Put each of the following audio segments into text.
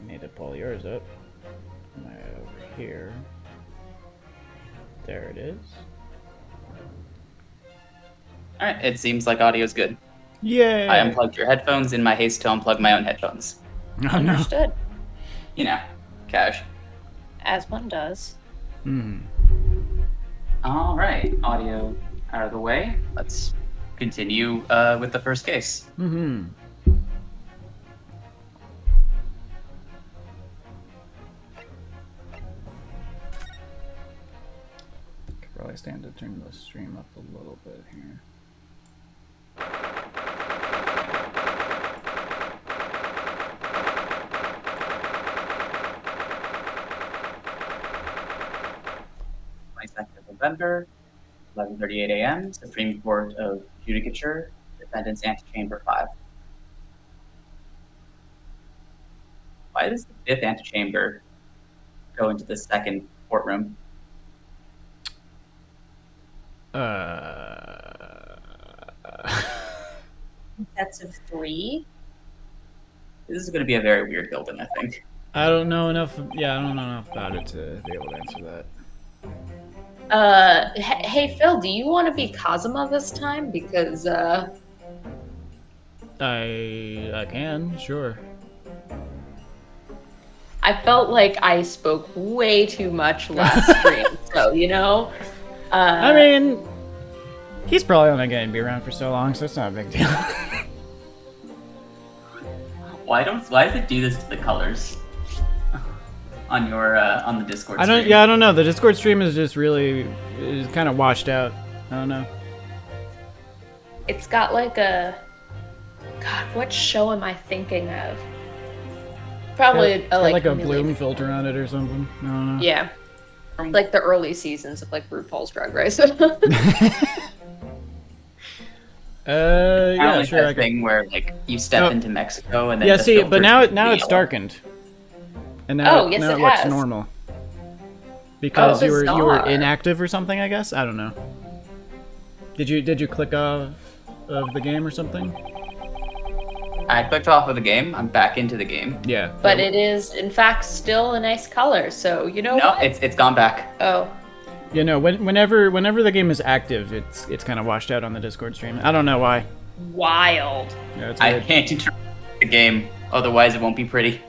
Need to pull yours up. Am I over here? There it is. Alright, it seems like audio's good. Yay! I unplugged your headphones in my haste to unplug my own headphones. Oh, no. Understood. You know, cash. As one does. Alright, audio out of the way. Let's continue with the first case. Could probably stand to turn the stream up a little bit here. November, 11:38 a.m. Supreme Court of Judicature, defendant's antechamber 5. Why does the fifth antechamber go into the second courtroom? Sets of 3. This is going to be a very weird building, I think. I don't know enough. Yeah, I don't know enough about it to be able to answer that. Hey Phil, do you want to be Kazuma this time? Because I can, sure. I felt like I spoke way too much last stream, so you know. I mean, he's probably only going to be around for so long, so it's not a big deal. Why does it do this to the colors on your on the Discord stream? I don't know. The Discord stream is just really kind of washed out. I don't know. It's got like a God. What show am I thinking of? Probably like a bloom filter on it or something. I don't know. Yeah, like the early seasons of like RuPaul's Drag Race. Yeah, sure. That thing where like you step into Mexico and then yeah. See, but now it's darkened, and now yes, now it it looks has. normal because you were bizarre. inactive or something. I guess I don't know. Did you click off of the game or something? I clicked off of the game. I'm back into the game. Yeah. But it is, in fact, still a nice color. So you know No, what? it's gone back. Oh, You know, whenever the game is active, it's kind of washed out on the Discord stream. I don't know why. wild. Yeah, it's I weird. can't interrupt the game, otherwise it won't be pretty.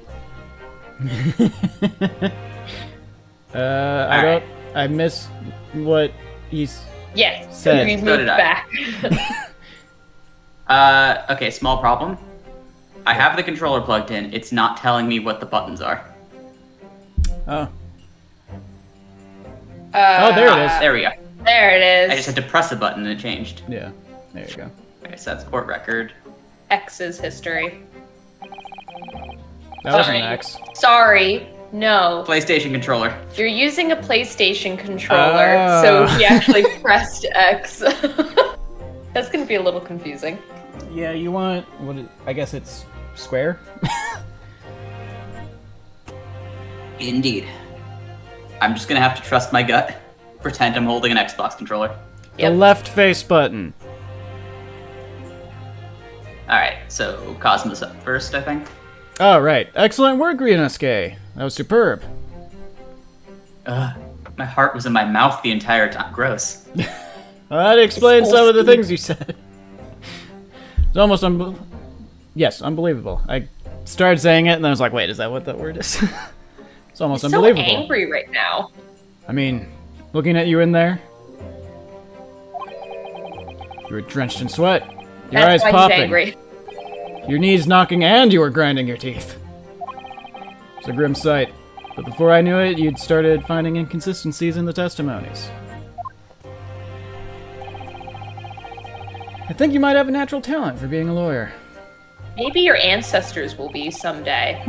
I miss what he's. Yes, Said. we So moved did I. back. Okay, small problem. I have the controller plugged in. It's not telling me what the buttons are. Oh. Oh, there it is. There we go. There it I just is. had to press a button and it changed. Yeah. There you go. Okay, so that's court record. X's history. That was an Sorry. X. Sorry, no. PlayStation controller. You're using a PlayStation controller, Oh. so he actually pressed X. That's gonna be a little confusing. Yeah, you want I guess it's square. Indeed. I'm just gonna have to trust my gut. Pretend I'm holding an Xbox controller. Yep. The left face button. Alright, so Cosmos up first, I think. Oh, right. Excellent work, Ryunosuke. That was superb. My heart was in my mouth the entire time. Gross. Well, that explains some of the things you said. It's almost yes, unbelievable. I started saying it, and then I was like, wait, is that what that word is? It's almost He's unbelievable. so angry right now. I mean, looking at you in there, you were drenched in sweat. Your That's eyes why popping. he's angry. Your knees knocking, and you were grinding your teeth. It's a grim sight. But before I knew it, you'd started finding inconsistencies in the testimonies. I think you might have a natural talent for being a lawyer. Maybe your ancestors will be someday.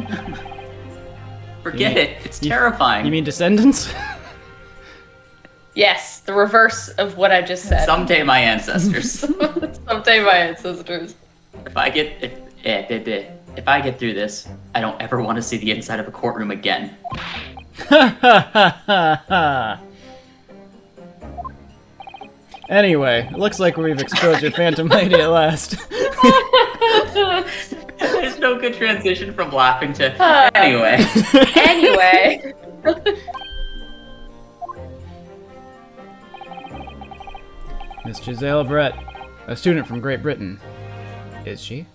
Forget it. It's terrifying. You mean descendants? Yes, the reverse of what I just said. Someday my ancestors. Someday my ancestors. If I get through this, I don't ever want to see the inside of a courtroom again. Anyway, it looks like we've exposed your Phantom Lady at last. There's There's no good transition from laughing to anyway. Anyway. Miss Giselle Brett, a student from Great Britain. Is she?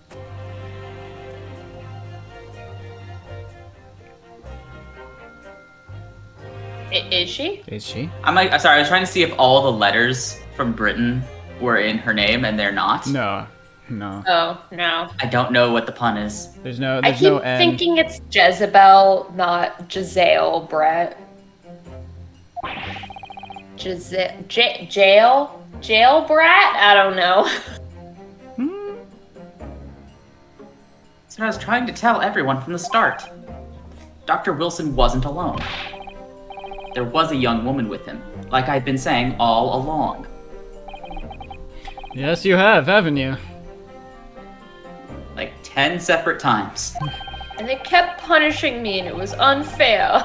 Is she? Is she? Sorry, I was trying to see if all the letters from Britain were in her name, and they're not. No. Oh, no. I don't know what the pun is. There's no I keep N. thinking it's Jezebel, not Giselle Brett. Jail brat? I don't know. That's what I was trying to tell everyone from the start. Dr. Wilson wasn't alone. There was a young woman with him, like I've been saying all along. Yes, you have, haven't you? Like 10 separate times. And they kept punishing me, and it was unfair.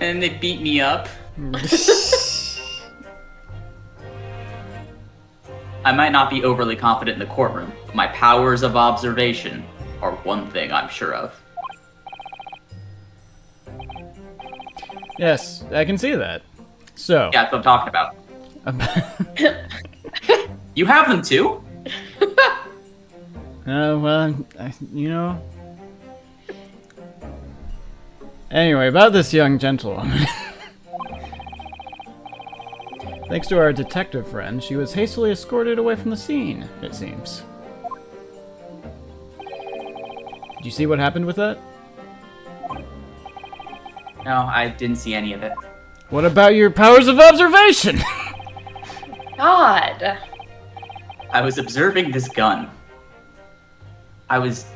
And they beat me up. I might not be overly confident in the courtroom, but my powers of observation are one thing I'm sure of. Yes, I can see that. So. Yeah, that's what I'm talking about. You have them too? Well, you know. Anyway, about this young gentlewoman. Thanks to our detective friend, she was hastily escorted away from the scene, it seems. Did you see what happened with that? No, I didn't see any of it. What about your powers of observation? God. I was observing this gun. I was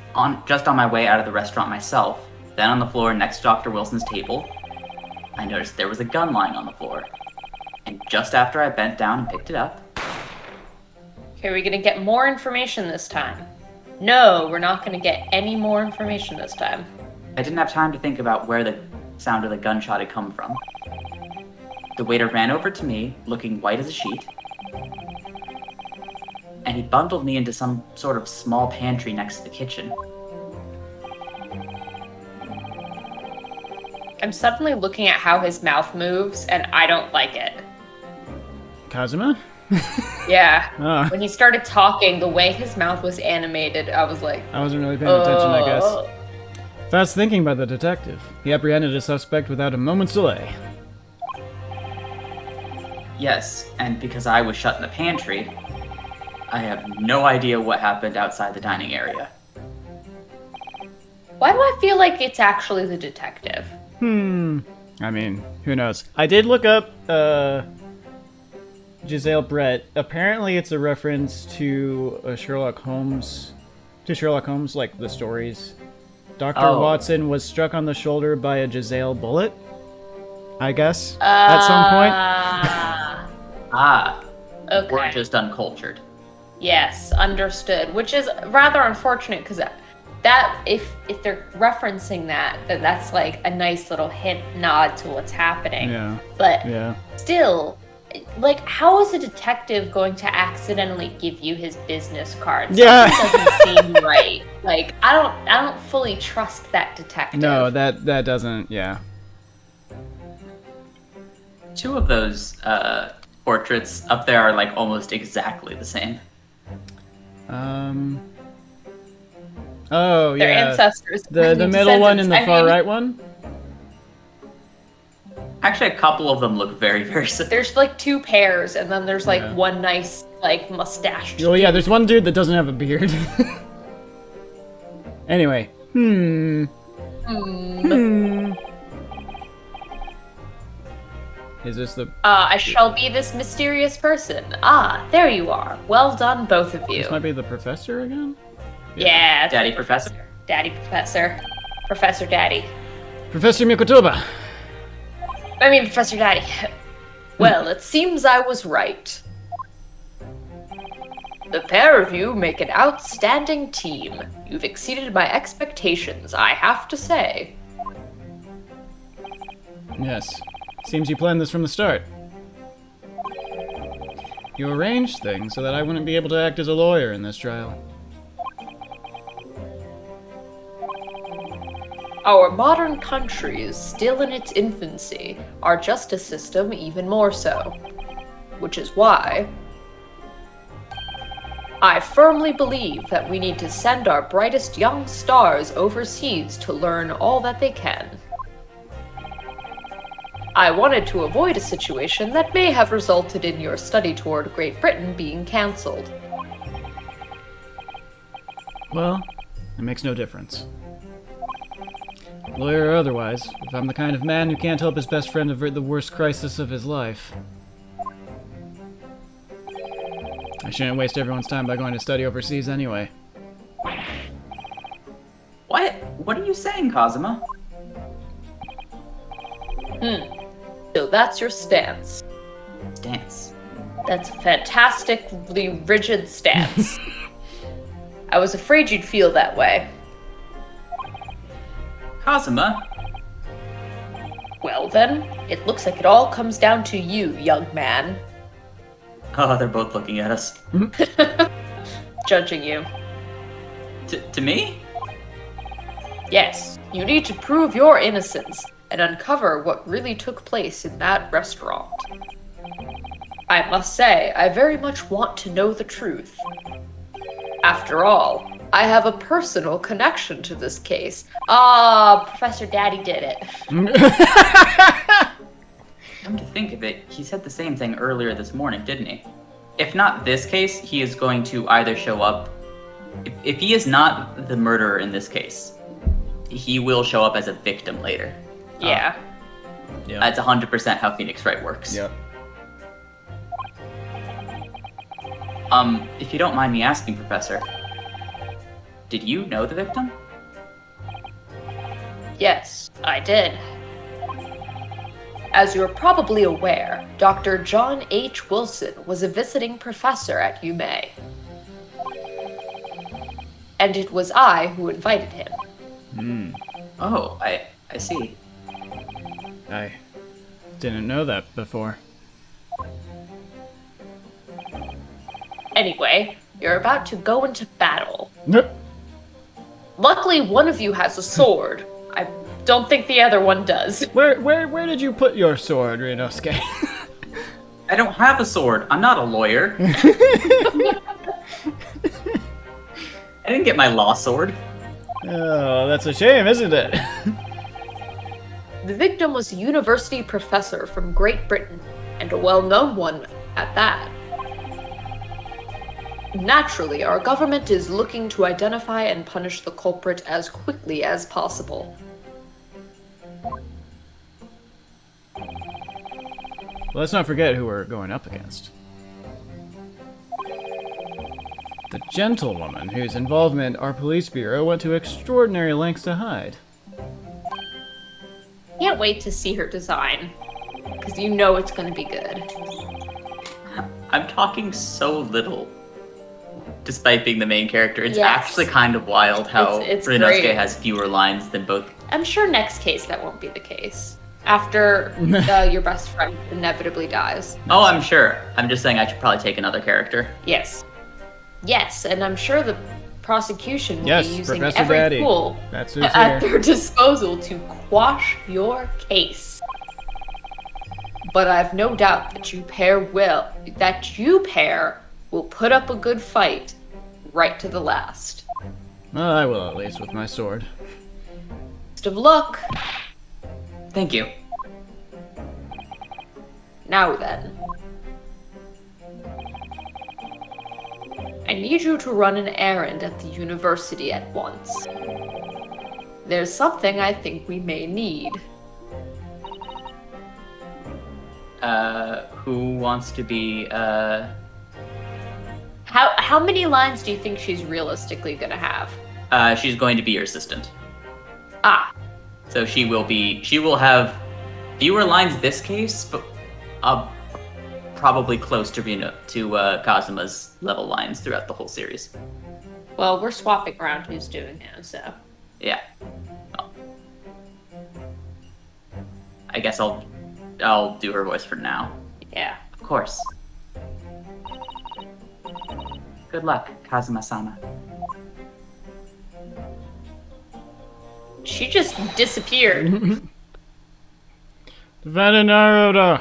just on my way out of the restaurant myself. Then on the floor next to Dr. Wilson's table, I noticed there was a gun lying on the floor. And just after I bent down and picked it up... Okay, are we gonna get more information this time? No, we're not gonna get any more information this time. I didn't have time to think about where the sound of the gunshot had come from. The waiter ran over to me, looking white as a sheet, and he bundled me into some sort of small pantry next to the kitchen. I'm suddenly looking at how his mouth moves, and I don't like it. Kazuma? Yeah. Oh. When he started talking, the way his mouth was animated, I was like... I wasn't really paying attention, I guess. Fast thinking by the detective. He apprehended a suspect without a moment's delay. Yes, and because I was shut in the pantry, I have no idea what happened outside the dining area. Why do I feel like it's actually the detective? I mean, who knows? I did look up, Giselle Brett. Apparently it's a reference to Sherlock Holmes, like the stories. Dr. Watson was struck on the shoulder by a Giselle bullet, I guess, at some point. Okay. We're just uncultured. Yes, understood. Which is rather unfortunate, because that if they're referencing that, then that's like a nice little hint, nod to what's happening. Yeah. But Yeah. still, like, how is a detective going to accidentally give you his business card? Yeah. Something doesn't seem right. Like, I don't fully trust that detective. No, that doesn't. Yeah. Two of those portraits up there are like almost exactly the same. Oh, Their yeah. ancestors. The middle one and the far right one? Actually, a couple of them look very, very similar. There's like two pairs, and then there's like Yeah. one nice, like, mustached. Oh, yeah, there's one dude that doesn't have a beard. Anyway. Is this the... I shall be this mysterious person. Ah, there you are. Well done, both of you. This might be the professor again? Yeah. it's Daddy the Professor. Daddy Professor. Professor Daddy. Professor Mikotoba. I mean, Professor Daddy. Well, it seems I was right. The pair of you make an outstanding team. You've exceeded my expectations, I have to say. Yes. Seems you planned this from the start. You arranged things so that I wouldn't be able to act as a lawyer in this trial. Our modern country is still in its infancy, our justice system even more so. Which is why I firmly believe that we need to send our brightest young stars overseas to learn all that they can. I wanted to avoid a situation that may have resulted in your study tour to Great Britain being cancelled. Well, it makes no difference. Lawyer or otherwise, if I'm the kind of man who can't help his best friend avert the worst crisis of his life, I shouldn't waste everyone's time by going to study overseas anyway. What? What are you saying, Kazuma? So that's your stance. Stance. That's a fantastically rigid stance. I was afraid you'd feel that way. Kazuma? Well then, it looks like it all comes down to you, young man. Oh, they're both looking at us. Judging you. To me? Yes, you need to prove your innocence and uncover what really took place in that restaurant. I must say, I very much want to know the truth. After all, I have a personal connection to this case. Professor Daddy did it. Come to think of it, he said the same thing earlier this morning, didn't he? If not this case, he is going to either show up... If he is not the murderer in this case, he will show up as a victim later. Yeah. Yeah. That's 100% how Phoenix Wright works. Yep. If you don't mind me asking, Professor, did you know the victim? Yes, I did. As you're probably aware, Dr. John H. Wilson was a visiting professor at UMA. And it was I who invited him. Oh, I see. I didn't know that before. Anyway, you're about to go into battle. Nope. Luckily, one of you has a sword. I don't think the other one does. Where did you put your sword, Rinosuke? I don't have a sword. I'm not a lawyer. I didn't get my law sword. Oh, that's a shame, isn't it? The victim was a university professor from Great Britain, and a well-known one at that. Naturally, our government is looking to identify and punish the culprit as quickly as possible. Let's not forget who we're going up against. The gentlewoman whose involvement our police bureau went to extraordinary lengths to hide. Can't wait to see her design, because you know it's going to be good. I'm talking so little, despite being the main character. It's Yes. actually kind of wild how It's Rinosuke great. has fewer lines than both. I'm sure next case that won't be the case. After your best friend inevitably dies. Oh, I'm sure. I'm just saying I should probably take another character. Yes. Yes, and I'm sure the prosecution will Yes, be using Professor every Daddy. tool That's who's at here. their disposal to quash your case. But I've no doubt that you pair will put up a good fight right to the last. Well, I will at least with my sword. Best of luck. Thank you. Now then. I need you to run an errand at the university at once. There's something I think we may need. Who wants to be, How many lines do you think she's realistically gonna have? she's going to be your assistant. Ah, So she will have fewer lines this case, but probably close to Kazuma's level lines throughout the whole series. well, we're swapping around who's doing it, so. Yeah. Well, I guess I'll do her voice for now. Yeah. Of course. Good luck, Kazuma-sama. She just disappeared. Defendant Naruto.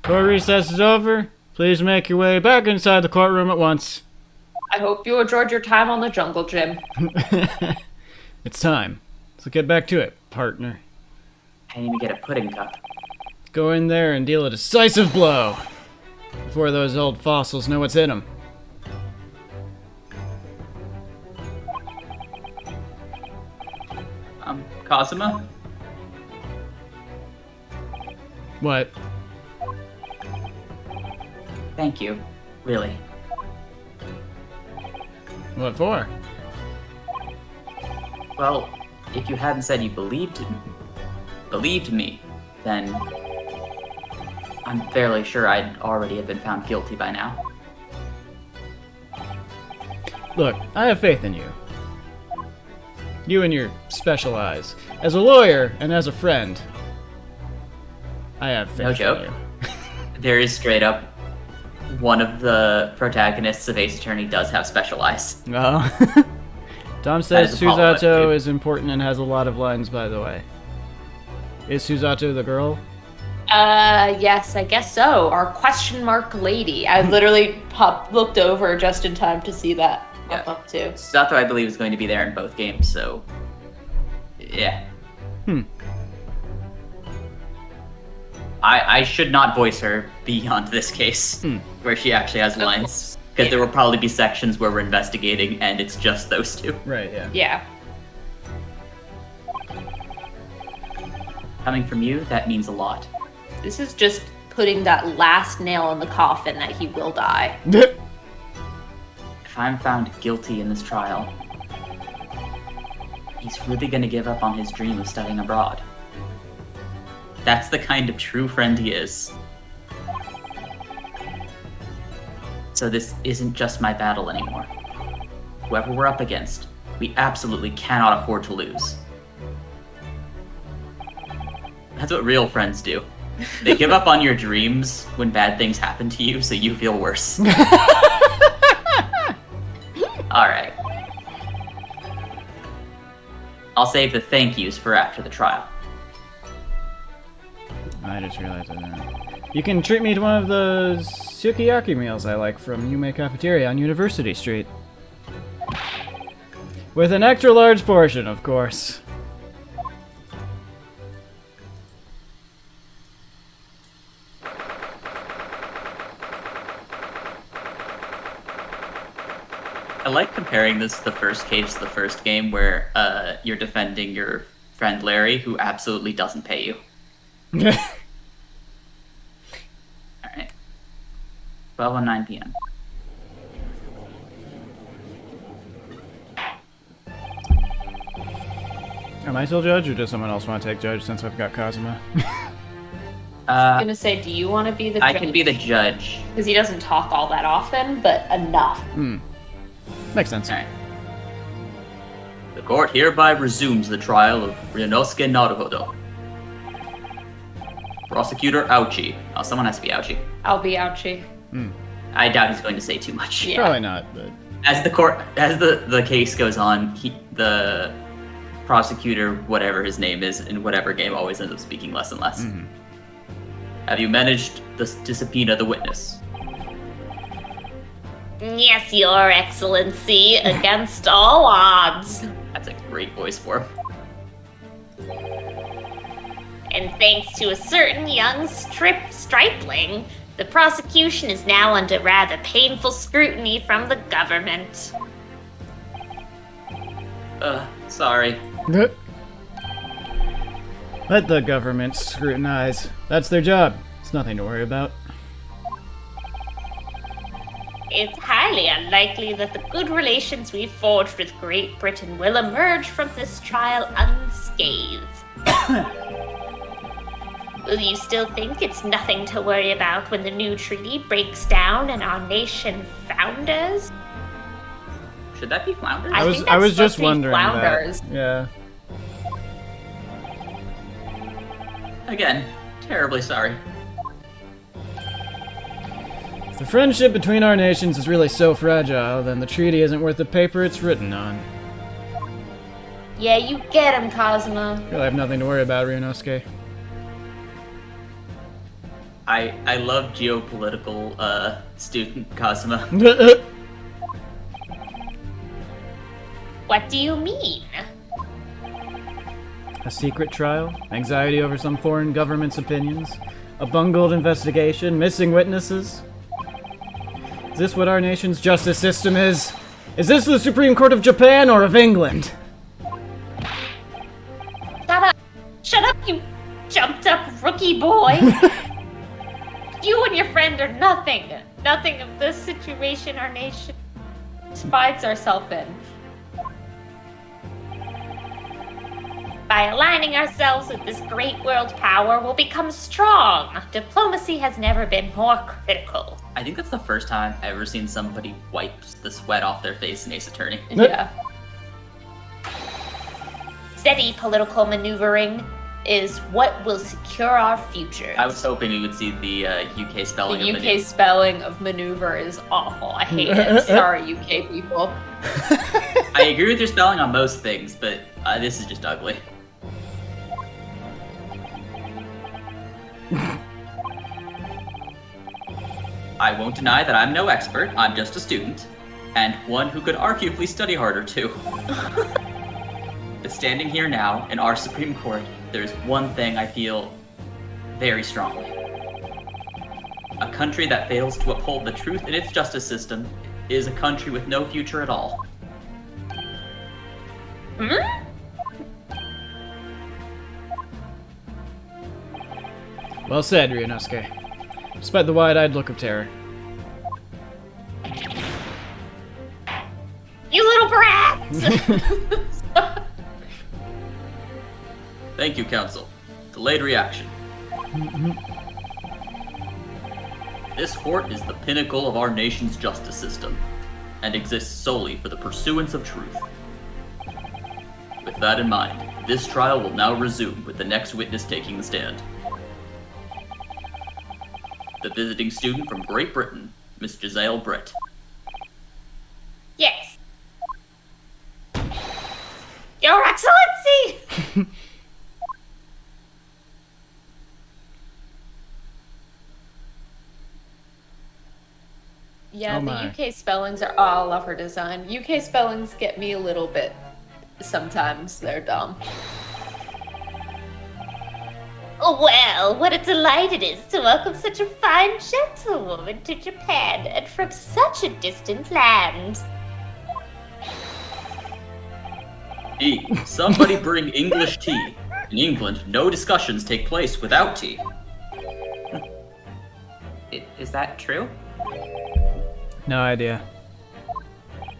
Court recess is over. Please make your way back inside the courtroom at once. I hope you enjoyed your time on the jungle gym. It's time. Let's get back to it, partner. I didn't even get a pudding cup. Go in there and deal a decisive blow before those old fossils know what's in them. Kazuma? What? Thank you. Really. What for? Well, if you hadn't said you believed me, then I'm fairly sure I'd already have been found guilty by now. Look, I have faith in you. You and your special eyes. As a lawyer and as a friend, I have faith No joke. in you. There is straight up one of the protagonists of Ace Attorney does have special eyes. Oh. Tom That says is Apollo, Susato dude. is important and has a lot of lines, by the way. Is Susato the girl? Yes, I guess so. Our question mark lady. I literally looked over just in time to see that pop Yeah. up too. Sato, I believe, is going to be there in both games, so yeah. I should not voice her beyond this case, where she actually has lines. Because there will probably be sections where we're investigating and it's just those two. Right, yeah. Yeah. Coming from you, that means a lot. This is just putting that last nail in the coffin that he will die. If I'm found guilty in this trial, he's really gonna give up on his dream of studying abroad. That's the kind of true friend he is. So this isn't just my battle anymore. Whoever we're up against, we absolutely cannot afford to lose. That's what real friends do. They give up on your dreams when bad things happen to you, so you feel worse. Alright. I'll save the thank yous for after the trial. I just realized that. You can treat me to one of those sukiyaki meals I like from Yume Cafeteria on University Street. With an extra large portion, of course. I like comparing this to the first case to the first game where you're defending your friend Larry, who absolutely doesn't pay you. Alright. 12:09 p.m. Am I still judge, or does someone else want to take judge since I've got Kazuma? I'm gonna say, do you want to be the I can be the judge. Because he doesn't talk all that often, but enough. Makes sense. Alright. The court hereby resumes the trial of Ryunosuke Naruhodo. Prosecutor Ouchi. Oh, someone has to be Ouchi. I'll be ouchie. I doubt he's going to say too much. Yeah. Probably not, but... As the case goes on, the prosecutor, whatever his name is, in whatever game, always ends up speaking less and less. Have you managed to subpoena the witness? Yes, Your Excellency, against all odds. That's a great voice for him. And thanks to a certain young stripling, the prosecution is now under rather painful scrutiny from the government. Sorry. Let the government scrutinize. That's their job. It's nothing to worry about. It's highly unlikely that the good relations we've forged with Great Britain will emerge from this trial unscathed. Will you still think it's nothing to worry about when the new treaty breaks down and our nation founders? Should that be Flounders? I I think was that's just supposed to be wondering Flounders. that. Yeah. Again, terribly sorry. If the friendship between our nations is really so fragile, then the treaty isn't worth the paper it's written on. Yeah, you get him, Kazuma. Really have nothing to worry about, Ryunosuke. I love geopolitical student Kazuma. What do you mean? A secret trial? Anxiety over some foreign government's opinions? A bungled investigation? Missing witnesses? Is this what our nation's justice system is? Is this the Supreme Court of Japan or of England? Shut up! Shut up, you jumped up rookie boy! You and your friend are nothing. Nothing of the situation our nation Finds ourselves in. By aligning ourselves with this great world power, we'll become strong. Diplomacy has never been more critical. I think that's the first time I've ever seen somebody wipe the sweat off their face in Ace Attorney. Yeah. Steady political maneuvering is what will secure our future. I was hoping we would see the UK The spelling of UK maneuver. spelling of maneuver is awful. I hate it. Sorry, UK people. I agree with your spelling on most things, but this is just ugly. I won't deny that I'm no expert, I'm just a student, and one who could arguably study harder too. But standing here now, in our Supreme Court, there's one thing I feel very strongly. A country that fails to uphold the truth in its justice system is a country with no future at all. Hmm? Well said, Ryunosuke. Despite the wide-eyed look of terror. You little brats! Thank you, Council. Delayed reaction. This court is the pinnacle of our nation's justice system, and exists solely for the pursuance of truth. With that in mind, this trial will now resume with the next witness taking the stand. The visiting student from Great Britain, Miss Giselle Britt. Yes. Your Excellency! Yeah, Oh the my. UK spellings are. Oh, I love her design. UK spellings get me a little bit. Sometimes they're dumb. Well, what a delight it is to welcome such a fine gentlewoman to Japan, and from such a distant land. Tea. Somebody bring English tea. In England, no discussions take place without tea. Is that true? No idea.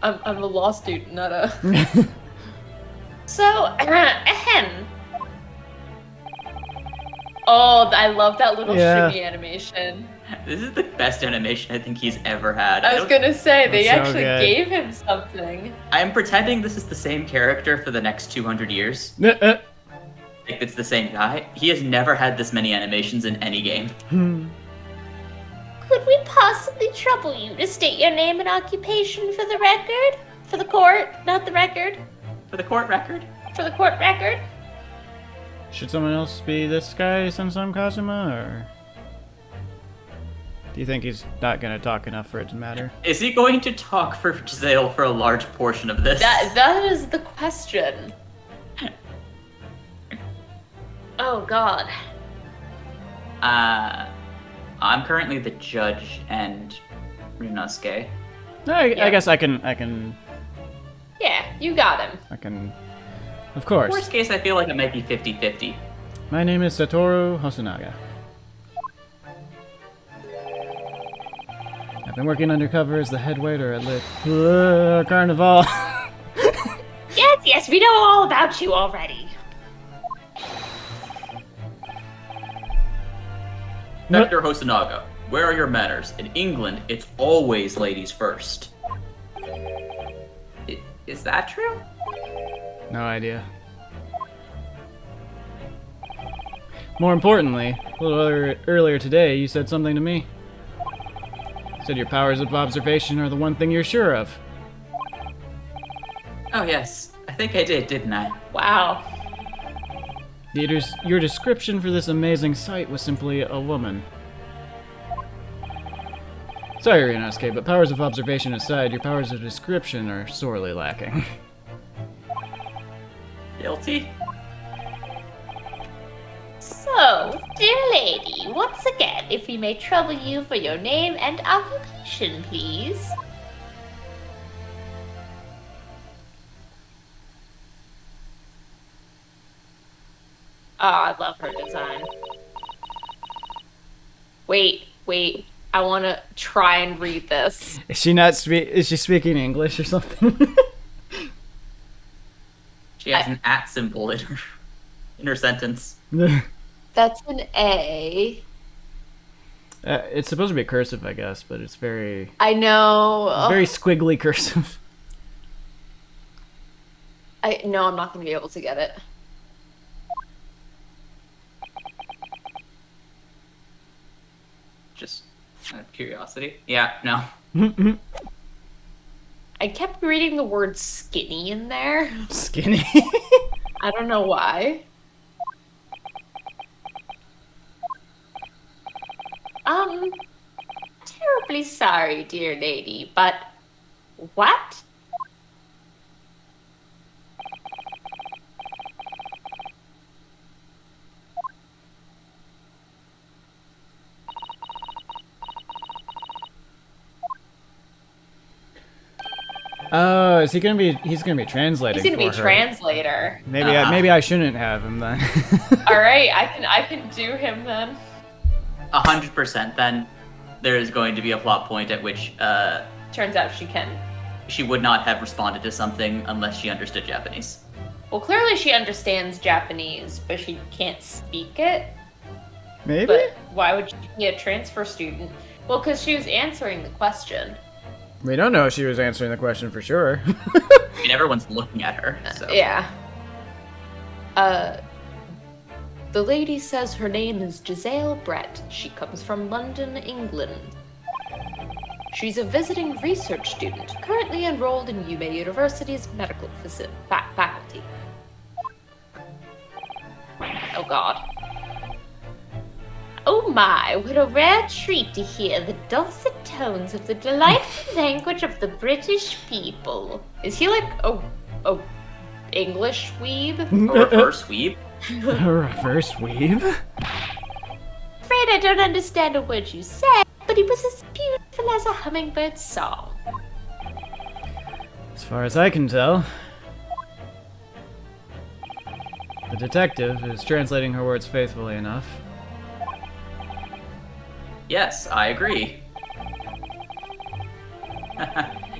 I'm a law student, not a. So, ahem. Oh, I love that little Yeah. shimmy animation. This is the best animation I think he's ever had. I was gonna say they That's so actually good. gave him something. I'm pretending this is the same character for the next 200 years. Uh, Like it's the same guy. He has never had this many animations in any game. Could we possibly trouble you to state your name and occupation for the record? For the court, not the record. For the court record? For the court record? Should someone else be this guy, Sensum Kazuma, or do you think he's not gonna talk enough for it to matter? Is he going to talk for Giselle for a large portion of this? That is the question. Oh god. I'm currently the judge and Ryunosuke. I Yeah. guess I can. Yeah, you got him. Of course. Worst case, I feel like it might be 50-50. My name is Satoru Hosonaga. I've been working undercover as the head waiter at Lit Carnival. Yes, we know all about you already. Dr. Hosonaga, where are your manners? In England, it's always ladies first. Is that true? No idea. More importantly, a little earlier today, you said something to me. You said your powers of observation are the one thing you're sure of. Oh, yes. I think I did, didn't I? Wow. Your description for this amazing sight was simply a woman. Sorry, Ryunosuke, but powers of observation aside, your powers of description are sorely lacking. Guilty? So, dear lady, once again, if we may trouble you for your name and occupation, please. Oh, I love her design. Wait. I want to try and read this. Is she speaking English or something? She has an at symbol in her sentence. That's an A. It's supposed to be cursive, I guess, but it's very I know. very squiggly cursive. I know I'm not going to be able to get it. Just out of curiosity. Yeah, no. I kept reading the word skinny in there. Skinny. I don't know why. Terribly sorry, dear lady, but what? Oh, is he gonna be? He's gonna be translating. He's going to be for her. translator. Maybe I shouldn't have him then. All right, I can do him then. 100% then there is going to be a plot point at which Turns out she can. she would not have responded to something unless she understood Japanese. Well, clearly she understands Japanese, but she can't speak it. Maybe. But why would she be a transfer student? Well, because she was answering the question. We don't know if she was answering the question for sure. I mean, everyone's looking at her, so. Yeah. The lady says her name is Giselle Brett. She comes from London, England. She's a visiting research student, currently enrolled in Yume University's medical faculty. Oh god. Oh my, what a rare treat to hear the dulcet tones of the delightful language of the British people. Is he like a English weeb? A reverse weeb? A reverse weave? Afraid I don't understand a word you said, but it was as beautiful as a hummingbird's song. As far as I can tell. The detective is translating her words faithfully enough. Yes, I agree.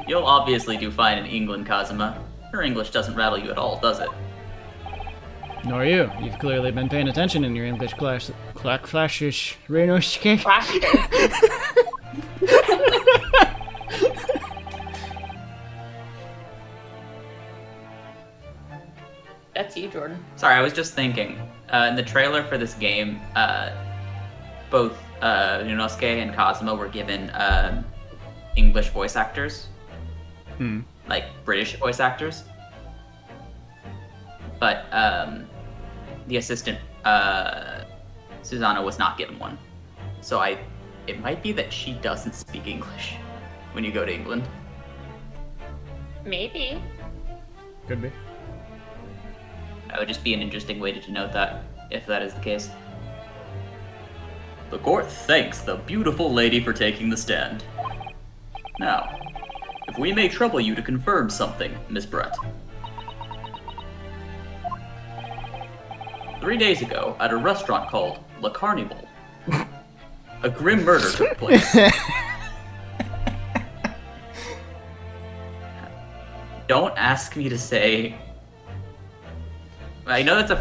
You'll obviously do fine in England, Kazuma. Her English doesn't rattle you at all, does it? Nor you. You've clearly been paying attention in your English classes, Ryunosuke. That's you, Jordan. Sorry, I was just thinking. In the trailer for this game, both Ryunosuke and Kazuma were given English voice actors. Like British voice actors. But the assistant, Susanna, was not given one. So it might be that she doesn't speak English when you go to England. Maybe. Could be. That would just be an interesting way to denote that, if that is the case. The court thanks the beautiful lady for taking the stand. Now, if we may trouble you to confirm something, Miss Brett. 3 days ago, at a restaurant called Le Carnival, a grim murder took place. Don't ask me to say... I know that's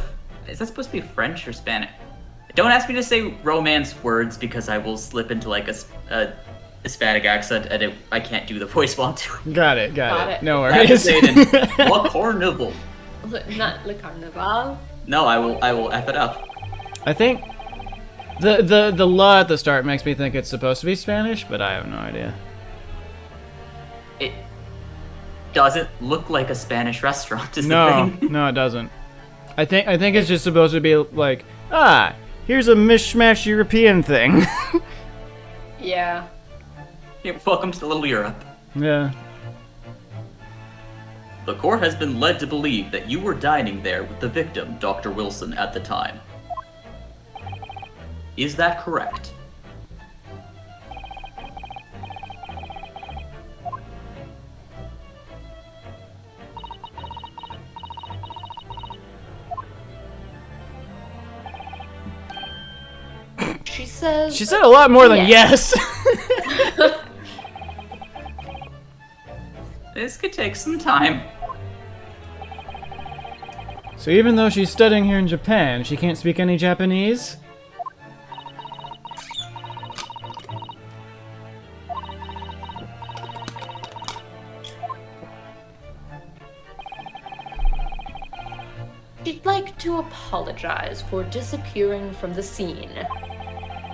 is that supposed to be French or Spanish? Don't ask me to say Romance words because I will slip into like a Hispanic accent and I can't do the voice while I'm doing. Got it. No I have to worries. say it in Le Carnival. Not Le Carnival. No, I will F it up. I think the law at the start makes me think it's supposed to be Spanish, but I have no idea. doesn't look like a Spanish restaurant, is the No, thing. no, it doesn't. I think it's just supposed to be like, here's a mishmash European thing. Yeah. Yeah, welcome to Little Europe. Yeah. The court has been led to believe that you were dining there with the victim, Dr. Wilson, at the time. Is that correct? She says. She said a lot more than yes. This could take some time. So even though she's studying here in Japan, she can't speak any Japanese? She'd like to apologize for disappearing from the scene.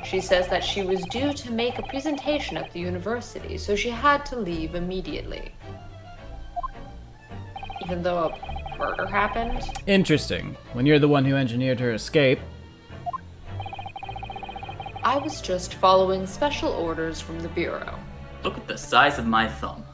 She says that she was due to make a presentation at the university, so she had to leave immediately. Even though a murder happened? Interesting. When you're the one who engineered her escape. I was just following special orders from the Bureau. Look at the size of my thumb.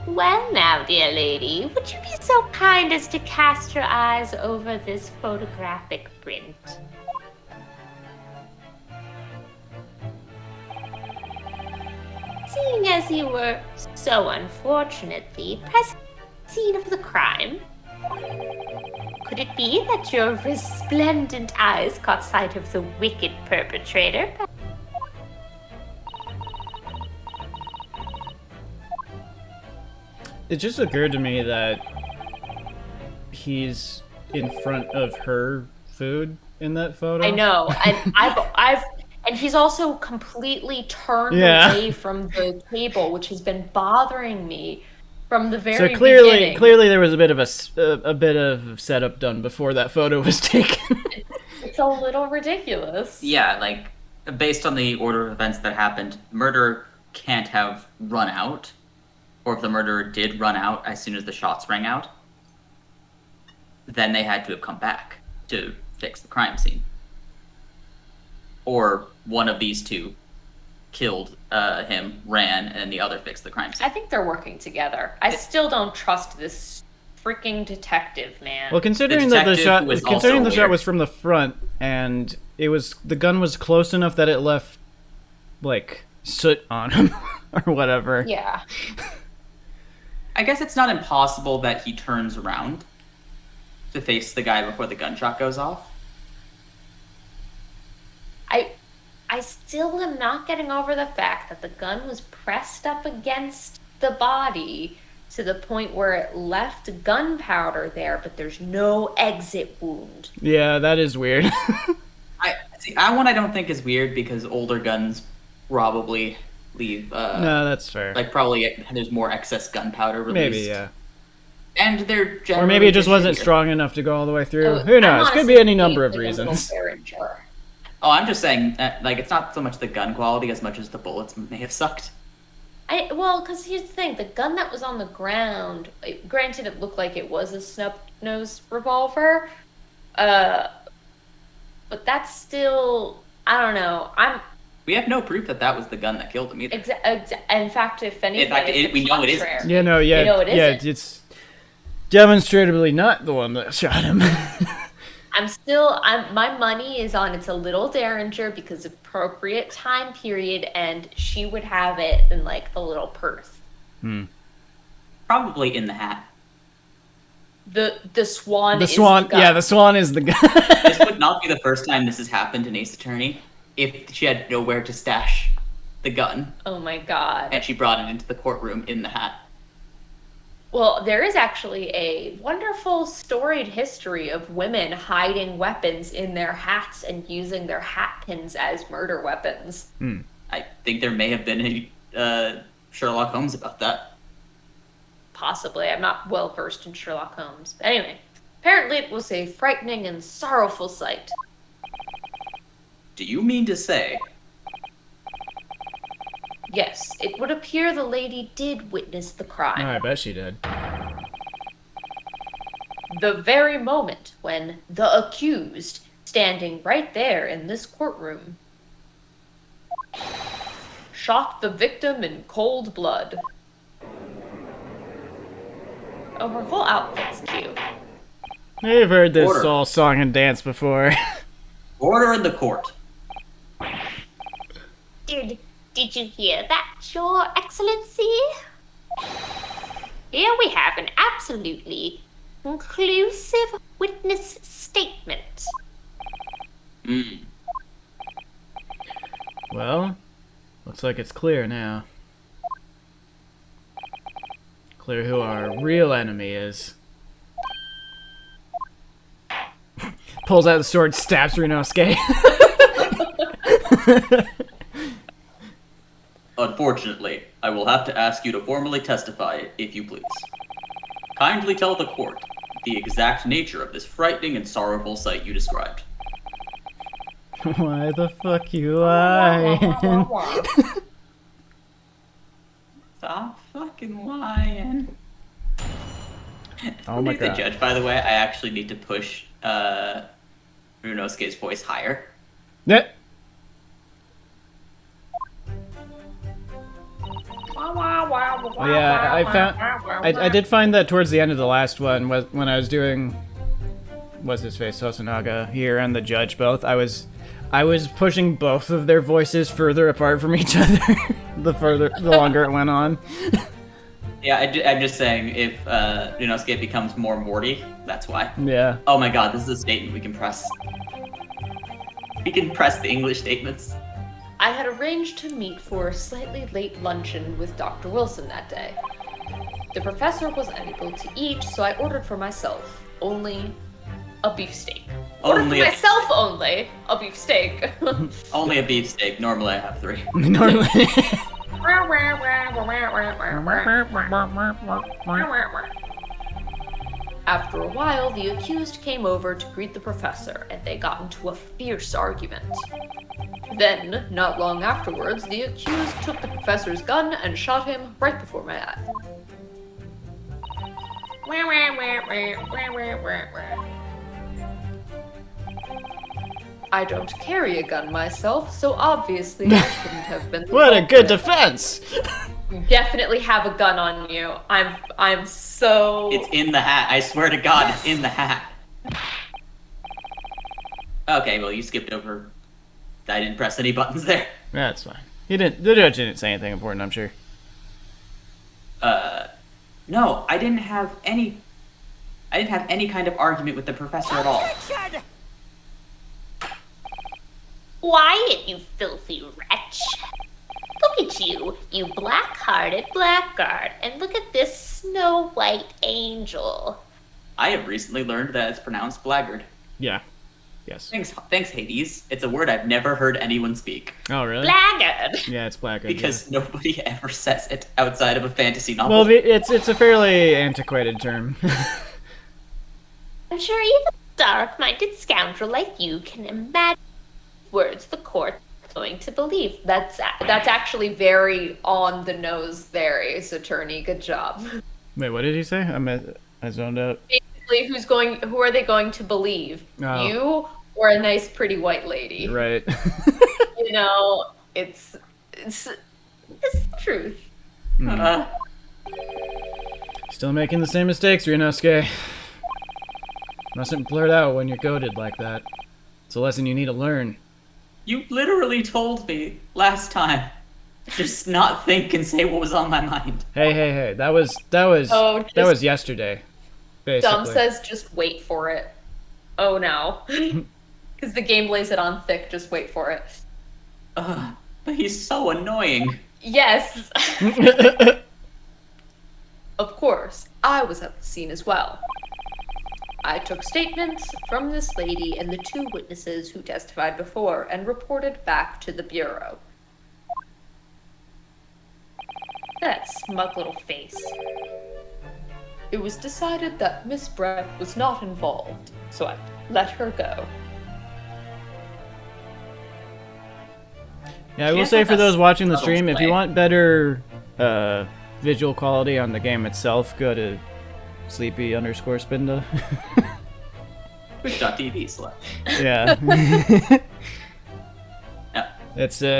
Well now, dear lady, would you be so kind as to cast your eyes over this photographic print? Seeing as you were so unfortunately present at the scene of the crime, could it be that your resplendent eyes caught sight of the wicked perpetrator? It just occurred to me that he's in front of her food in that photo. I know, and and he's also completely turned Yeah. away from the table, which has been bothering me from the very So clearly, beginning. clearly there was a bit of setup done before that photo was taken. It's a little ridiculous. Yeah, like, based on the order of events that happened, murder can't have run out. Or if the murderer did run out as soon as the shots rang out, then they had to have come back to fix the crime scene. Or one of these two killed him, ran, and the other fixed the crime scene. I think they're working together. I still don't trust this freaking detective, man. Well, considering The that the detective shot, was considering also the shot aware. was from the front, and the gun was close enough that it left, like, soot on him or whatever. Yeah. I guess it's not impossible that he turns around to face the guy before the gunshot goes off. I still am not getting over the fact that the gun was pressed up against the body to the point where it left gunpowder there, but there's no exit wound. Yeah, that is weird. That one I don't think is weird because older guns probably leave. No, that's fair. Like probably there's more excess gunpowder released. Maybe, yeah. And they're generally. Or maybe it just wasn't shittier. strong enough to go all the way through. Oh, Who I'm knows? Could honestly be any number of thinking like a little reasons. Derringer. Oh, I'm just saying, like, it's not so much the gun quality as much as the bullets may have sucked. Well, because here's the thing: the gun that was on the ground. Granted, it looked like it was a snub-nosed revolver, but that's still. I don't know. We have no proof that that was the gun that killed him either. In fact, if anything, In fact, it's we the know it isn't. contrary. Yeah, no, yeah, You know it yeah, isn't. it's demonstrably not the one that shot him. My money is on it's a little Derringer because appropriate time period, and she would have it in like a little purse. Probably in the hat. The swan. The is swan, the gun. yeah, the swan is the guy. This would not be the first time this has happened in Ace Attorney if she had nowhere to stash the gun Oh my god. and she brought it into the courtroom in the hat. Well, there is actually a wonderful storied history of women hiding weapons in their hats and using their hat pins as murder weapons. I think there may have been a Sherlock Holmes about that. Possibly. I'm not well versed in Sherlock Holmes. But anyway, apparently it was a frightening and sorrowful sight. Do you mean to say Yes, it would appear the lady did witness the crime. Oh, I bet she did. The very moment when the accused, standing right there in this courtroom, shot the victim in cold blood. Oh, her whole outfit's cute. I've heard this Order. all song and dance before. Order in the court. Did you hear that, Your Excellency? Here we have an absolutely conclusive witness statement. Well, looks like it's clear now. Clear who our real enemy is. Pulls out the sword, stabs Ryunosuke. Unfortunately, I will have to ask you to formally testify, if you please. Kindly tell the court the exact nature of this frightening and sorrowful sight you described. Why the fuck you lying? Stop fucking lying. Oh my The god. judge, by the way, I actually need to push Ryunosuke's voice higher. Yeah. Oh, yeah, I did find that towards the end of the last one, when I was doing, what's his face, Hosonaga here and the judge both, I was pushing both of their voices further apart from each other the longer it went on. Yeah, I'm just saying, if Ryunosuke becomes more Morty, that's why. Yeah. Oh my god, this is a statement we can press. We can press the English statements. I had arranged to meet for a slightly late luncheon with Dr. Wilson that day. The professor was unable to eat, so I ordered for myself only a beefsteak. Only a beefsteak. Only a beefsteak. Normally I have 3. Normally. After a while, the accused came over to greet the professor, and they got into a fierce argument. Then, not long afterwards, the accused took the professor's gun and shot him right before my eyes. I don't carry a gun myself, so obviously I shouldn't have been. What a good defense! You definitely have a gun on you. I'm so. It's in the hat. I swear to God, It's in the hat. Okay, well, you skipped over. I didn't press any buttons there. That's fine. The judge didn't say anything important, I'm sure. No, I didn't have any kind of argument with the professor at all. Quiet, you filthy wretch. Look at you, you black-hearted blackguard, and look at this Snow White angel. I have recently learned that it's pronounced blackguard. Yeah. Yes. Thanks, Hades. It's a word I've never heard anyone speak. Oh, really? Blackguard. Yeah, it's blackguard. Because nobody ever says it outside of a fantasy novel. Well, it's a fairly antiquated term. I'm sure even a dark-minded scoundrel like you can imagine words the court is going to believe. That's actually very on the nose there, Ace Attorney. Good job. Wait, what did he say? I zoned out. Basically, who are they going to believe? Oh. You or a nice, pretty white lady? Right. You know, it's the truth. Still making the same mistakes, Ryunosuke. Mustn't blurt out when you're goaded like that. It's a lesson you need to learn. You literally told me last time. Just not think and say what was on my mind. Hey. That was yesterday. Basically. Dumb says just wait for it. Oh no. Because the game lays it on thick, just wait for it. But he's so annoying. Yes. Of course, I was at the scene as well. I took statements from this lady and the 2 witnesses who testified before and reported back to the Bureau. That smug little face. It was decided that Miss Brett was not involved, so I let her go. Yeah, I will Can't say let for us those watching the adults stream, if you play. want better visual quality on the game itself, go to sleepy_spinda. Twitch.tv/. Yeah. Yeah. It's I a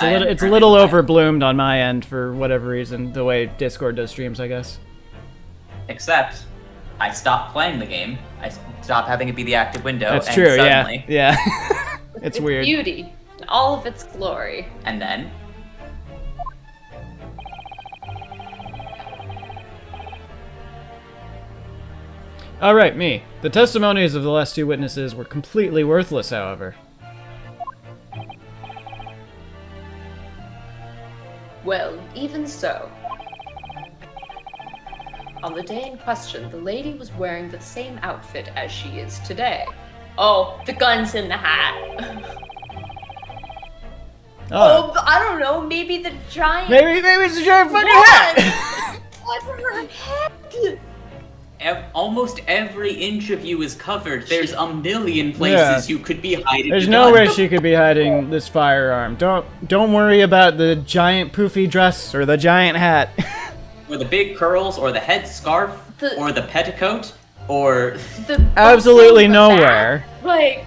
am little currently- overbloomed on my end for whatever reason, the way Discord does streams, I guess. Except, I stopped playing the game. I stopped having it be the active window. That's and true, suddenly, yeah. It's weird. Beauty, in all of its glory. And then, Alright, me. The testimonies of the last two witnesses were completely worthless, however. Well, even so. On the day in question, the lady was wearing the same outfit as she is today. Oh, the gun's in the hat. Oh. Oh, I don't know. Maybe the giant. Maybe it's a giant fucking hat! Under her head. almost every inch of you is covered. There's a million places you could be hiding. There's the no gun. way she could be hiding this firearm. Don't worry about the giant poofy dress or the giant hat. Or the big curls, or the head scarf, or the petticoat, or The Absolutely the nowhere. Like,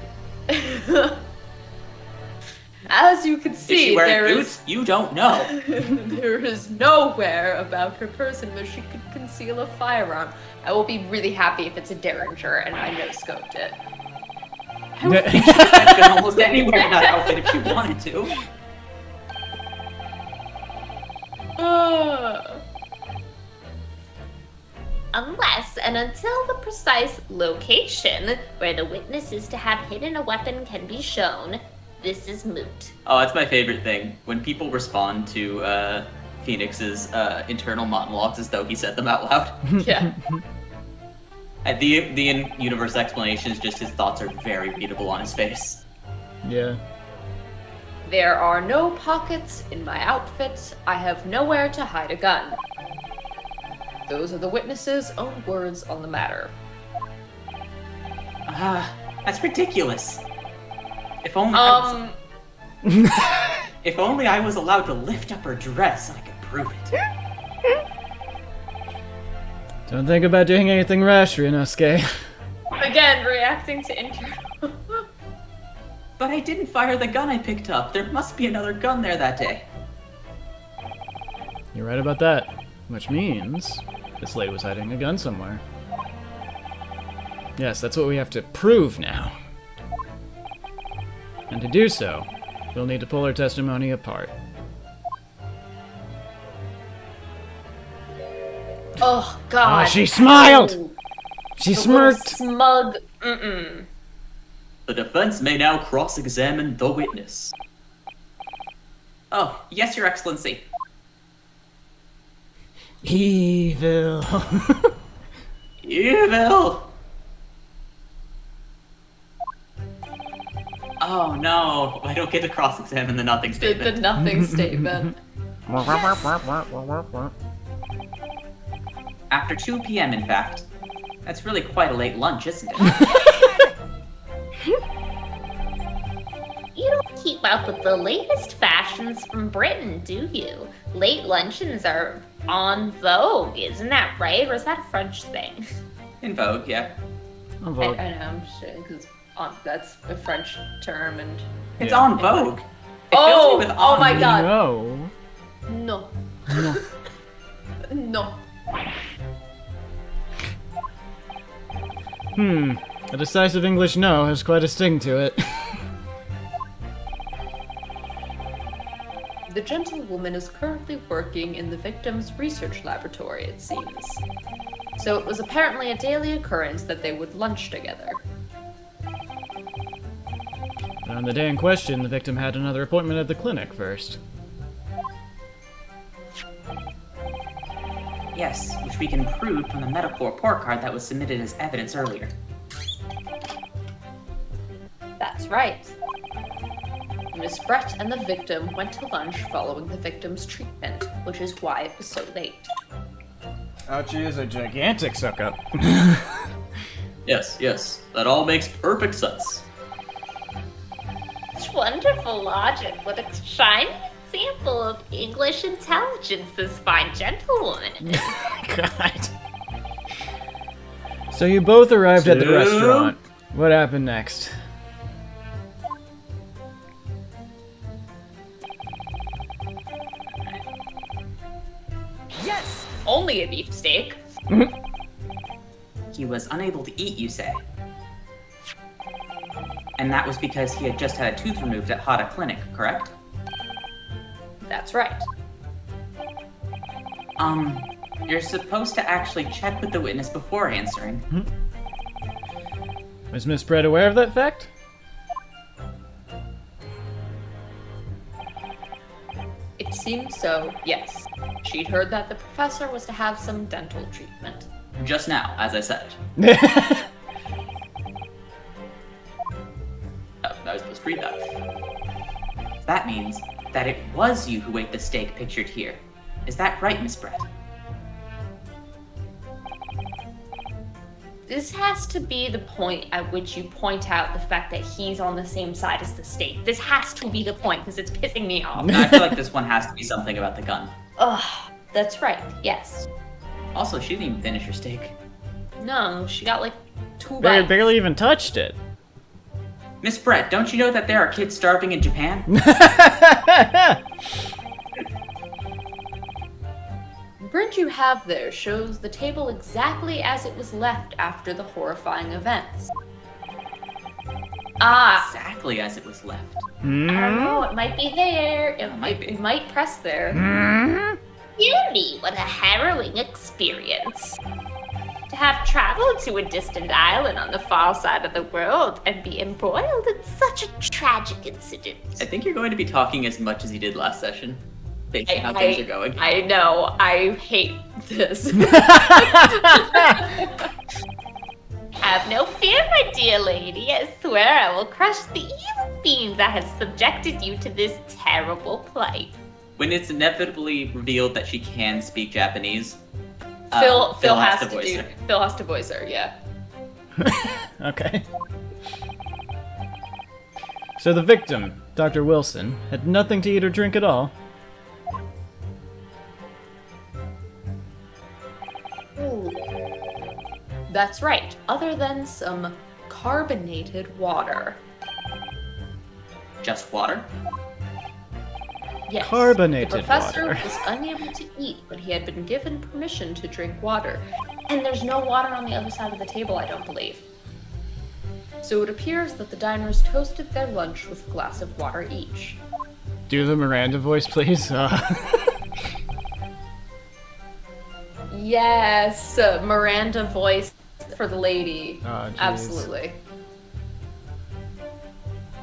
as you can is see, she wearing there boots? You don't know. there is nowhere about her person where she could conceal a firearm. I will be really happy if it's a Derringer and I no-scoped it. I would think she could have been almost anywhere in that outfit if she wanted to. Unless and until the precise location where the witness is to have hidden a weapon can be shown, this is moot. Oh, that's my favorite thing. When people respond to Phoenix's internal monologues as though he said them out loud. Yeah. The in-universe explanation is just his thoughts are very readable on his face. Yeah. There are no pockets in my outfit. I have nowhere to hide a gun. Those are the witnesses' own words on the matter. That's ridiculous. If only if only I was allowed to lift up her dress, I could prove it. Don't think about doing anything rash, Ryunosuke. Again, reacting to internal. But I didn't fire the gun I picked up. There must be another gun there that day. You're right about that. Which means this lady was hiding a gun somewhere. Yes, that's what we have to prove now. And to do so, we'll need to pull her testimony apart. Oh God! Oh, she smiled! Oh, She the little smirked! Smug. Mm-mm. The defense may now cross-examine the witness. Oh, yes, Your Excellency. Evil. Evil! Oh no, I don't get to cross-examine the nothing The statement. nothing statement. After 2 p.m., in fact. That's really quite a late lunch, isn't it? You don't keep up with the latest fashions from Britain, do you? Late luncheons are on vogue, isn't that right? Or is that a French thing? In vogue, yeah. On I Vogue. know, I'm sure, because that's a French term and. It's Yeah. on Vogue. It Oh! fills me with Oh awe. my God. No. No. No. No. A decisive English no has quite a sting to it. The gentlewoman is currently working in the victim's research laboratory, it seems. So it was apparently a daily occurrence that they would lunch together. But on the day in question, the victim had another appointment at the clinic first. Yes, which we can prove from the medical report card that was submitted as evidence earlier. That's right. Miss Brett and the victim went to lunch following the victim's treatment, which is why it was so late. Ouchie is a gigantic suck-up. Yes, that all makes perfect sense. This Such wonderful logic. What a shining example of English intelligence this fine gentlewoman is. God. So you both arrived at the restaurant. What happened next? Yes! Only a beefsteak. He was unable to eat, you say? And that was because he had just had a tooth removed at Hada Clinic, correct? That's right. You're supposed to actually check with the witness before answering. Was Miss Brett aware of that fact? It seemed so, yes. She'd heard that the professor was to have some dental treatment. Just now, as I said. Oh, I was supposed to read that. That means that it was you who ate the steak pictured here. Is that right, Miss Brett? This has to be the point at which you point out the fact that he's on the same side as the steak. This has to be the point, because it's pissing me off. I feel like this one has to be something about the gun. Ugh, that's right, yes. Also, she didn't even finish her steak. No, she got like 2 bites. Barely even touched it. Miss Brett, don't you know that there are kids starving in Japan? The print you have there shows the table exactly as it was left after the horrifying events. Ah, Exactly as it was left. I don't know, it might be there. It might press there. Beauty, what a harrowing experience. To have traveled to a distant island on the far side of the world and be embroiled in such a tragic incident. I think you're going to be talking as much as you did last session. Based on how things are going. I know, I hate this. Have no fear, my dear lady. I swear I will crush the evil fiend that has subjected you to this terrible plight. When it's inevitably revealed that she can speak Japanese, Phil has to voice her. Phil has to voice her, yeah. Okay. So the victim, Dr. Wilson, had nothing to eat or drink at all. That's right, other than some carbonated water. Just water? Yes. Carbonated the professor water. was unable to eat, but he had been given permission to drink water. And there's no water on the other side of the table, I don't believe. So it appears that the diners toasted their lunch with a glass of water each. Do the Miranda voice, please. Yes, Miranda voice for the lady. Oh, jeez. Absolutely.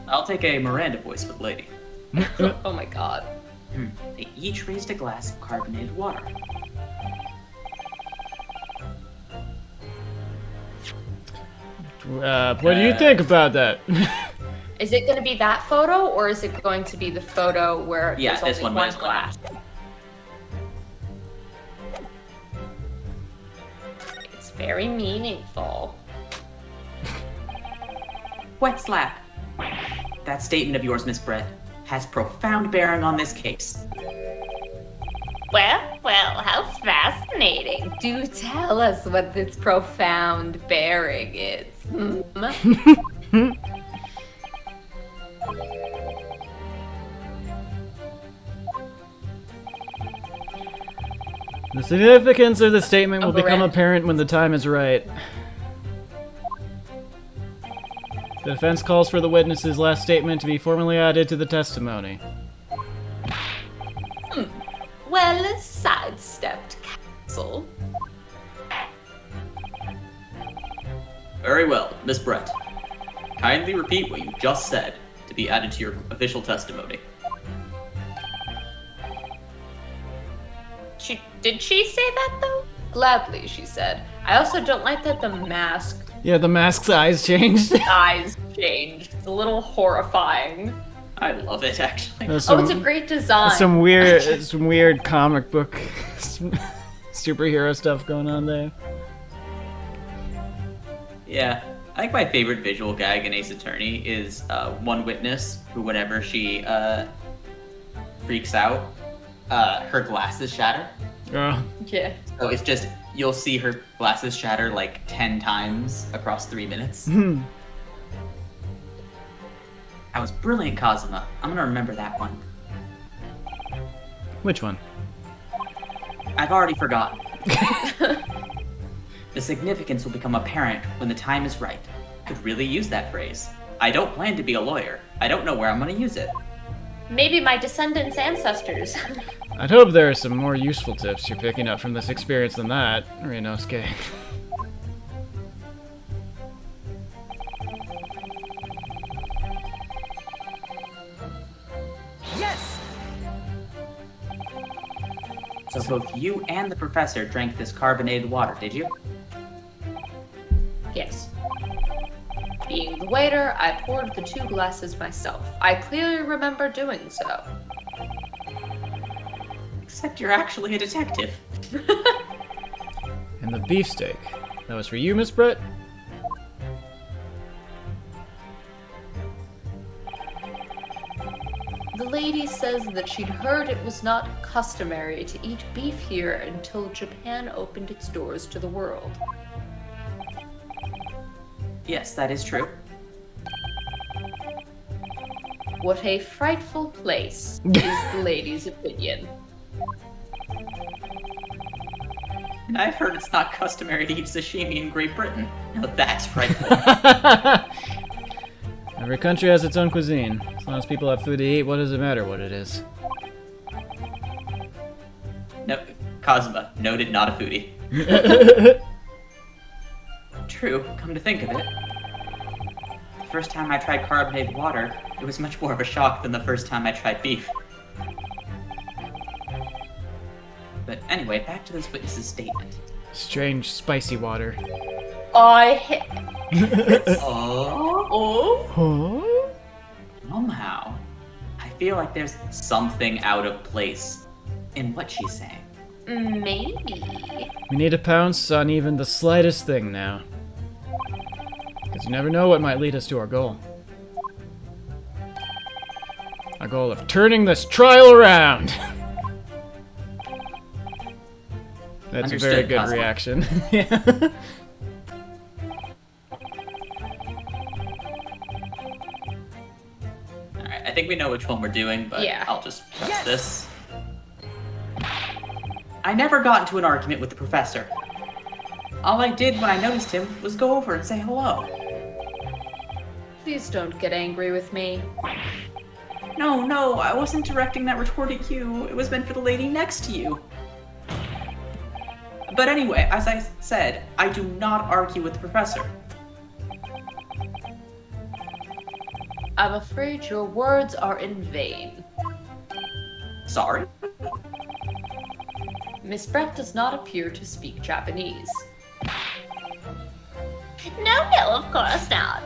I'll take a Miranda voice for the lady. Oh my god. They each raised a glass of carbonated water. What do you think about that? Is it going to be that photo, or is it going to be the photo where Yeah, there's this only one one glass? It's very meaningful. Wet slap. That statement of yours, Miss Brett, has profound bearing on this case. Well, how fascinating. Do tell us what this profound bearing is. The significance of the statement will become Miranda. apparent when the time is right. The defense calls for the witness's last statement to be formally added to the testimony. Well, sidestepped, counsel. Very well, Miss Brett. Kindly repeat what you just said to be added to your official testimony. Did she say that, though? Gladly, she said. I also don't like that the mask Yeah, the mask's eyes changed. eyes changed. It's a little horrifying. I love it, actually. There's Oh, it's a great design. some weird comic book superhero stuff going on there. Yeah, I think my favorite visual gag in Ace Attorney is one witness who, whenever she freaks out, her glasses shatter. Oh. Yeah. So it's just, you'll see her glasses shatter like 10 times across 3 minutes. Hmm. That was brilliant, Kazuma. I'm gonna remember that one. Which one? I've already forgotten. The significance will become apparent when the time is right. Could really use that phrase. I don't plan to be a lawyer. I don't know where I'm gonna use it. Maybe my descendants' ancestors. I'd hope there are some more useful tips you're picking up from this experience than that, Ryunosuke. Yes! So both you and the professor drank this carbonated water, did you? Yes. Being the waiter, I poured the 2 glasses myself. I clearly remember doing so. Except you're actually a detective. And the beefsteak. That was for you, Miss Brett? The lady says that she'd heard it was not customary to eat beef here until Japan opened its doors to the world. Yes, that is true. What a frightful place is the lady's opinion. And I've heard it's not customary to eat sashimi in Great Britain. Now that's frightful. Every country has its own cuisine. As long as people have food to eat, what does it matter what it is? No, Kazuma, noted not a foodie. True, come to think of it. The first time I tried carbonated water, it was much more of a shock than the first time I tried beef. But anyway, back to this witness's statement. Strange spicy water. Oh, Huh? somehow, I feel like there's something out of place in what she's saying. Maybe. We need to pounce on even the slightest thing now. Because you never know what might lead us to our goal. Our goal of turning this trial around! That's a very Understood, good Cosmo. reaction. Yeah. Alright, I think we know which one we're doing, but Yeah. I'll just press Yes! this. I never got into an argument with the professor. All I did when I noticed him was go over and say hello. Please don't get angry with me. No, I wasn't directing that retort at you. It was meant for the lady next to you. But anyway, as I said, I do not argue with the professor. I'm afraid your words are in vain. Sorry? Miss Brett does not appear to speak Japanese. No, of course not.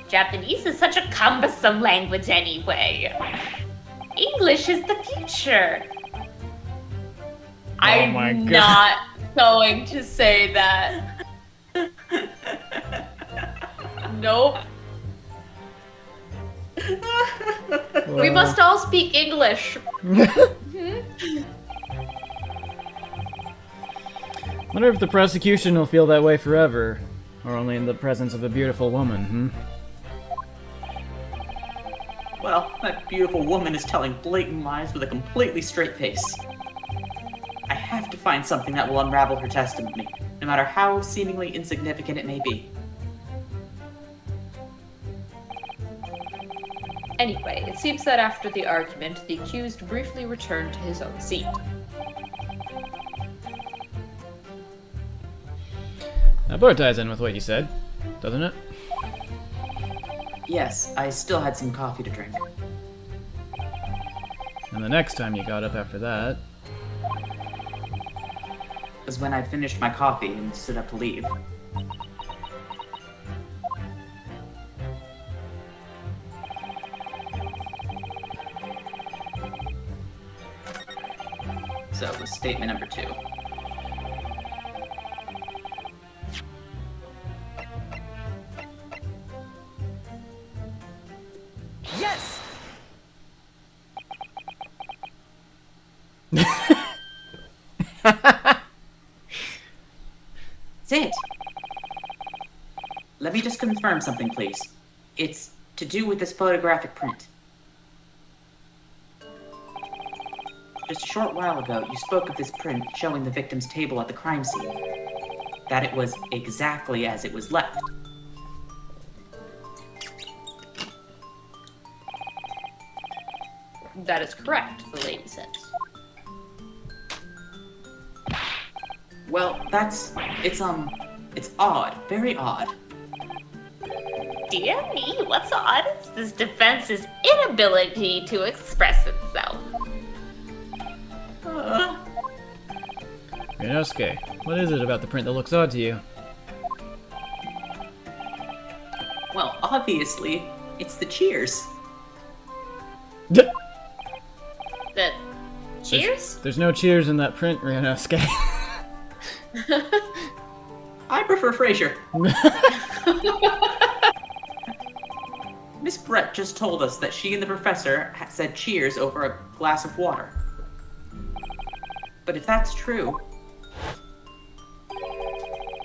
Japanese is such a cumbersome language anyway. English is the future. I'm my God. not going to say that. Nope. We must all speak English. Wonder if the prosecution will feel that way forever. Or only in the presence of a beautiful woman, hmm? Well, that beautiful woman is telling blatant lies with a completely straight face. I have to find something that will unravel her testimony, no matter how seemingly insignificant it may be. Anyway, it seems that after the argument, the accused briefly returned to his own seat. That bow ties in with what you said, doesn't it? Yes, I still had some coffee to drink. And the next time you got up after that... Was when I'd finished my coffee and stood up to leave. So it was statement number 2. Sid! Let me just confirm something, please. It's to do with this photographic print. Just a short while ago, you spoke of this print showing the victim's table at the crime scene. That it was exactly as it was left. That is correct, the lady says. Well, it's odd. Very odd. Dear me, what's odd is this defense's inability to express itself. Ryunosuke, what is it about the print that looks odd to you? Well, obviously, it's the cheers. The cheers? There's no cheers in that print, Ryunosuke. I prefer Frasier. Miss Brett just told us that she and the professor said cheers over a glass of water. But if that's true,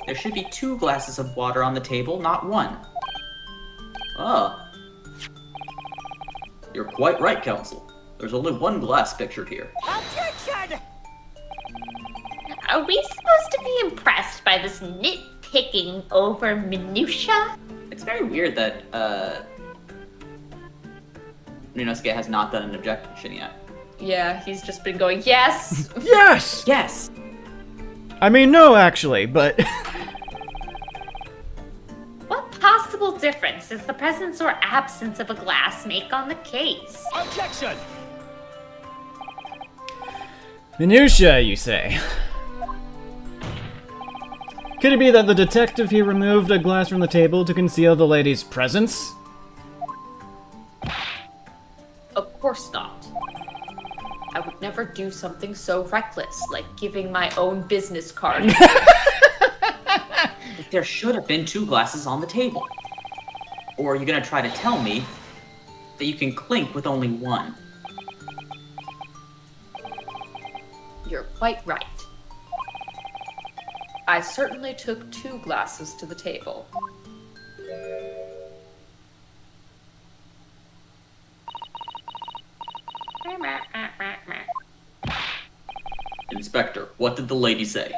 there should be 2 glasses of water on the table, not 1. Oh. You're quite right, Counsel. There's only 1 glass pictured here. Objection! Are we supposed to be impressed by this nitpicking over minutia? It's very weird that, Ryunosuke has not done an objection yet. Yeah, he's just been going, yes! Yes! Yes! I mean, no, actually, but... What possible difference does the presence or absence of a glass make on the case? Objection! Minutia, you say? Could it be that the detective here removed a glass from the table to conceal the lady's presence? Of course not. I would never do something so reckless, like giving my own business card. There should have been 2 glasses on the table. Or are you gonna try to tell me that you can clink with only 1? You're quite right. I certainly took 2 glasses to the table. Inspector, what did the lady say?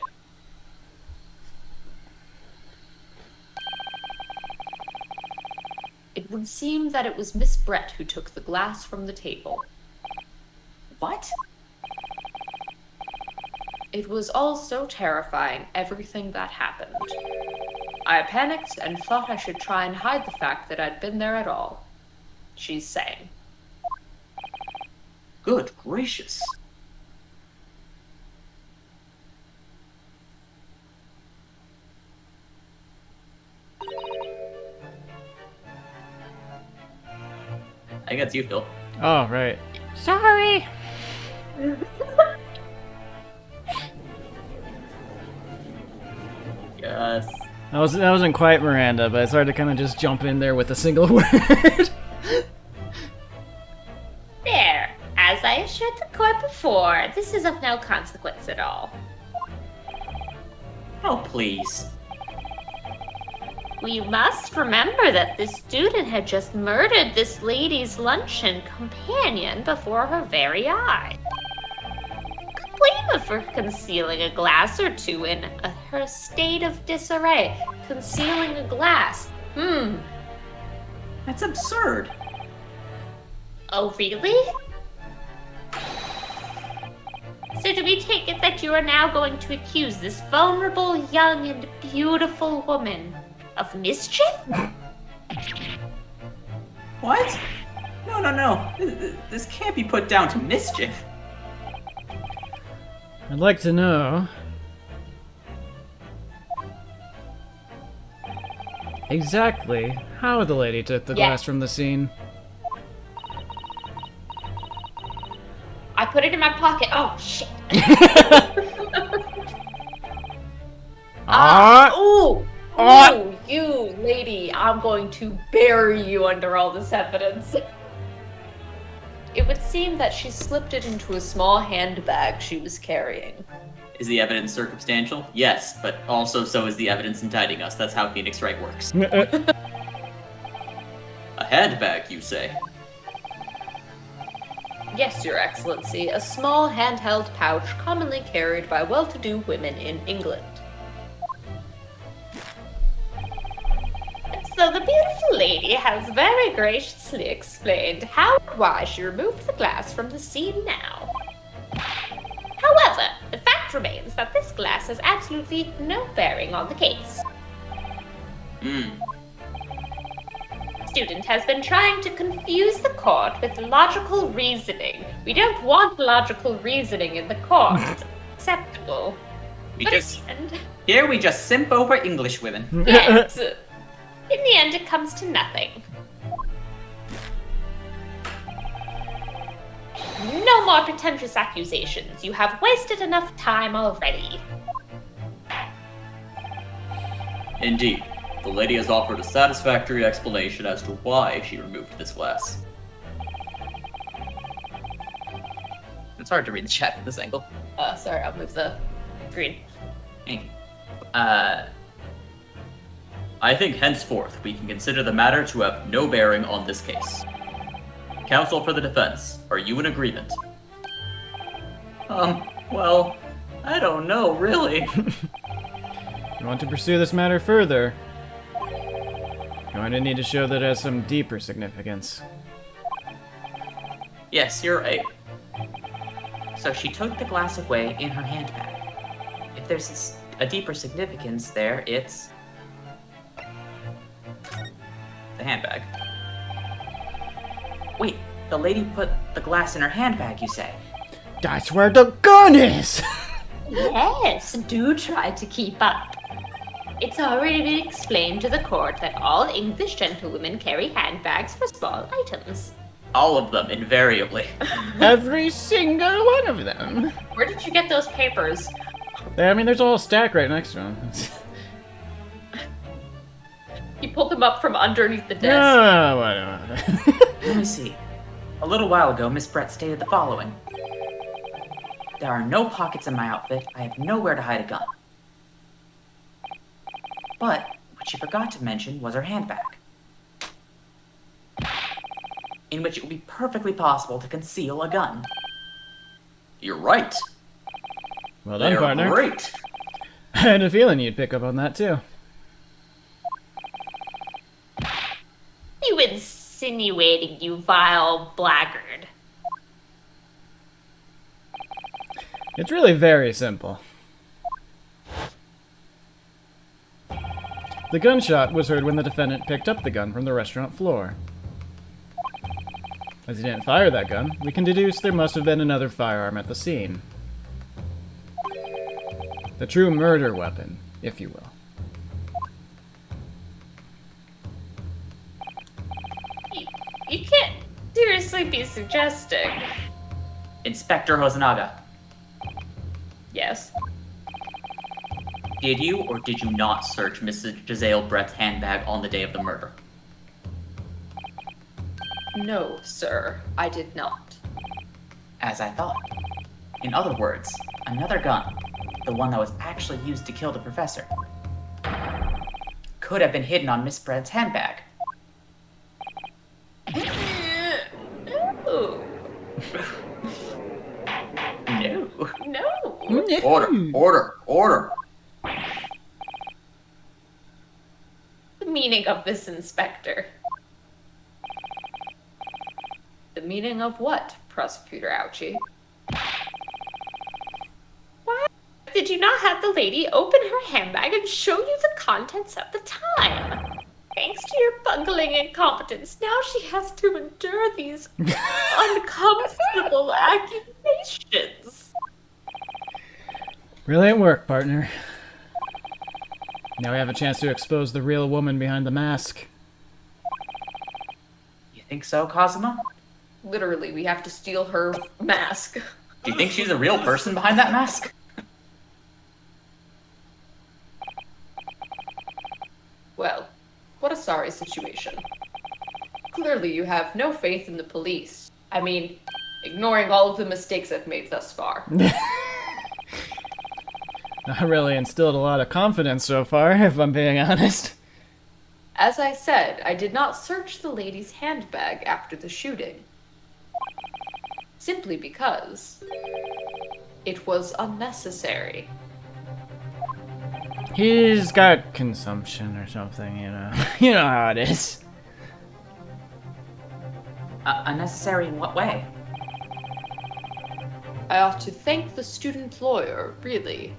It would seem that it was Miss Brett who took the glass from the table. What? It was all so terrifying, everything that happened. I panicked and thought I should try and hide the fact that I'd been there at all. She's saying. Good gracious. I think that's you, Phil. Oh, right. Sorry. Yes. That wasn't quite Miranda, but it's hard to kind of just jump in there with a single word. There. As I assured the court before, this is of no consequence at all. Oh, please. We must remember that this student had just murdered this lady's luncheon companion before her very eyes. Could blame her for concealing a glass or 2 in her state of disarray. Concealing a glass. That's absurd. Oh, really? So do we take it that you are now going to accuse this vulnerable, young, and beautiful woman of mischief? What? No. This can't be put down to mischief. I'd like to know... exactly how the lady took the glass from the scene. I put it in my pocket. Oh, shit. Ooh, you lady, I'm going to bury you under all this evidence. It would seem that she slipped it into a small handbag she was carrying. Is the evidence circumstantial? Yes, but also so is the evidence indicting us. That's how Phoenix Wright works. A handbag, you say? Yes, Your Excellency, a small handheld pouch commonly carried by well-to-do women in England. So the beautiful lady has very graciously explained how and why she removed the glass from the scene now. However, the fact remains that this glass has absolutely no bearing on the case. Student has been trying to confuse the court with logical reasoning. We don't want logical reasoning in the court. It's acceptable. Here we just simp over English women. Yes. In the end, it comes to nothing. No more pretentious accusations. You have wasted enough time already. Indeed. The lady has offered a satisfactory explanation as to why she removed this glass. It's hard to read the chat from this angle. Sorry, I'll move the screen. Thank you. I think henceforth we can consider the matter to have no bearing on this case. Counsel for the defense, are you in agreement? Well, I don't know, really. You want to pursue this matter further? You're going to need to show that it has some deeper significance. Yes, you're right. So she took the glass away in her handbag. If there's a deeper significance there, it's the handbag. Wait, the lady put the glass in her handbag, you say? That's where the gun is! Yes, do try to keep up. It's already been explained to the court that all English gentlewomen carry handbags for small items. All of them, invariably. Every single one of them. Where did you get those papers? I mean, there's a whole stack right next to them. You pulled them up from underneath the desk. No, whatever. Let me see. A little while ago, Miss Brett stated the following. There are no pockets in my outfit. I have nowhere to hide a gun. But what she forgot to mention was her handbag, in which it would be perfectly possible to conceal a gun. You're right. Well done, They're partner. great. I had a feeling you'd pick up on that, too. You insinuating, you vile blackguard. It's really very simple. The gunshot was heard when the defendant picked up the gun from the restaurant floor. As he didn't fire that gun, we can deduce there must have been another firearm at the scene. The true murder weapon, if you will. You can't seriously be suggesting. Inspector Hosonaga, Yes. did you or did you not search Mrs. Giselle Brett's handbag on the day of the murder? No, sir, I did not. As I thought. In other words, another gun, the one that was actually used to kill the professor, could have been hidden on Miss Brett's handbag. No. No. No. Order. The meaning of this, Inspector. The meaning of what, Prosecutor Ouchie? Why did you not have the lady open her handbag and show you the contents at the time? Thanks to your bungling incompetence, now she has to endure these uncomfortable accusations. Brilliant work, partner. Now we have a chance to expose the real woman behind the mask. You think so, Cosima? Literally, we have to steal her mask. Do you think she's a real person behind that mask? Well, what a sorry situation. Clearly you have no faith in the police. I mean, ignoring all of the mistakes I've made thus far. I really instilled a lot of confidence so far, if I'm being honest. As I said, I did not search the lady's handbag after the shooting. Simply because it was unnecessary. He's got consumption or something, you know. You know how it is. Unnecessary in what way? I ought to thank the student lawyer, really.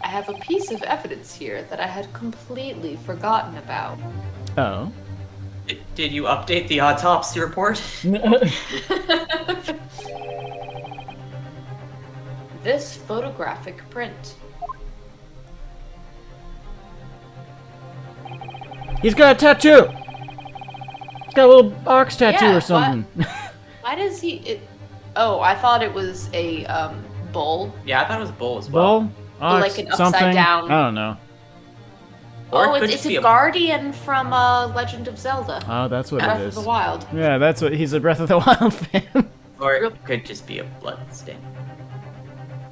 I have a piece of evidence here that I had completely forgotten about. Oh. Did you update the autopsy report? This photographic print. He's got a tattoo! He's got a little ox tattoo Yeah, or something. Why does he... Oh, I thought it was a, bull. Yeah, I thought it was a bull as well. Bull? Ox, Like an upside something? down- I don't know. Or Oh, it could it's just a be guardian from, Legend of Zelda. Oh, that's what Breath it of is. the Wild. Yeah, that's what he's a Breath of the Wild fan. Or it could just be a blood stain.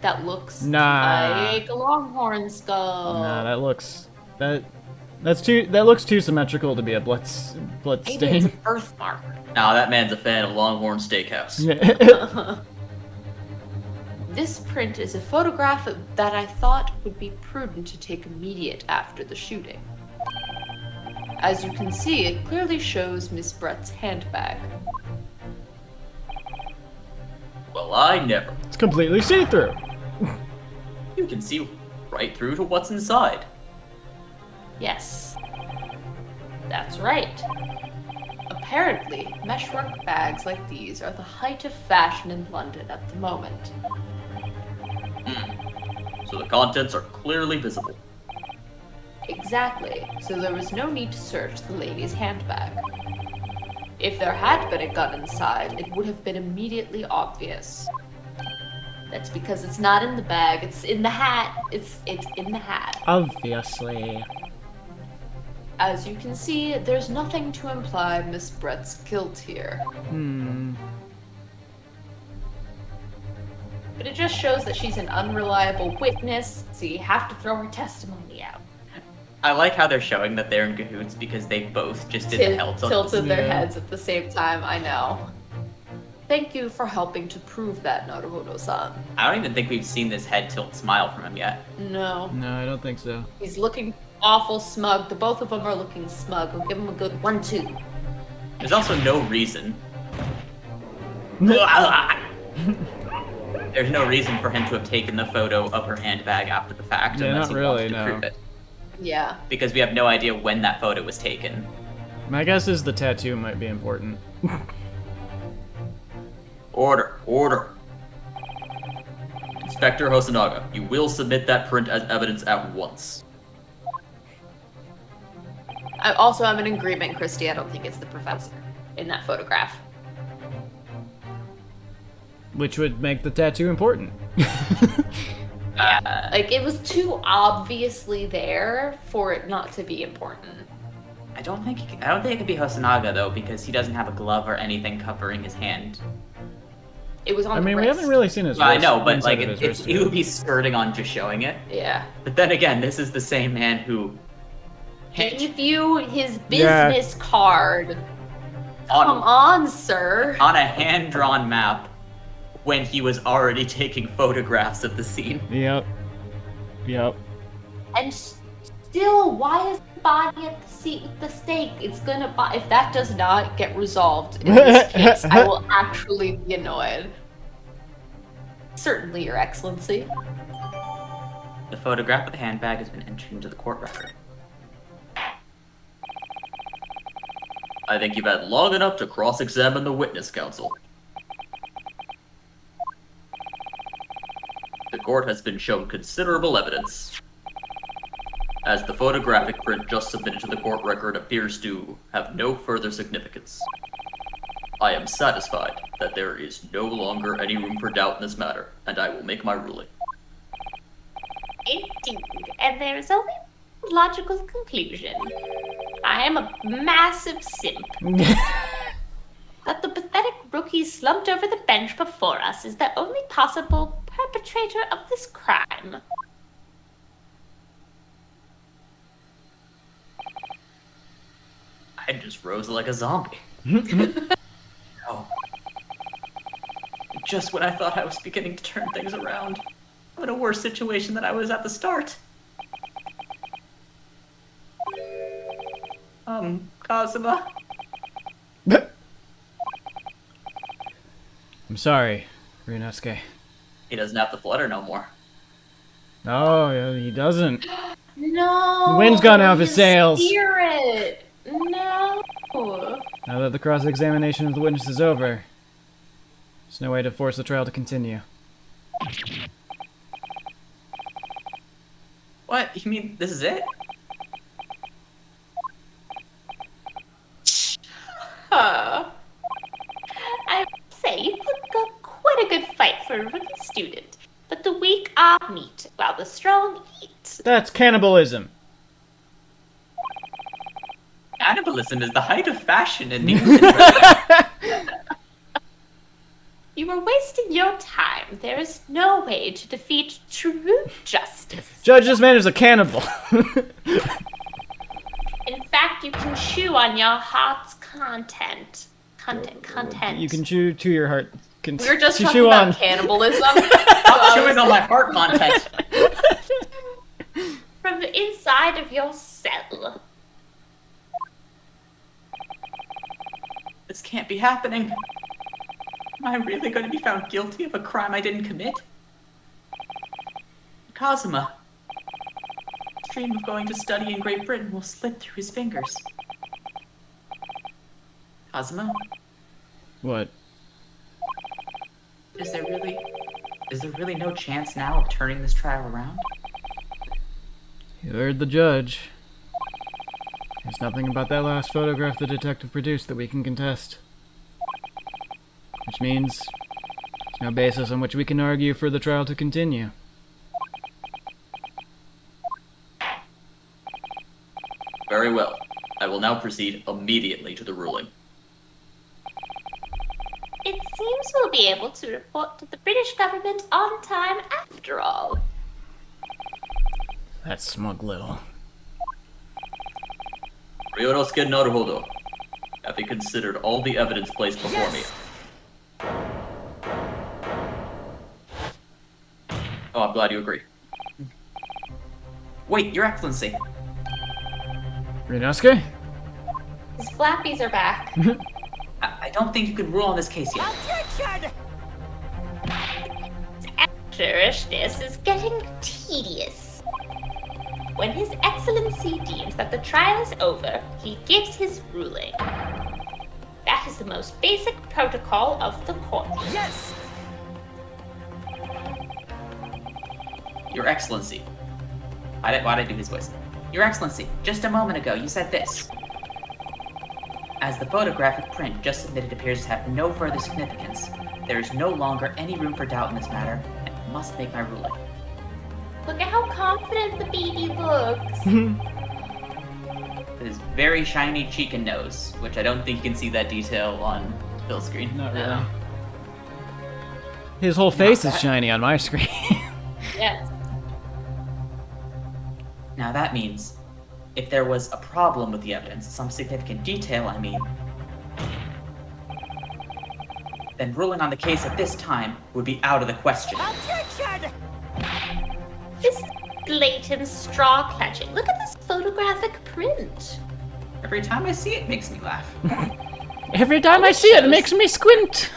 That looks Nah. like a longhorn skull. Nah, that looks that looks too symmetrical to be a blood Maybe it's a stain. birthmark. Nah, that man's a fan of Longhorn Steakhouse. This print is a photograph that I thought would be prudent to take immediate after the shooting. As you can see, it clearly shows Miss Brett's handbag. Well, I never. It's completely see-through. You can see right through to what's inside. Yes, that's right. Apparently, meshwork bags like these are the height of fashion in London at the moment. So the contents are clearly visible. Exactly, so there was no need to search the lady's handbag. If there had been a gun inside, it would have been immediately obvious. That's because it's not in the bag, it's in the hat. It's in the hat. Obviously. As you can see, there's nothing to imply Miss Brett's guilt here. But it just shows that she's an unreliable witness, so you have to throw her testimony out. I like how they're showing that they're in cahoots because they both just did the hell tilt. Tilted their Yeah. heads at the same time, I know. Thank you for helping to prove that, Naruhodo-san. I don't even think we've seen this head tilt smile from him yet. No. No, I don't think so. He's looking awful smug. The both of them are looking smug. We'll give him a good 1-2. There's also no reason. There's no reason for him to have taken the photo of her handbag after the fact Yeah, unless not he really, wanted to no. prove it. Yeah. Because we have no idea when that photo was taken. My guess is the tattoo might be important. Order, order. Inspector Hosonaga, you will submit that print as evidence at once. I'm in agreement, Christy. I don't think it's the professor in that photograph. Which would make the tattoo important. Like, it was too obviously there for it not to be important. I don't think it could be Hosonaga though, because he doesn't have a glove or anything covering his hand. It was on I the mean, we wrist. haven't really seen his I wrist. know, but inside like of his it's wrist you yet. would be skirting on just showing it. Yeah. But then again, this is the same man who Gave you his Yeah. business card. Come on, sir. on a hand-drawn map when he was already taking photographs of the scene. Yep. Yep. And still, why is the body at the seat with the stake? It's gonna. If that does not get resolved in this case, I will actually be annoyed. Certainly, Your Excellency. The photograph of the handbag has been entered into the court record. I think you've had long enough to cross-examine the witness, counsel. The court has been shown considerable evidence, as the photographic print just submitted to the court record appears to have no further significance. I am satisfied that there is no longer any room for doubt in this matter, and I will make my ruling. Indeed, and there is only one logical conclusion. I am a massive simp. that the pathetic rookie slumped over the bench before us is the only possible perpetrator of this crime. I just rose like a zombie. No. Just when I thought I was beginning to turn things around, I'm in a worse situation than I was at the start. Kazuma? I'm sorry, Ryunosuke. He doesn't have the flutter no more. Oh, yeah, he doesn't. No. The wind's gone out of his sails. Spirit. No. Now that the cross-examination of the witness is over, there's no way to force the trial to continue. What? You mean this is it? I would say you put up quite a good fight for a rookie student, but the weak are meat, while the strong eat. That's cannibalism. Cannibalism is the height of fashion in England right now. You are wasting your time. There is no way to defeat true justice. Judge, this man is a cannibal. In fact, you can chew on your heart's content. Content. You can chew to your heart. We were just to talking chew about on. cannibalism. Stop chewing on my heart content. From the inside of your cell. This can't be happening. Am I really going to be found guilty of a crime I didn't commit? Kazuma. His dream of going to study in Great Britain will slip through his fingers. Kazuma, What? is there really no chance now of turning this trial around? You heard the judge. There's nothing about that last photograph the detective produced that we can contest. Which means there's no basis on which we can argue for the trial to continue. Very well. I will now proceed immediately to the ruling. It seems we'll be able to report to the British government on time after all. That smug little. Ryunosuke Naruhodo, having considered all the evidence placed before me. Oh, I'm glad you agree. Wait, Your Excellency. Ryunosuke? His flappies are back. I don't think you can rule on this case yet. Actorishness is getting tedious. When His Excellency deems that the trial is over, he gives his ruling. That is the most basic protocol of the court. Yes! Your Excellency. Why'd I do his voice? Your Excellency, just a moment ago you said this. As the photographic print just submitted appears to have no further significance, there is no longer any room for doubt in this matter, and I must make my ruling. Look at how confident the baby looks. With his very shiny cheek and nose, which I don't think you can see that detail on Phil's screen. Not really. No. His whole face is that. shiny on my screen. Yes. Now that means, if there was a problem with the evidence, some significant detail, I mean, then ruling on the case at this time would be out of the question. Objection! This is blatant straw clutching. Look at this photographic print. Every time I see it, it makes me laugh. Every time I see it, it makes me squint.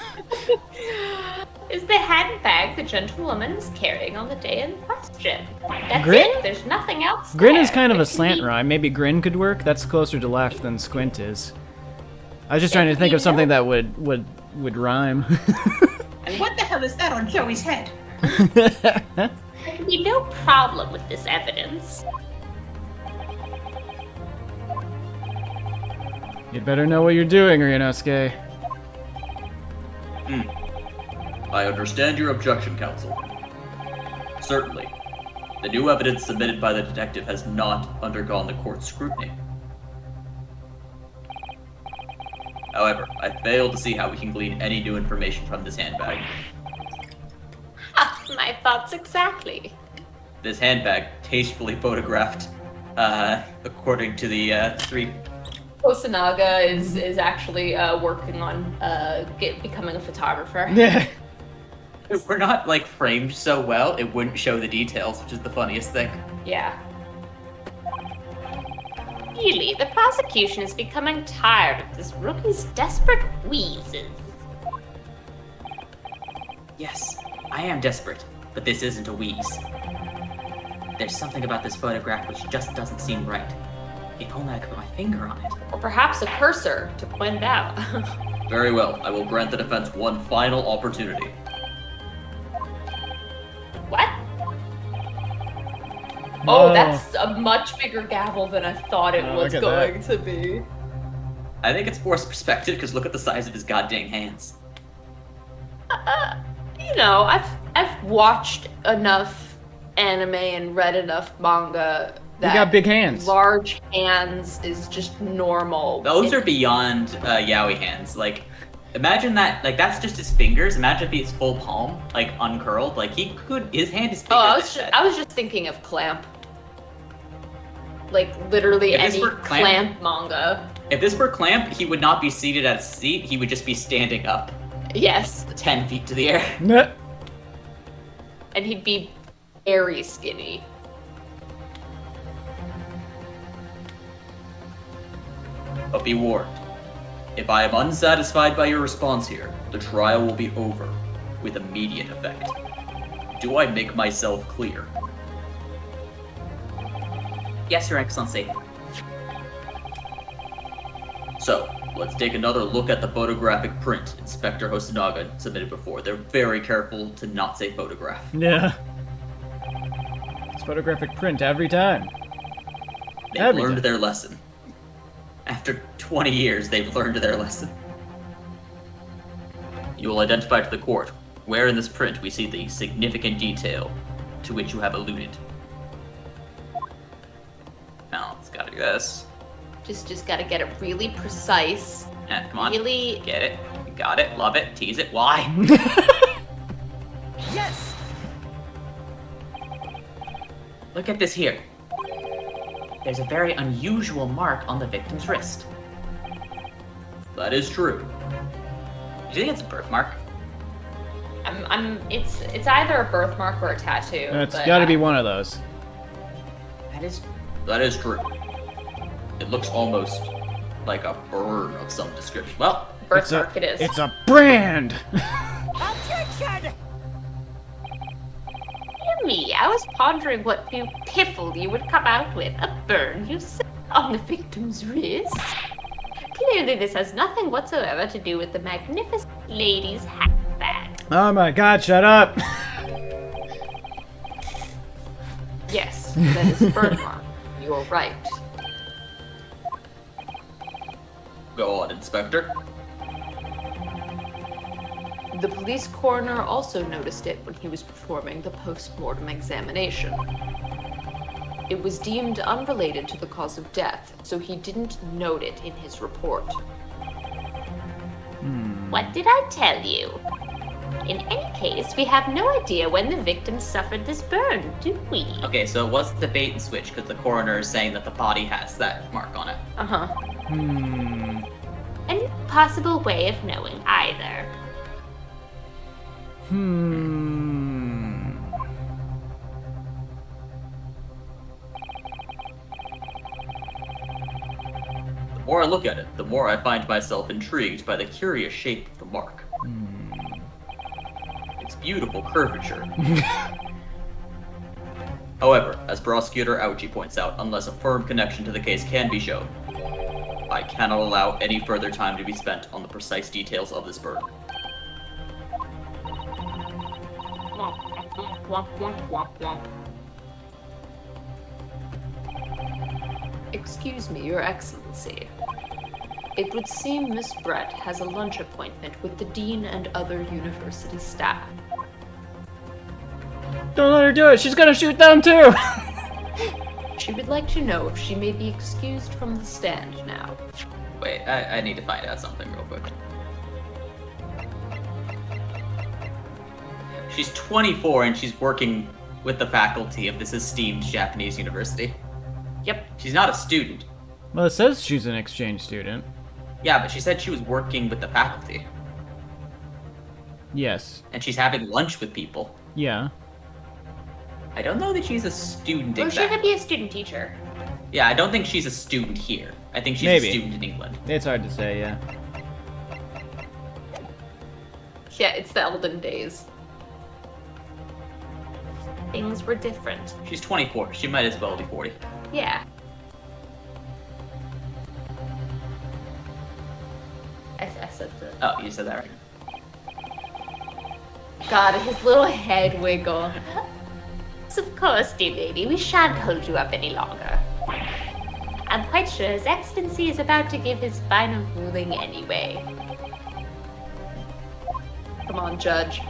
Is the handbag the gentlewoman is carrying on the day in question. That's Grin? it. There's nothing else. Grin there. is kind of It a can slant be- rhyme. Maybe grin could work. That's closer to left than squint is. I was just trying to think of something that would rhyme. And what the hell is that on Joey's head? There can be no problem with this evidence. You'd better know what you're doing, Ryunosuke. I understand your objection, counsel. Certainly. The new evidence submitted by the detective has not undergone the court's scrutiny. However, I fail to see how we can glean any new information from this handbag. Ha, my thoughts exactly. This handbag, tastefully photographed, according to the three. Osanaga is actually working on becoming a photographer. Yeah. If we're not like framed so well, it wouldn't show the details, which is the funniest thing. Yeah. Really, the prosecution is becoming tired of this rookie's desperate wheezes. Yes, I am desperate, but this isn't a wheeze. There's something about this photograph which just doesn't seem right. If only I could put my finger on it. Or perhaps a cursor to point it out. Very well, I will grant the defense one final opportunity. What? Oh, that's a much bigger gavel than I thought it was look at going to be. I think it's forced perspective because look at the size of his goddamn hands. You know, I've watched enough anime and read enough manga that You got big hands. large hands is just normal. Those are beyond yaoi hands. Like, imagine that. Like, that's just his fingers. Imagine if he's full palm, like uncurled. Like his hand is bigger. Oh, than I was just thinking of Clamp. Like literally If this any were Clamp manga. If this were Clamp, he would not be seated at a seat. He would just be standing up, Yes, 10 feet to the air. Nah. and he'd be very skinny. But be warned. If I am unsatisfied by your response here, the trial will be over with immediate effect. Do I make myself clear? Yes, Your Excellency. So, let's take another look at the photographic print Inspector Hosonaga submitted before. They're very careful to not say photograph. Yeah. It's photographic print every time. They've Every learned time. their lesson. After 20 years, they've learned their lesson. You will identify to the court where in this print we see the significant detail to which you have alluded. Now, let's gotta do this. Just gotta get it really precise. Yeah, come on. Really. Get it. You got it. Love it. Tease it. Why? Yes! Look at this here. There's a very unusual mark on the victim's wrist. That is true. Do you think it's a birthmark? It's either a birthmark or a tattoo. It's but got to be one of those. That is true. It looks almost like a burn of some description. Well, Birthmark it is. It's a brand. Objection! Me, I was pondering what new piffle you would come out with. A burn, you said, on the victim's wrist? Clearly this has nothing whatsoever to do with the magnificent lady's handbag. Oh my God! Shut up. Yes, that is a birthmark. You're right. go on, Inspector. The police coroner also noticed it when he was performing the post-mortem examination. It was deemed unrelated to the cause of death, so he didn't note it in his report. What did I tell you? In any case, we have no idea when the victim suffered this burn, do we? Okay, so it wasn't the bait and switch because the coroner is saying that the body has that mark on it. Uh-huh. Any possible way of knowing either. The more I look at it, the more I find myself intrigued by the curious shape of the mark. Its beautiful curvature. However, as Prosecutor Auchi points out, unless a firm connection to the case can be shown, I cannot allow any further time to be spent on the precise details of this burn. Excuse me, Your Excellency. It would seem Miss Brett has a lunch appointment with the dean and other university staff. Don't let her do it. She's gonna shoot them too. She would like to know if she may be excused from the stand now. Wait, I need to find out something real quick. She's 24 and she's working with the faculty of this esteemed Japanese university. Yep. She's not a student. Well, it says she's an exchange student. Yeah, but she said she was working with the faculty. Yes. And she's having lunch with people. Yeah. I don't know that she's a student Or she exactly. could be a student teacher. Yeah, I don't think she's a student here. I think she's Maybe. a student in England. It's hard to say, yeah. Yeah, it's the Elden days. Things were different. She's 24. She might as well be 40. Yeah. I said the. Oh, you said that right. God, his little head wiggle. Of course, dear lady, we shan't hold you up any longer. I'm quite sure His Excellency is about to give his final ruling anyway. Come on, Judge.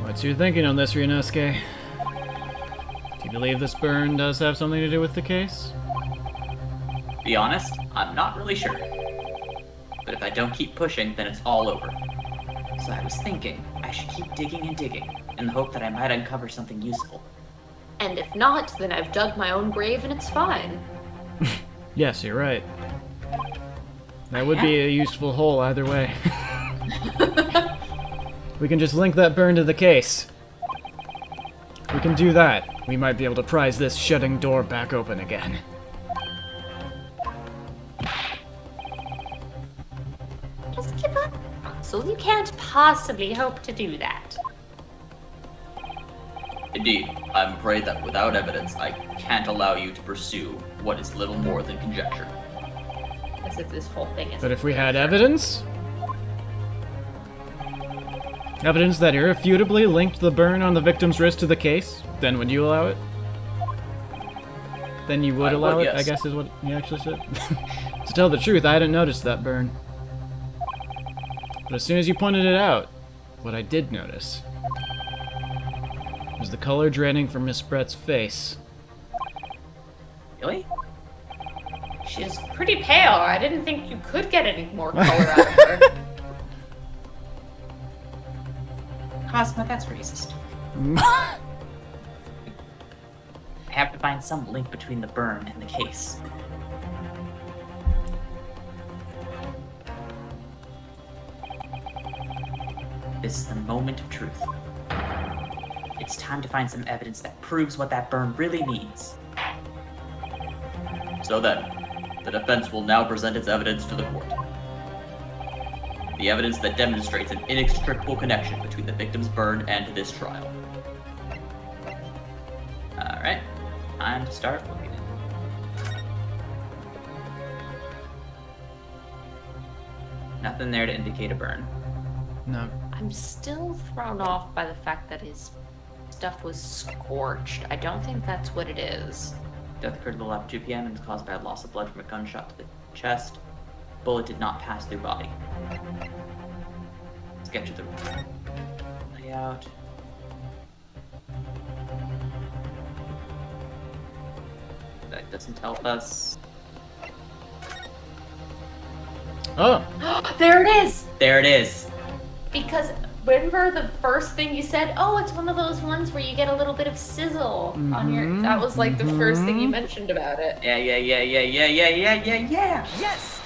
What's your thinking on this, Ryunosuke? Do you believe this burn does have something to do with the case? Be honest, I'm not really sure. But if I don't keep pushing, then it's all over. So I was thinking I should keep digging and digging, in the hope that I might uncover something useful. And if not, then I've dug my own grave and it's fine. Yes, you're right. That would be a useful hole either way. We can just link that burn to the case. We can do that. We might be able to prise this shutting door back open again. Just give up, Russell. You can't possibly hope to do that. Indeed, I'm afraid that without evidence, I can't allow you to pursue what is little more than conjecture. As if this whole thing is. But if we had evidence? Evidence that irrefutably linked the burn on the victim's wrist to the case, then would you allow it? Then you would I allow would, it, I yes. guess is what he actually said. To tell the truth, I hadn't noticed that burn. But as soon as you pointed it out, what I did notice was the color draining from Miss Brett's face. Really? She's pretty pale. I didn't think you could get any more color out of her. Cosmo, that's racist. I have to find some link between the burn and the case. This is the moment of truth. It's time to find some evidence that proves what that burn really means. So then, the defense will now present its evidence to the court. The evidence that demonstrates an inextricable connection between the victim's burn and this trial. Alright, time to start looking. Nothing there to indicate a burn. No. I'm still thrown off by the fact that his stuff was scorched. I don't think that's what it is. Death occurred a little after 2 p.m. and was caused by a loss of blood from a gunshot to the chest. Bullet did not pass through body. Sketch of the layout. That doesn't help us. Oh! There it is! There it is. Because remember the first thing you said? Oh, it's one of those ones where you get a little bit of sizzle on your. That was like the first thing you mentioned about it. Yeah. Yes!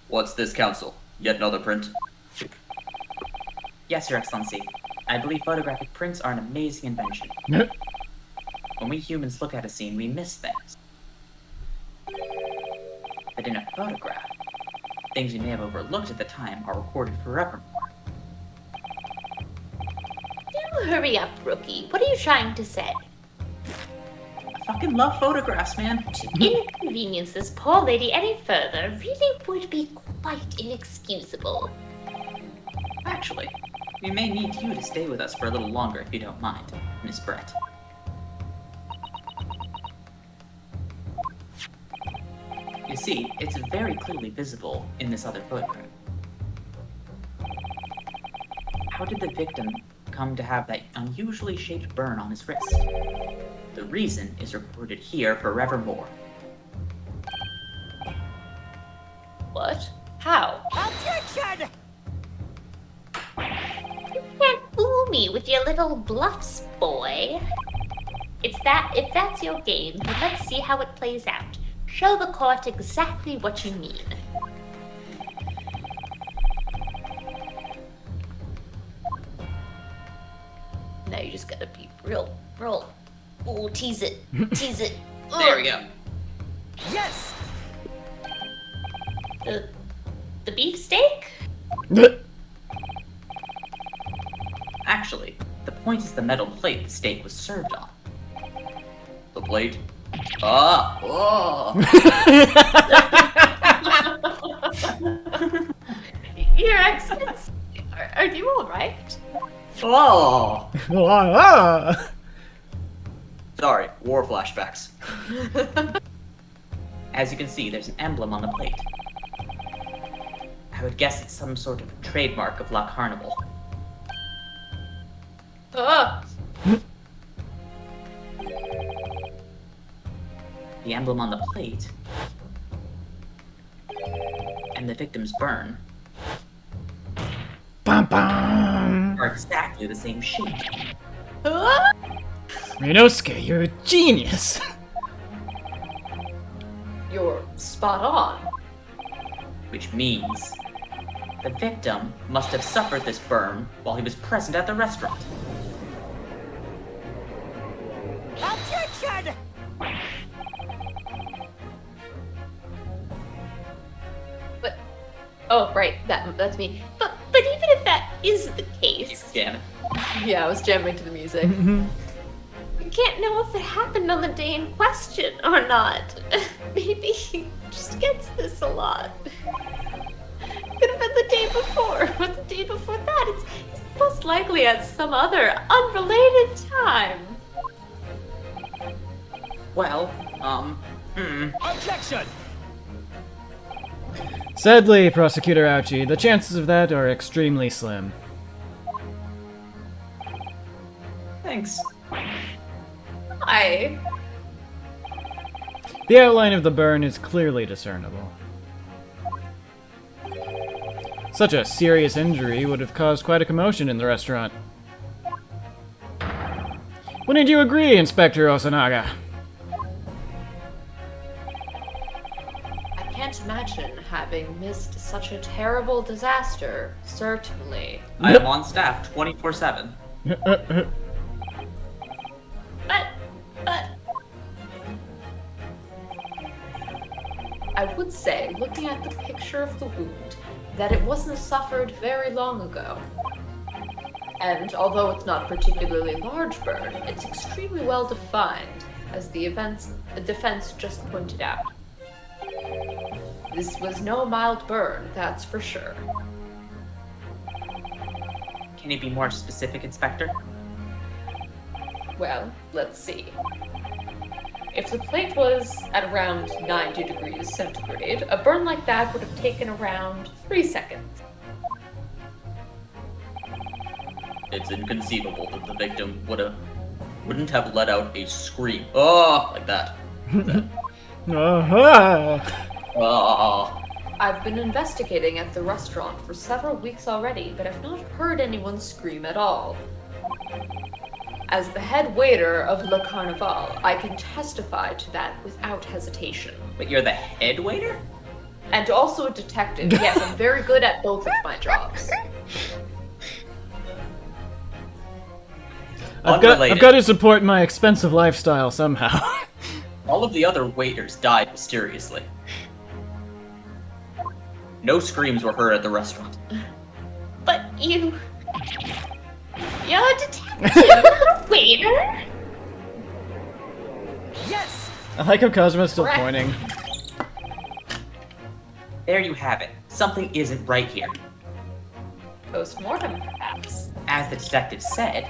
What's this, Counsel? Yet another print? Yes, Your Excellency. I believe photographic prints are an amazing invention. When we humans look at a scene, we miss things. But in a photograph, things we may have overlooked at the time are recorded forevermore. Do hurry up, rookie. What are you trying to say? I fucking love photographs, man. To inconvenience this poor lady any further really would be quite inexcusable. Actually, we may need you to stay with us for a little longer if you don't mind, Miss Brett. You see, it's very clearly visible in this other photograph. How did the victim come to have that unusually shaped burn on his wrist? The reason is recorded here forevermore. me with your little bluffs, boy. If that's your game, then let's see how it plays out. Show the court exactly what you mean. Now you just gotta be Real. Ooh, tease it. Tease it. There we go. Yes! The beefsteak? Actually, the point is the metal plate the steak was served on. The plate? Ah! Oh! Your Excellency, are you alright? Oh! Ah! Sorry, war flashbacks. As you can see, there's an emblem on the plate. I would guess it's some sort of trademark of La Carnival. The emblem on the plate and the victim's burn Bum, bum. are exactly the same shape. Rinosuke, you're a genius. You're spot on. Which means the victim must have suffered this burn while he was present at the restaurant. Objection! But oh right, that's me. But even if that is the You case, scan it. Yeah, I was jamming to the music. we can't know if it happened on the day in question or not. Maybe he just gets this a lot. Could have been the day before, or the day before that. It's Most likely at some other unrelated time. Well, Objection! Sadly, Prosecutor Ouchie, the chances of that are extremely slim. thanks. Hi. The outline of the burn is clearly discernible. Such a serious injury would have caused quite a commotion in the restaurant. Wouldn't you agree, Inspector Osanaga? I can't imagine having missed such a terrible disaster, certainly. I am on staff 24/7. but I would say, looking at the picture of the wound, that it wasn't suffered very long ago. And although it's not a particularly large burn, it's extremely well defined, as the defense just pointed out. This was no mild burn, that's for sure. Can you be more specific, Inspector? Well, let's see. If the plate was at around 90 degrees centigrade, a burn like that would have taken around 3 seconds. It's inconceivable that the victim wouldn't have let out a scream. Oh, like that. Oh. I've been investigating at the restaurant for several weeks already, but I've not heard anyone scream at all. As the head waiter of Le Carnival, I can testify to that without hesitation. But you're the head waiter? And also a detective. Yes, I'm very good at both of my jobs. I've got to support my expensive lifestyle somehow. All of the other waiters died mysteriously. No screams were heard at the restaurant. but you're a detective, not a waiter. Yes! I like how Cosmo's still Correct. pointing. There you have it. Something isn't right here. Post-mortem, perhaps. As the detective said,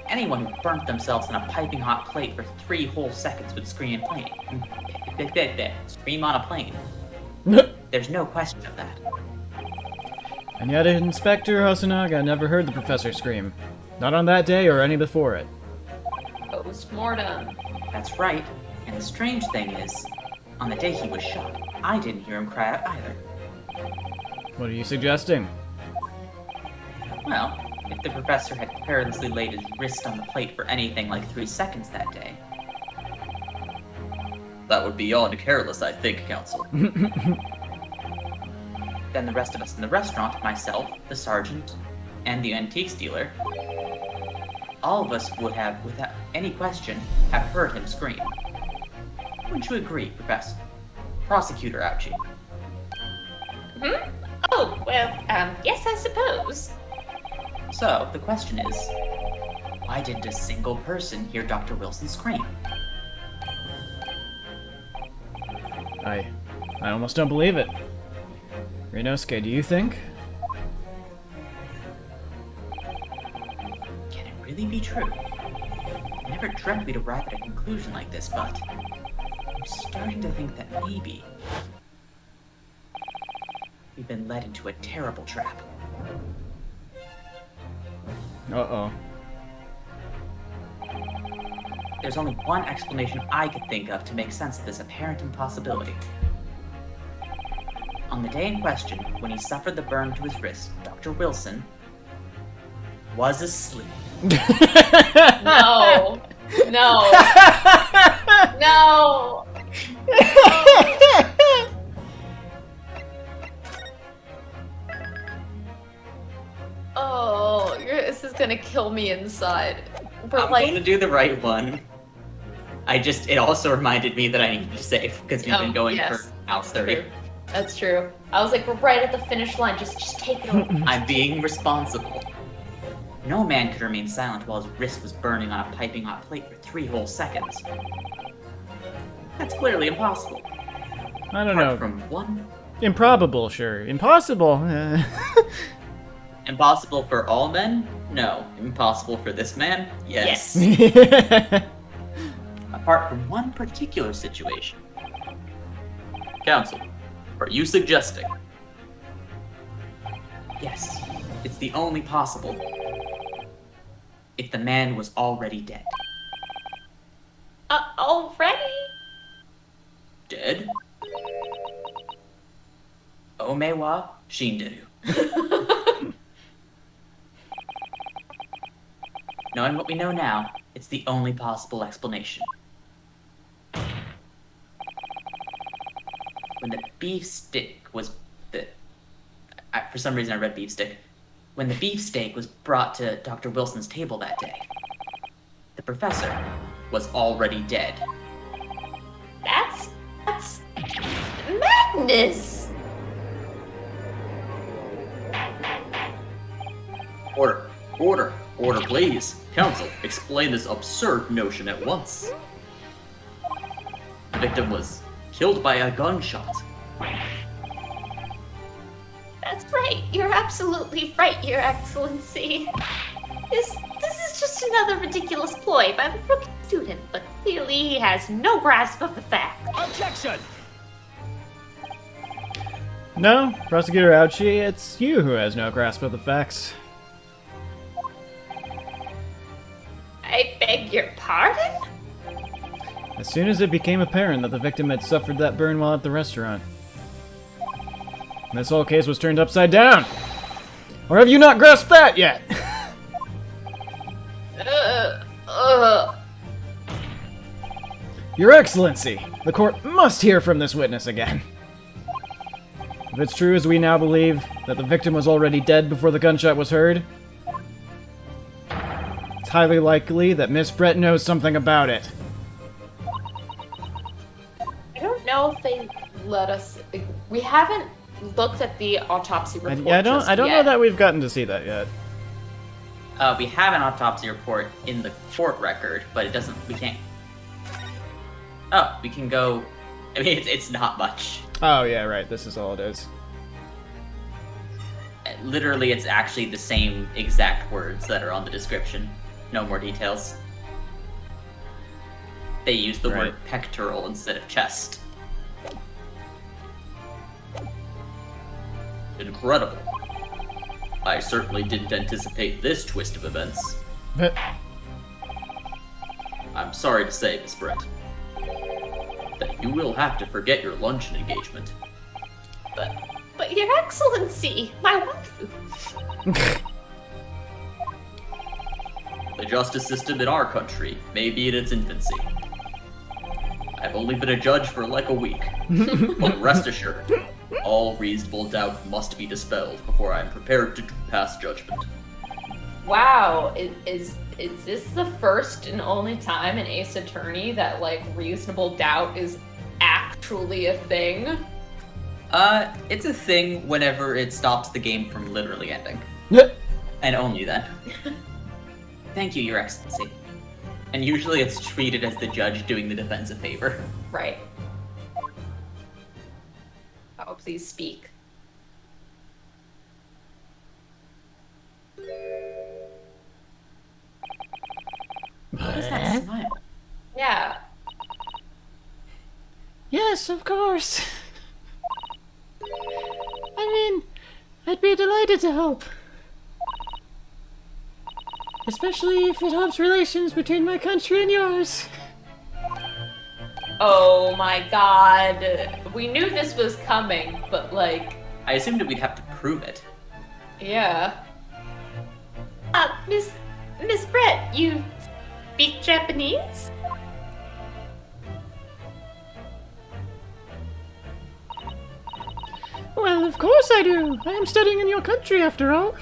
anyone who burnt themselves on a piping hot plate for 3 whole seconds would scream scream on a plane. There's no question of that. And yet Inspector Osanaga never heard the professor scream. Not on that day or any before it. Post-mortem. That's right. And the strange thing is, on the day he was shot, I didn't hear him cry out either. What are you suggesting? Well, if the professor had carelessly laid his wrist on the plate for anything like 3 seconds that day. That would be beyond careless, I think, Counsel. Then the rest of us in the restaurant, myself, the sergeant, and the antiques dealer, all of us would have, without any question, have heard him scream. Wouldn't you agree, Professor? Prosecutor Ouchie. Oh, well, yes, I suppose. So, the question is, why didn't a single person hear Dr. Wilson scream? I almost don't believe it. Rinosuke, do you think? Can it really be true? I never dreamt we'd arrive at a conclusion like this, but I'm starting to think that maybe we've been led into a terrible trap. Uh-oh. There's only one explanation I could think of to make sense of this apparent impossibility. On the day in question, when he suffered the burn to his wrist, Dr. Wilson was asleep. No. No. No. Oh, this is gonna kill me inside. But I'm gonna do the right one. It also reminded me that I needed to save, because we've been going for hours 30. True. That's true. I was like, we're right at the finish line, just take it over. I'm being responsible. No man could remain silent while his wrist was burning on a piping hot plate for 3 whole seconds. That's clearly impossible. I don't Apart know. from one. Improbable, sure. Impossible. Impossible for all men? No. Impossible for this man? Yes. Apart from one particular situation. Counsel, are you suggesting? Yes, it's the only possible. If the man was already dead. Already? Dead? Omewa Shinderu. Knowing what we know now, it's the only possible explanation. When the beefsteak was for some reason I read beefsteak. When the beefsteak was brought to Dr. Wilson's table that day, the professor was already dead. That's madness! Order, please. Counsel, explain this absurd notion at once. The victim was killed by a gunshot. That's right. You're absolutely right, Your Excellency. This is just another ridiculous ploy by the rookie student, but clearly he has no grasp of the fact. Objection! No, Prosecutor Ouchie, it's you who has no grasp of the facts. I beg your pardon? As soon as it became apparent that the victim had suffered that burn while at the restaurant, this whole case was turned upside down. Or have you not grasped that yet? Your Excellency, the court must hear from this witness again. If it's true as we now believe, that the victim was already dead before the gunshot was heard, it's highly likely that Miss Brett knows something about it. I don't know if they let us. We haven't looked at the autopsy report. I don't know yet. that we've gotten to see that yet. We have an autopsy report in the court record, but it doesn't. We can't. Oh, we can go. I mean, it's not much. Oh yeah, right. This is all it is. Literally, it's actually the same exact words that are on the description. No more details. They use the word pectoral instead of chest. Incredible. I certainly didn't anticipate this twist of events. I'm sorry to say, Miss Brett, that you will have to forget your luncheon engagement. But Your Excellency, my wife. justice system in our country may be in its infancy. I've only been a judge for like a week, but rest assured, all reasonable doubt must be dispelled before I am prepared to pass judgment. Wow, is this the first and only time in Ace Attorney that, like, reasonable doubt is actually a thing? It's a thing whenever it stops the game from literally ending. And only then. Thank you, Your Excellency. And usually it's treated as the judge doing the defense a favor. Right. Oh, please speak. What is that smile? Yeah. Yes, of course. I mean, I'd be delighted to help. Especially if it helps relations between my country and yours. Oh my god. We knew this was coming, but, like... I assumed that we'd have to prove it. Yeah. Miss Brett, you speak Japanese? Well, of course I do. I am studying in your country, after all.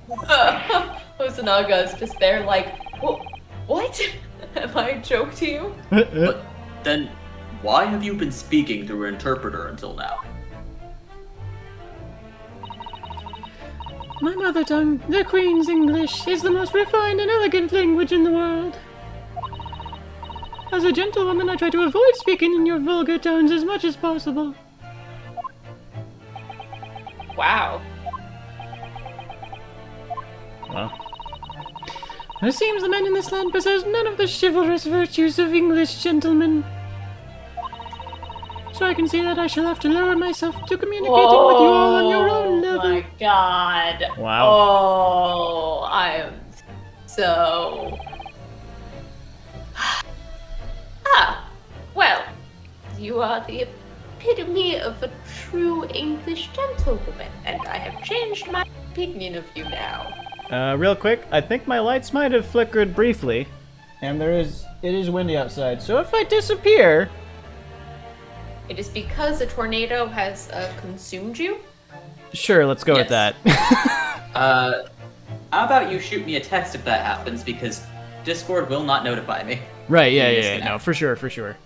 Hosonaga is just there like, what? Am I a joke to you? But then, why have you been speaking through an interpreter until now? My mother tongue, the Queen's English, is the most refined and elegant language in the world. As a gentlewoman, I try to avoid speaking in your vulgar tones as much as possible. Wow. Well. It seems the men in this land possess none of the chivalrous virtues of English gentlemen. So I can see that I shall have to lower myself to communicating with you all on your own level. Oh my god. Wow. Oh, I am so... Well, you are the epitome of a true English gentlewoman, and I have changed my opinion of you now. Real quick, I think my lights might have flickered briefly. And it is windy outside, so if I disappear... It is because a tornado has consumed you? Sure, let's go with that. How about you shoot me a text if that happens, because Discord will not notify me. Right, yeah, no, for sure. We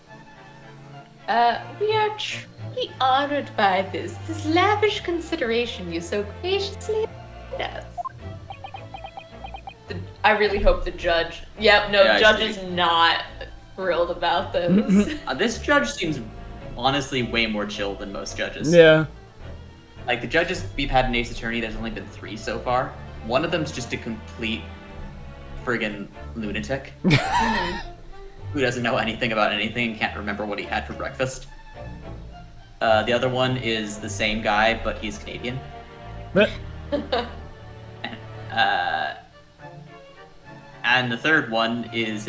are truly honored by this lavish consideration you so graciously gave us. I really hope the judge... Yep, no, Yeah, the judge is not thrilled about this. This judge seems honestly way more chill than most judges. Yeah. Like, the judges we've had in Ace Attorney, there's only been 3 so far. One of them's just a complete friggin' lunatic. Who doesn't know anything about anything and can't remember what he had for breakfast. The other one is the same guy, but he's Canadian. And the third one is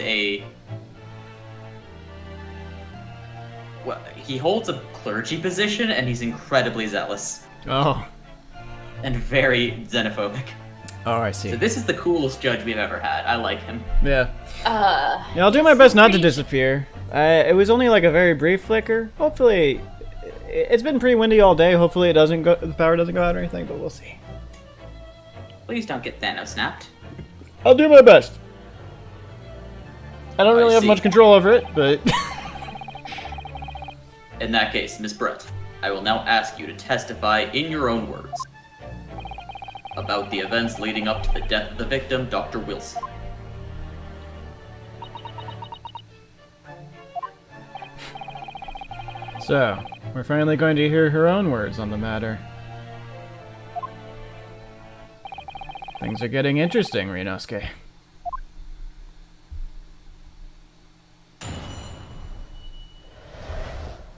well, he holds a clergy position, and he's incredibly zealous. Oh. And very xenophobic. Oh, I see. So this is the coolest judge we've ever had. I like him. Yeah. Yeah, I'll do my best not to disappear. It was only like a very brief flicker. Hopefully, it's been pretty windy all day. Hopefully, the power doesn't go out or anything, but we'll see. Please don't get Thanos snapped. I'll do my best. I don't really have see. much control over it, but... In that case, Miss Brett, I will now ask you to testify in your own words about the events leading up to the death of the victim, Dr. Wilson. So, we're finally going to hear her own words on the matter. Things are getting interesting, Rinosuke.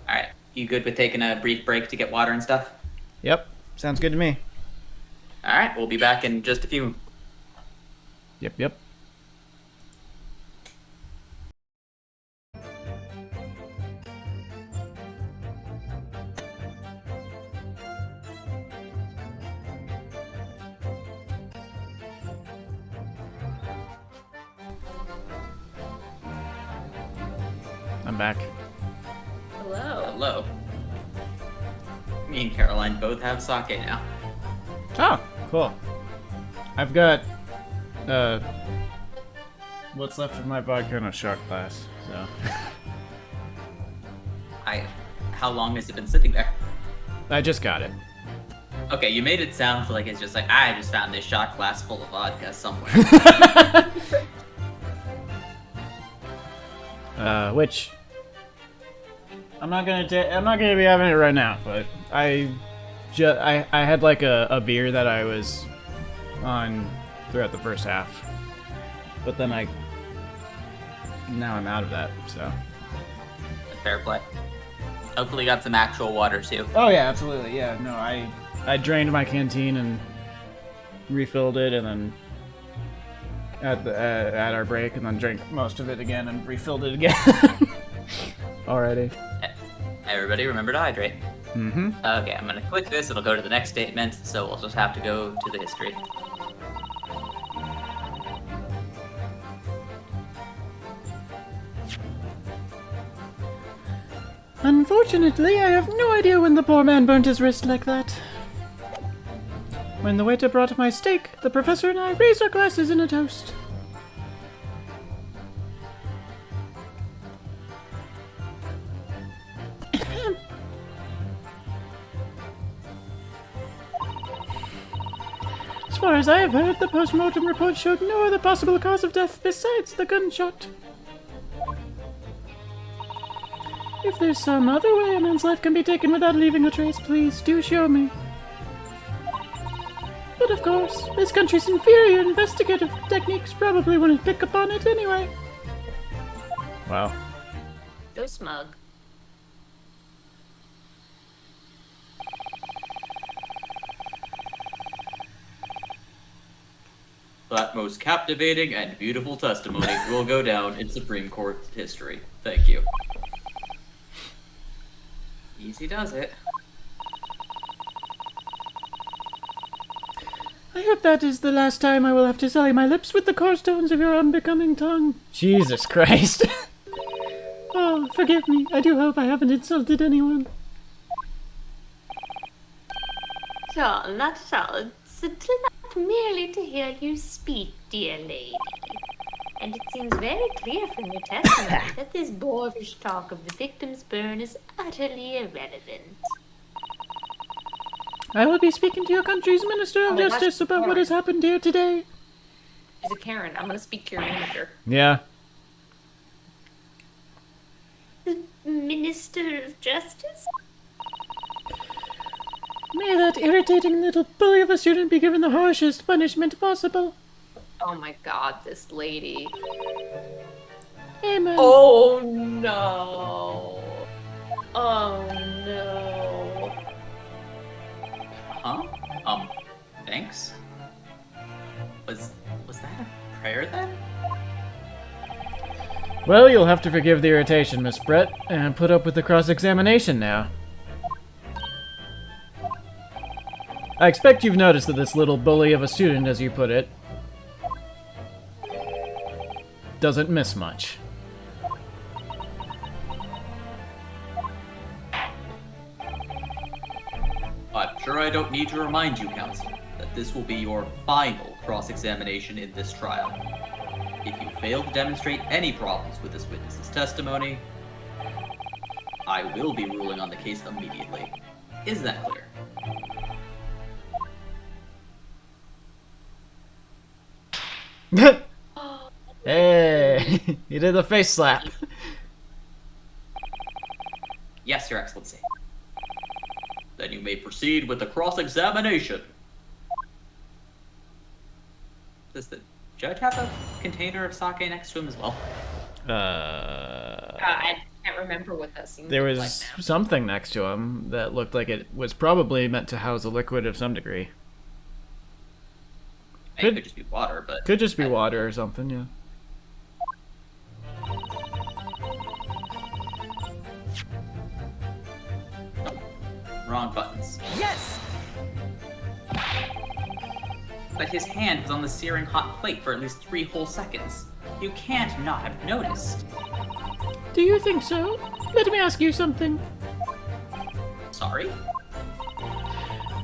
Alright, you good with taking a brief break to get water and stuff? Yep, sounds good to me. Alright, we'll be back in just a few. Yep. I'm back. Hello. Hello. Me and Caroline both have sake now. Oh, cool. I've got, what's left of my vodka in a shot glass, so. How long has it been sitting there? I just got it. Okay, you made it sound like it's just like, I just found this shot glass full of vodka somewhere. Which I'm not gonna be having it right now, but I had like a beer that I was on throughout the first half, but then now I'm out of that, so. Fair play. Hopefully got some actual water too. Oh yeah, absolutely. Yeah, no, I drained my canteen and refilled it, and then at our break, and then drank most of it again and refilled it again. Alrighty. Everybody remember to hydrate. Mm-hmm. Okay, I'm gonna click this, it'll go to the next statement, so we'll just have to go to the history. Unfortunately, I have no idea when the poor man burnt his wrist like that. When the waiter brought my steak, the professor and I raised our glasses in a toast. As far as I have heard, the post-mortem report showed no other possible cause of death besides the gunshot. If there's some other way a man's life can be taken without leaving a trace, please do show me. But of course, this country's inferior investigative techniques probably wouldn't pick up on it anyway. Wow. So smug. That most captivating and beautiful testimony will go down in Supreme Court history. Thank you. Easy does it. I hope that is the last time I will have to sully my lips with the coarse tones of your unbecoming tongue. Jesus Christ. Oh, forgive me. I do hope I haven't insulted anyone. Oh, not at all. It's a delight merely to hear you speak, dear lady. And it seems very clear from your testimony that this boorish talk of the victim's burn is utterly irrelevant. I will be speaking to your country's Minister of Justice about what has happened here today. She's a Karen. I'm gonna speak to your manager. Yeah. The Minister of Justice? May that irritating little bully of a student be given the harshest punishment possible. Oh my god, this lady. Amen. Oh no. Oh no. Huh? Thanks? Was that a prayer then? Well, you'll have to forgive the irritation, Miss Brett, and put up with the cross-examination now. I expect you've noticed that this little bully of a student, as you put it, doesn't miss much. I'm sure I don't need to remind you, Counsel, that this will be your final cross-examination in this trial. If you fail to demonstrate any problems with this witness's testimony, I will be ruling on the case immediately. Is that clear? Hey, you did the face slap. Yes, Your Excellency. Then you may proceed with the cross-examination. Does the judge have a container of sake next to him as well? I can't remember what that seemed There was like now. something next to him that looked like it was probably meant to house a liquid of some degree. It could just be water, but... Could just be water or something, yeah. Wrong buttons. Yes! But his hand was on the searing hot plate for at least 3 whole seconds. You can't not have noticed. Do you think so? Let me ask you something. Sorry?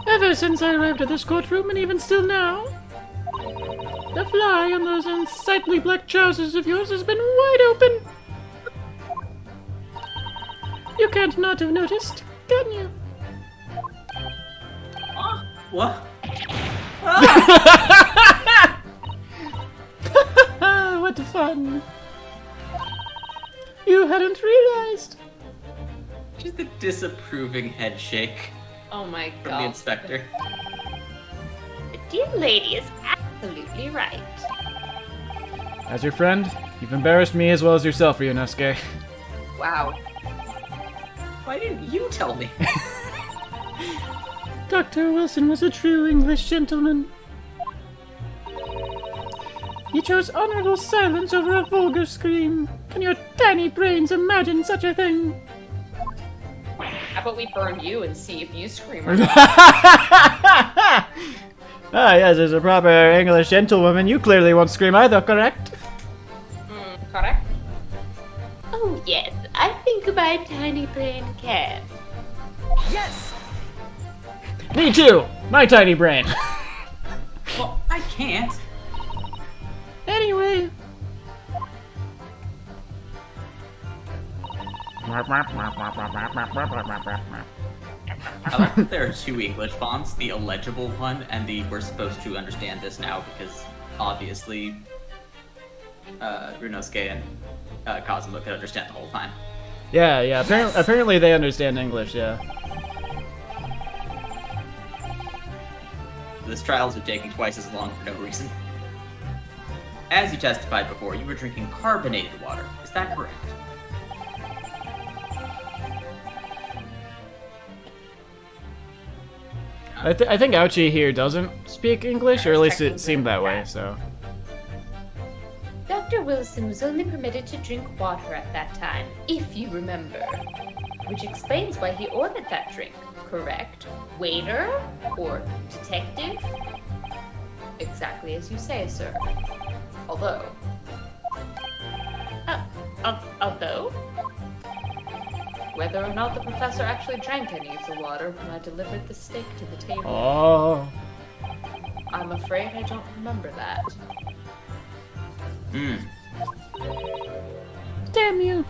Ever since I arrived at this courtroom, and even still now, the fly on those unsightly black trousers of yours has been wide open. You can't not have noticed, can you? What? What fun! You hadn't realized. Just a disapproving head shake Oh my from the god. inspector. The dear lady is absolutely right. As your friend, you've embarrassed me as well as yourself, Ryunosuke. Wow. Why didn't you tell me? Dr. Wilson was a true English gentleman. He chose honorable silence over a vulgar scream. Can your tiny brains imagine such a thing? How about we burn you and see if you scream or not? Ah, yes, as a proper English gentlewoman, you clearly won't scream either, correct? Correct? Oh yes, I think my tiny brain can. Yes! Me too! My tiny brain! Well, I can't. Anyway. I like that there are two English fonts, the illegible one and the we're supposed to understand this now because obviously Ryunosuke and Kazuma could understand the whole time. Yeah, apparently they understand English, yeah. These trials are taking twice as long for no reason. As you testified before, you were drinking carbonated water. Is that correct? I think Ouchie here doesn't speak English, or at least it seemed that way, so. Dr. Wilson was only permitted to drink water at that time, if you remember. Which explains why he ordered that drink, correct? Waiter? Or detective? Exactly as you say, sir. Although, Although? whether or not the professor actually drank any of the water when I delivered the steak to the table, Oh. I'm afraid I don't remember that. Hmm. Damn you.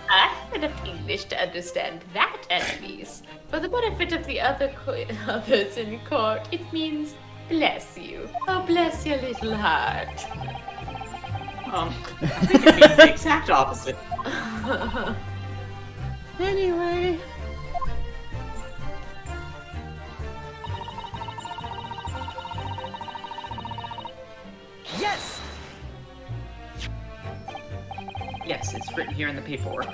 I have enough English to understand that, at least. For the benefit of the others in court, it means bless you. Oh, bless your little heart. I think it means the exact opposite. Anyway. Yes! Yes, it's written here in the paperwork.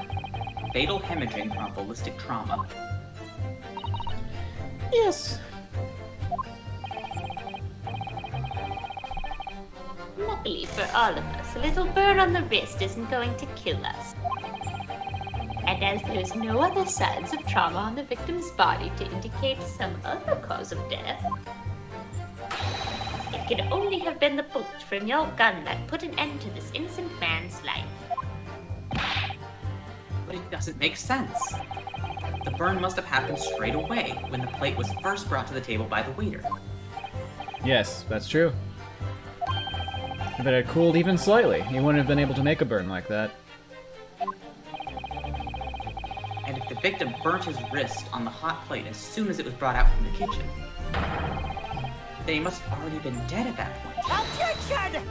Fatal hemorrhaging from ballistic trauma. Yes. Luckily for all of us, a little burn on the wrist isn't going to kill us. And as there's no other signs of trauma on the victim's body to indicate some other cause of death, it could only have been the bullet from your gun that put an end to this innocent man's life. But it doesn't make sense. The burn must have happened straight away when the plate was first brought to the table by the waiter. Yes, that's true. If it had cooled even slightly, he wouldn't have been able to make a burn like that. And if the victim burnt his wrist on the hot plate as soon as it was brought out from the kitchen, then he must have already been dead at that point. Objection!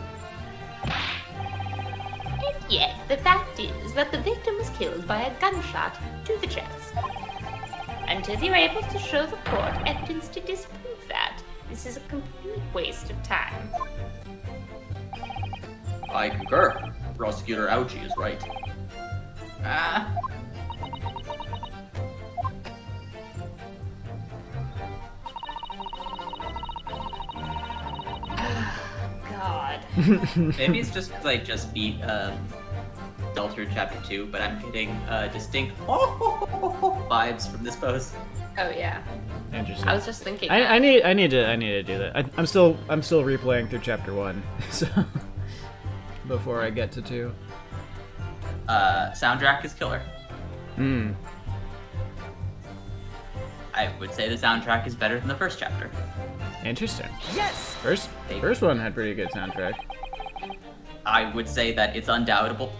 And yet, the fact is that the victim was killed by a gunshot to the chest. Until you're able to show the court evidence to disprove that, this is a complete waste of time. I concur. Prosecutor Ouchie is right. Ah. God. Maybe it's just because I just beat Delta Chapter 2, but I'm getting distinct vibes from this pose. Oh yeah. Interesting. I was just thinking. I need to do that. I'm still replaying through chapter 1, so before I get to 2. Soundtrack is killer. Hmm. I would say the soundtrack is better than the first chapter. Interesting. Yes! First one had pretty good soundtrack. I would say that it's undoubtable.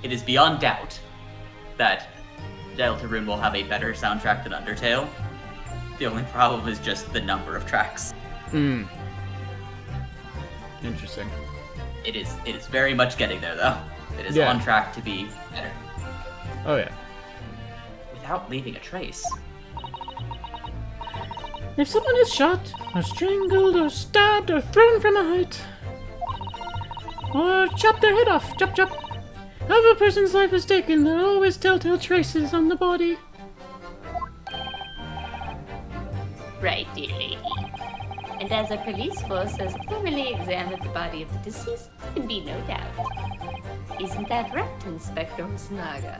It is beyond doubt that Deltarune will have a better soundtrack than Undertale. The only problem is just the number of tracks. Hmm. Interesting. It is very much getting there, though. It is Yeah. on track to be better. Oh yeah. Without leaving a trace. If someone is shot, or strangled, or stabbed, or thrown from a height, or chop their head off, chop chop. However a person's life is taken, there are always telltale traces on the body. Right, dear lady. And as our police force has thoroughly examined the body of the deceased, there can be no doubt. Isn't that right, Inspector Osnaga?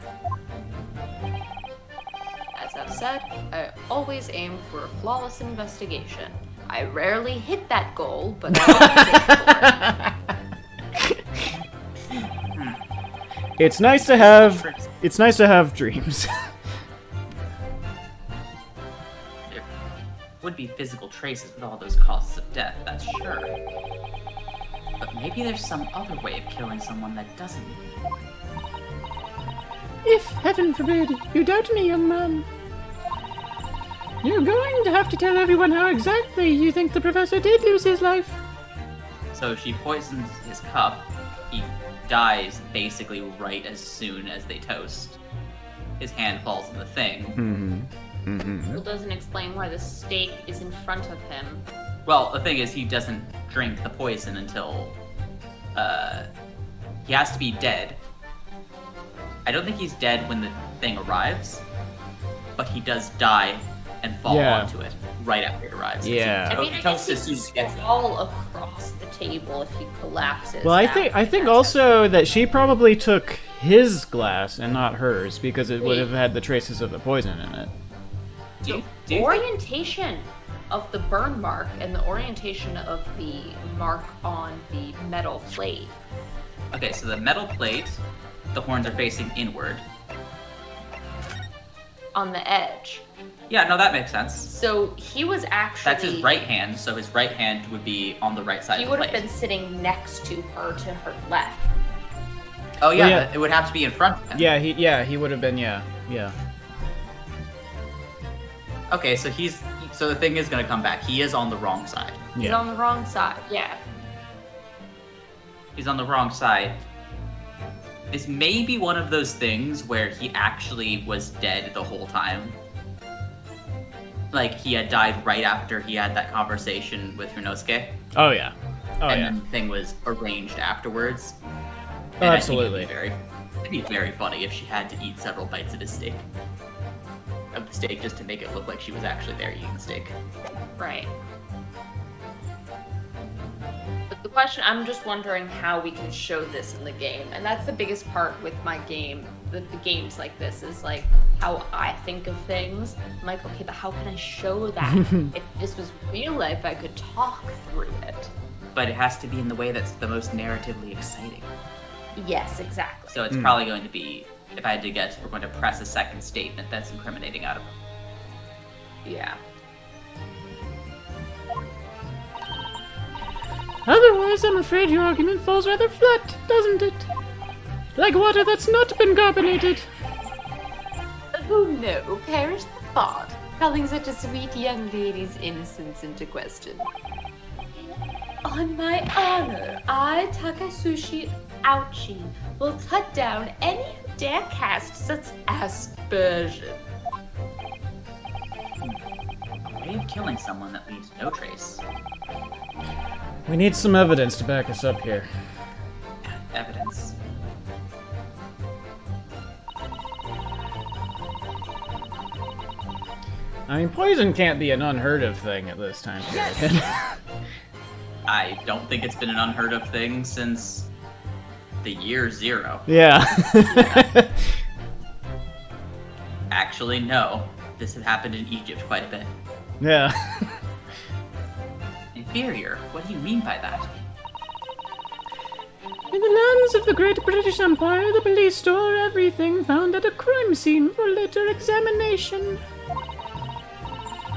As I've said, I always aim for a flawless investigation. I rarely hit that goal, but I always aim for it. It's nice to have dreams. There would be physical traces with all those causes of death, that's sure. But maybe there's some other way of killing someone that doesn't. If, heaven forbid, you doubt me, young man, you're going to have to tell everyone how exactly you think the professor did lose his life. So she poisons his cup. He dies basically right as soon as they toast. His hand falls in the thing. It doesn't explain why the stake is in front of him. Well, the thing is, he doesn't drink the poison until he has to be dead. I don't think he's dead when the thing arrives, but he does die and fall onto it right after it arrives. Yeah. I mean, I guess toast he as soon as he gets can there. fall across the table if he collapses. Well, I down. think also that she probably took his glass and not hers because it would have had the traces of the poison in it. Do you The think- orientation of the burn mark and the orientation of the mark on the metal plate. Okay, so the metal plate, the horns are facing inward. On the edge. Yeah, no, that makes sense. So he was actually. That's his right hand, so his right hand would be on the right side He of the would have plate. been sitting next to her left. Oh yeah, yeah. it would have to be in front of him. He would have been, yeah. Okay, so so the thing is gonna come back. He is on the wrong side. He's on the wrong side. Yeah. He's on the wrong side. This may be one of those things where he actually was dead the whole time. Like, he had died right after he had that conversation with Ryunosuke. Oh yeah. Oh and yeah. then the thing was arranged afterwards. Oh, And I absolutely. think it'd be very funny if she had to eat several bites of the steak. Of the steak just to make it look like she was actually there eating the steak. Right. But the question, I'm just wondering how we can show this in the game. And that's the biggest part with my game, the games like this, is like how I think of things. I'm like, okay, but how can I show that? If this was real life, I could talk through it. But it has to be in the way that's the most narratively exciting. Yes, exactly. So it's probably going to be, if I had to guess, we're going to press a second statement that's incriminating out of him. Yeah. Otherwise, I'm afraid your argument falls rather flat, doesn't it? Like water that's not been carbonated. Who no, perish the thought, calling such a sweet young lady's innocence into question. On my honor, I, Takasushi Ouchi, will cut down any who dare cast such aspersion. A way of killing someone that leaves no trace. We need some evidence to back us up here. Evidence. I mean, poison can't be an unheard of thing at this time period. I don't think it's been an unheard of thing since the year 0. Yeah. Actually, no. this had happened in Egypt quite a bit. Yeah. Inferior? What do you mean by that? In the lands of the Great British Empire, the police store everything found at a crime scene for later examination.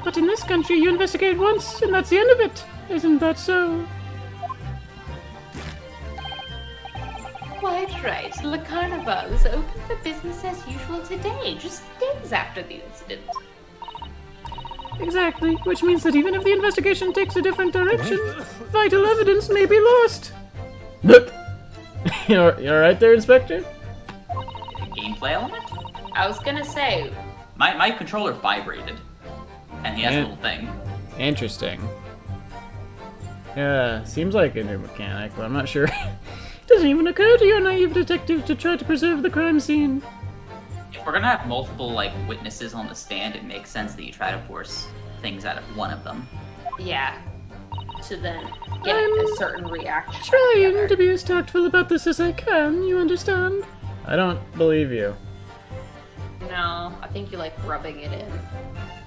But in this country, you investigate once, and that's the end of it. Isn't that so? Quite right. Le Carnival is open for business as usual today, just days after the incident. Exactly, which means that even if the investigation takes a different direction, vital evidence may be lost. Look! You alright there, Inspector? Gameplay element? I was gonna say, My controller vibrated. And he has a little thing. Interesting. Yeah, seems like a new mechanic, but I'm not sure. It doesn't even occur to your naive detective to try to preserve the crime scene. If we're gonna have multiple, like, witnesses on the stand, it makes sense that you try to force things out of one of them. yeah. To then get I'm a certain reaction. Trying to be as tactful about this as I can, you understand? I don't believe you. No, I think you like rubbing it in.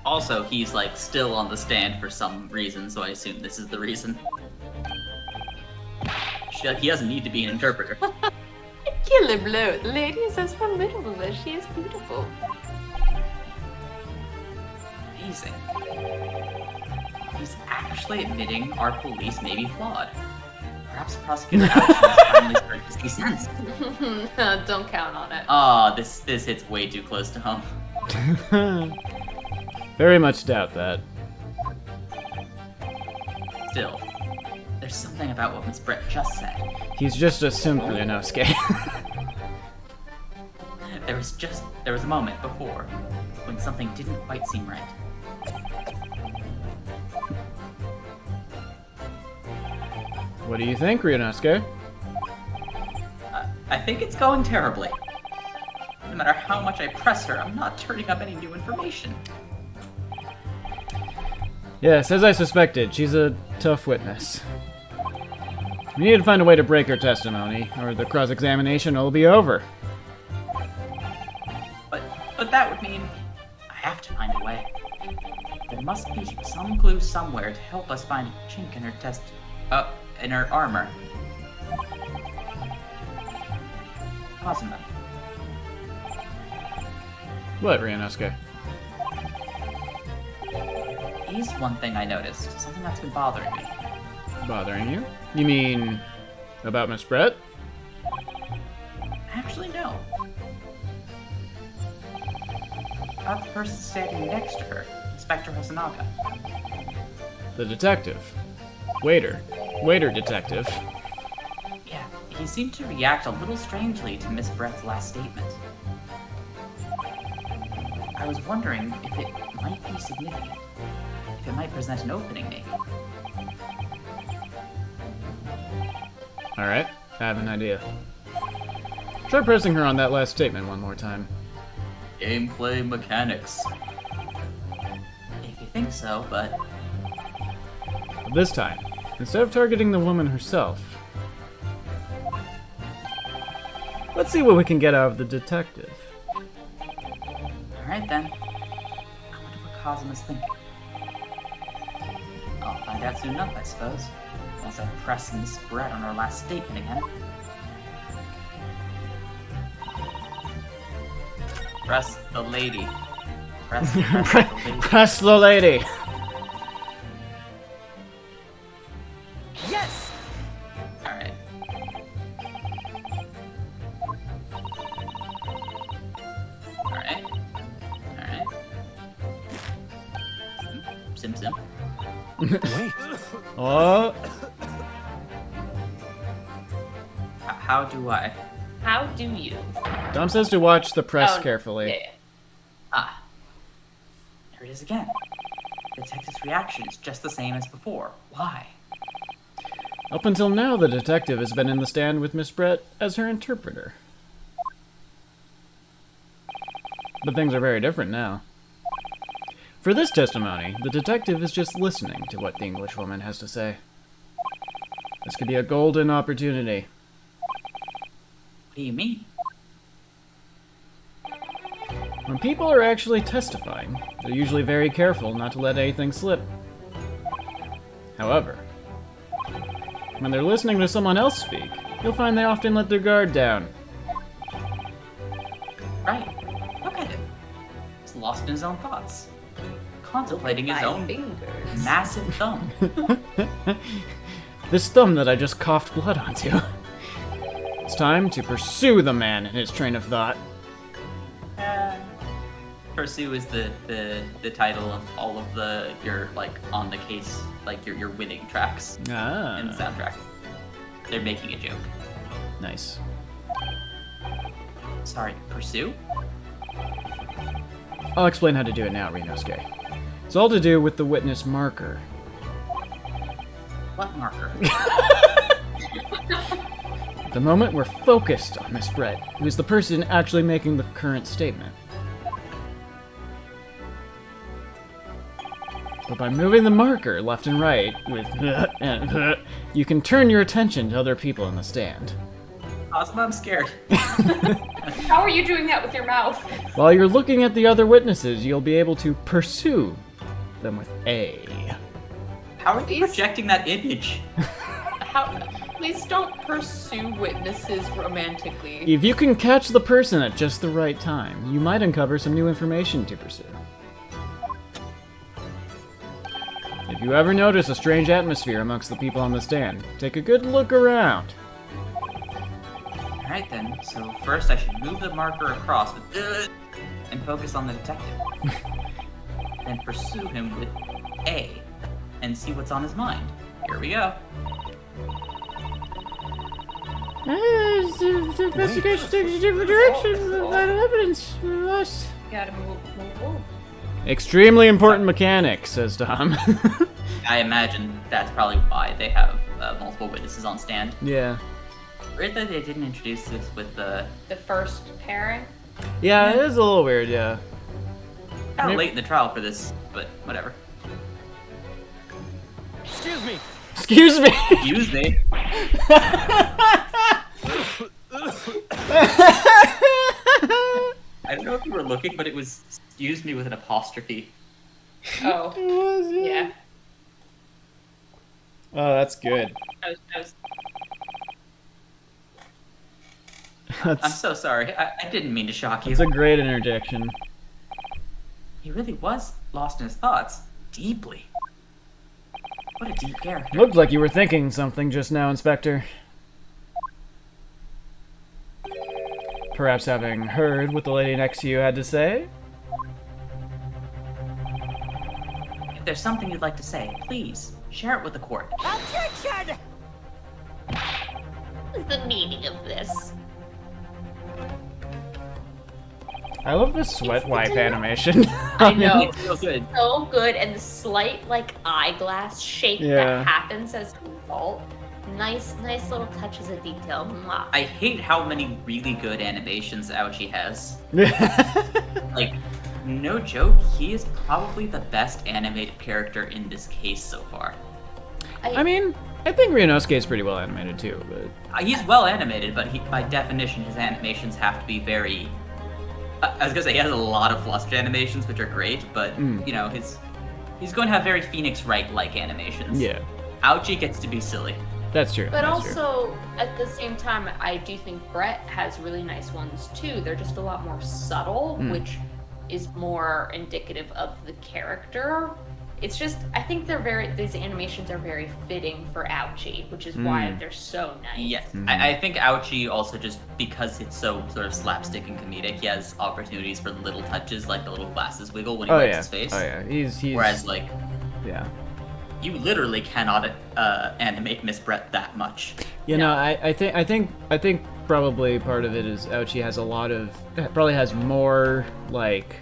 Also, he's, like, still on the stand for some reason, so I assume this is the reason. He doesn't need to be an interpreter. Killer blow. The lady is as formidable as she is beautiful. Amazing. He's actually admitting our police may be flawed. Perhaps the prosecutor's actions finally started to see sense. Don't count on it. Ah, this hits way too close to home. Very much doubt that. Still, there's something about what Miss Brett just said. He's just a simple Inosuke. There was a moment before when something didn't quite seem right. What do you think, Ryunosuke? I think it's going terribly. No matter how much I press her, I'm not turning up any new information. Yes, as I suspected, she's a tough witness. We need to find a way to break her testimony, or the cross-examination will be over. But that would mean I have to find a way. There must be some clue somewhere to help us find a chink in her in her armor. Cosmo. What, Ryunosuke? Here's one thing I noticed. Something that's been bothering me. Bothering you? You mean about Miss Brett? Actually, no. About the person standing next to her, Inspector Hosonaga. The detective. Waiter detective. Yeah, he seemed to react a little strangely to Miss Brett's last statement. I was wondering if it might be significant. If it might present an opening, maybe. Alright, I have an idea. Try pressing her on that last statement one more time. Gameplay mechanics. If you think so, but But this time, instead of targeting the woman herself, let's see what we can get out of the detective. alright then. I wonder what Cosmo's thinking. I'll find out soon enough, I suppose. Once I press Miss Brett on her last statement again. Press the lady. Press the lady. Press the lady! Yes! Alright. Alright. Alright. Sim sim. Wait. Oh, How do I? How do you? Dom says to watch the press Oh, carefully. Yeah. Ah. There it is again. The detective's reaction is just the same as before. Why? Up until now, the detective has been in the stand with Miss Brett as her interpreter. But things are very different now. For this testimony, the detective is just listening to what the Englishwoman has to say. This could be a golden opportunity. What do you mean? When people are actually testifying, they're usually very careful not to let anything slip. However, when they're listening to someone else speak, you'll find they often let their guard down. Right. Look at him. He's lost in his own thoughts. Contemplating his own fingers. massive thumb. This thumb that I just coughed blood onto. It's time to pursue the man in his train of thought. Pursue is the title of all of your like on the case, like your winning tracks in the Ah, soundtrack. They're making a joke. nice. Sorry, pursue? I'll explain how to do it now, Renosuke. It's all to do with the witness marker. What marker? At the moment, we're focused on Miss Brett, who is the person actually making the current statement. But by moving the marker left and right with and you can turn your attention to other people in the stand. Awesome, I'm scared. How are you doing that with your mouth? While you're looking at the other witnesses, you'll be able to pursue them with A. How are you projecting that image? Please don't pursue witnesses romantically. If you can catch the person at just the right time, you might uncover some new information to pursue. If you ever notice a strange atmosphere amongst the people on the stand, take a good look around. Alright then, so first I should move the marker across with and focus on the detective. Then pursue him with A and see what's on his mind. Here we go. The investigation takes a different direction than vital evidence. Gotta move. Extremely important mechanic, says Tom. I imagine that's probably why they have multiple witnesses on stand. Yeah. Weird that they didn't introduce this with the The first pairing? Yeah, it is a little weird, yeah. kind of late in the trial for this, but whatever. Excuse me. Excuse me! Excuse me. I don't know if you were looking, but it was excuse me with an apostrophe. Oh. Yeah. Oh, that's good. I was I'm That's, so sorry. I didn't mean to shock you. that's a great interjection. He really was lost in his thoughts. Deeply. What a deep character. Looked like you were thinking something just now, Inspector. Perhaps having heard what the lady next to you had to say? If there's something you'd like to say, please share it with the court. Objection! What is the meaning of this? I love this sweat wipe animation. I know. It's so good. So good, and the slight like eyeglass shake Yeah. that happens as a result. Nice little touches of detail. Mwah. I hate how many really good animations Ouchie has. Like, no joke, he is probably the best animated character in this case so far. I mean, I think Ryunosuke is pretty well animated too, but... He's well animated, but by definition, his animations have to be very... I was gonna say, he has a lot of flustered animations, which are great, but, you know, he's going to have very Phoenix Wright-like animations. Yeah, Ouchie gets to be silly. that's true. But that's true. also, at the same time, I do think Brett has really nice ones too. They're just a lot more subtle, which is more indicative of the character. It's just, I think these animations are very fitting for Ouchie, which is why they're so nice. Yes, I think Ouchie also just, because it's so sort of slapstick and comedic, he has opportunities for little touches, like the little glasses wiggle when he Oh wipes yeah, his face. oh yeah, he's... Whereas, like, yeah. you literally cannot animate Miss Brett that much. You know, I think probably part of it is Ouchie has a lot of, probably has more, like,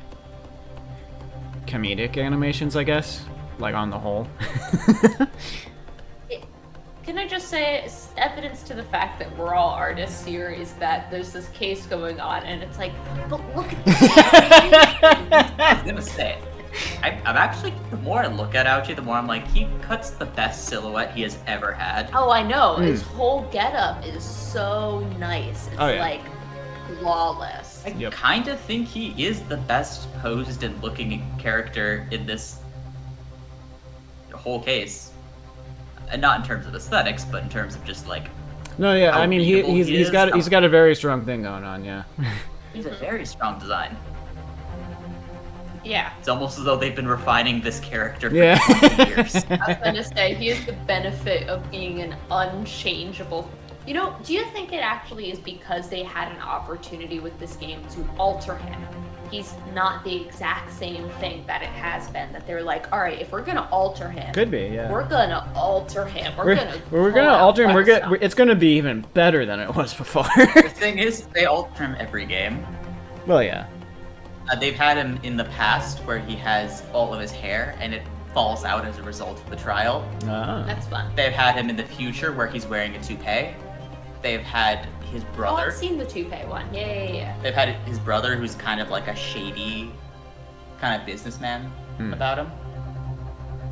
comedic animations, I guess, like, on the whole. Can I just say, it's evidence to the fact that we're all artists here is that there's this case going on, and it's like, but look at this. I was gonna say, I'm actually, the more I look at Ouchie, the more I'm like, he cuts the best silhouette he has ever had. Oh, I know. His whole getup is so nice. It's Oh, yeah. like flawless. Yes. I Yep. kind of think he is the best posed and looking character in this whole case. And not in terms of aesthetics, but in terms of just like No, yeah, how I mean readable he's he is, he's got a very strong thing going on, yeah. he's a very strong design. Yeah. It's almost as though they've been refining this character for Yeah. 20 years. I was gonna say, he has the benefit of being an unchangeable. You know, do you think it actually is because they had an opportunity with this game to alter him? He's not the exact same thing that it has been, that they're like, all right, if we're gonna alter him, Could be, yeah. we're gonna alter him. We're gonna gonna pull out alter him. stuff. It's gonna be even better than it was before. The thing is, they alter him every game. Well, yeah. They've had him in the past where he has all of his hair and it falls out as a result of the trial. Ah. That's fun. They've had him in the future where he's wearing a toupee. They've had his Oh, brother. I've seen the toupee one. Yeah. They've had his brother, who's kind of like a shady kind of businessman about him.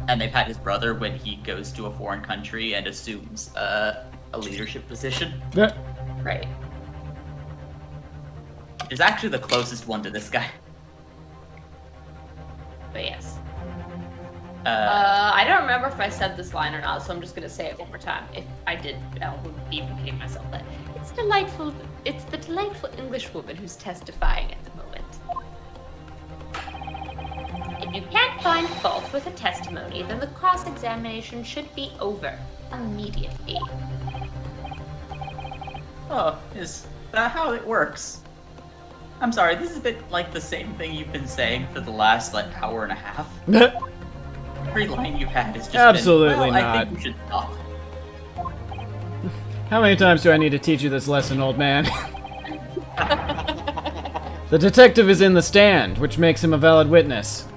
And they've had his brother when he goes to a foreign country and assumes a leadership position. Yeah. Right. Is actually the closest one to this guy. But yes. Uh, I don't remember if I said this line or not, so I'm just gonna say it one more time. If I did, I would be repeating myself. But it's delightful. It's the delightful English woman who's testifying at the moment. If you can't find fault with a testimony, then the cross-examination should be over immediately. Oh, is that how it works? I'm sorry, this is a bit like the same thing you've been saying for the last, like, hour and a half. Every line you've had is just Absolutely been, well, I not. think we should stop. How many times do I need to teach you this lesson, old man? The detective is in the stand, which makes him a valid witness.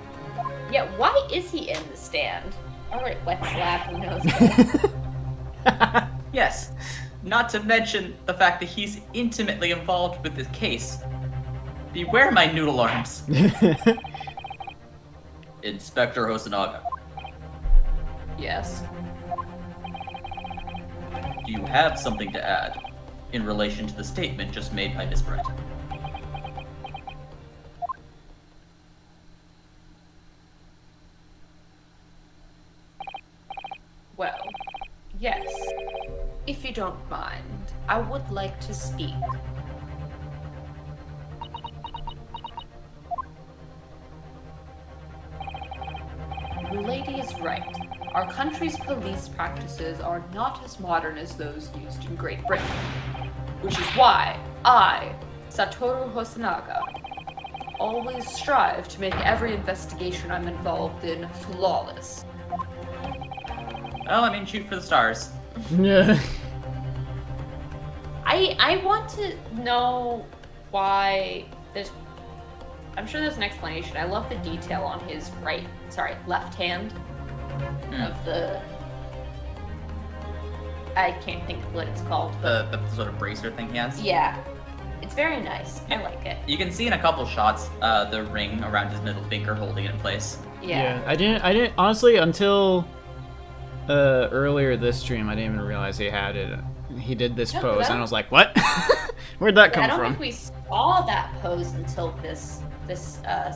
Yeah, why is he in the stand? Alright, wet slap, who knows? Yes, not to mention the fact that he's intimately involved with this case. Beware my noodle arms. Inspector Hosonaga, Yes. do you have something to add in relation to the statement just made by Miss Brett? Well, yes. If you don't mind, I would like to speak. The lady is right. Our country's police practices are not as modern as those used in Great Britain. Which is why I, Satoru Hosonaga, always strive to make every investigation I'm involved in flawless. Well, I mean, shoot for the stars. Yeah. I want to know why there's. I'm sure there's an explanation. I love the detail on his left hand of the. I can't think of what it's called, but The sort of bracer thing he has. yeah, it's very nice. I like it. You can see in a couple shots the ring around his middle finger holding it in place. Yeah. I didn't honestly until earlier this stream I didn't even realize he had it. He did this No, pose that- and I was like, what? Where'd that I come don't from? think we saw that pose until this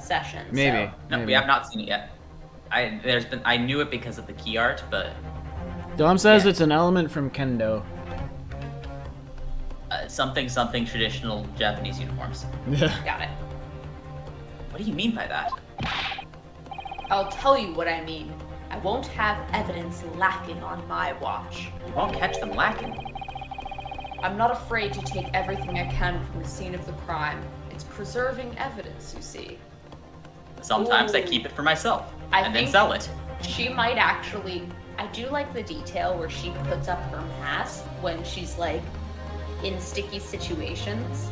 session. Maybe. So. No, maybe. we have not seen it yet. I knew it because of the key art, but Dom says Yeah. it's an element from Kendo. something traditional Japanese uniforms. Got it. What do you mean by that? I'll tell you what I mean. I won't have evidence lacking on my watch. You won't catch them lacking. I'm not afraid to take everything I can from the scene of the crime. It's preserving evidence, you see. Sometimes I Ooh. keep it for myself I and then think- sell it. She might actually. I do like the detail where she puts up her mask when she's like in sticky situations.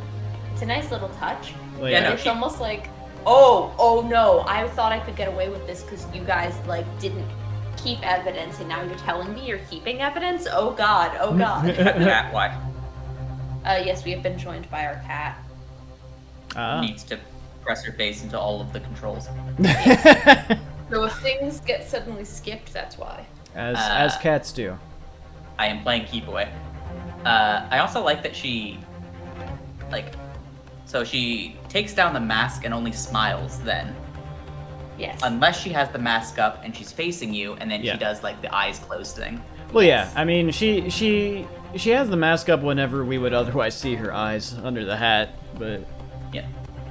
It's a nice little touch. Well, Yeah, But no, it's she- almost like, oh no, I thought I could get away with this because you guys like didn't keep evidence, and now you're telling me you're keeping evidence. Oh god. Cat, why? Yes, we have been joined by our cat. Ah. Needs to press her face into all of the controls. So if things get suddenly skipped, that's why. as cats do. I am playing Keep Away. I also like that she, like, So she takes down the mask and only smiles then. Yes. Unless she has the mask up and she's facing you, and then Yeah. she does like the eyes closed thing. Well, yeah. I mean, she has the mask up whenever we would otherwise see her eyes under the hat, but Yeah.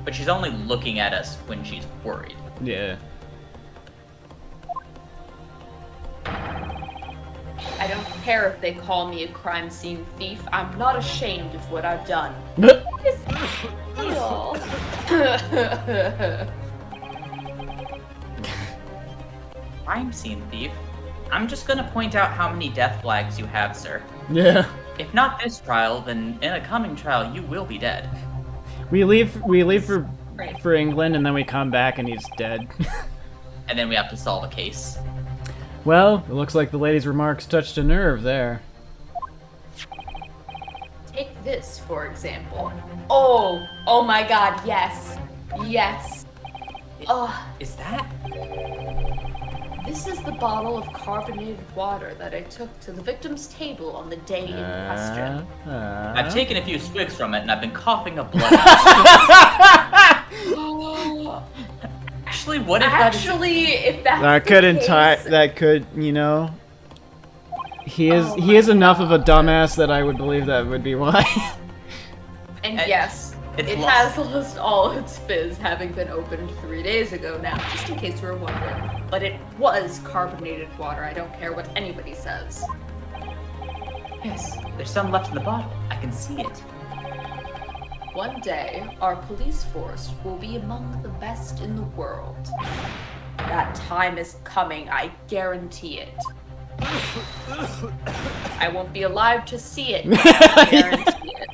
But she's only looking at us when she's worried. yeah. I don't care if they call me a crime scene thief. I'm not ashamed of what I've done. Ew. Crime scene thief. I'm just gonna point out how many death flags you have, sir. Yeah. If not this trial, then in a coming trial you will be dead. We leave Right. for England, and then we come back, and he's dead. And then we have to solve a case. Well, it looks like the lady's remarks touched a nerve there. Take this, for example. Oh my god, yes. Yes. Oh, Is that? this is the bottle of carbonated water that I took to the victim's table on the day in question. I've taken a few swigs from it and I've been coughing up blood. Actually, what if Actually, if that's That the could case, that could, you know. He is Oh he is my enough of a God. dumbass that I would believe that would be why. and It- yes, it's it lost. has lost all its fizz, having been opened 3 days ago now, just in case you were wondering. But it was carbonated water. I don't care what anybody says. Yes, there's some left in the bottle. I can see it. One day, our police force will be among the best in the world. That time is coming, I guarantee it. I won't be alive to see it, but I guarantee it.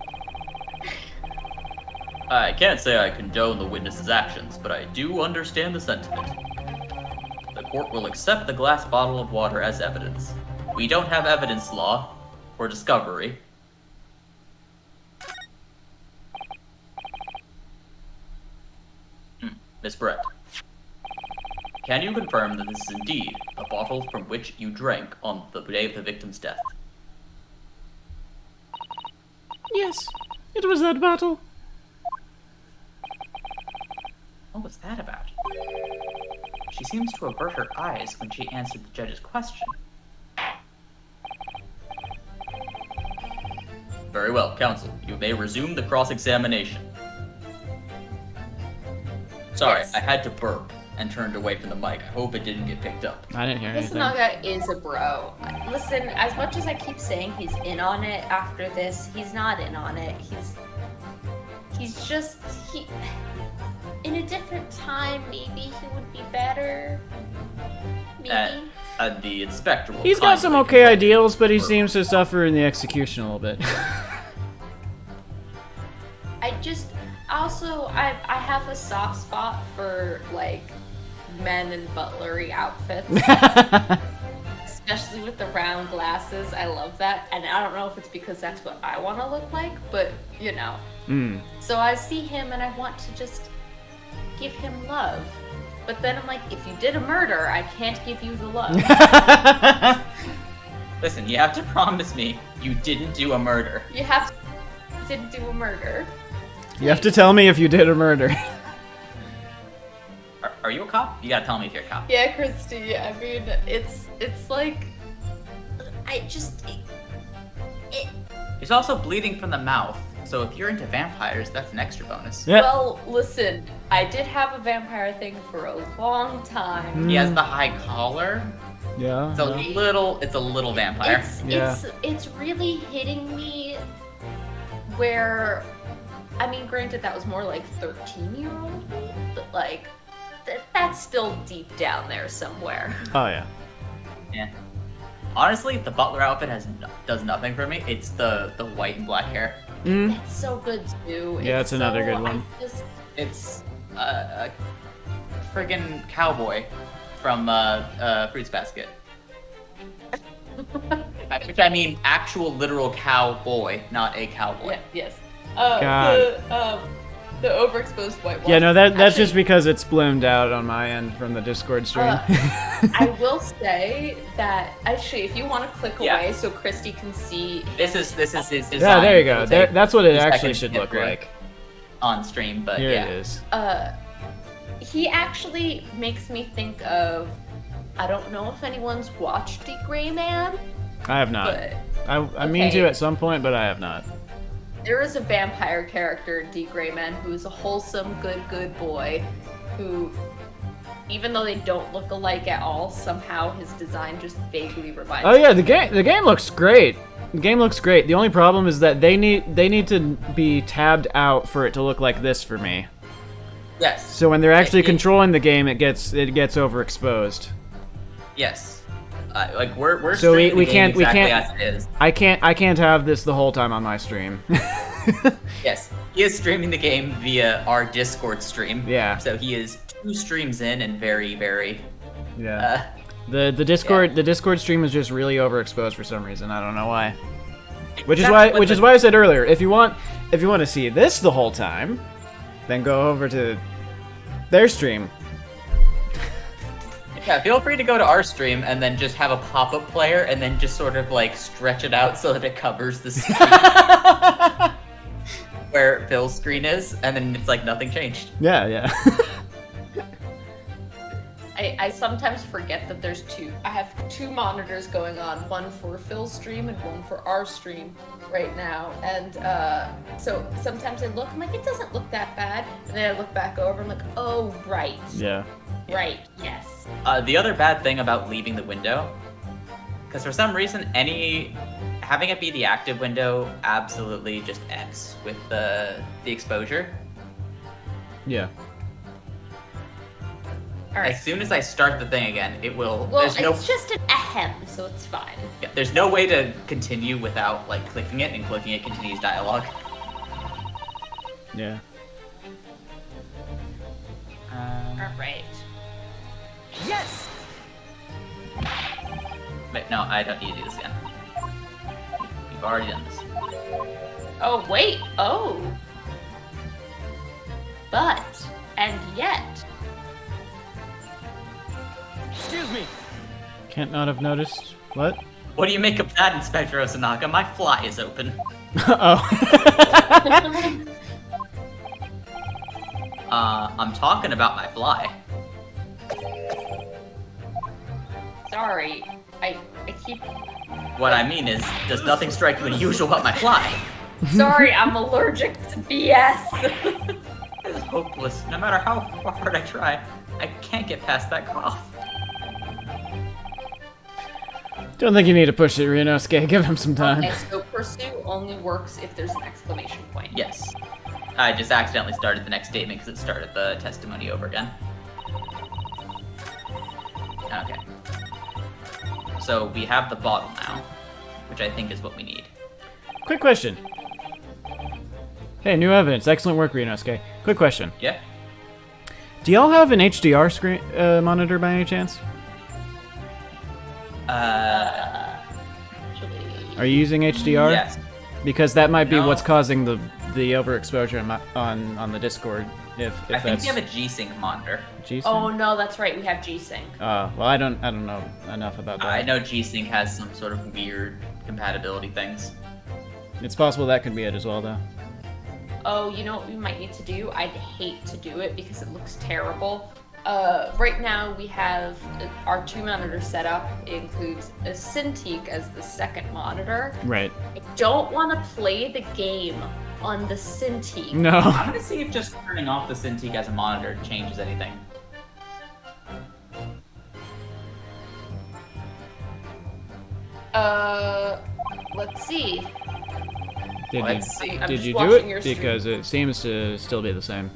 I can't say I condone the witness's actions, but I do understand the sentiment. The court will accept the glass bottle of water as evidence. We don't have evidence law or discovery. Miss Brett, can you confirm that this is indeed the bottle from which you drank on the day of the victim's death? Yes, it was that bottle. What was that about? She seems to avert her eyes when she answered the judge's question. Very well, counsel. You may resume the cross-examination. Sorry, Yes. I had to burp and turned away from the mic. I hope it didn't get picked up. I didn't hear This anything. Naga is a bro. Listen, as much as I keep saying he's in on it after this, he's not in on it. He's just in a different time, maybe he would be better. Maybe. The inspector will He's got some kindly okay confirm. ideals, but he seems to suffer in the execution a little bit. I have a soft spot for like men in butlery outfits, especially with the round glasses. I love that, and I don't know if it's because that's what I want to look like, but you know. So I see him and I want to just give him love. But then I'm like, if you did a murder, I can't give you the love. Listen, you have to promise me you didn't do a murder. You have to do a murder. You have to tell me if you did a murder. Are you a cop? You gotta tell me if you're a cop. Yeah, Christy. I mean, it's like, He's also bleeding from the mouth, so if you're into vampires, that's an extra bonus. Yeah. Well, listen, I did have a vampire thing for a long time. He has the high collar. Yeah. It's a little vampire. It's really hitting me where, I mean, granted that was more like 13-year-old me, but like that's still deep down there somewhere. Oh yeah. Yeah. Honestly, the butler outfit does nothing for me. It's the white and black hair. It's so good too. Yeah, it's another good one. It's a friggin' cowboy from Fruits Basket. Which I mean actual literal cowboy, not a cowboy. Yeah, yes. God. The overexposed whitewash. Yeah, no, that's Actually, just because it's bloomed out on my end from the Discord stream. I will say that actually, if you want to click Yeah. away so Christy can see, This is his design. Yeah, there you go. It'll take That's what it a actually second should to get look through. like. on stream, but Here yeah. it is. He actually makes me think of. I don't know if anyone's watched The Gray Man, I have not. but I mean to okay. at some point, but I have not. there is a vampire character in The Gray Man who is a wholesome, good boy, who, even though they don't look alike at all, somehow his design just vaguely reminds. Oh yeah, the game looks great. The game looks great. The only problem is that they need to be tabbed out for it to look like this for me. Yes. So when they're actually controlling the game, it gets overexposed. Yes. Like we're So we streaming the game can't- we exactly can't- as it is. I can't have this the whole time on my stream. Yes, he is streaming the game via our Discord stream. Yeah. So he is 2 streams in and very, very. Yeah. The Discord stream is just really overexposed for some reason. I don't know why. Which is why I said earlier, if you want to see this the whole time, then go over to their stream. Yeah, feel free to go to our stream and then just have a pop-up player and then just sort of like stretch it out so that it covers the screen where Phil's screen is, and then it's like nothing changed. Yeah. I sometimes forget that there's two. I have 2 monitors going on, one for Phil's stream and one for our stream right now. And so sometimes I look, I'm like, it doesn't look that bad. And then I look back over, I'm like, oh, right. Yeah. Right, yes. The other bad thing about leaving the window, because for some reason, having it be the active window absolutely just F's with the exposure. Yeah. All right. As soon as I start the thing again, it will. Well, there's no, it's just an ahem, so it's fine. yeah, there's no way to continue without like clicking it, and clicking it continues dialogue. Yeah. All right. Yes! Wait, no, I don't need to do this again. You've already done this. Oh, wait. Oh. But, and yet. Excuse me. Can't not have noticed. What? What do you make of that, Inspector Osanaka? My fly is open. Oh. I'm talking about my fly. Sorry. I keep. What I mean is, does nothing strike you unusual about my fly? Sorry, I'm allergic to BS. It's hopeless. No matter how hard I try, I can't get past that cough. Don't think you need to push it, Ryunosuke. Give him some time. Okay, so pursue only works if there's an exclamation point. Yes. I just accidentally started the next statement because it started the testimony over again. Okay. So we have the bottle now, which I think is what we need. Quick question. Hey, new evidence. Excellent work, Ryunosuke. Quick question. Yeah? Do y'all have an HDR screen monitor by any chance? Actually. Are you using HDR? Yes. Because that might be No. what's causing the overexposure on the Discord. If I think that's we have a G-Sync monitor. G-Sync? Oh no, that's right. We have G-Sync. Well, I don't know enough about that. I know G-Sync has some sort of weird compatibility things. It's possible that could be it as well, though. Oh, you know what we might need to do? I'd hate to do it because it looks terrible. Right now we have our 2 monitors set up. It includes a Cintiq as the second monitor. Right. I don't want to play the game on the Cintiq. No. I'm gonna see if just turning off the Cintiq as a monitor changes anything. Let's see. Let's see. I'm Did just you do watching your it? stream. Because it seems to still be the same.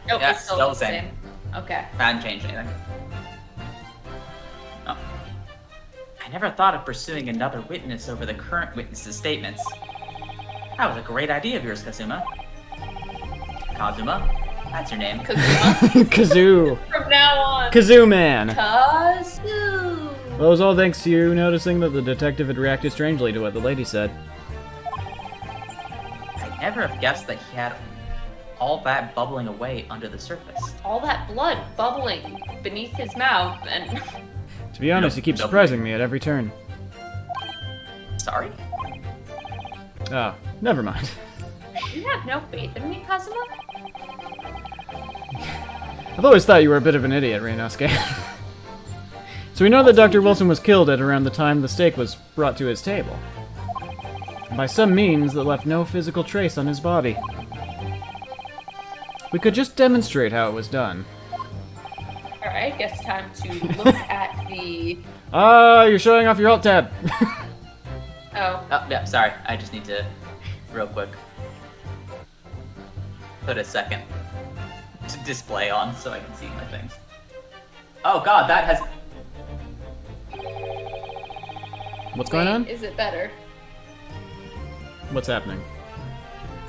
Nope, Yeah, it's still still the the same. same. Okay. I hadn't changed anything. Oh. I never thought of pursuing another witness over the current witness's statements. That was a great idea of yours, Kazuma. Kazuma? That's your name. Kazuma. Kazoo! From now on. Kazoo Man! Kazoo. Well, it was all thanks to you noticing that the detective had reacted strangely to what the lady said. I'd never have guessed that he had all that bubbling away under the surface. All that blood bubbling beneath his mouth and To be honest, he keeps surprising me at every turn. Sorry? Oh, never mind. you have no faith in me, Kazuma? I've always thought you were a bit of an idiot, Reinosuke. So we know that Dr. Wilson was killed at around the time the steak was brought to his table. By some means that left no physical trace on his body. We could just demonstrate how it was done. Alright, guess time to look at the... You're showing off your alt tab! Oh. Oh, yeah, sorry. I just need to, real quick, put a second to display on so I can see my things. Oh god, that has... What's going on? Is it better? What's happening?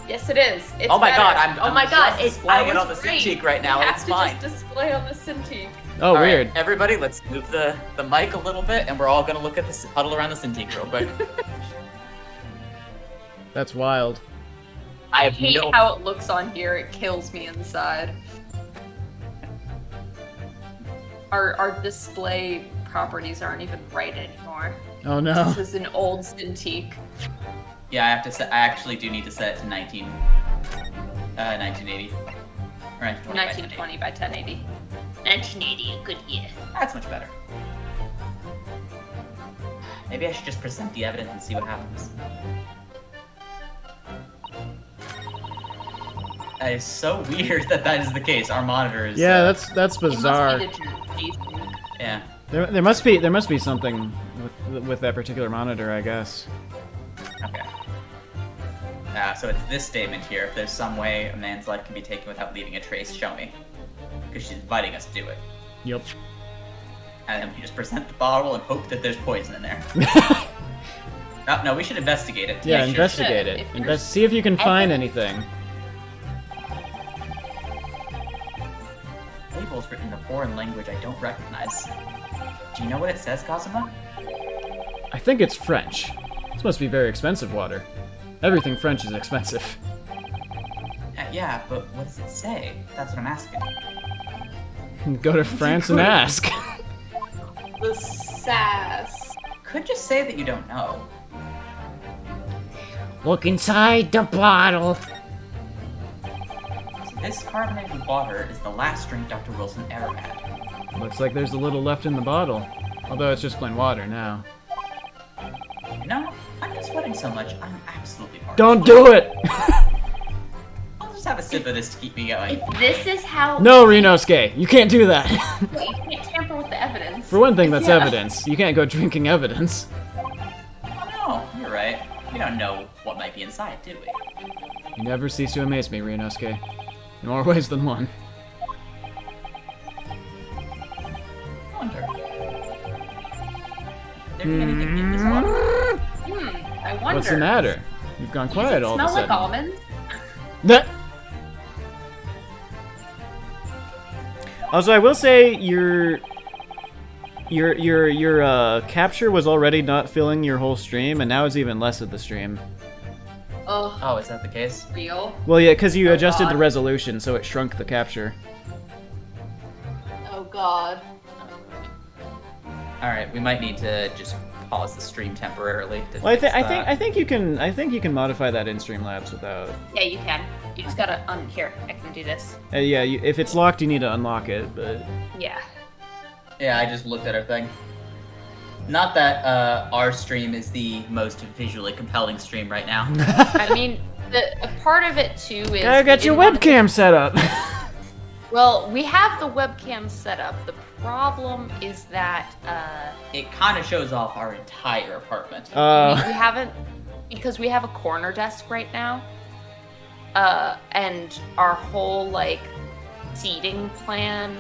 Yes, it is. It's Oh my better. god, I'm oh my god, just displaying it on the Cintiq right now, You and have it's to fine. just display on the Cintiq. Oh, All right, weird. everybody, let's move the mic a little bit, and we're all gonna look at this, huddle around the Cintiq real quick. That's wild. I I have hate no... how it looks on here. It kills me inside. Our display properties aren't even right anymore. Oh no. This is an old Cintiq. Yeah, I have to set... I actually do need to set it to 1980. Or 1920 by 1080. 1980. 1980, a good year. That's much better. Maybe I should just present the evidence and see what happens. That is so weird that is the case. Our monitor is... Yeah, that's It bizarre. must be the G-Sync. Yeah. There must be something with that particular monitor, I guess. Okay. So it's this statement here. If there's some way a man's life can be taken without leaving a trace, show me. Because she's inviting us to do it. Yep. And then we just present the bottle and hope that there's poison in there. No, we should investigate it. to Yeah, make sure. investigate it. If there's See if you can find anything. Labels written in a foreign language I don't recognize. Do you know what it says, Kazuma? I think it's French. This must be very expensive water. Everything French is expensive. Yeah, but what does it say? That's what I'm asking. Go to France and ask. The sass. Could just say that you don't know. Look inside the bottle. This carbonated water is the last drink Dr. Wilson ever had. Looks like there's a little left in the bottle. Although it's just plain water now. You know, I've been sweating so much, I'm absolutely parched. Don't do it! I'll just have a sip of this to keep me going. If this is how... No, Reinosuke, you can't do that. Wait, you can't tamper with the evidence. For one thing, that's Yeah. evidence. You can't go drinking evidence. Oh, you're right. We don't know what might be inside, do we? You never cease to amaze me, Reinosuke. In more ways than one. I wonder. Could there be anything in this water? I wonder. What's the matter? You've gone quiet all of a Smell like sudden. almonds? That. Also, I will say your capture was already not filling your whole stream, and now it's even less of the stream. Oh, Oh, is that the case? real? Well, yeah, because you adjusted the God. resolution, so it shrunk the capture. Oh god. Alright, we might need to just pause the stream temporarily. To Well, I fix that. think you can modify that in Streamlabs without. Yeah, you can. You just gotta here. I can do this. Yeah, if it's locked, you need to unlock it. But Yeah. Yeah, I just looked at our thing. Not that our stream is the most visually compelling stream right now. I mean, a part of it too is. gotta get we your didn't wanna- webcam set up. Well, we have the webcam set up. The problem is that It kind of shows off our entire apartment. we haven't, because we have a corner desk right now, and our whole like seating plan,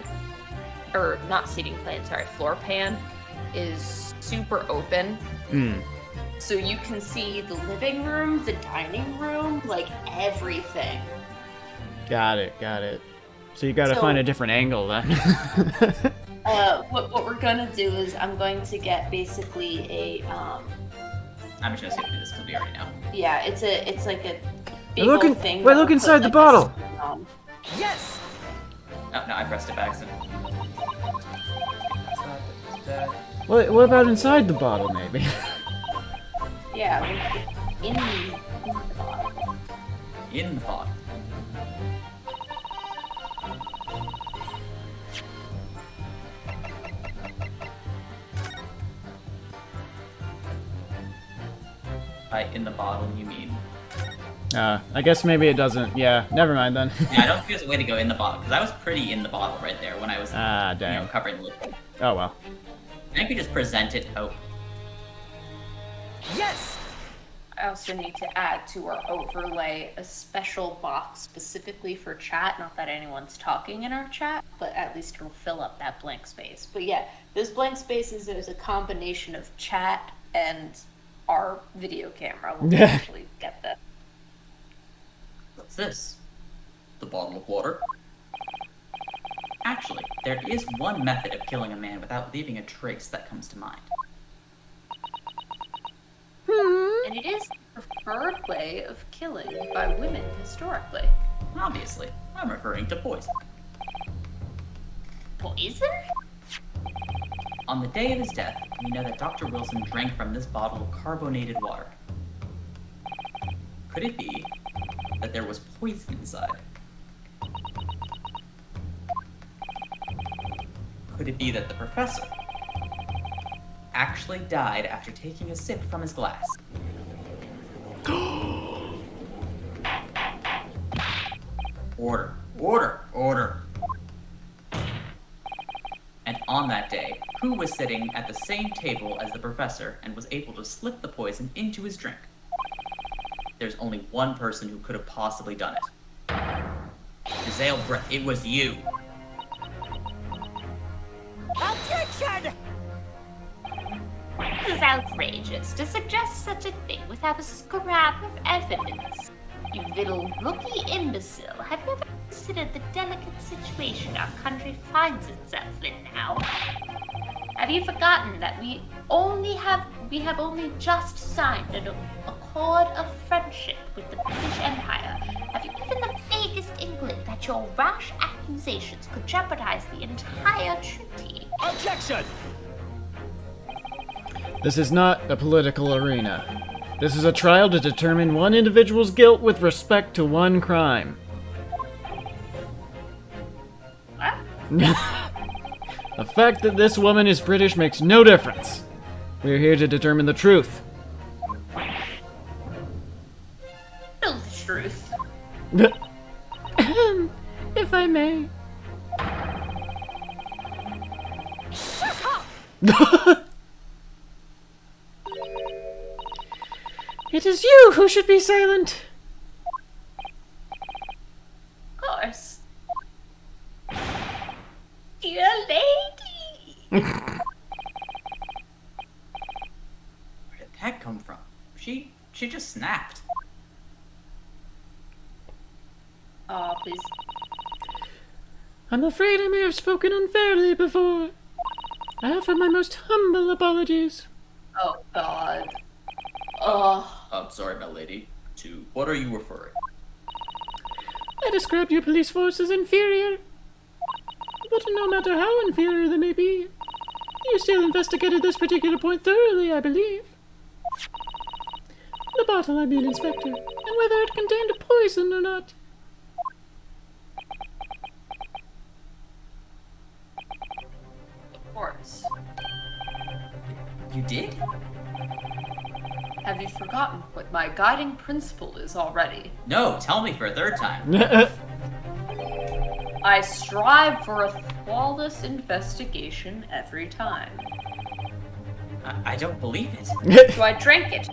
or not seating plan, sorry, floor plan is super open. So you can see the living room, the dining room, like everything. Got it. So you gotta So- find a different angle then. What we're gonna do is I'm going to get basically a I'm just gonna skip through this because we already know. yeah, it's like a big Look old in- thing. wait, that look will inside put, the like, a bottle. screen on. Yes! Oh, no, I pressed it by accident. What about inside the bottle, maybe? Yeah, in the bottle. In the bottle. By in the bottle, you mean? I guess maybe it doesn't. Yeah, never mind then. Yeah, I don't think there's a way to go in the bottle, because I was pretty in the bottle right there when I was Dang. covering the liquid. Oh well. I think we just present it hope. Yes! I also need to add to our overlay a special box specifically for chat. Not that anyone's talking in our chat, but at least it'll fill up that blank space. But yeah, those blank spaces is a combination of chat and our video camera. We'll actually get that. What's this? The bottle of water? Actually, there is one method of killing a man without leaving a trace that comes to mind. And it is the preferred way of killing by women historically. Obviously, I'm referring to poison. Poison? On the day of his death, we know that Dr. Wilson drank from this bottle of carbonated water. Could it be that there was poison inside? Could it be that the professor actually died after taking a sip from his glass? Order, order, order. And on that day, who was sitting at the same table as the professor and was able to slip the poison into his drink? There's only one person who could have possibly done it. Giselle Brett, it was you. Objection! This is outrageous to suggest such a thing without a scrap of evidence. You little rookie imbecile, have you ever considered the delicate situation our country finds itself in now? Have you forgotten that we have only just signed an accord of friendship with the British Empire? Have you even the vaguest inkling that your rash accusations could jeopardize the entire treaty? Objection! This is not a political arena. This is a trial to determine one individual's guilt with respect to one crime. What? The fact that this woman is British makes no difference. We're here to determine the truth. Tell the truth. If I may. It is you who should be silent. Of course. Dear lady! Where did that come from? She just snapped. Oh, please. I'm afraid I may have spoken unfairly before. I offer my most humble apologies. Oh, God. Oh. I'm sorry, my lady. To what are you referring? I described your police force as inferior. But no matter how inferior they may be, you still investigated this particular point thoroughly, I believe. The bottle, I mean, Inspector, and whether it contained poison or not. Of course. You did? Have you forgotten what my guiding principle is already? No, tell me for a third time. I strive for a flawless investigation every time. I don't believe it. So I drank it.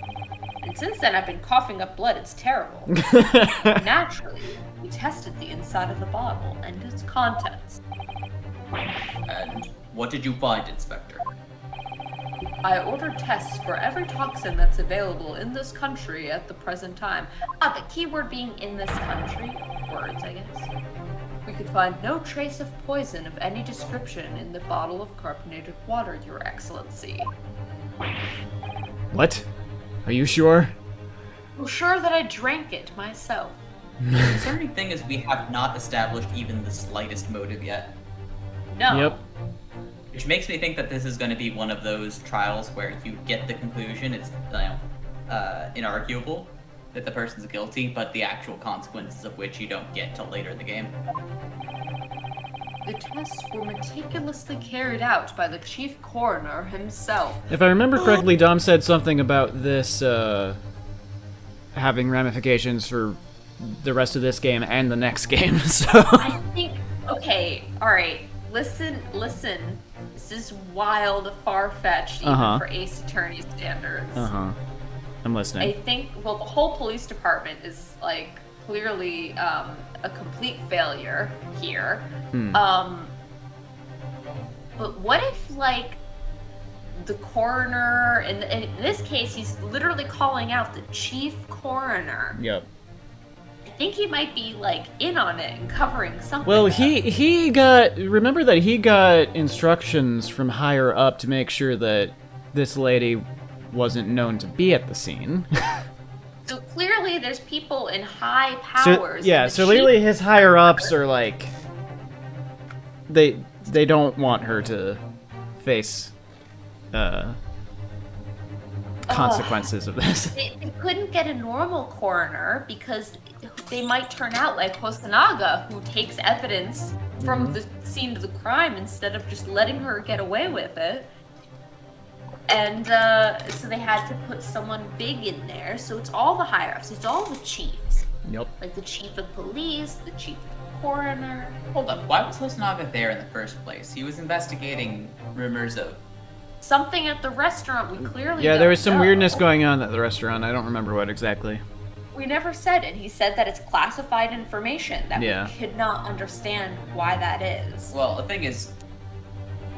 And since then I've been coughing up blood. It's terrible. Naturally, we tested the inside of the bottle and its contents. And what did you find, Inspector? I ordered tests for every toxin that's available in this country at the present time. The keyword being in this country. Words, I guess. We could find no trace of poison of any description in the bottle of carbonated water, Your Excellency. What? Are you sure? I'm sure that I drank it myself. The concerning thing is we have not established even the slightest motive yet. No. Yep. Which makes me think that this is going to be one of those trials where you get the conclusion, it's inarguable that the person's guilty, but the actual consequences of which you don't get till later in the game. The tests were meticulously carried out by the chief coroner himself. If I remember correctly, Dom said something about this, having ramifications for the rest of this game and the next game. So I think, okay, alright, listen. This is wild, far-fetched, even for Ace Attorney standards. I'm listening. I think, well, the whole police department is, like, clearly a complete failure here. But what if, like, the coroner, in this case, he's literally calling out the chief coroner. Yep. I think he might be, like, in on it and covering something. Well, up. he got, remember that he got instructions from higher up to make sure that this lady wasn't known to be at the scene. So clearly there's people in high powers. So clearly his higher ups are like, they don't want her to face consequences of this. They couldn't get a normal coroner because they might turn out like Hosanaga, who takes evidence from the scene of the crime instead of just letting her get away with it. And so they had to put someone big in there. So it's all the higher ups. It's all the chiefs. Yep. Like the chief of police, the chief of coroner. Hold up, why was Hosanaga there in the first place? He was investigating rumors of... Something at the restaurant we clearly Yeah, don't there was some know. weirdness going on at the restaurant. I don't remember what exactly. We never said it. He said that it's classified information, that we could not understand why that is. Well, the thing is,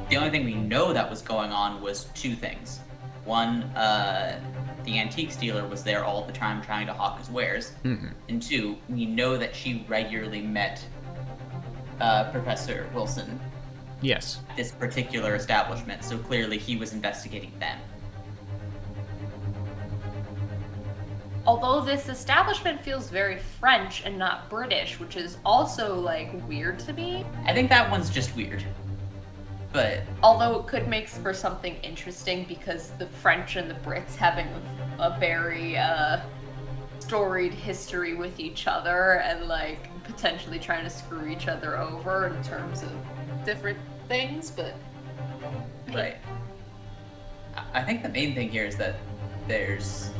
the only thing we know that was going on was two things. One, the antiques dealer was there all the time trying to hawk his wares. And two, we know that she regularly met Professor Wilson Yes. at this particular establishment, so clearly he was investigating them. Although this establishment feels very French and not British, which is also, like, weird to me. I think that one's just weird. But Although it could make for something interesting because the French and the Brits having a very storied history with each other and like potentially trying to screw each other over in terms of different things, but right. I think the main thing here is that there's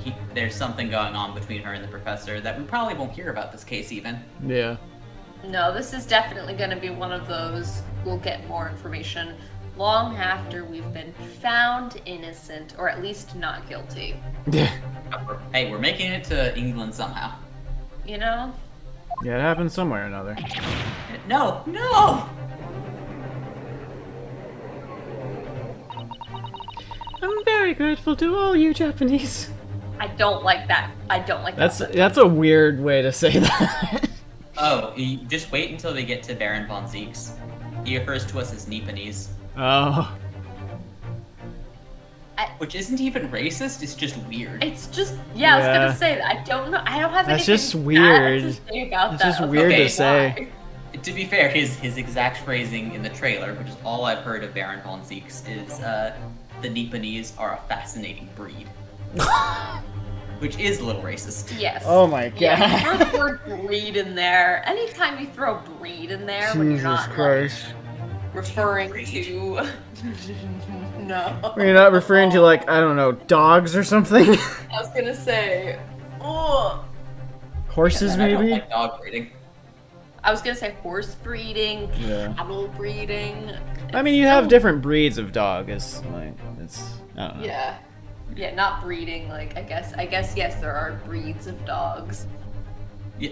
something going on between her and the professor that we probably won't hear about this case even. Yeah. no, this is definitely going to be one of those we'll get more information long after we've been found innocent or at least not guilty. Yeah. Hey, we're making it to England somehow. You know? Yeah, it happened somewhere or another. No, no! I'm very grateful to all you Japanese. I don't like that. I don't like that. That's a weird way to say that. Oh, you just wait until they get to Baron von Zeke's. He refers to us as Nipponese. Oh. Which isn't even racist, it's just weird. It's just, yeah, I was gonna say that. I don't know. I don't have That's anything just bad weird. to say about It's that. just weird Okay, to say. To be fair, his exact phrasing in the trailer, which is all I've heard of Baron von Zeke's, is the Nipponese are a fascinating breed. Which is a little racist. Yes. Oh my Yeah, god. throw the word breed in there. Anytime you throw breed in there when you're not like, referring to no. You're not referring to, like, I don't know, dogs or something? I was gonna say, oh. Horses, And I don't maybe? like dog breeding. I was gonna say horse breeding, Yeah. cattle breeding. I mean, you have different breeds of dog. It's, like, I don't know. Yeah. Yeah, not breeding, like, I guess, yes, there are breeds of dogs. Yeah.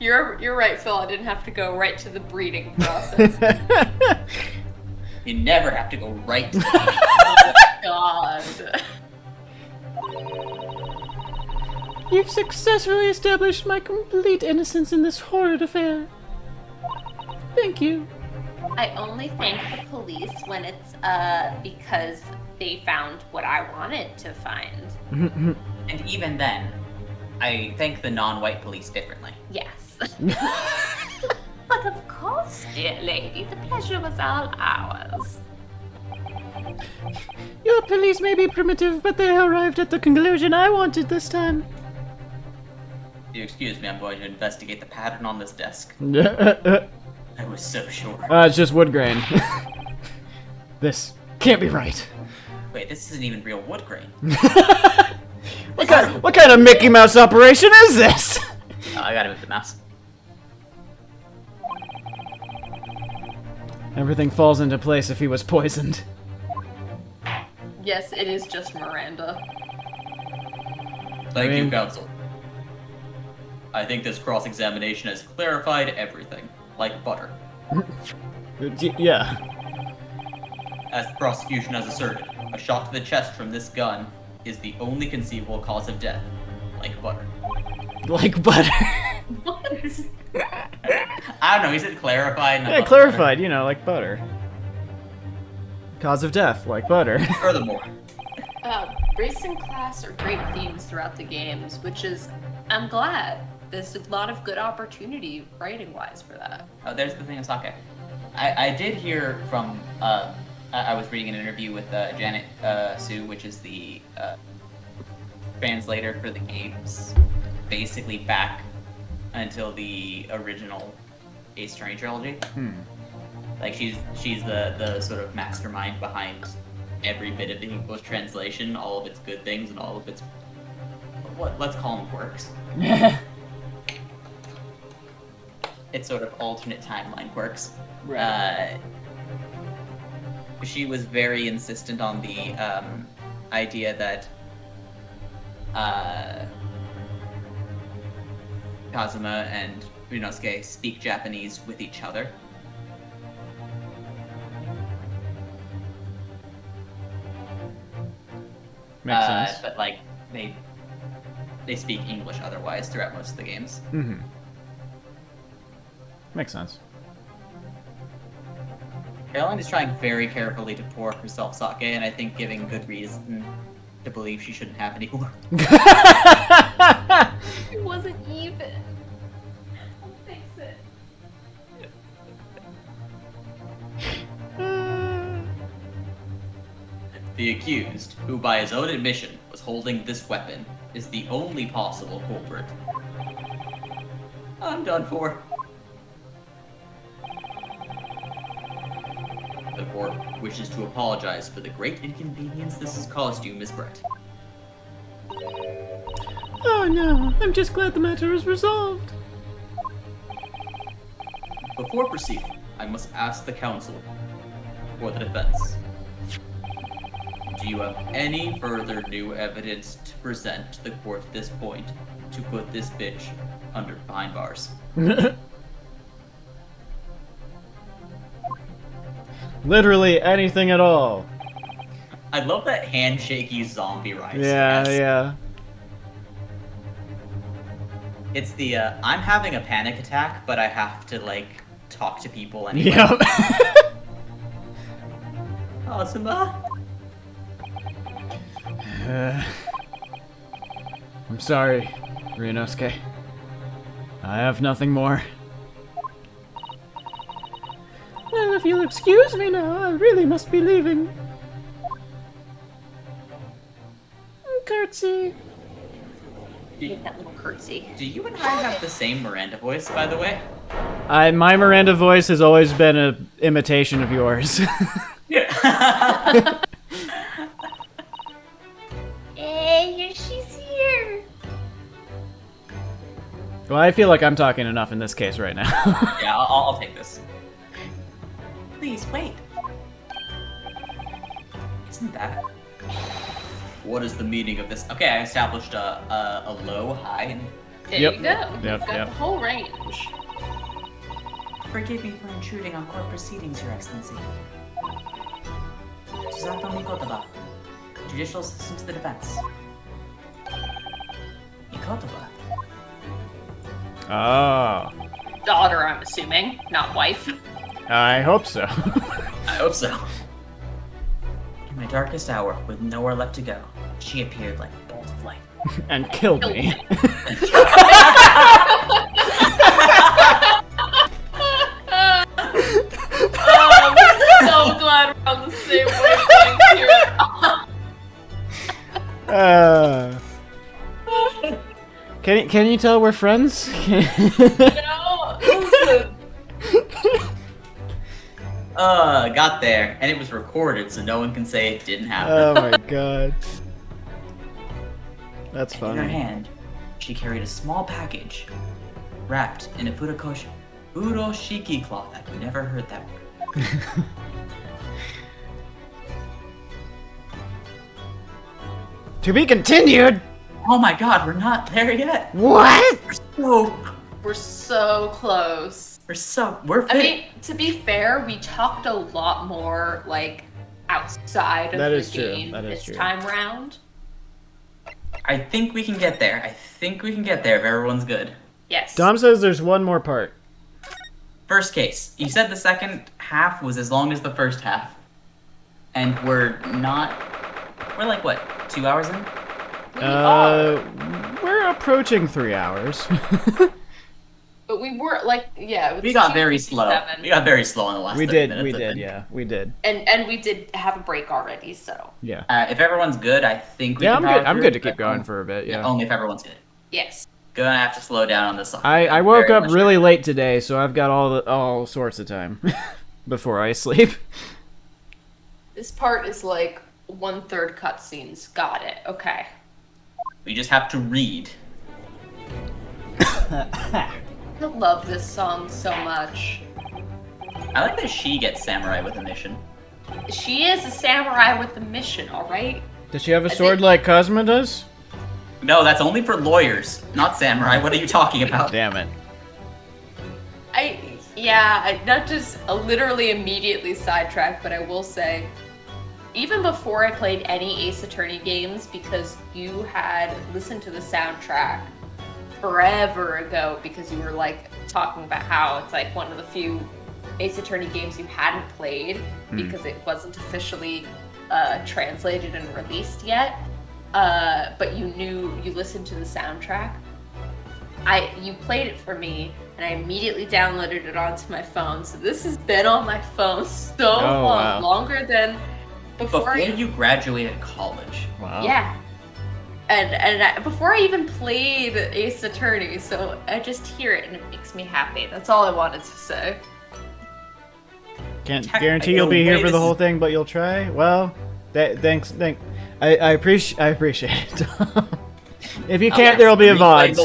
You're right, Phil, I didn't have to go right to the breeding process. You never have to go right to God. You've successfully established my complete innocence in this horrid affair. Thank you. I only thank the police when it's because they found what I wanted to find. And even then, I thank the non-white police differently. Yes. But of course, dear lady, the pleasure was all ours. Your police may be primitive, but they arrived at the conclusion I wanted this time. If you excuse me, I'm going to investigate the pattern on this desk. It's I was so sure. just wood grain. This can't be right. Wait, this isn't even real wood grain. This What kind of Mickey Mouse operation is this? Oh, I gotta move the mouse. Everything falls into place if he was poisoned. Yes, it is just Miranda. Thank you, Counsel. I think this cross-examination has clarified everything, like butter. Yeah. As the prosecution has asserted, a shot to the chest from this gun is the only conceivable cause of death, like butter. Like butter. What? I don't know, he said clarified. And I Yeah, thought clarified, you know, like butter. Cause of death, like butter. butter. Furthermore, Race and class are great themes throughout the games, which is, I'm glad. There's a lot of good opportunity writing-wise for that. there's the thing of sake. I did hear from, I was reading an interview with Janet Sue, which is the translator for the games, basically back until the original Ace Attorney trilogy. Like she's the sort of mastermind behind every bit of the English translation, all of its good things and all of its let's call them quirks. It's sort of alternate timeline quirks. Right. She was very insistent on the idea that Kazuma and Ryunosuke speak Japanese with each other. Makes sense. But like they speak English otherwise throughout most of the games. Mm-hmm. Makes sense. Caroline is trying very carefully to pour herself sake, and I think giving good reason to believe she shouldn't have any more. It wasn't even. I'll fix it. The accused, who by his own admission was holding this weapon, is the only possible culprit. I'm done for. The court wishes to apologize for the great inconvenience this has caused you, Miss Brett. Oh no, I'm just glad the matter is resolved. Before proceeding, I must ask the counsel for the defense. Do you have any further new evidence to present to the court at this point to put this bitch behind bars? Literally anything at all. I love that handshaky zombie rise. Yeah, Yes. yeah. It's the I'm having a panic attack, but I have to like talk to people anyway. Yep. Kazuma? I'm sorry, Ryunosuke. I have nothing more. Well, if you'll excuse me now, I really must be leaving. Curtsy. Give that little curtsy. Do you and I have the same Miranda voice, by the way? My Miranda voice has always been an imitation of yours. Hey, here she's here. Well, I feel like I'm talking enough in this case right now. Yeah, I'll take this. Please, wait. Isn't that... What is the meaning of this? Okay, I established a low, high, and... There Yep. you go. Yep, You've got yep. the whole range. Forgive me for intruding on court proceedings, Your Excellency. Susato Mikotoba, Judicial Assistant to the Defense. Mikotoba? Oh. Daughter, I'm assuming, not wife. I hope so. I hope so. In my darkest hour, with nowhere left to go, she appeared like a bolt of light. And killed me. I'm so glad we're on the same wavelength here. Can you tell we're friends? No, listen. Got there, and it was recorded, so no one can say it didn't happen. Oh my god. That's and in her funny. hand, she carried a small package wrapped in a furoshiki cloth. I've never heard that word. To be continued. Oh my god, we're not there yet. What? We're so close. We're I mean, to be fair, we talked a lot more like outside of That the is true. game That is this true. time round. I think we can get there. If everyone's good. Yes. Dom says there's one more part. First case. You said the second half was as long as the first half. And we're like, what, 2 hours in? We're approaching 3 hours. But we were like, yeah. We got very slow. We got very slow in the last we 30 did, minutes, we I did, think. yeah, we did. And we did have a break already, so. Yeah. If everyone's good, I think we Yeah, can I'm good. power I'm through good to it, keep but going for a bit, yeah. Only if everyone's good. Yes. Gonna have to slow down on this one. I woke up really late today, so I've got all sorts of time before I sleep. This part is like 1/3 cutscenes. Got it. Okay. We just have to read. I love this song so much. I like that she gets samurai with a mission. She is a samurai with a mission, alright? Does she have a sword like Cosmo does? No, that's only for lawyers, not samurai. What are you talking about? Damn it. Not just literally immediately sidetracked, but I will say, even before I played any Ace Attorney games, because you had listened to the soundtrack forever ago, because you were like talking about how it's like one of the few Ace Attorney games you hadn't played because it wasn't officially translated and released yet. But you listened to the soundtrack. You played it for me, and I immediately downloaded it onto my phone. So this has been on my phone so long, wow. longer than before. You graduated college. Wow. Yeah. And before I even played Ace Attorney, so I just hear it and it makes me happy. That's all I wanted to say. Can't guarantee you'll be here for the whole thing, but you'll try. Well, thanks. I appreciate it. If you can't, there'll be a VOD. So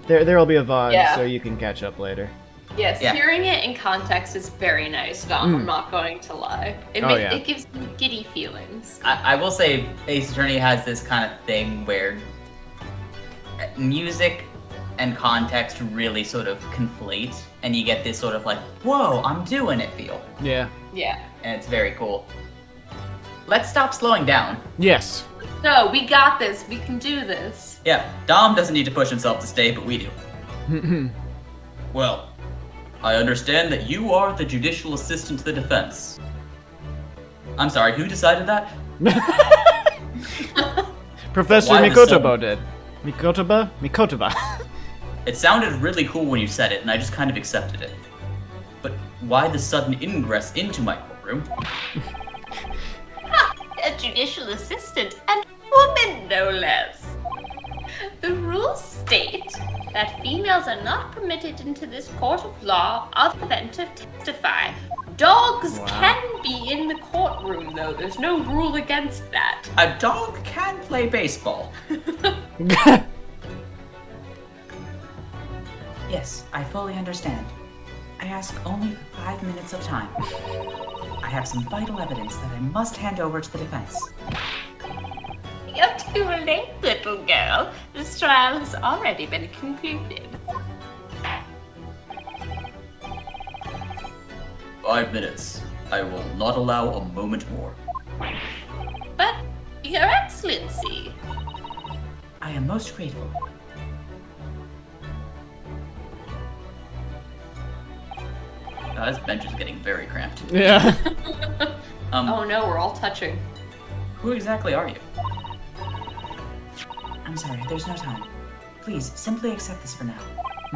there'll be a VOD, so you can catch up later. Yes, hearing it in context is very nice, Dom. I'm not going to lie. It gives me giddy feelings. I will say Ace Attorney has this kind of thing where music and context really sort of conflate, and you get this sort of like, whoa, I'm doing it feel. Yeah. Yeah. And it's very cool. Let's stop slowing down. Yes. No, we got this. We can do this. Yeah, Dom doesn't need to push himself to stay, but we do. Well, I understand that you are the judicial assistant to the defense. I'm sorry, who decided that? Professor Why the Mikotoba did. Mikotoba. It sounded really cool when you said it, and I just kind of accepted it. But why the sudden ingress into my courtroom? A judicial assistant and woman, no less. The rules state that females are not permitted into this court of law other than to testify. Dogs can be in the courtroom, though. There's no rule against that. A dog can play baseball. Yes, I fully understand. I ask only for 5 minutes of time. I have some vital evidence that I must hand over to the defense. You're too late, little girl. This trial has already been concluded. 5 minutes. I will not allow a moment more. But, Your Excellency, I am most grateful. This bench is getting very cramped. Yeah. Oh no, we're all touching. Who exactly are you? I'm sorry, there's no time. Please, simply accept this for now.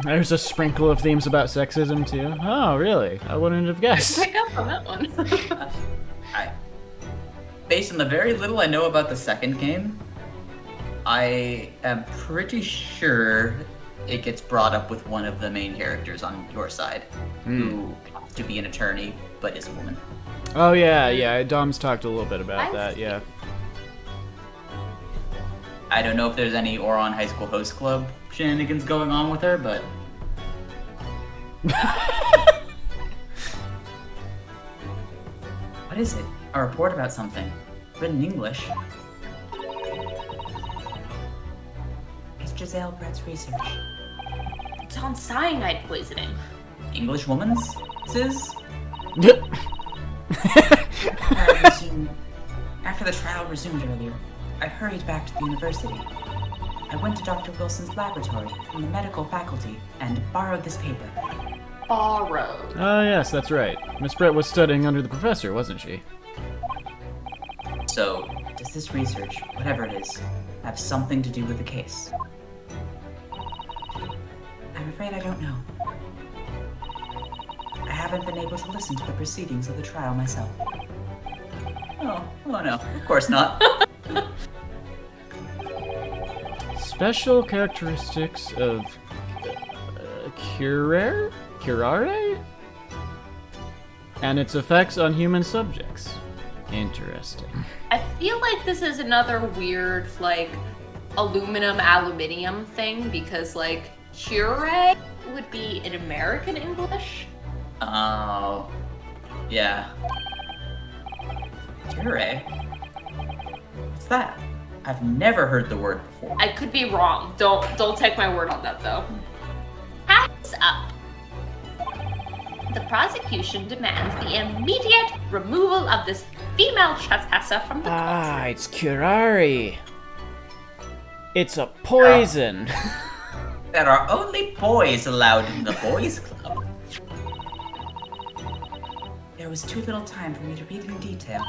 There's a sprinkle of themes about sexism too. Oh, really? I wouldn't have guessed. Pick up on that one. Based on the very little I know about the second game, I am pretty sure it gets brought up with one of the main characters on your side, who happens to be an attorney, but is a woman. Oh yeah. Dom's talked a little bit about that. Yeah. I don't know if there's any Oron High School Host Club shenanigans going on with her, but... What is it? A report about something. Written in English. It's Giselle Brett's research. It's on cyanide poisoning. English woman's? Sis? After the trial resumed earlier, I hurried back to the university. I went to Dr. Wilson's laboratory from the medical faculty and borrowed this paper. Borrowed. Oh, yes, that's right. Miss Brett was studying under the professor, wasn't she? So, does this research, whatever it is, have something to do with the case? I'm afraid I don't know. I haven't been able to listen to the proceedings of the trial myself. Oh no, of course not. Special characteristics of curare? Curare? And its effects on human subjects. Interesting. I feel like this is another weird, like, aluminium thing, because, like, curé would be in American English. Oh, yeah. Cure? What's that? I've never heard the word before. I could be wrong. Don't take my word on that, though. Hands up. The prosecution demands the immediate removal of this female trespasser from the courtroom. It's curare. It's a poison. There are only boys allowed in the boys' club. There was too little time for me to read in detail,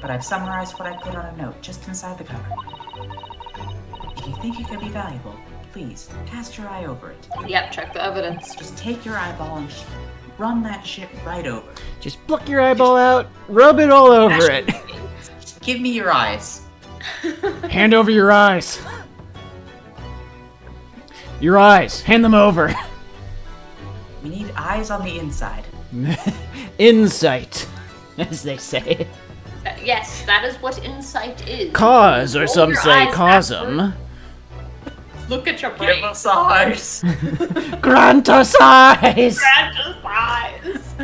but I've summarized what I could on a note just inside the cover. If you think it could be valuable, please cast your eye over it. Yep, check the evidence. Just take your eyeball and run that shit right over. Just pluck your eyeball out, rub it all over it. Just give me your eyes. Hand over your eyes. Your eyes, hand them over. We need eyes on the inside. Insight, as they say. Yes, that is what insight is. Cause, or Roll some your say eyes cosm. Look at your Give brain. us eyes. Grant us eyes! Eyes.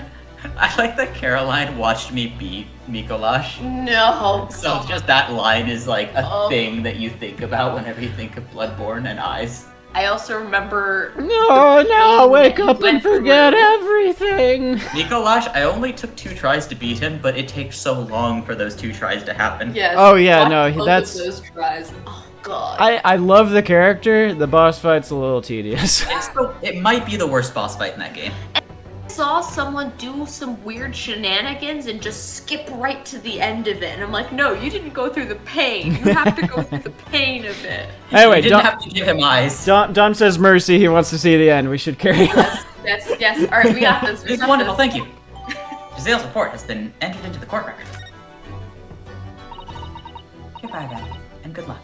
I like that Caroline watched me beat Mikolash. No. So just that line is like a Oh. thing that you think about whenever you think of Bloodborne and eyes. I also remember. No, wake up and Went forget through. everything. Mikolash, I only took 2 tries to beat him, but it takes so long for those 2 tries to happen. Yes. Oh, yeah, watch no, both of that's- those tries. Oh god. I love the character. The boss fight's a little tedious. It might be the worst boss fight in that game. I saw someone do some weird shenanigans and just skip right to the end of it, and I'm like, no, you didn't go through the pain. You have to go through the pain of it. Anyway, You didn't have to give him eyes. Dom says mercy. He wants to see the end. We should carry on. Yes. All right, we got this. We It's got wonderful, this. thank you. Giselle's report has been entered into the court record. Goodbye then, and good luck.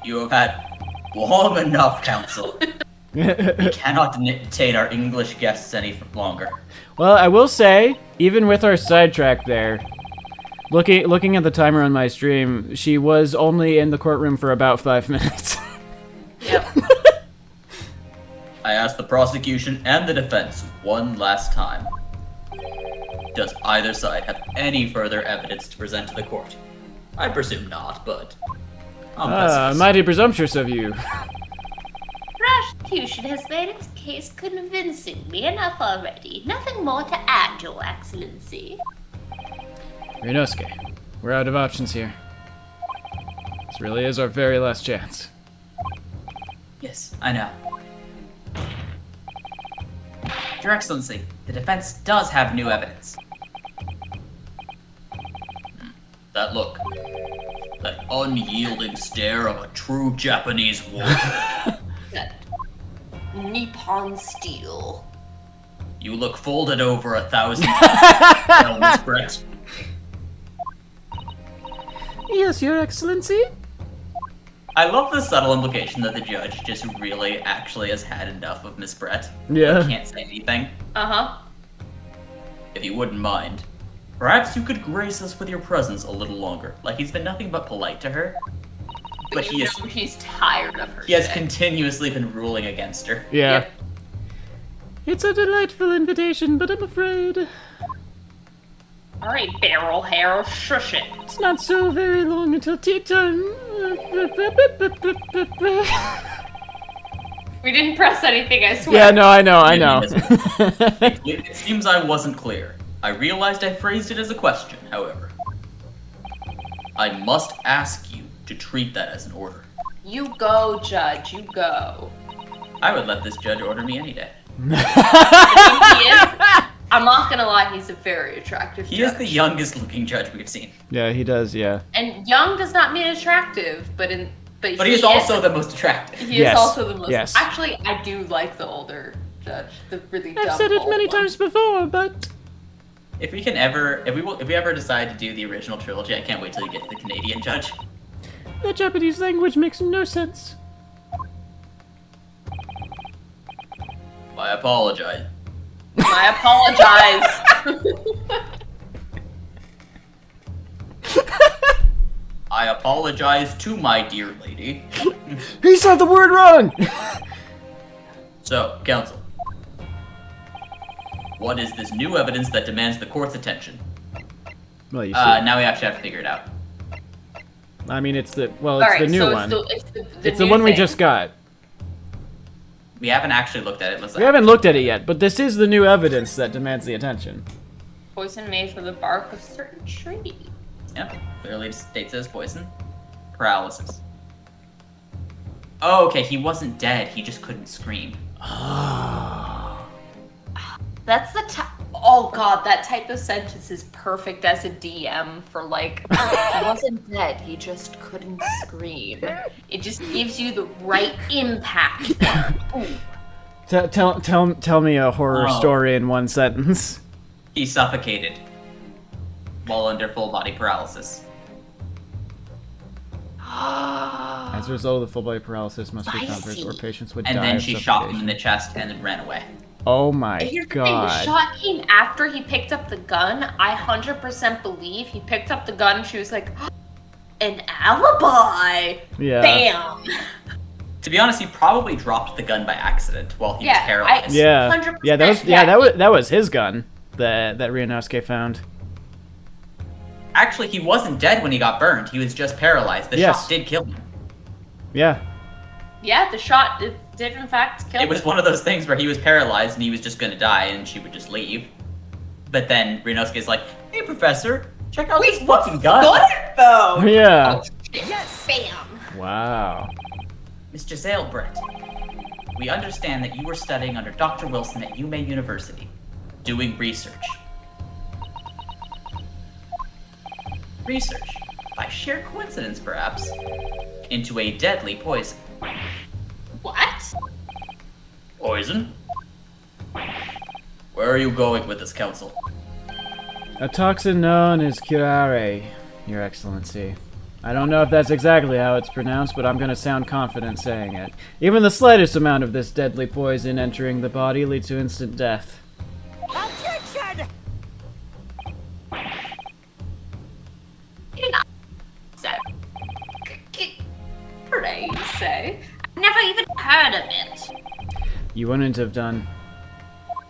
You have had long enough, counsel. We cannot detain our English guests any longer. Well, I will say, even with our sidetrack there, looking at the timer on my stream, she was only in the courtroom for about 5 minutes. Yep. I ask the prosecution and the defense one last time. Does either side have any further evidence to present to the court? I presume not, but... I'm pessimist. Mighty presumptuous of you. Prosecution has made its case convincingly enough already. Nothing more to add, Your Excellency. Ryunosuke, we're out of options here. This really is our very last chance. Yes, I know. Your Excellency, the defense does have new evidence. That look. That unyielding stare of a true Japanese warrior. That Nippon steel. You look folded over 1,000 times. Well, Miss Brett. Yes, Your Excellency. I love the subtle implication that the judge just really actually has had enough of Miss Brett. Yeah. Can't say anything. Uh-huh. If you wouldn't mind, Perhaps you could grace us with your presence a little longer. Like, he's been nothing but polite to her. But he's tired of her. he has shit. continuously been ruling against her. Yeah. Yep. It's a delightful invitation, but I'm afraid Alright, barrel hair, shush it. it's not so very long until tea time. We didn't press anything, I swear. Yeah, no, I know. It seems I wasn't clear. I realized I phrased it as a question, however. I must ask you to treat that as an order. You go, Judge, you go. I would let this judge order me any day. I'm not gonna lie, he's a very attractive He judge. is the youngest looking judge we've seen. Yeah, he does, yeah. And young does not mean attractive, but But he's also the most attractive. He Yes. is also the most. Yes. Actually, I do like the older judge, the really dumb I've said it old many one. times before, but If we ever decide to do the original trilogy, I can't wait till you get to the Canadian judge. the Japanese language makes no sense. I apologize. I apologize. I apologize to my dear lady. He said the word wrong! So, counsel. What is this new evidence that demands the court's attention? Well, you see. Now we actually have to figure it out. I mean, it's the new one. It's the new one we thing. just got. We haven't actually looked at it. We haven't looked at it yet, but this is the new evidence that demands the attention. Poison made from the bark of certain trees. Yep, clearly states as poison. Paralysis. Oh, okay, he wasn't dead, he just couldn't scream. That's the type. Oh god, that type of sentence is perfect as a DM for like, he wasn't dead, he just couldn't scream. It just gives you the right impact. Ooh. Tell me a horror Oh. story in one sentence. He suffocated while under full body paralysis. As a result of the full body paralysis must be accomplished, Spicy. or patients would And die then of she shot him in suffocation. the chest and then ran away. Oh my Here's the thing, the god. shot came after he picked up the gun. I 100% believe he picked up the gun and she was like, an alibi! Yeah. Bam! To be honest, he probably dropped the gun by accident while he was Yeah, paralyzed. Yeah. 100% Yeah, that was his gun that Ryunosuke found. Actually, he wasn't dead when he got burned. He was just paralyzed. The Yes. shot did kill him. Yeah. Yeah, the shot did in fact kill It was one of those things where he was paralyzed and he was just gonna die and she would just leave. But then Ryunosuke's like, hey, Professor, check out this fucking gun. though? Yeah. Yes! Bam! Wow. Miss Giselle Brett, we understand that you were studying under Dr. Wilson at UMA University, doing research. Research, by sheer coincidence perhaps, into a deadly poison. What? Poison? Where are you going with this, Counsel? A toxin known as curare, Your Excellency. I don't know if that's exactly how it's pronounced, but I'm gonna sound confident saying it. Even the slightest amount of this deadly poison entering the body leads to instant death. Objection! Curare, you say? I've never even heard of it. You wouldn't have done.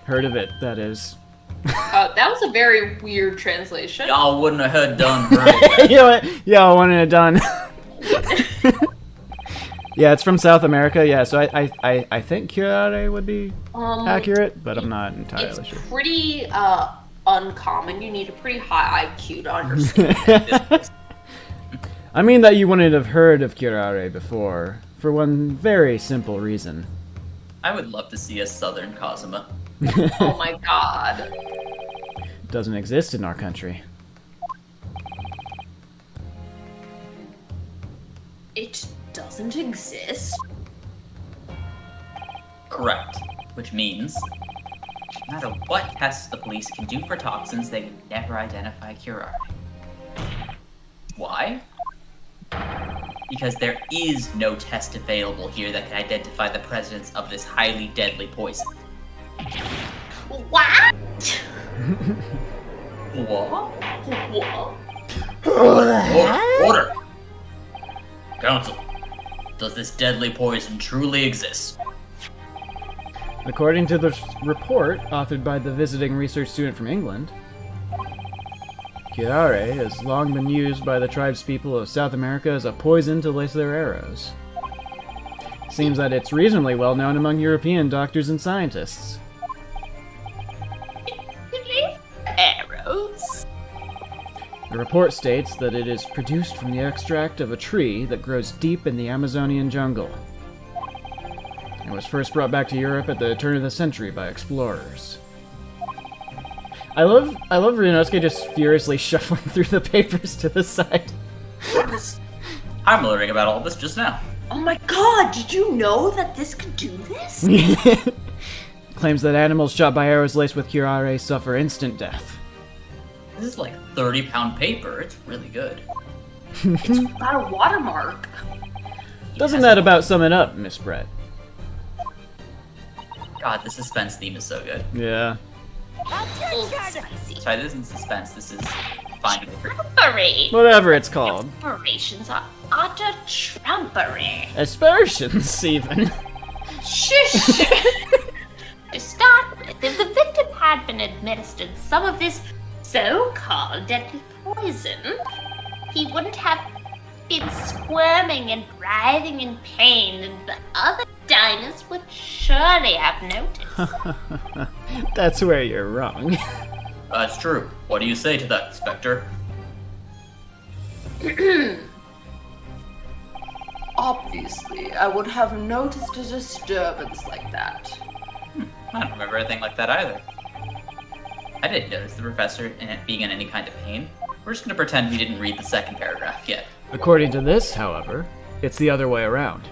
Heard of it, that is. That was a very weird translation. Y'all wouldn't have heard done right. Yeah, I wouldn't have done. Yeah, it's from South America, yeah, so I think curare would be accurate, but I'm not entirely It's sure. pretty uncommon. You need a pretty high IQ to understand. I mean that you wouldn't have heard of curare before, for one very simple reason. I would love to see a Southern Cosima. Oh my god. Doesn't exist in our country. It doesn't exist? Correct. Which means, no matter what tests the police can do for toxins, they can never identify curare. Why? Because there is no test available here that can identify the presence of this highly deadly poison. What? What? What? Order! Council, does this deadly poison truly exist? According to the report authored by the visiting research student from England, curare has long been used by the tribespeople of South America as a poison to lace their arrows. Seems that it's reasonably well known among European doctors and scientists. Arrows? The report states that it is produced from the extract of a tree that grows deep in the Amazonian jungle. It was first brought back to Europe at the turn of the century by explorers. I love Ryunosuke just furiously shuffling through the papers to the side. I'm learning about all this just now. Oh my god, did you know that this could do this? Claims that animals shot by arrows laced with curare suffer instant death. This is like 30-pound paper. It's really good. It's got a watermark. Doesn't that about sum it up, Miss Brett? God, the suspense theme is so good. Yeah. Old Objection! spicy. Sorry, this isn't suspense. This is finding the truth. Trumpery. Whatever it's called. Operations are utter trumpery. Aspersions, even. Shush! To start with, if the victim had been administered some of this so-called deadly poison, he wouldn't have been squirming and writhing in pain, and the other diners would surely have noticed. That's where you're wrong. That's true. What do you say to that, Spectre? Obviously, I would have noticed a disturbance like that. I don't remember anything like that either. I didn't notice the professor being in any kind of pain. We're just gonna pretend we didn't read the second paragraph yet. According to this, however, it's the other way around.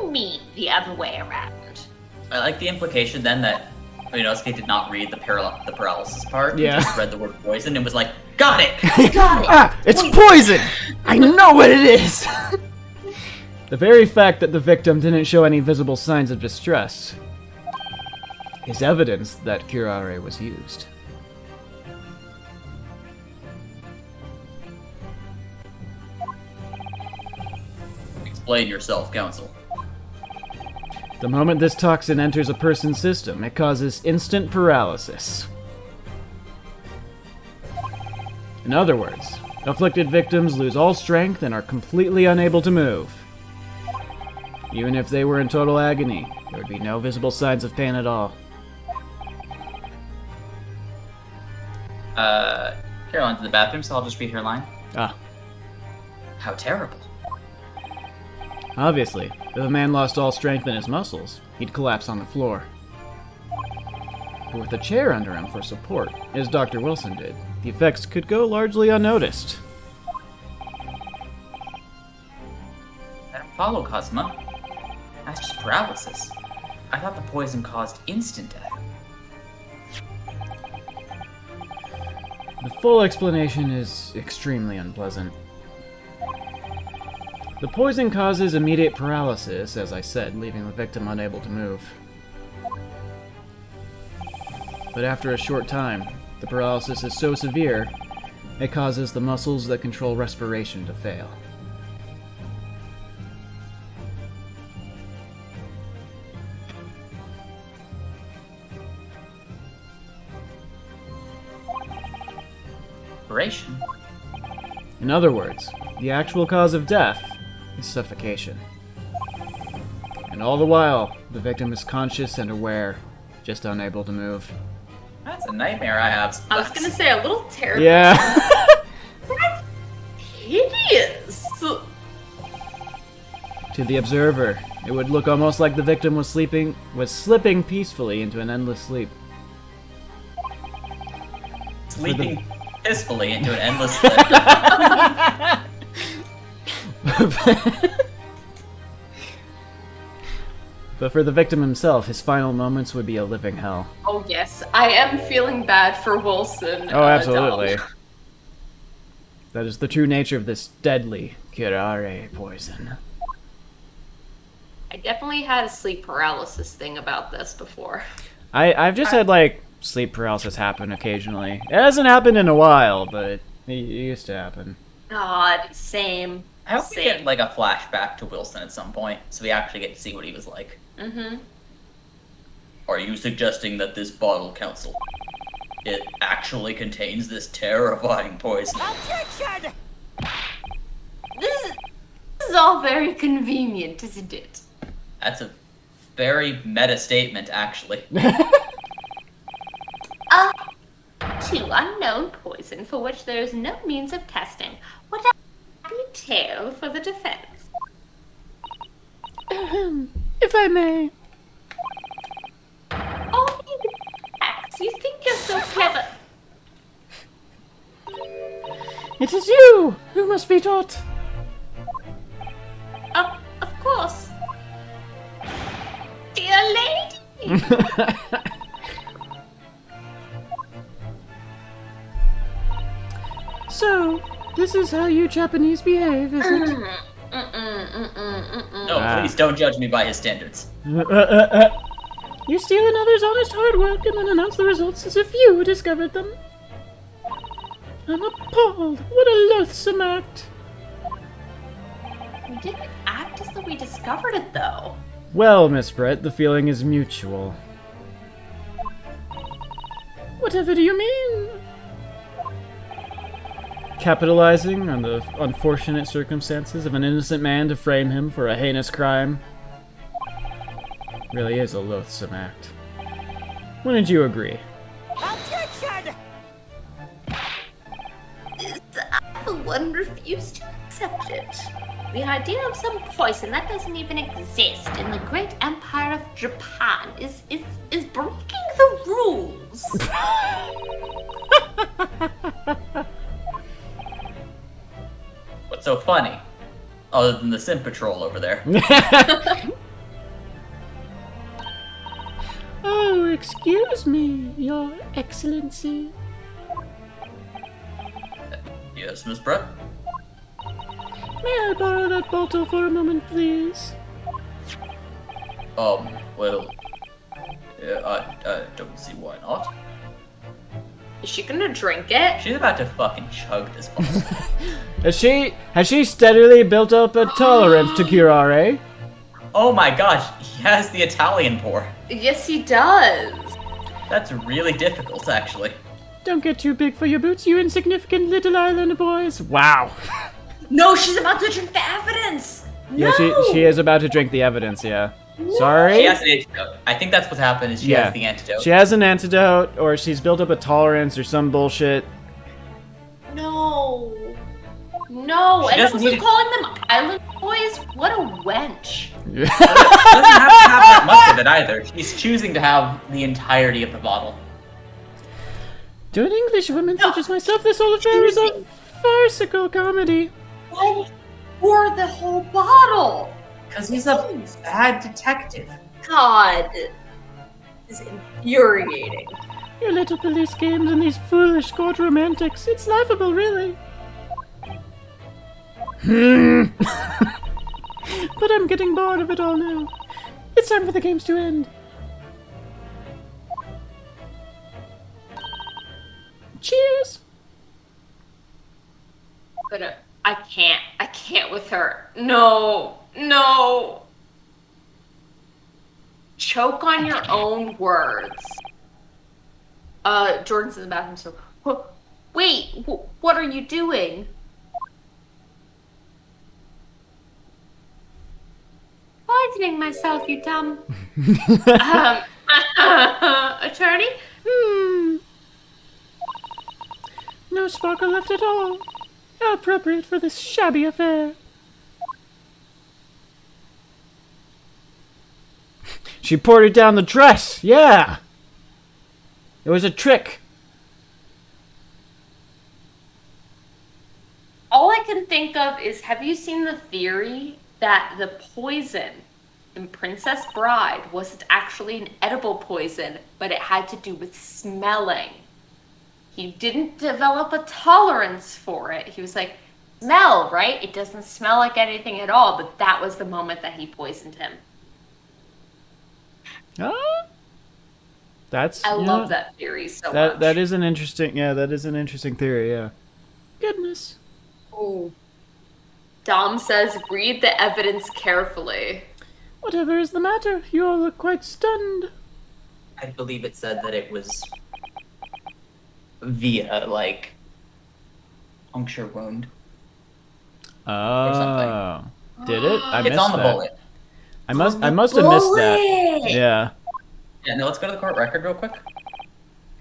Me the other way around. I like the implication then that Ryunosuke did not read the paralysis part. Yeah. He just read the word poison and was like, got it! Got it! Ah! It's poison! I know what it is! The very fact that the victim didn't show any visible signs of distress is evidence that curare was used. Explain yourself, Council. The moment this toxin enters a person's system, it causes instant paralysis. In other words, afflicted victims lose all strength and are completely unable to move. Even if they were in total agony, there would be no visible signs of pain at all. Caroline's in the bathroom, so I'll just read her line. Ah, How terrible. obviously, if a man lost all strength in his muscles, he'd collapse on the floor. But with a chair under him for support, as Dr. Wilson did, the effects could go largely unnoticed. I don't follow, Cosma. That's just paralysis. I thought the poison caused instant death. The full explanation is extremely unpleasant. The poison causes immediate paralysis, as I said, leaving the victim unable to move. But after a short time, the paralysis is so severe, it causes the muscles that control respiration to fail. Operation? In other words, the actual cause of death is suffocation. And all the while, the victim is conscious and aware, just unable to move. That's a nightmare I have. I was gonna say a little terrible. Yeah. Hideous. To the observer, it would look almost like the victim was slipping peacefully into an endless sleep. Sleeping peacefully into an endless sleep. But for the victim himself, his final moments would be a living hell. Oh yes, I am feeling bad for Wilson. Oh, absolutely. Donald. That is the true nature of this deadly curare poison. I definitely had a sleep paralysis thing about this before. I've just had, like, sleep paralysis happen occasionally. It hasn't happened in a while, but it used to happen. God, same. I hope we Same. get, like, a flashback to Wilson at some point, so we actually get to see what he was like. Mm-hmm. Are you suggesting that this bottle, Council, it actually contains this terrifying poison? Objection! This is all very convenient, isn't it? That's a very meta statement, actually. Two unknown poison for which there is no means of testing. What a happy tale for the defense. If I may. Oh, you Max, you think you're so clever. It is you who must be taught. Of course. Dear lady. So, this is how you Japanese behave, is it? No, please don't judge me by his standards. You steal another's honest hard work and then announce the results as if you discovered them. I'm appalled. What a loathsome act. We didn't act as though we discovered it, though. Well, Miss Brett, the feeling is mutual. Whatever do you mean? Capitalizing on the unfortunate circumstances of an innocent man to frame him for a heinous crime really is a loathsome act. Wouldn't you agree? Objection! I, for one, refuse to accept it. The idea of some poison that doesn't even exist in the great empire of Japan is breaking the rules. What's so funny? Other than the Sim Patrol over there. Oh, excuse me, Your Excellency. Yes, Miss Brett? May I borrow that bottle for a moment, please? Well... Yeah, I don't see why not. Is she gonna drink it? She's about to fucking chug this bottle. Has she steadily built up a tolerance to curare? Oh my gosh, he has the Italian pour. Yes, he does. That's really difficult, actually. Don't get too big for your boots, you insignificant little island boys. Wow. No, she's about to drink the evidence. Yeah, No. she is about to drink the evidence, yeah. Sorry? She has an antidote. I think that's what's happened, is she has the antidote. She has an antidote, or she's built up a tolerance or some bullshit. No. No, She and doesn't also need to- calling them island boys? What a wench. She doesn't have to have that much of it either. She's choosing to have the entirety of the bottle. To an English woman such as myself, this whole affair is a farcical comedy. Why pour the whole bottle? Because he's a bad detective. God. This is infuriating. Your little police games and these foolish court romantics. It's laughable, really. But I'm getting bored of it all now. It's time for the games to end. Cheers! But I can't with her. No. Choke on your own words. Jordan's in the bathroom, so... Wait, what are you doing? Poisoning myself, you dumb. Attorney? No sparkle left at all. How appropriate for this shabby affair. She poured it down the dress, yeah! It was a trick. All I can think of is, have you seen the theory that the poison in Princess Bride wasn't actually an edible poison, but it had to do with smelling? He didn't develop a tolerance for it. He was like, smell, right? It doesn't smell like anything at all, but that was the moment that he poisoned him. Huh? That's I you love know, that theory so much. that is an interesting that is an interesting theory. Yeah. Goodness. Ooh. Dom says, read the evidence carefully. Whatever is the matter? You all look quite stunned. I believe it said that it was via, like, puncture wound. Oh. Did it? I It's missed on the that. bullet. I must have missed that. Yeah. Yeah, no, let's go to the court record real quick.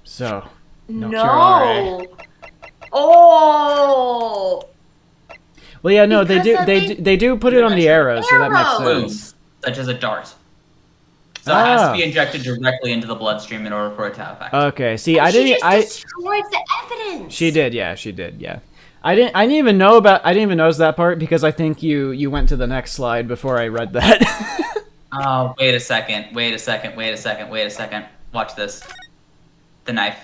So. No. Oh. Well, yeah, no, Because they do put it on the arrow, so that makes Wounds, sense. such as a dart. So it has to be injected directly into the bloodstream in order for it to have effect. Okay, see, And she just I destroyed the evidence. she did, yeah. I didn't even notice that part because I think you went to the next slide before I read that. Oh, wait a second. Watch this. The knife.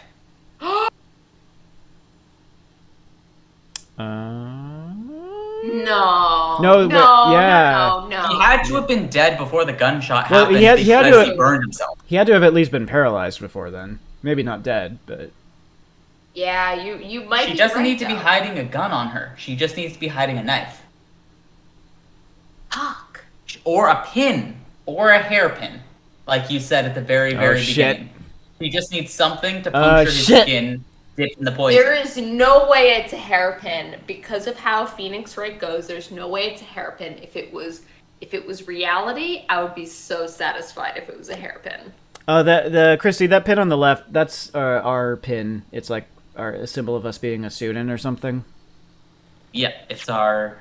No. No, no, yeah. no. He had to have been dead before the gunshot Well, happened he had because to- he burned himself. He had to have at least been paralyzed before then. Maybe not dead, but Yeah, you might She be doesn't right, need to be though. hiding a gun on her. She just needs to be hiding a knife. Fuck. Or a pin. Or a hairpin. Like you said at the very, very shit. beginning. He just needs something to puncture his shit. skin, dip in the poison. There is no way it's a hairpin because of how Phoenix Wright goes. There's no way it's a hairpin. If it was reality, I would be so satisfied if it was a hairpin. the Christy, that pin on the left, that's our pin. It's like a symbol of us being a student or something. Yeah, it's our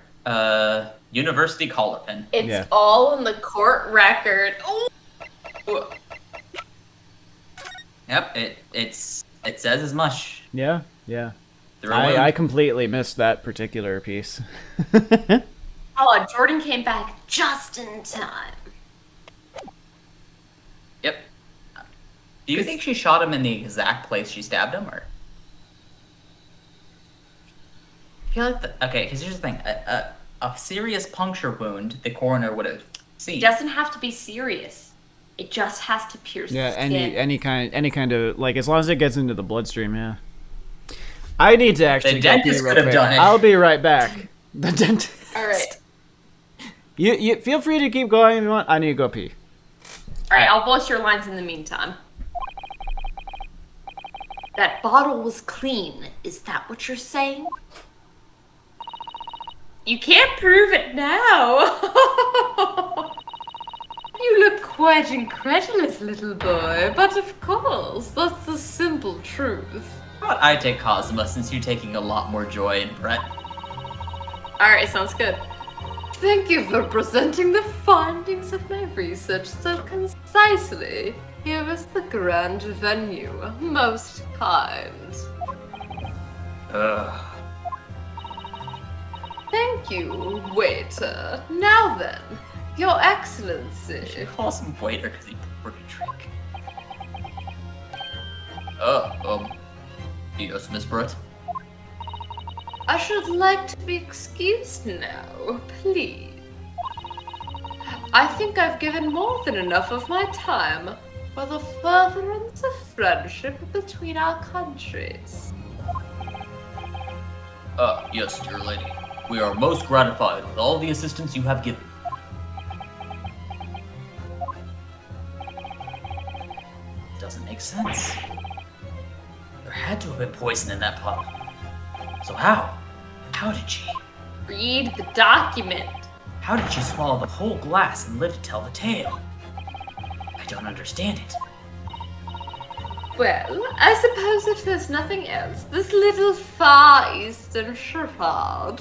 university collar pin. It's Yeah. all in the court record. Oh, Yep, it says as much. Yeah. Through a wound. I completely missed that particular piece. oh, Jordan came back just in time. Yep. Do you think she shot him in the exact place she stabbed him, or? I feel like okay, because here's the thing: a serious puncture wound, the coroner would have seen. It doesn't have to be serious. It just has to pierce Yeah, the skin. any kind of, like, as long as it gets into the bloodstream, yeah. I need to actually The go pee dentist real could have quick. done it. I'll be right back. The dentist. All right, You feel free to keep going if you want. I need to go pee. all right. I'll voice your lines in the meantime. That bottle was clean. Is that what you're saying? You can't prove it now. You look quite incredulous, little boy, but of course, that's the simple truth. How about I take Cosma, since you're taking a lot more joy in Brett? Alright, sounds good. Thank you for presenting the findings of my research so concisely. Here is the grand venue. Most kind. Ugh. Thank you, waiter. Now then, Your Excellency. She calls him waiter because he poured a drink. Yes, Miss Brett? I should like to be excused now, please. I think I've given more than enough of my time for the furtherance of friendship between our countries. Yes, dear lady. We are most gratified with all the assistance you have given. Doesn't make sense. There had to have been poison in that bottle. So how? How did she? Read the document. How did she swallow the whole glass and live to tell the tale? I don't understand it. Well, I suppose if there's nothing else, this little Far Eastern charade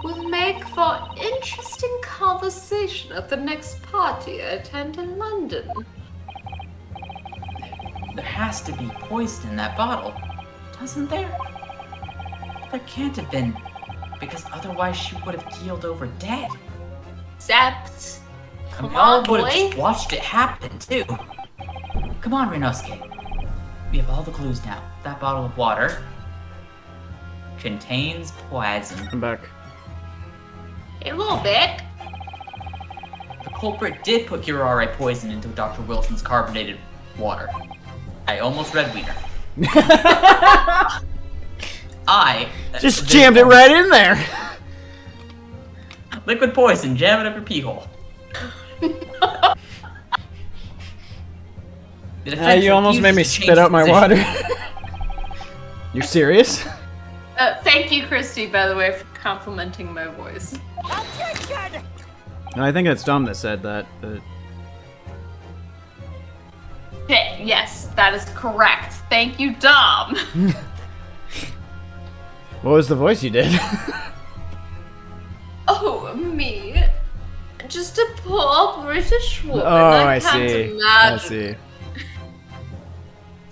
will make for interesting conversation at the next party I attend in London. There has to be poison in that bottle, doesn't there? There can't have been, because otherwise she would have keeled over dead. Except, come We all on, would have boy. just watched it happen, too. Come on, Renosuke. We have all the clues now. That bottle of water contains poison. I'm back. Hey, little Vic. The culprit did put curare poison into Dr. Wilson's carbonated water. I almost read Wiener. Just jammed it right in there. Liquid poison, jam it up your pee hole. You almost made me spit out my water. You're serious? Thank you, Christy, by the way, for complimenting my voice. Objection! No, I think it's Dom that said that. Okay, yes, that is correct. Thank you, Dom. What was the voice you did? Oh, me? Just a poor British woman. Oh, I I can't see. imagine. I see.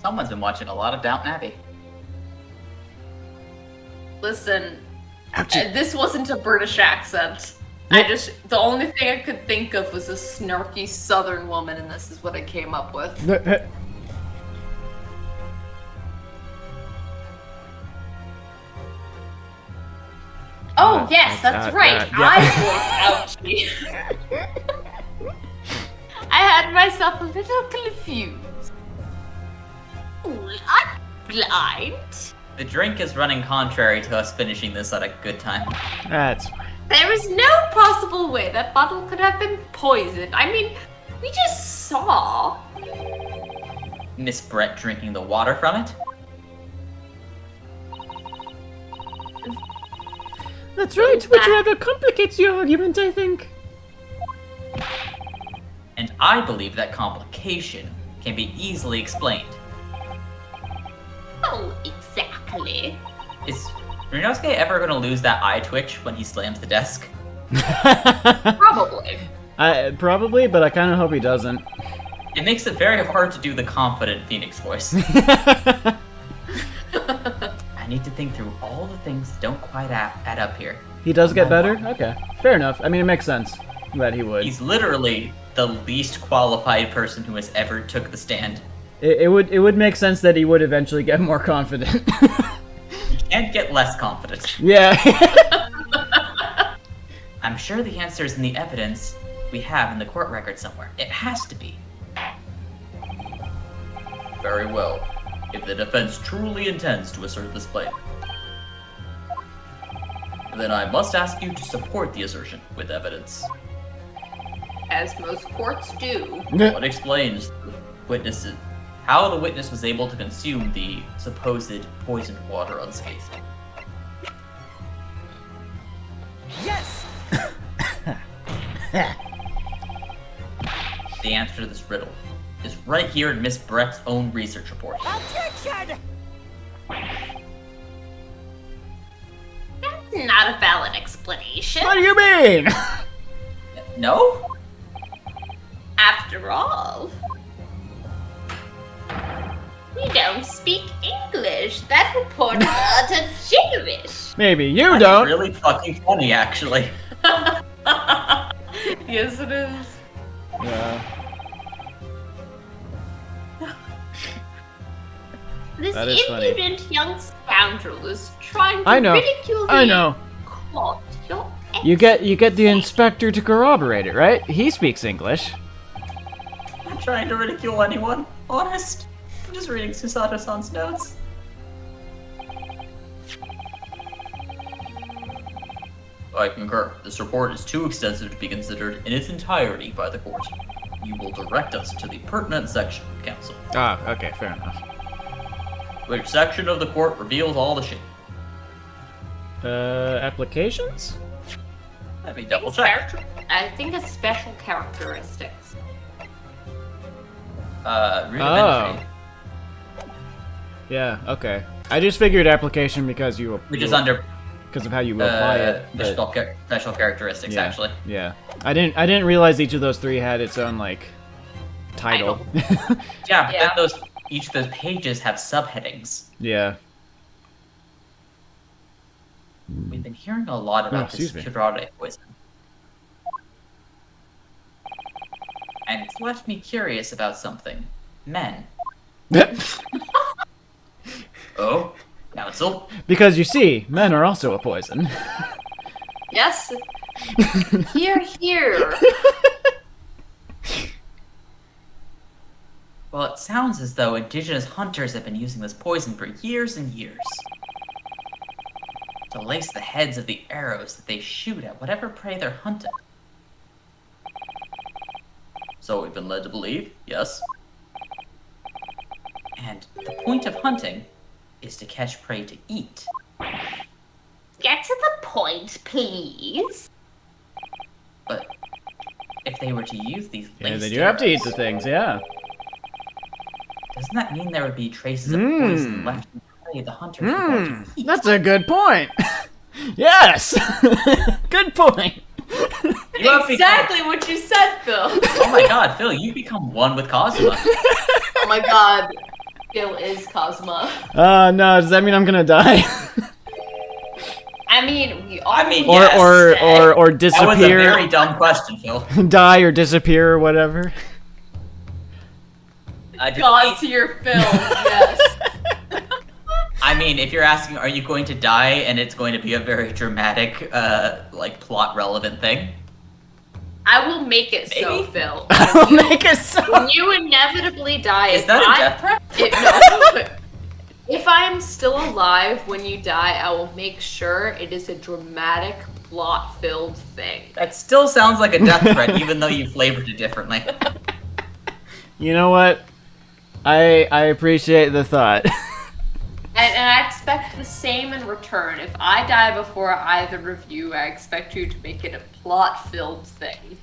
Someone's been watching a lot of Downton Abbey. Listen, Ouchie. this wasn't a British accent. The only thing I could think of was a snarky southern woman, and this is what I came up with. Oh, yes, that's right. yeah. I was ouchie. I had myself a little confused. I'm blind. The drink is running contrary to us finishing this at a good time. That's fine. There is no possible way that bottle could have been poisoned. I mean, we just saw. Miss Brett drinking the water from it? That's right, which rather complicates your argument, I think. And I believe that complication can be easily explained. Oh, exactly. Is Ryunosuke ever gonna lose that eye twitch when he slams the desk? Probably. Probably, but I kind of hope he doesn't. It makes it very hard to do the confident Phoenix voice. I need to think through all the things that don't quite add up here. He does get better? Okay. Fair enough. I mean, it makes sense that he would. He's literally the least qualified person who has ever took the stand. It would make sense that he would eventually get more confident. He can't get less confident. Yeah. I'm sure the answer is in the evidence we have in the court record somewhere. It has to be. Very well. If the defense truly intends to assert this claim, then I must ask you to support the assertion with evidence. As most courts do. What explains how the witness was able to consume the supposed poisoned water unscathed? Yes! The answer to this riddle is right here in Miss Brett's own research report. Objection! That's not a valid explanation. What do you mean? No? After all, we don't speak English. That report is utter gibberish. Maybe you That's don't. really fucking funny, actually. Yes, it is. Yeah. This That is funny. impudent young scoundrel is trying to I know. ridicule the I know. court. Your You get the Excellency. inspector to corroborate it, right? He speaks English. I'm not trying to ridicule anyone. Honest. I'm just reading Susato-san's notes. I concur. This report is too extensive to be considered in its entirety by the court. You will direct us to the pertinent section, counsel. Ah, okay, fair enough. Which section of the court reveals all the shit? Applications? Let me double check. I think it's special characteristics. Rudimentary. Yeah, okay. I just figured application because Which is under because of how you apply it. but- special characteristics, yeah, actually. Yeah. I didn't realize each of those three had its own like title. Yeah, but Yeah. then each of those pages have subheadings. Yeah. We've been hearing a lot about this excuse me. curare poison. And it's left me curious about something. Men. Oh, counsel. Because you see, men are also a poison. Yes. Here, here. Well, it sounds as though indigenous hunters have been using this poison for years and years. To lace the heads of the arrows that they shoot at whatever prey they're hunting. So we've been led to believe, yes. And the point of hunting is to catch prey to eat. Get to the point, please. But if they were to use these Yeah, laced they do have to eat arrows, the things, yeah. doesn't that mean there would be traces of poison left in the prey the hunters would want to eat? That's a good point. Yes! Good point. You have Exactly what you said, Phil. oh my god, Phil, you've become one with Cosma. Oh my god. Phil is Cosma. No, does that mean I'm gonna die? I mean, we all yes. or That was a disappear, very dumb question, Phil. die or disappear or whatever. I just- got to your film, yes. I mean, if you're asking, are you going to die, and it's going to be a very dramatic, like, plot-relevant thing? I will make it so, Maybe. Phil. I'll make a song. When you inevitably die, Is if that a I- death threat? No, but if I am still alive when you die, I will make sure it is a dramatic, plot-filled thing. That still sounds like a death threat, even though you flavored it differently. You know what? I appreciate the thought. And I expect the same in return. If I die before either of you, I expect you to make it a plot-filled thing.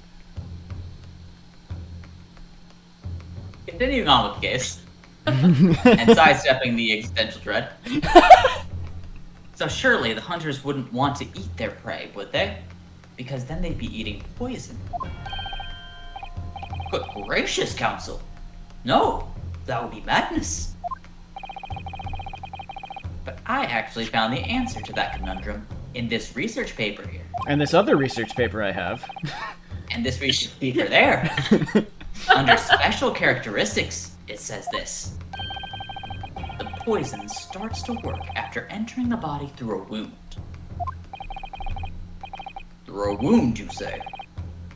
Continuing on with the case. And sidestepping the existential dread. So surely the hunters wouldn't want to eat their prey, would they? Because then they'd be eating poison. Good gracious, Council! No, that would be madness. But I actually found the answer to that conundrum in this research paper here. And this other research paper I have. And this research paper there. Under special characteristics, it says this. The poison starts to work after entering the body through a wound. Through a wound, you say?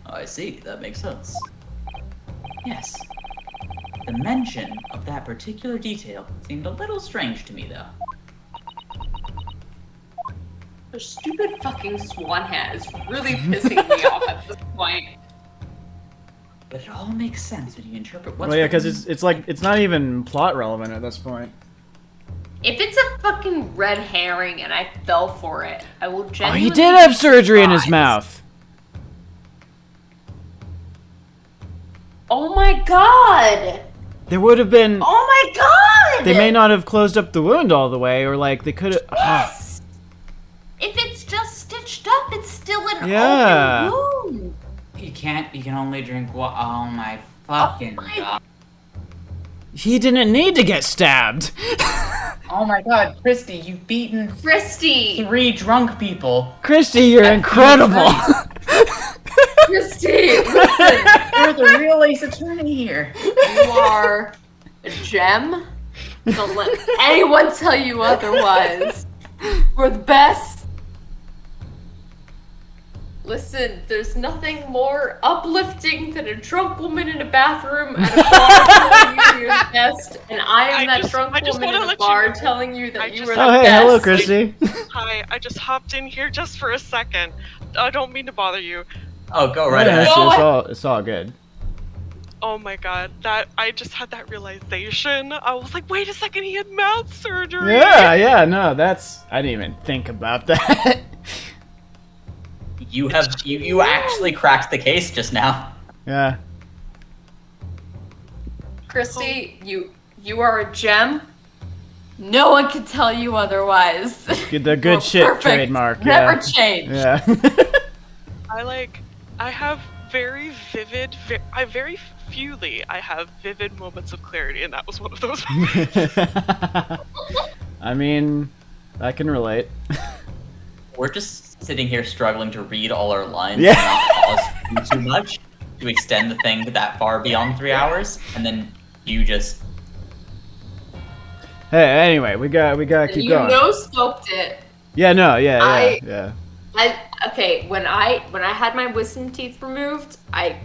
I see, that makes sense. Yes. The mention of that particular detail seemed a little strange to me, though. The stupid fucking swan hat is really pissing me off at this point. But it all makes sense when you interpret what's Well, yeah, because written. it's like it's not even plot relevant at this point. If it's a fucking red herring and I fell for it, I will Oh, genuinely he did have be surgery in his surprised. mouth. Oh my god! There would have been. Oh my god! They may not have closed up the wound all the way, or like they could have. Yes! If it's just stitched up, it's still an Yeah. open wound. You can only drink what? Oh my fucking my- god. He didn't need to get stabbed. Oh my god, Christy, you've beaten Christy! 3 drunk people. Christy, you're incredible. Christy! Listen! You're the real Ace Attorney here. You are a gem. Don't let anyone tell you otherwise. We're the best. Listen, there's nothing more uplifting than a drunk woman in a bathroom at a bar telling you you're the best, and I am that drunk I just woman wanna in a let you bar know. telling you that I you just- were the Oh, hey, best. hello, Christy. Hi, I just hopped in here just for a second. I don't mean to bother you. Oh, go right Yeah, ahead. it's all good. Oh my god, that I just had that realization. I was like, wait a second, he had mouth surgery. Yeah, no, that's. I didn't even think about that. You actually cracked the case just now. Yeah. Christy, you are a gem. No one can tell you otherwise. The good You're shit perfect. trademark. Never Yeah. change. Yeah. I have very vivid, I have vivid moments of clarity, and that was one of those. I mean, I can relate. We're just sitting here struggling to read all our lines Yeah. and not pause too much to extend the thing that far beyond 3 hours, and then you just Hey, anyway, we gotta keep You going. no scoped it. Yeah, no, yeah. I- When I had my wisdom teeth removed, I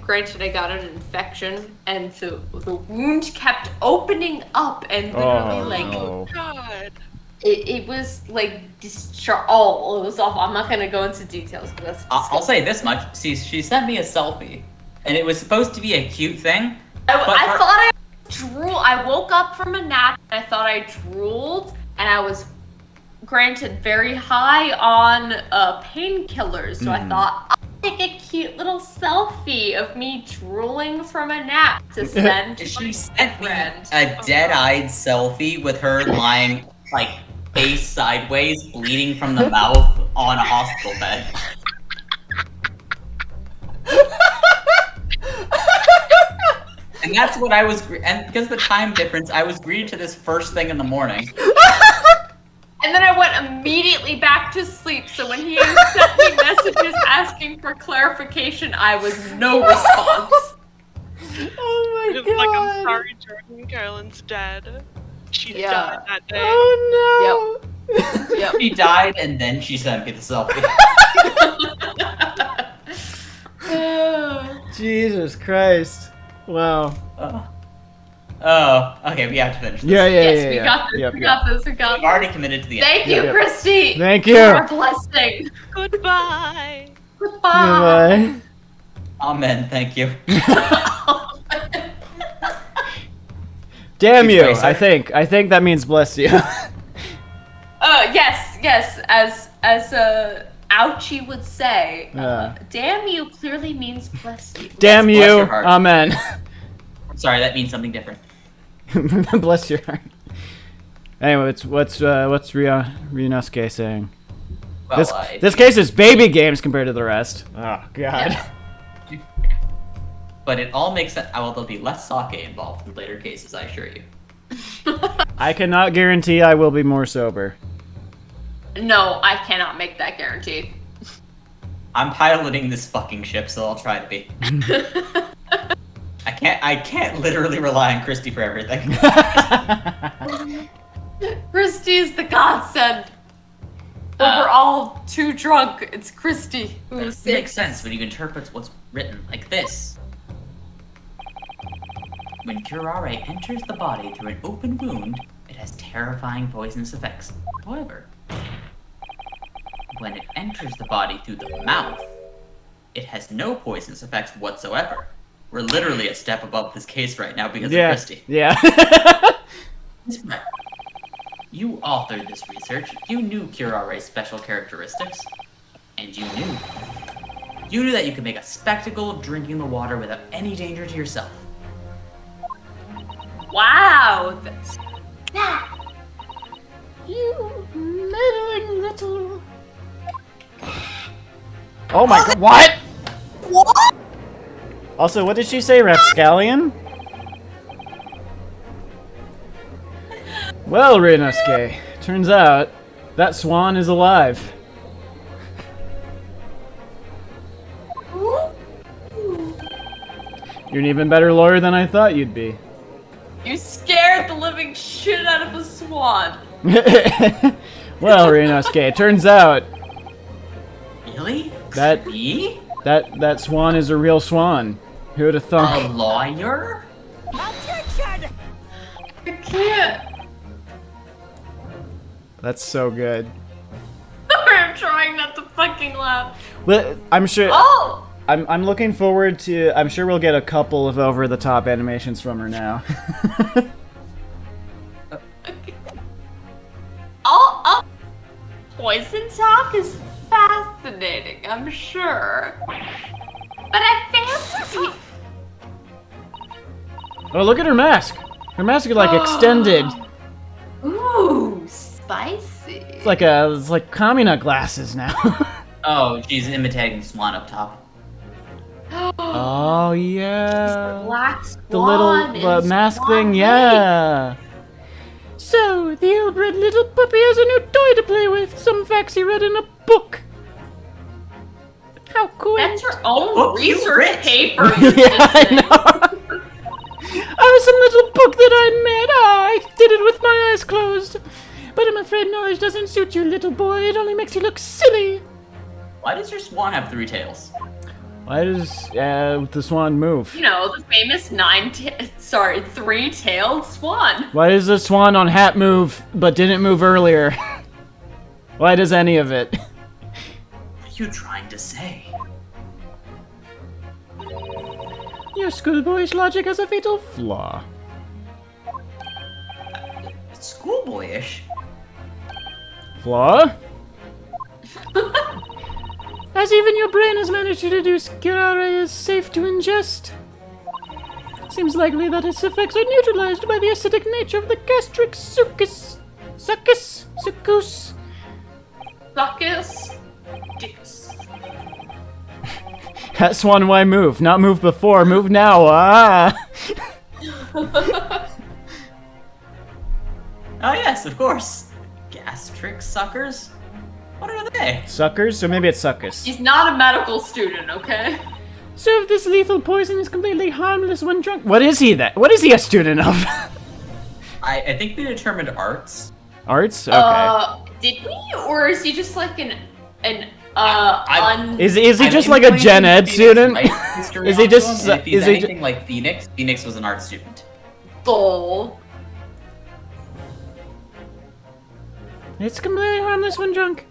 got an infection, and the wound kept opening up, and literally no. God. it was like discharge. Oh, it was awful. I'm not gonna go into details, but that's. I'll say this much. See, she sent me a selfie, and it was supposed to be a cute thing. I thought I drooled. I woke up from a nap, and I thought I drooled, and I was granted very high on painkillers, so I thought I'll take a cute little selfie of me drooling from a nap to send to She my sent me friend. a dead-eyed selfie with her lying like face sideways, bleeding from the mouth on a hospital bed. And that's what I was, and because of the time difference, I was greeted to this first thing in the morning. And then I went immediately back to sleep, so when he sent me messages asking for clarification, I was no response. Oh my It's like, I'm god. sorry, Jordan. Carolyn's dead. She Yeah. died that day. Oh no. Yep. She died, and then she sent me the selfie. Jesus Christ. Wow. Oh, okay, we have to finish this. Yeah. Yes, we got this. Yep, we yep. got this. We got We've already this. committed to the end. Thank you, Yep. Christy. Thank For you. our blessing. Goodbye. Goodbye. Goodbye. Amen, thank you. Damn Which you. way, sir? I think that means bless you. Yes. As Ouchie would say, Yeah. damn you clearly means bless you. Damn bless you. your heart. Amen. Sorry, that means something different. Bless your heart. Anyway, what's Ryunosuke saying? Well, This case is baby games compared to the rest. Oh god. But it all makes sense. Well, there'll be less sake involved in later cases, I assure you. I cannot guarantee I will be more sober. No, I cannot make that guarantee. I'm piloting this fucking ship, so I'll try to be. I can't literally rely on Christy for everything. Christy's the godsend. When we're all too drunk, it's Christy who It makes sense when you interpret what's written like this. When curare enters the body through an open wound, it has terrifying poisonous effects. However, when it enters the body through the mouth, it has no poisonous effects whatsoever. We're literally a step above this case right now because of Christy. Yeah. Miss Brett, you authored this research. You knew curare's special characteristics. And you knew that you could make a spectacle of drinking the water without any danger to yourself. Wow. You meddling little. Oh my god, what? What? Also, what did she say, Rapscallion? Well, Ryunosuke, turns out that swan is alive. You're an even better lawyer than I thought you'd be. You scared the living shit out of a swan. Well, Ryunosuke, it turns out Really? That- Me? that swan is a real swan. Who would have A thunk? lawyer? Objection! I can't. That's so good. I'm trying not to fucking laugh. But I'm sure. Oh! I'm looking forward to. I'm sure we'll get a couple of over-the-top animations from her now. Oh, poison talk is fascinating, I'm sure. But I fancy. Oh, look at her mask. Her mask is like extended. Ooh, spicy. It's like Kamina glasses now. Oh, she's imitating the swan up top. Oh yeah. Black The little swan mask swan thing, lake. yeah. So, the ill-bred little puppy has a new toy to play with. Some facts he read in a book. How cool. That's your own Book you research writ. paper. Yeah, I know. Oh, some little book that I made. I did it with my eyes closed. But I'm afraid knowledge doesn't suit you, little boy. It only makes you look silly. Why does your swan have 3 tails? Why does the swan move? You know, the famous 3-tailed swan. Why does the swan on Hat move, but didn't move earlier? Why does any of it? What are you trying to say? Your schoolboyish logic has a fatal flaw. It's schoolboyish. Flaw? As even your brain has managed to deduce, curare is safe to ingest. Seems likely that its effects are neutralized by the acidic nature of the gastric succus. Succus? Dicks. Hat swan, why move? Not move before, move now. Ah! Oh yes, of course. Gastric suckers? What are they? Suckers? So maybe it's succus. He's not a medical student, okay? So if this lethal poison is completely harmless when drunk... What is he that? What is he a student of? I think they determined arts. Arts? Okay. Did we? Or is he just like is Is he I'm just like a influencing gen ed Phoenix student? history Is he onto just- him, and if he's is he ju- anything like Phoenix, Phoenix was an art student. goal? It's completely harmless when drunk.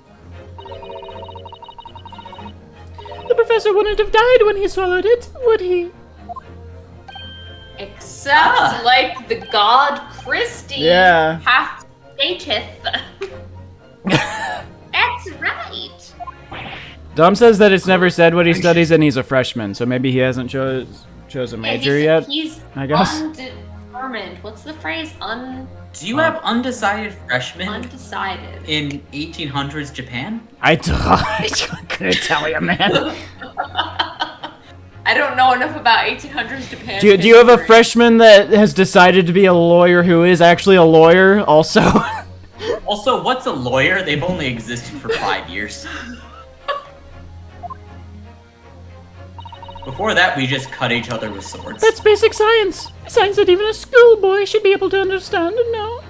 The professor wouldn't have died when he swallowed it, would he? Except like the god Christie. Yeah. Half satith. That's right. Dom says that it's never said what he studies and he's a freshman, so maybe he hasn't chose a major yet. He's I guess. undetermined. What's the phrase? Do you have undecided freshmen Undecided. in 1800s Japan? I couldn't tell you, man. I don't know enough about 1800s Japan. Do you have a history. freshman that has decided to be a lawyer who is actually a lawyer also? Also, what's a lawyer? They've only existed for 5 years. Before that, we just cut each other with swords. That's basic science. Science that even a schoolboy should be able to understand and know.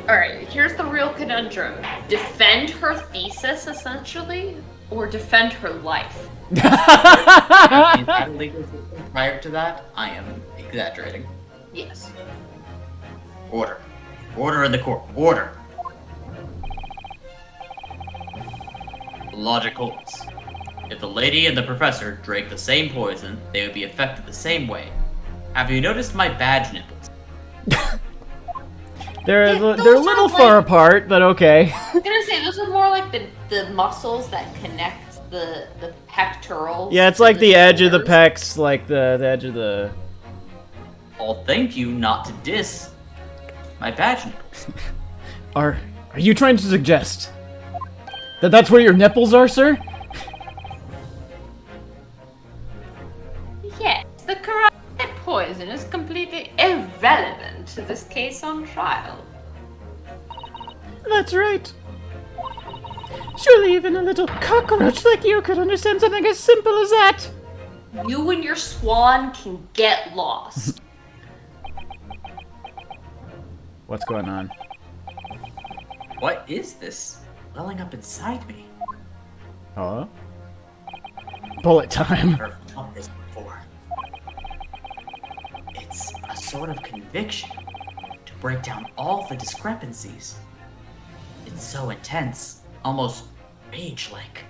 Alright, here's the real conundrum. Defend her thesis, essentially, or defend her life? In that legal system prior to that, I am exaggerating. Yes. Order. Order in the court. Order. Logic holds. If the lady and the professor drank the same poison, they would be affected the same way. Have you noticed my badge nipples? They're those a are little like- far apart, but okay. I was gonna say, those are more like the muscles that connect the pectorals. Yeah, it's to like the edge of the shoulders. pecs, like the edge of the... I'll thank you not to diss my badge nipples. Are you trying to suggest that that's where your nipples are, sir? Yes, the karate poison is completely irrelevant to this case on trial. That's right. Surely even a little cockroach like you could understand something as simple as that. You and your swan can get lost. What's going on? What is this welling up inside me? Hello? Bullet time. I've never felt this before. It's a sort of conviction to break down all the discrepancies. It's so intense, almost rage-like.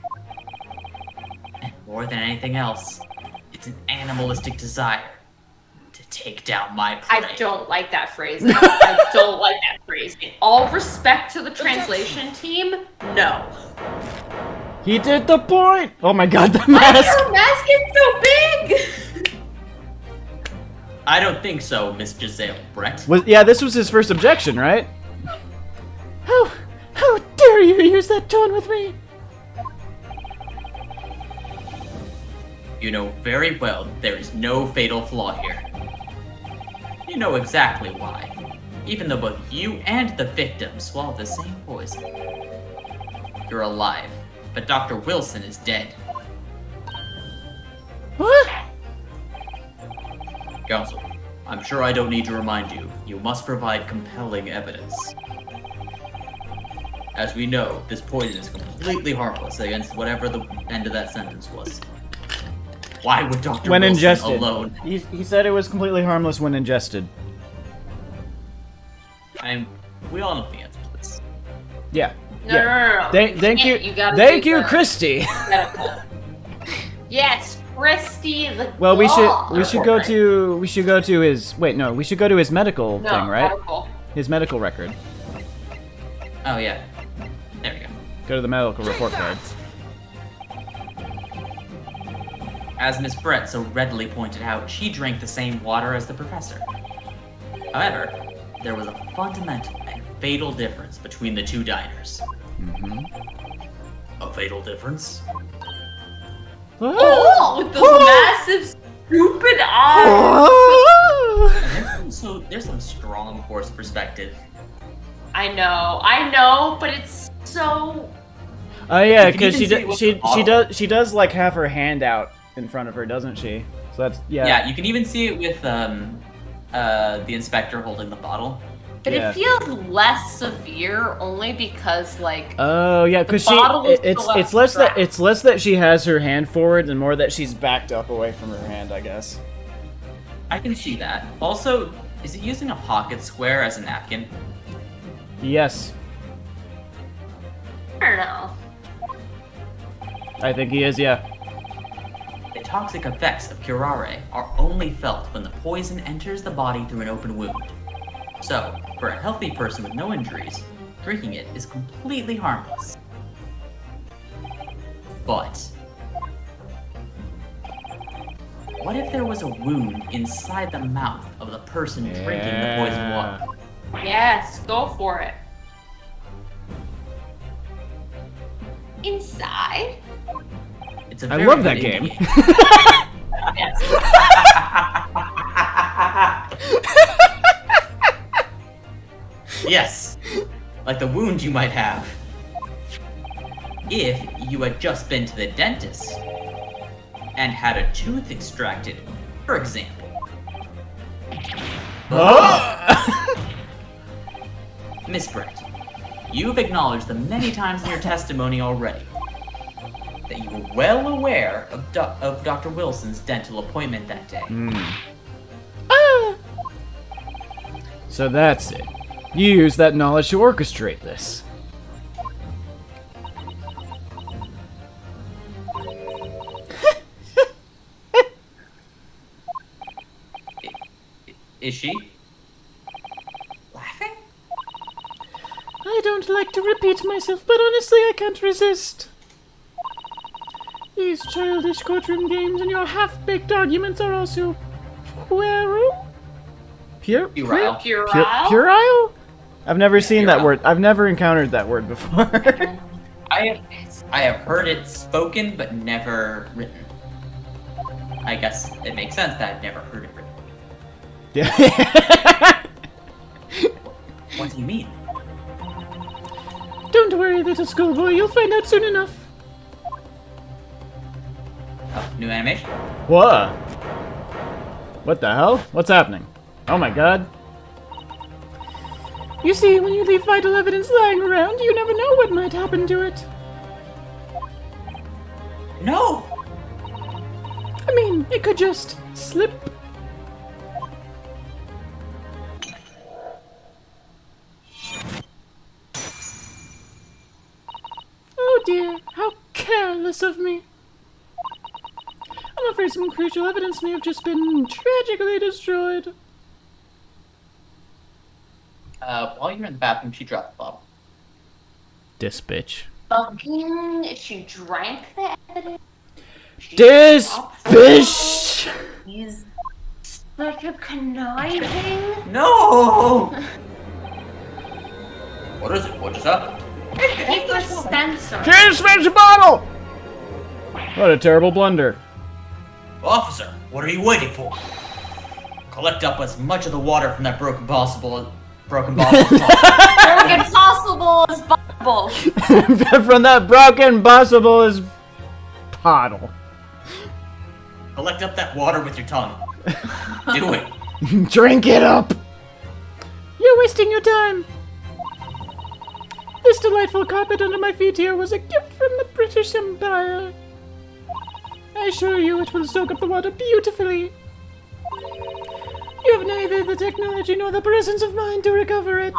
And more than anything else, it's an animalistic desire to take down my prey. I don't like that phrasing. I don't like that phrasing. All respect to the translation team, no. He did the point! Oh my god, the Why is mask! your mask is so big? I don't think so, Miss Giselle Brett. Yeah, this was his first objection, right? How dare you use that tone with me? You know very well that there is no fatal flaw here. You know exactly why. Even though both you and the victim swallowed the same poison. You're alive, but Dr. Wilson is dead. What? Counsel, I'm sure I don't need to remind you. You must provide compelling evidence. As we know, this poison is completely harmless against whatever the end of that sentence was. Why would Dr. When Wilson ingested. alone? He said it was completely harmless when ingested. We all know the answer to this. Yeah. No, yeah. no. Thank you. You gotta Thank do you, the Christy. medical. Yes, Christy the Well, we dog. should go to his medical No, thing, right? medical. His medical record. Oh yeah. There we go. Go to the medical report card. As Miss Brett so readily pointed out, she drank the same water as the professor. However, there was a fundamental and fatal difference between the two diners. Mm-hmm. A fatal difference? Oh, with those massive, stupid eyes. There's some strong force perspective. I know, but it's so. Oh yeah, You can because even see it with the bottle. she does like have her hand out in front of her, doesn't she? So that's Yeah, you can even see it with the inspector holding the bottle. But Yeah. it feels less severe only because, like. Oh yeah, because bottle is it's still it's less that she has her hand forward and more that she's backed up away from her hand, I guess. I can see that. Also, is it using a pocket square as a napkin? Yes, I don't know. I think he is. Yeah. The toxic effects of curare are only felt when the poison enters the body through an open wound. So, for a healthy person with no injuries, drinking it is completely harmless. But what if there was a wound inside the mouth of the person drinking the poison water? Yes, go for it. Inside? It's a I very love that good game. indicator. Yes. Yes, like the wound you might have. If you had just been to the dentist and had a tooth extracted, for example. Miss Brett, you've acknowledged the many times in your testimony already that you were well aware of, of Dr. Wilson's dental appointment that day. So that's it. You use that knowledge to orchestrate this. Is she? Laughing? I don't like to repeat myself, but honestly, I can't resist. These childish courtroom games and your half-baked arguments are also puerile. Puerile. Puerile? I've never seen that Puerile. word. I've never encountered that word before. I have heard it spoken, but never written. I guess it makes sense that I've never heard it written. Yeah. What do you mean? Don't worry, little schoolboy. You'll find out soon enough. Oh, new animation? What? What the hell? What's happening? Oh my god. You see, when you leave vital evidence lying around, you never know what might happen to it. No! I mean, it could just slip. Oh dear, how careless of me. I'm afraid some crucial evidence may have just been tragically destroyed. While you were in the bathroom, she dropped the bottle. This bitch. Fucking, she drank the evidence. This bitch! He's such a conniving. No! What is it? What just happened? It was Spencer. Can't smash a bottle! What a terrible blunder. Officer, what are you waiting for? Collect up as much of the water from that broken bottle as possible. Broken possible is bubble. From that broken possible is bottle. Collect up that water with your tongue. Do it. Drink it up! You're wasting your time. This This delightful carpet under my feet here was a gift from the British Empire. I assure you it will soak up the water beautifully. You have neither the technology nor the presence of mind to recover it.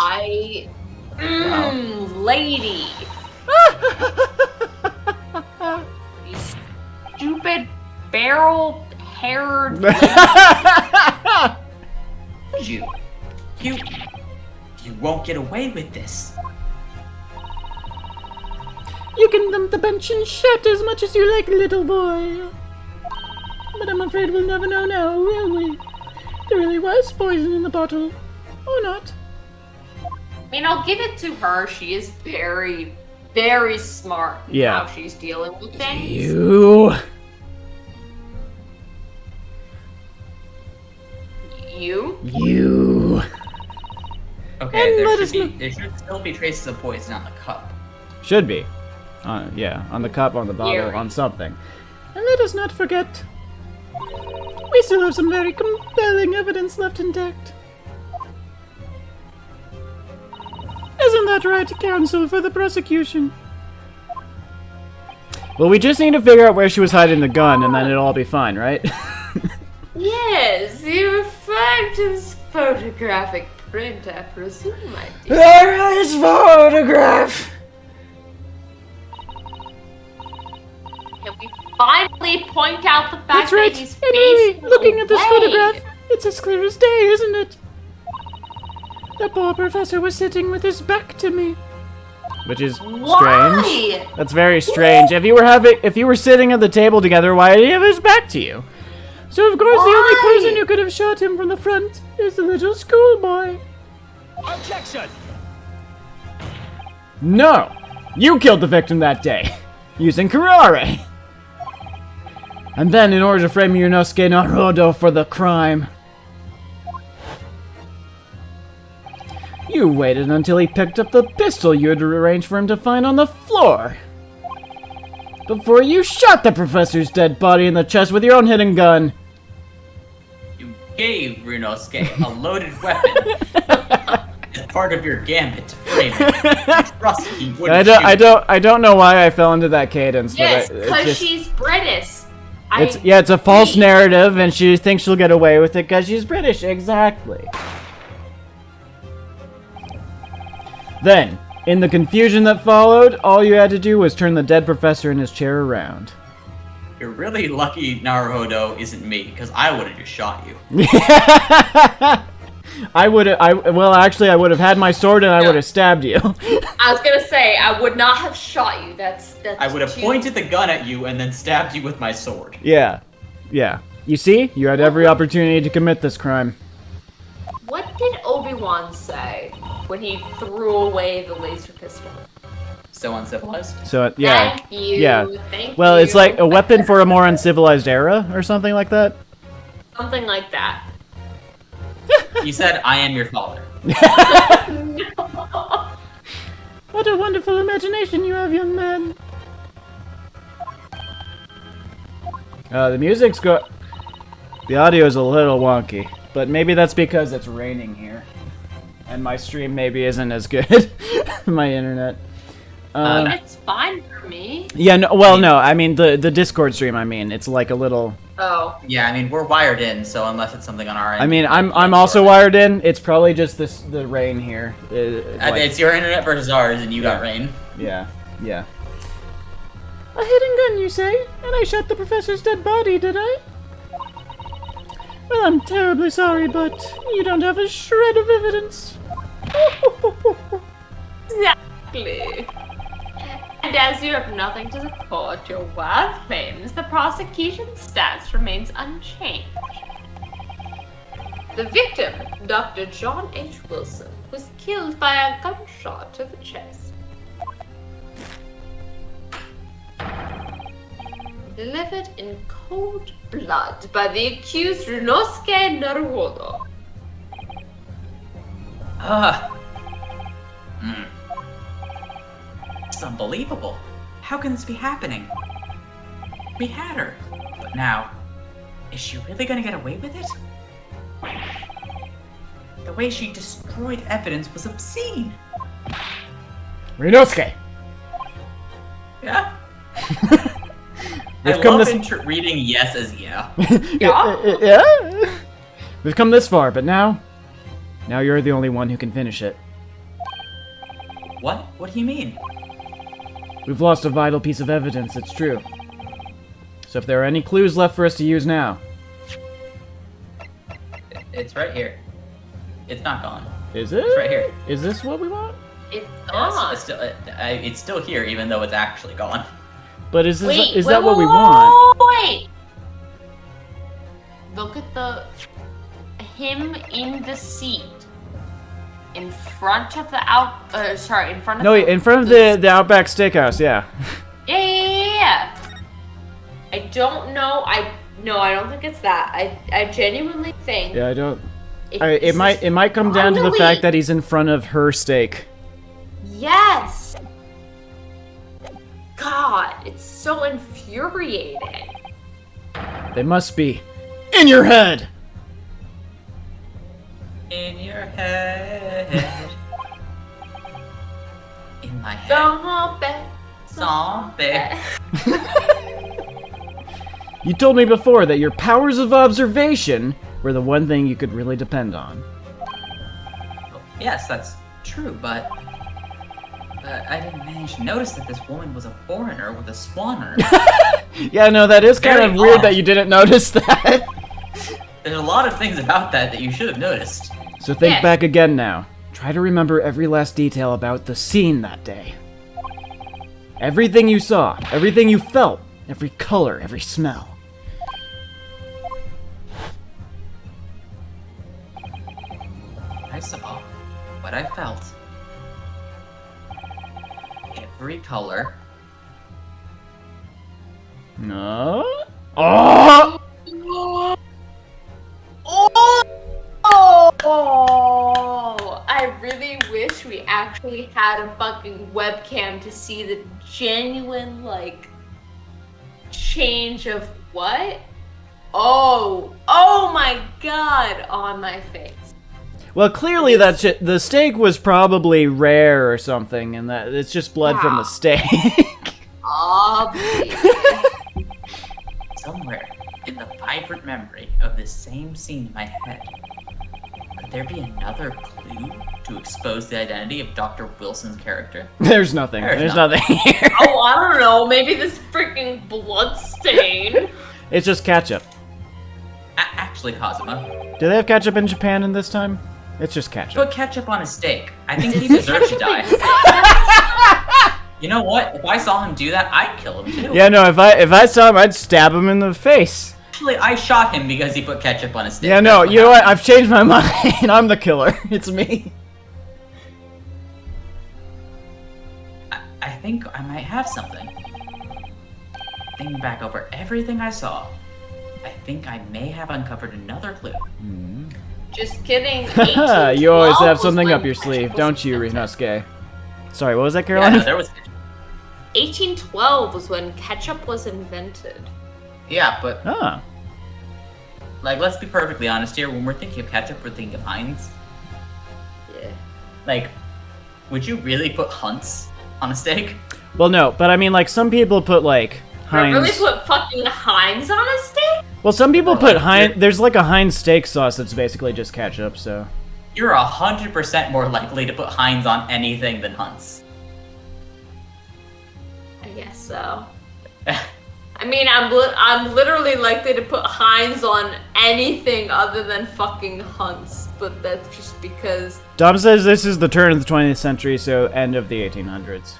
Lady. You stupid barrel-haired You won't get away with this. You can dump the bench and shut as much as you like, little boy. But I'm afraid we'll never know now, will we? There really was poison in the bottle. Or not. I mean, I'll give it to her. She is very, very smart in how she's dealing with things. You. Okay, there should still be traces of poison on the cup. Should be. Yeah, on the cup, on the bottle, on something. And let us not forget, we still have some very compelling evidence left intact. Isn't that right, counsel, for the prosecution? Well, we just need to figure out where she was hiding the gun, and then it'll all be fine, right? Yes, you referred to this photographic print, I presume, my dear. There is photograph! Can we finally point out the fact That's right. that he's Anyway, facing looking at this away? photograph, it's as clear as day, isn't it? The poor professor was sitting with his back to me. Which is strange. Why? That's very strange. If you were sitting at the table together, why did he have his back to you? So of course the only person who could have shot him from the front is the little schoolboy. Objection! No! You killed the victim that day, using karate! And then, in order to frame Yunosuke Naruto for the crime, you waited until he picked up the pistol you had arranged for him to find on the floor, before you shot the professor's dead body in the chest with your own hidden gun. You gave Ryunosuke a loaded weapon as part of your gambit to frame him. You trust he wouldn't shoot. I don't know why I fell into that cadence. Yes, but because she's British. It's a false narrative, and she thinks she'll get away with it because she's British. Exactly. Then, in the confusion that followed, all you had to do was turn the dead professor in his chair around. You're really lucky Naruhodo isn't me, because I would have just shot you. I would have had my sword and I would have stabbed you. I was gonna say, I would not have shot you. That's I would have pointed the gun at you and then stabbed you with my sword. Yeah. You see? You had every opportunity to commit this crime. What did Obi-Wan say when he threw away the laser pistol? So uncivilized? So, yeah. Thank you. Yeah. Thank Well, you. it's like a weapon for a more uncivilized era or something like that. Something like that. You said, I am your father. What a wonderful imagination you have, young man. The music's the audio's a little wonky, but maybe that's because it's raining here. And my stream maybe isn't as good. My internet. It's fine for me. Yeah, no, I mean, the Discord stream, it's like a little... Oh. Yeah, I mean, we're wired in, so unless it's something on our end... I mean, I'm also wired in. It's probably just the rain here. It's your internet versus ours, and you got rain. Yeah. A hidden gun, you say? And I shot the professor's dead body, did I? Well, I'm terribly sorry, but you don't have a shred of evidence. Exactly. And as you have nothing to support your wild claims, the prosecution's stance remains unchanged. The victim, Dr. John H. Wilson, was killed by a gunshot to the chest. Delivered in cold blood by the accused Ryunosuke Naruhodo. It's unbelievable. How can this be happening? We had her, but now, is she really gonna get away with it? The way she destroyed evidence was obscene. Rinosuke! Yeah. We've I come love this... reading yes as yeah. Yeah? We've come this far, but now you're the only one who can finish it. What? What do you mean? We've lost a vital piece of evidence, it's true. So if there are any clues left for us to use now... It's right here. It's not gone. Is it? It's right here. Is this what we want? It's Yes, on. it's still here, even though it's actually gone. But is this, Wait, is wait, that what we wait, want? Wait. Look at him in the seat, in front of the in front of. No, in front of the Outback Steakhouse, yeah. Yeah. I don't know. I don't think it's that. I genuinely think. Yeah, I don't... if it this might is come down to the finally- fact that he's in front of her steak. Yes. God, it's so infuriating. They must be in your head. In your head. In my head. Zombie. Zombie. You told me before that your powers of observation were the one thing you could really depend on. Yes, that's true, but I didn't manage to notice that this woman was a foreigner with a swanner. Yeah, no, that is kind Very of weird odd. that you didn't notice that. There's a lot of things about that you should have noticed. So think Yes. back again now. Try to remember every last detail about the scene that day. Everything you saw, everything you felt, every color, every smell. What I saw, what I felt, every color. No? Oh! Oh, I really wish we actually had a fucking webcam to see the genuine, change of what? Oh my god, on my face. Well, clearly that shit, the steak was probably rare or something, and that it's just blood from the steak. Obviously. Somewhere in the vibrant memory of this same scene in my head, could there be another clue to expose the identity of Dr. Wilson's character? There's nothing. There's nothing here. Oh, I don't know, maybe this freaking blood stain. It's just ketchup. Actually, Kazuma, Do they have ketchup in Japan in this time? It's just ketchup. put ketchup on a steak. I think he deserves to die. You know what? If I saw him do that, I'd kill him too. Yeah, no, if I saw him, I'd stab him in the face. Actually, I shot him because he put ketchup on a steak. Yeah, no, That's you know what? happened. I've changed my mind. I'm the killer. It's me. I think I might have something. Thinking back over everything I saw, I think I may have uncovered another clue. Just kidding. You always 1812 have was something when up your ketchup sleeve, was don't you, invented. Rinosuke? Sorry, what was that, Yeah, Caroline? no, there was. 1812 was when ketchup was invented. Yeah, but Ah. let's be perfectly honest here. When we're thinking of ketchup, we're thinking of Heinz. Yeah. Would you really put Hunt's on a steak? Well, no, but I mean, some people put, Heinz... Really put fucking Heinz on a steak? Well, some people Or, put like, Heinz... you're- There's, a Heinz steak sauce that's basically just ketchup, so... You're 100% more likely to put Heinz on anything than Hunt's. I guess so. I mean, I'm literally likely to put Heinz on anything other than fucking Hunt's, but that's just because. Dom says this is the turn of the 20th century, so end of the 1800s.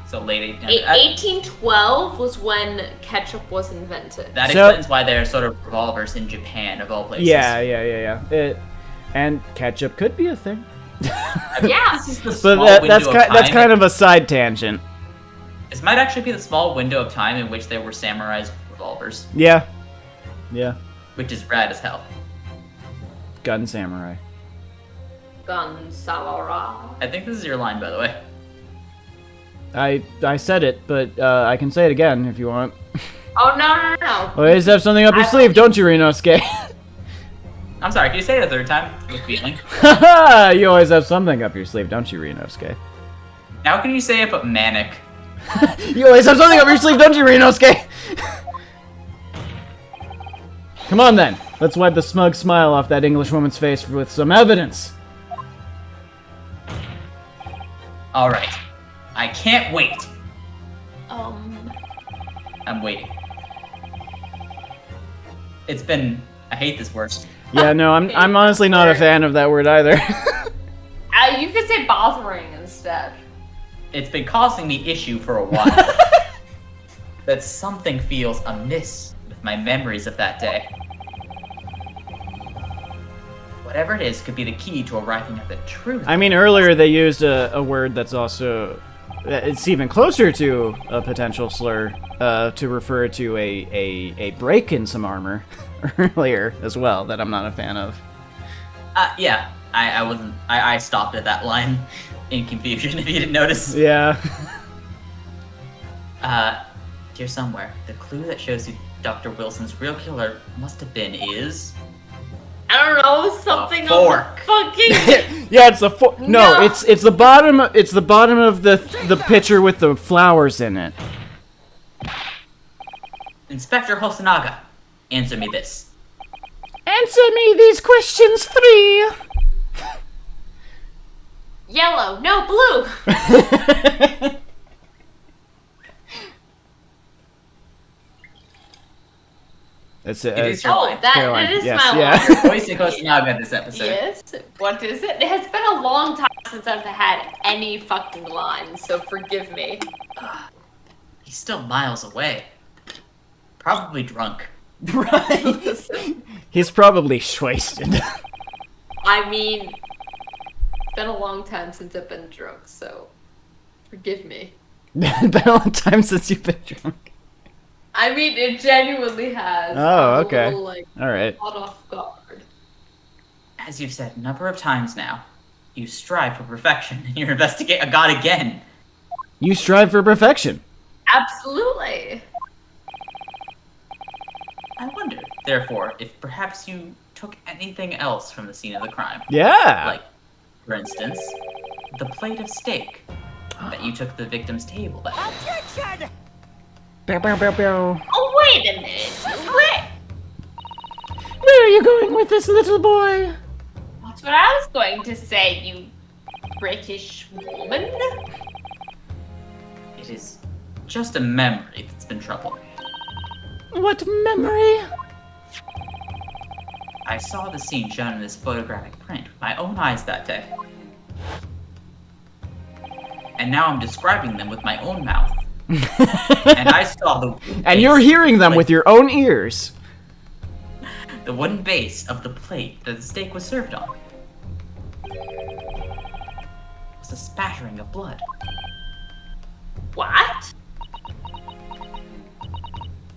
So late 1800s. 1812 was when ketchup was invented. That So- explains why there are sort of revolvers in Japan, of all places. Yeah. And ketchup could be a thing. Yeah. This is the But small that's window of that's time. kind of a side tangent. This might actually be the small window of time in which there were samurais with revolvers, Yeah. which is rad as hell. Gun samurai. Gun samurai. I think this is your line, by the way. I said it, but I can say it again if you want. Oh no. Always have something up your sleeve, don't you, Rinosuke? I'm sorry, can you say it a third time with feeling? You always have something up your sleeve, don't you, Rinosuke? How can you say it but manic? You always have something up your sleeve, don't you, Rinosuke? Come on then, let's wipe the smug smile off that English woman's face with some evidence. Alright. I can't wait. I'm waiting. It's been... I hate this word. Yeah, no, I'm honestly not a fan of that word either. You could say bothering instead. It's been causing me issue for a while. That something feels amiss with my memories of that day. Whatever it is could be the key to arriving at the truth. I mean, earlier they used a word that's also... It's even closer to a potential slur to refer to a break in some armor earlier as well that I'm not a fan of. Yeah. I wasn't... I stopped at that line in confusion, if you didn't notice. Yeah. Here somewhere, the clue that shows who Dr. Wilson's real killer must have been is... I don't know, something fork. on the fucking... Yeah, it's the No, No. it's the bottom. It's the bottom of the pitcher with the flowers in it. Inspector Hosonaga, answer me this. Answer me these questions 3. Yellow, no, blue! That's it. It is your line. Caroline, that is yes, my yeah. line. Voicing Hosonaga this episode. Yes, what is it? It has been a long time since I've had any fucking lines, so forgive me. He's still miles away. Probably drunk. Listen, He's probably wasted. I mean, it's been a long time since I've been drunk, so forgive me. Been a long time since you've been drunk. I mean, it genuinely has. Oh, I'm okay. A little, like, All right. caught off guard. As you've said a number of times now, you strive for perfection and you investigate a god again. You strive for perfection. Absolutely. I wonder, therefore, if perhaps you took anything else from the scene of the crime. Yeah. Like, for instance, the plate of steak that you took to the victim's table that night. Objection! Bow, bow, bow, bow. Oh, wait a minute. Where? Where are you going with this little boy? That's what I was going to say, you British woman. It is just a memory that's been troubling. What memory? I saw the scene shown in this photographic print with my own eyes that day. And now I'm describing them with my own mouth. And I saw the And you're hearing them with your own ears. the wooden base of the plate that the steak was served on. Was a spattering of blood. What?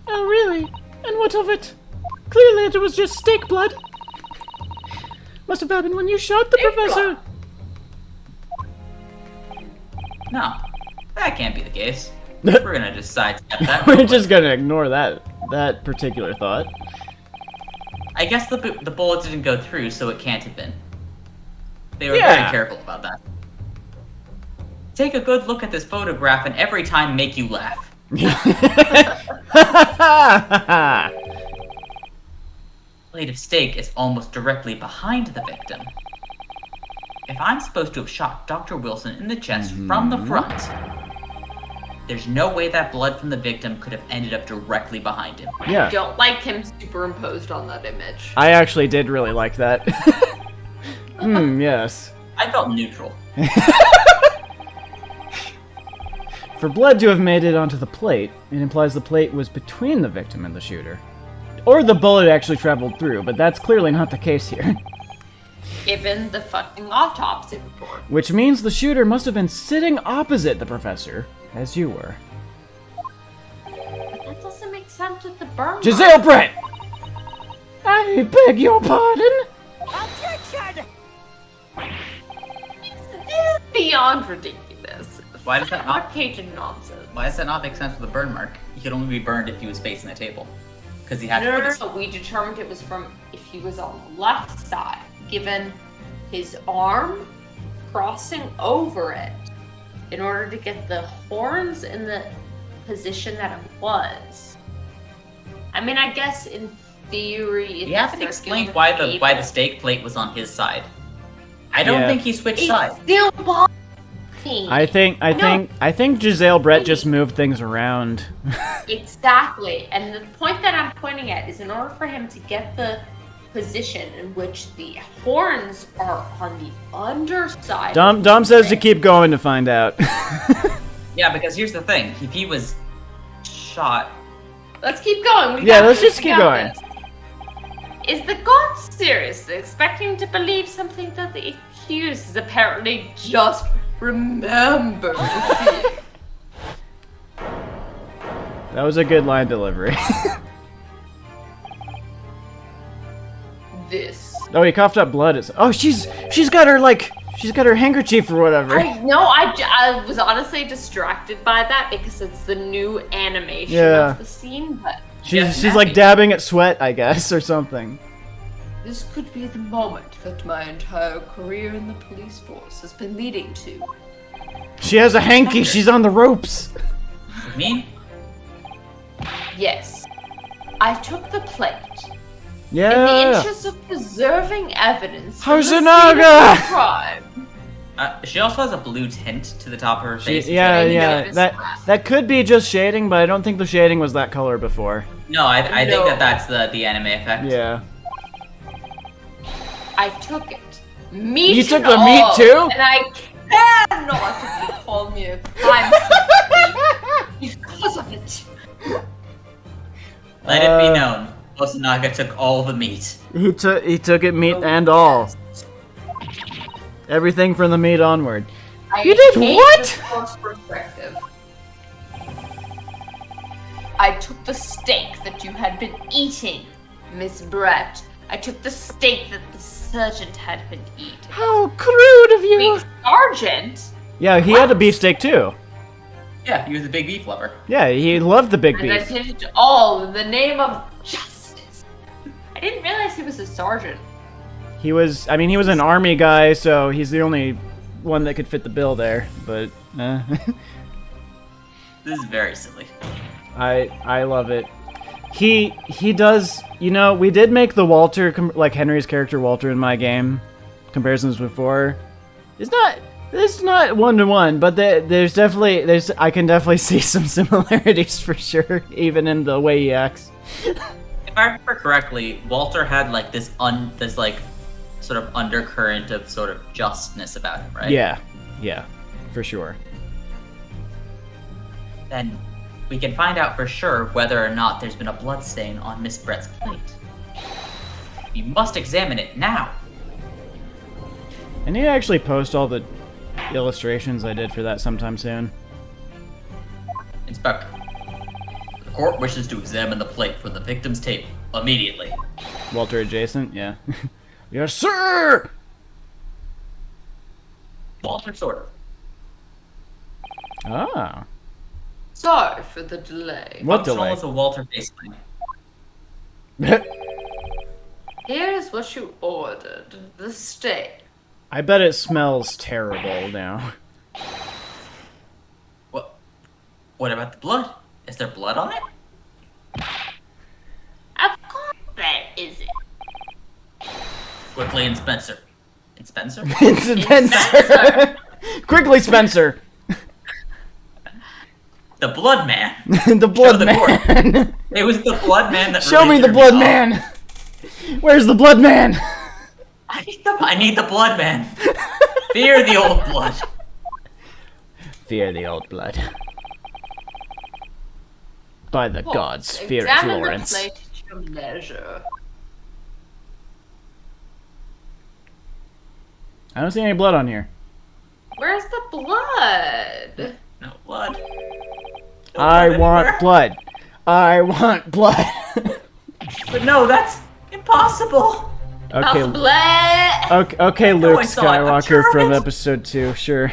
Oh, really? And what of it? Clearly it was just steak blood. Must have happened when you shot the Steak professor. No, that can't be the case. We're gonna just sidestep that. We're just gonna ignore that particular thought. I guess the bullet didn't go through, so it can't have been. They were Yeah. very careful about that. Take a good look at this photograph and every time make you laugh. Plate of steak is almost directly behind the victim. If I'm supposed to have shot Dr. Wilson in the chest from the front, there's no way that blood from the victim could have ended up directly behind him. Yeah. Don't like him superimposed on that image. I actually did really like that. Yes. I felt neutral. For blood to have made it onto the plate, it implies the plate was between the victim and the shooter. Or the bullet actually traveled through, but that's clearly not the case here. Given the fucking autopsy report. Which means the shooter must have been sitting opposite the professor, as you were. But that doesn't make sense with the burn. Giselle Brett! I beg your pardon? Objection! This is beyond ridiculous. Why does that not? Cajun nonsense. Why does that not make sense with a burn mark? He could only be burned if he was facing the table, because he had to No, put no, his... no, we determined it was from if he was on the left side, given his arm crossing over it. in order to get the horns in the position that it was. I mean, I guess in theory, He hasn't explained why the steak plate was on his side. I don't think he switched sides. Still bothers me. I think Giselle Brett just moved things around. Exactly, and the point that I'm pointing at is in order for him to get the position in which the horns are on the underside. Dom says to keep going to find out. Yeah, because here's the thing: if he was shot, Let's keep going. Let's just keep going. Is the god seriously expecting to believe something that the accused is apparently just remember to see? That was a good line delivery. This. Oh, he coughed up blood. She's got her handkerchief or whatever. I was honestly distracted by that because it's the new animation of the scene, but she's like dabbing at sweat, I guess, or something. this could be the moment that my entire career in the police force has been leading to. She has a hanky. She's on the ropes. you mean? Yes. I took the plate. In the Yeah. interest of preserving evidence from the scene of Hosonaga! the crime. She also has a blue tint to the top of her face. Yeah. That could be just shading, but I don't think the shading was that color before. No, I think that's the anime effect. Yeah. I took it. Meat You took and the meat all, too? And I cannot if you call me a crime scene because of it. Let it be known, Hosonaga took all the meat. He took it meat and all. Everything from the meat onward. You did what? This forced perspective. I took the steak that you had been eating, Miss Brett. I took the steak that the sergeant had been eating. How crude of you! The sergeant? Yeah, he had a beefsteak too. Yeah, he was a big beef lover. Yeah, he loved the big And I beef. did it all in the name of justice. I didn't realize he was a sergeant. He was an army guy, so he's the only one that could fit the bill there. But This is very silly. I love it. He does. You know, we did make the Walter like Henry's character Walter in my game comparisons before. It's not 1-to-1, but I can definitely see some similarities for sure, even in the way he acts. If I remember correctly, Walter had like this like sort of undercurrent of sort of justness about him, right? Yeah, for sure. Then we can find out for sure whether or not there's been a blood stain on Miss Brett's plate. We must examine it now. I need to actually post all the illustrations I did for that sometime soon. Inspector, the court wishes to examine the plate from the victim's table immediately. Walter adjacent, yeah. Yes, sir! Walter, sort of. Ah. Sorry for the delay. What Functional delay? as a Walter baseline. Here's what you ordered. The steak. I bet it smells terrible now. What about the blood? Is there blood on it? Of course there isn't. Quickly, and Spencer. And Spencer? It's Spencer! Quickly, Spencer! The Blood Man. The Blood the court. Man! It was the Blood Man that Show really me the threw Blood off. Man! Where's the Blood Man? I need the Blood Man. Fear the old blood. Fear the old blood. By the gods, fear it, Examine Florence. the plate at your leisure. I don't see any blood on here. Where's the blood? No blood. No I blood want anywhere. blood. I want blood. But no, that's impossible. Okay. Blood! Okay, know Luke I saw it. I'm Skywalker sure of from it. episode 2, sure.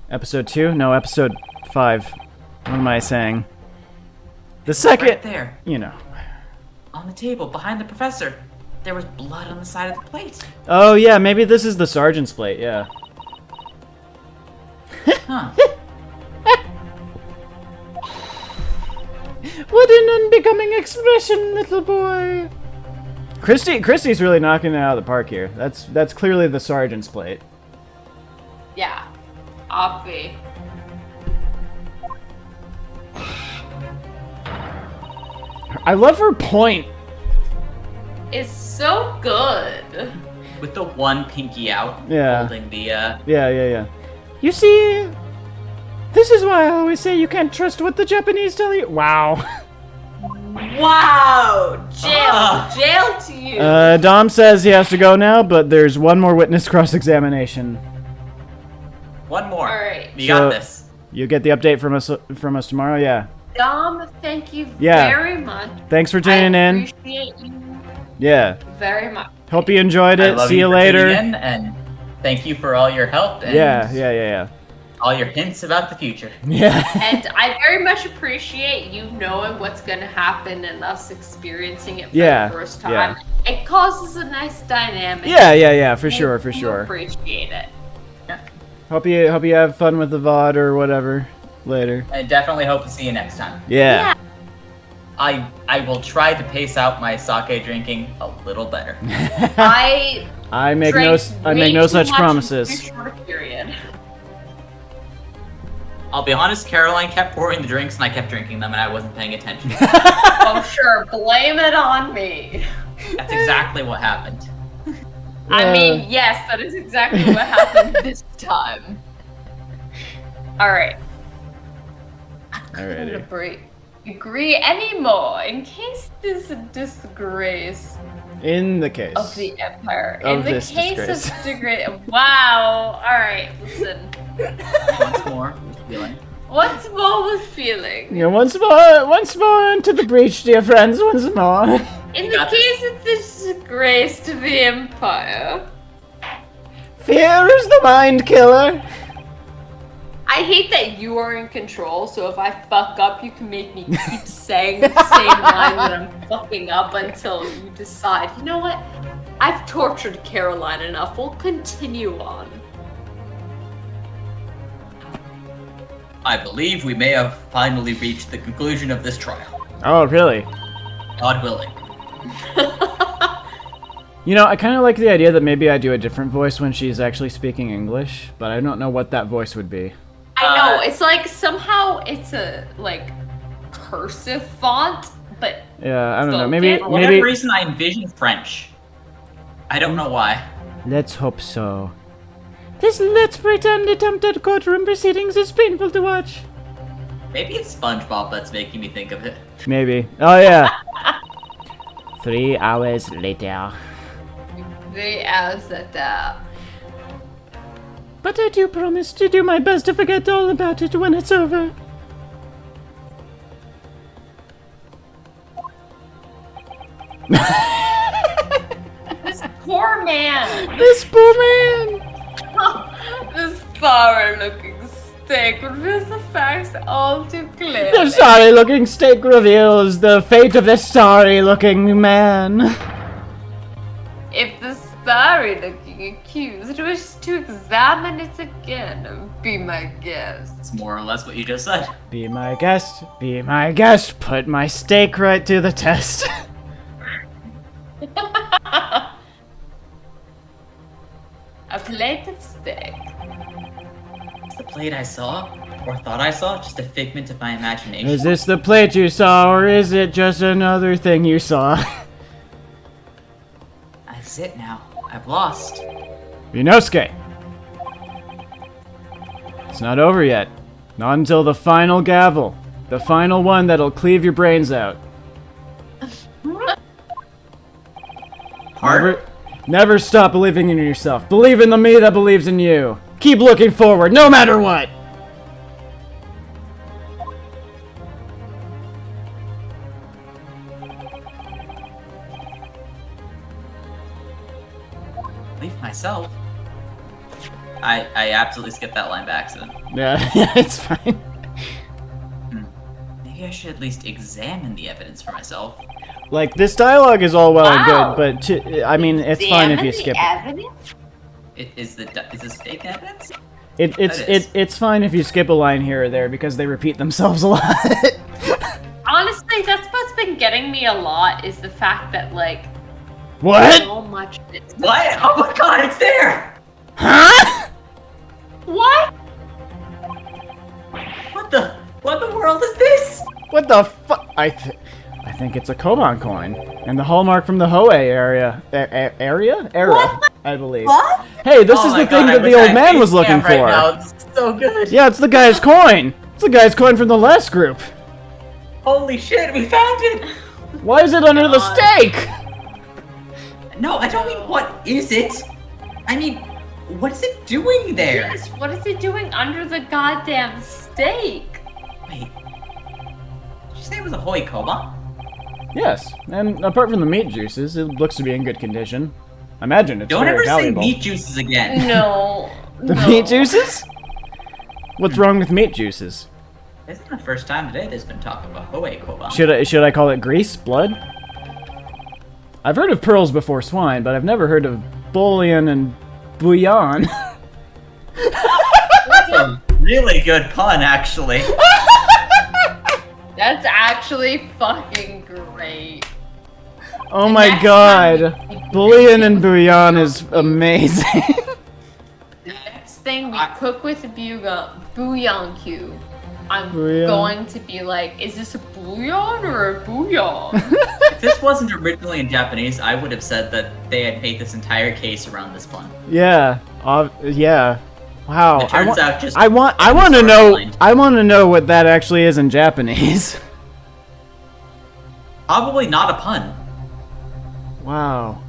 Episode 2? No, episode 5. What am I saying? The second, Right there, you know. on the table, behind the professor. There was blood on the side of the plate. Oh yeah, maybe this is the sergeant's plate, yeah. Huh. What an unbecoming expression, little boy. Christy's really knocking it out of the park here. That's clearly the sergeant's plate. Yeah. Obvi. I love her point. It's so good. With the one pinky out, Yeah. holding the, Yeah. You see, this is why I always say you can't trust what the Japanese tell you. Wow. Wow! Jail! Ah. Jail to you! Dom says he has to go now, but there's one more witness cross-examination. one more. Alright. You So- got this. You get the update from us tomorrow. Yeah. Dom, thank you Yeah. very much. Thanks for tuning I in. appreciate you Yeah. very much. Hope you enjoyed I it. love See you for tuning later. in, and thank you for all your help and Yeah. all your hints about the future. Yeah. And I very much appreciate you knowing what's going to happen and us experiencing it for Yeah, the first time. yeah. It causes a nice dynamic. Yeah. For sure. I appreciate it. Hope you have fun with the VOD or whatever later. I definitely hope to see you next time. Yeah. I will try to pace out my sake drinking a little better. I I make drank way no too such much in promises. too short a period. I'll be honest, Caroline kept pouring the drinks and I kept drinking them and I wasn't paying attention. Oh sure, blame it on me. That's exactly what happened. I mean, yes, that is exactly what happened this time. Alright. Alrighty. Agree anymore in case there's a disgrace In the case. of the Empire. Of In the this case disgrace. of disgrace. Wow. Alright, listen. Once more, with feeling. Once more with feeling. Yeah, once more into the breach, dear friends, once more. In You the got this. case of disgrace to the Empire. Fear is the mind killer. I hate that you are in control, so if I fuck up, you can make me keep saying the same line that I'm fucking up until you decide, you know what? I've tortured Caroline enough. We'll continue on. I believe we may have finally reached the conclusion of this trial. Oh, really? God willing. You know, I kind of like the idea that maybe I do a different voice when she's actually speaking English, but I don't know what that voice would be. I know, it's like somehow it's a like cursive font, but Yeah, I don't know. Spoken. Maybe For whatever maybe. reason, I envision French. I don't know why. Let's hope so. This let's pretend attempted courtroom proceedings is painful to watch. Maybe it's SpongeBob that's making me think of it. Maybe. Oh yeah. 3 hours later. 3 hours later. But I do promise to do my best to forget all about it when it's over. This poor man. This poor man. This sorry-looking steak reveals the facts all too clearly. The sorry-looking steak reveals the fate of this sorry-looking man. If the sorry-looking accused wishes to examine it again, be my guest. It's more or less what you just said. Be my guest. Be my guest. Put my steak right to the test. A plate of steak. Is the plate I saw, or thought I saw, just a figment of my imagination? Is this the plate you saw, or is it just another thing you saw? That's it now. I've lost. Inosuke. It's not over yet. Not until the final gavel. The final one that'll cleave your brains out. Heart? Never stop believing in yourself. Believe in the me that believes in you. Keep looking forward, no matter what. Believe myself. I absolutely skipped that line by accident. Yeah, it's fine. Maybe I should at least examine the evidence for myself. Like, this dialogue is all well Wow. and good, but I mean, it's fine if you skip it. Evidence? Is the steak evidence? It's fine if you skip a line here or there because they repeat themselves a lot. Honestly, that's what's been getting me a lot is the fact that like What? so much. What? Oh my god, it's there! Huh? What? What the world is this? What the fuck? I think it's a Koban coin and the hallmark from the Hoei area. Era, I believe. What? Hey, this Oh is my the thing God, that I the wish I old had man was face looking cam right for. now. It's so good. Yeah, it's the guy's coin. It's the guy's coin from the last group. Holy shit, we found it! Why is it under the stake? No, I don't mean what is it? I mean, what is it doing there? Yes, what is it doing under the goddamn stake? Wait. Did you say it was a Hoi Koba? Yes, and apart from the meat juices, it looks to be in good condition. I imagine it's Don't very ever valuable. say meat juices again. No. The no. meat juices? What's wrong with meat juices? This is the first time today there's been talk about Hoi Koba. Should I call it grease, blood? I've heard of pearls before swine, but I've never heard of bullion and bouillon. That's a really good pun, actually. That's actually fucking great. Oh The my next god. time we- Bullion and bouillon is amazing. The next thing we I- cook with bouillon cube, I'm Bouillon. going to be like, is this a bouillon or a bouillon? If this wasn't originally in Japanese, I would have said that they had made this entire case around this pun. Yeah. Yeah. Wow. It turns out just I want to know what that actually is in Japanese. Probably not a pun. Wow.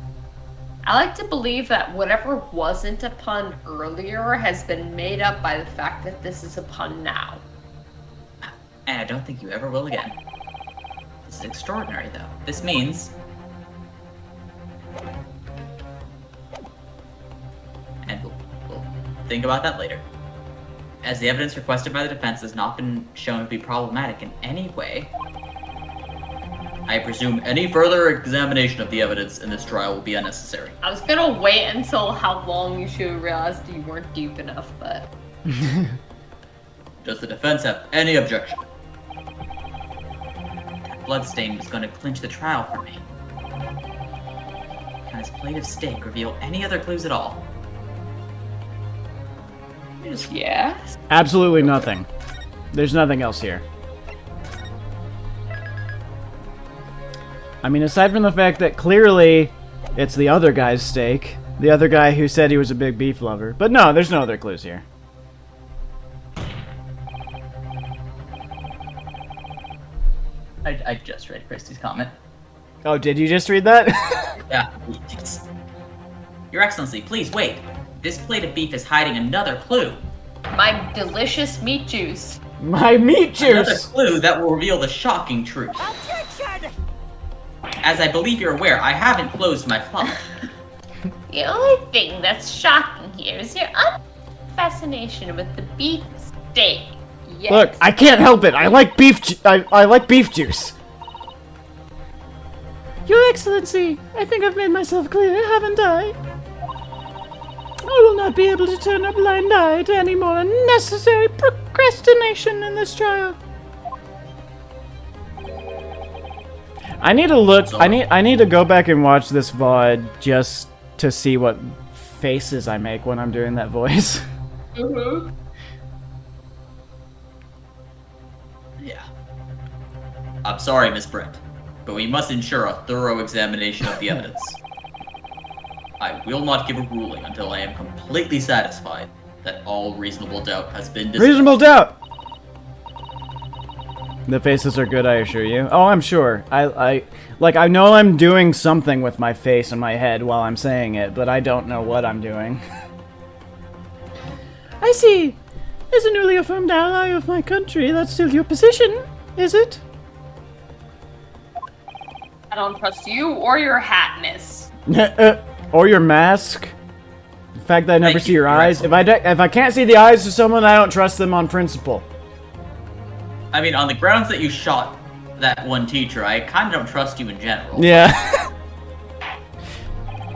I like to believe that whatever wasn't a pun earlier has been made up by the fact that this is a pun now. And I don't think you ever will again. This is extraordinary, though. This means... And we'll think about that later. As the evidence requested by the defense has not been shown to be problematic in any way, I presume any further examination of the evidence in this trial will be unnecessary. I was gonna wait until how long you should have realized you weren't deep enough, but Does the defense have any objection? That bloodstain was going to clinch the trial for me. Can this plate of steak reveal any other clues at all? yes. Absolutely nothing. There's nothing else here. I mean, aside from the fact that clearly it's the other guy's steak, the other guy who said he was a big beef lover. But no, there's no other clues here. I just read Christie's comment. Oh, did you just read that? Yeah. Your Excellency, please wait. This plate of beef is hiding another clue. My delicious meat juice. My meat Another juice! clue that will reveal the shocking truth. Objection! As I believe you're aware, I haven't closed my flower. The only thing that's shocking here is your fascination with the beef steak. Yes. Look, I can't help it. I like beef. I like beef juice. Your Excellency, I think I've made myself clear, haven't I? I will not be able to turn a blind eye to any more unnecessary procrastination in this trial. I need to look. I need to go back and watch this VOD just to see what faces I make when I'm doing that voice. Yeah. I'm sorry, Miss Brent, but we must ensure a thorough examination of the evidence. I will not give a ruling until I am completely satisfied that all reasonable doubt has been dispelled. Reasonable doubt. The faces are good, I assure you. Oh, I'm sure. I know I'm doing something with my face and my head while I'm saying it, but I don't know what I'm doing. I see. As a newly affirmed ally of my country, that's still your position, is it? I don't trust you or your hatness. Or your mask. The fact that I never Thank see you, your Your eyes. If I can't see the eyes of someone, I don't trust them on principle. I mean, on the grounds that you shot that one teacher, I kind of don't trust you in general. Yeah.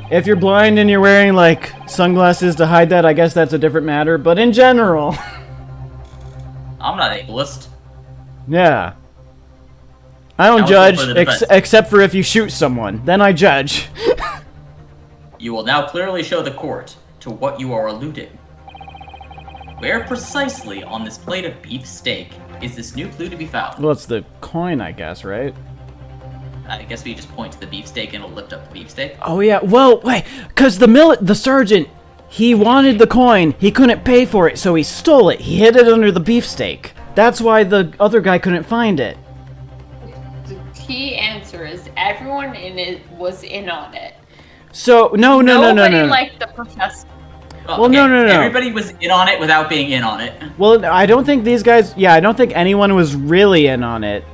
If you're blind and you're wearing, like, sunglasses to hide that, I guess that's a different matter, but in general... I'm not ableist. Yeah. I don't That was judge, for the defense. except for if you shoot someone. Then I judge. You will now clearly show the court to what you are alluding. Where precisely on this plate of beef steak is this new clue to be found? Well, it's the coin, I guess, right? I guess we just point to the beefsteak and it'll lift up the beefsteak. Oh, yeah. Well, wait. Because the sergeant, he wanted the coin. He couldn't pay for it, so he stole it. He hid it under the beefsteak. That's why the other guy couldn't find it. The key answer is everyone in it was in on it. So, no. Nobody liked the professor. Well, no. Everybody was in on it without being in on it. Well, I don't think these guys... Yeah, I don't think anyone was really in on it.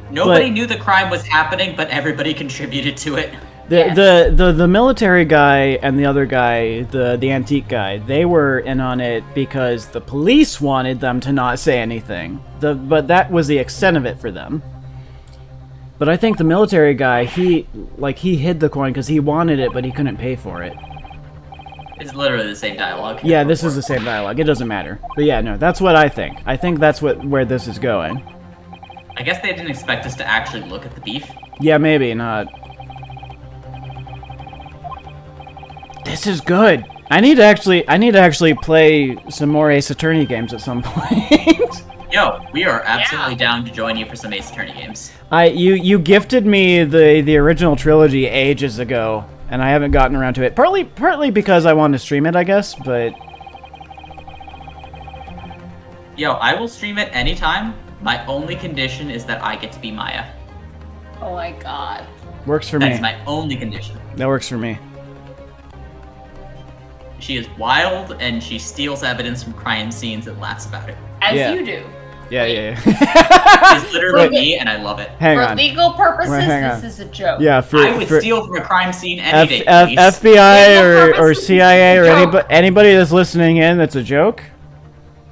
Nobody knew the crime was happening, but everybody contributed to it. The military guy and the other guy, the antique guy, they were in on it because the police wanted them to not say anything. But that was the extent of it for them. But I think the military guy, he hid the coin because he wanted it, but he couldn't pay for it. It's literally the same dialogue. Yeah, this is the same dialogue. It doesn't matter. But yeah, no, that's what I think. I think that's where this is going. I guess they didn't expect us to actually look at the beef. Yeah, maybe not. This is good. I need to actually play some more Ace Attorney games at some point. Yo, we are absolutely down to join you for some Ace Attorney games. You gifted me the original trilogy ages ago, and I haven't gotten around to it. Partly because I wanted to stream it, I guess, but... Yo, I will stream it anytime. My only condition is that I get to be Maya. Oh my god. Works for me. That's my only condition. That works for me. She is wild, and she steals evidence from crime scenes and laughs about it. As you do. Yeah. It's literally me, and I love it. Hang For on. legal purposes, Hang on. this is a joke. Yeah, I would steal from a crime scene any day, please. FBI or CIA or anybody that's listening in, that's a joke.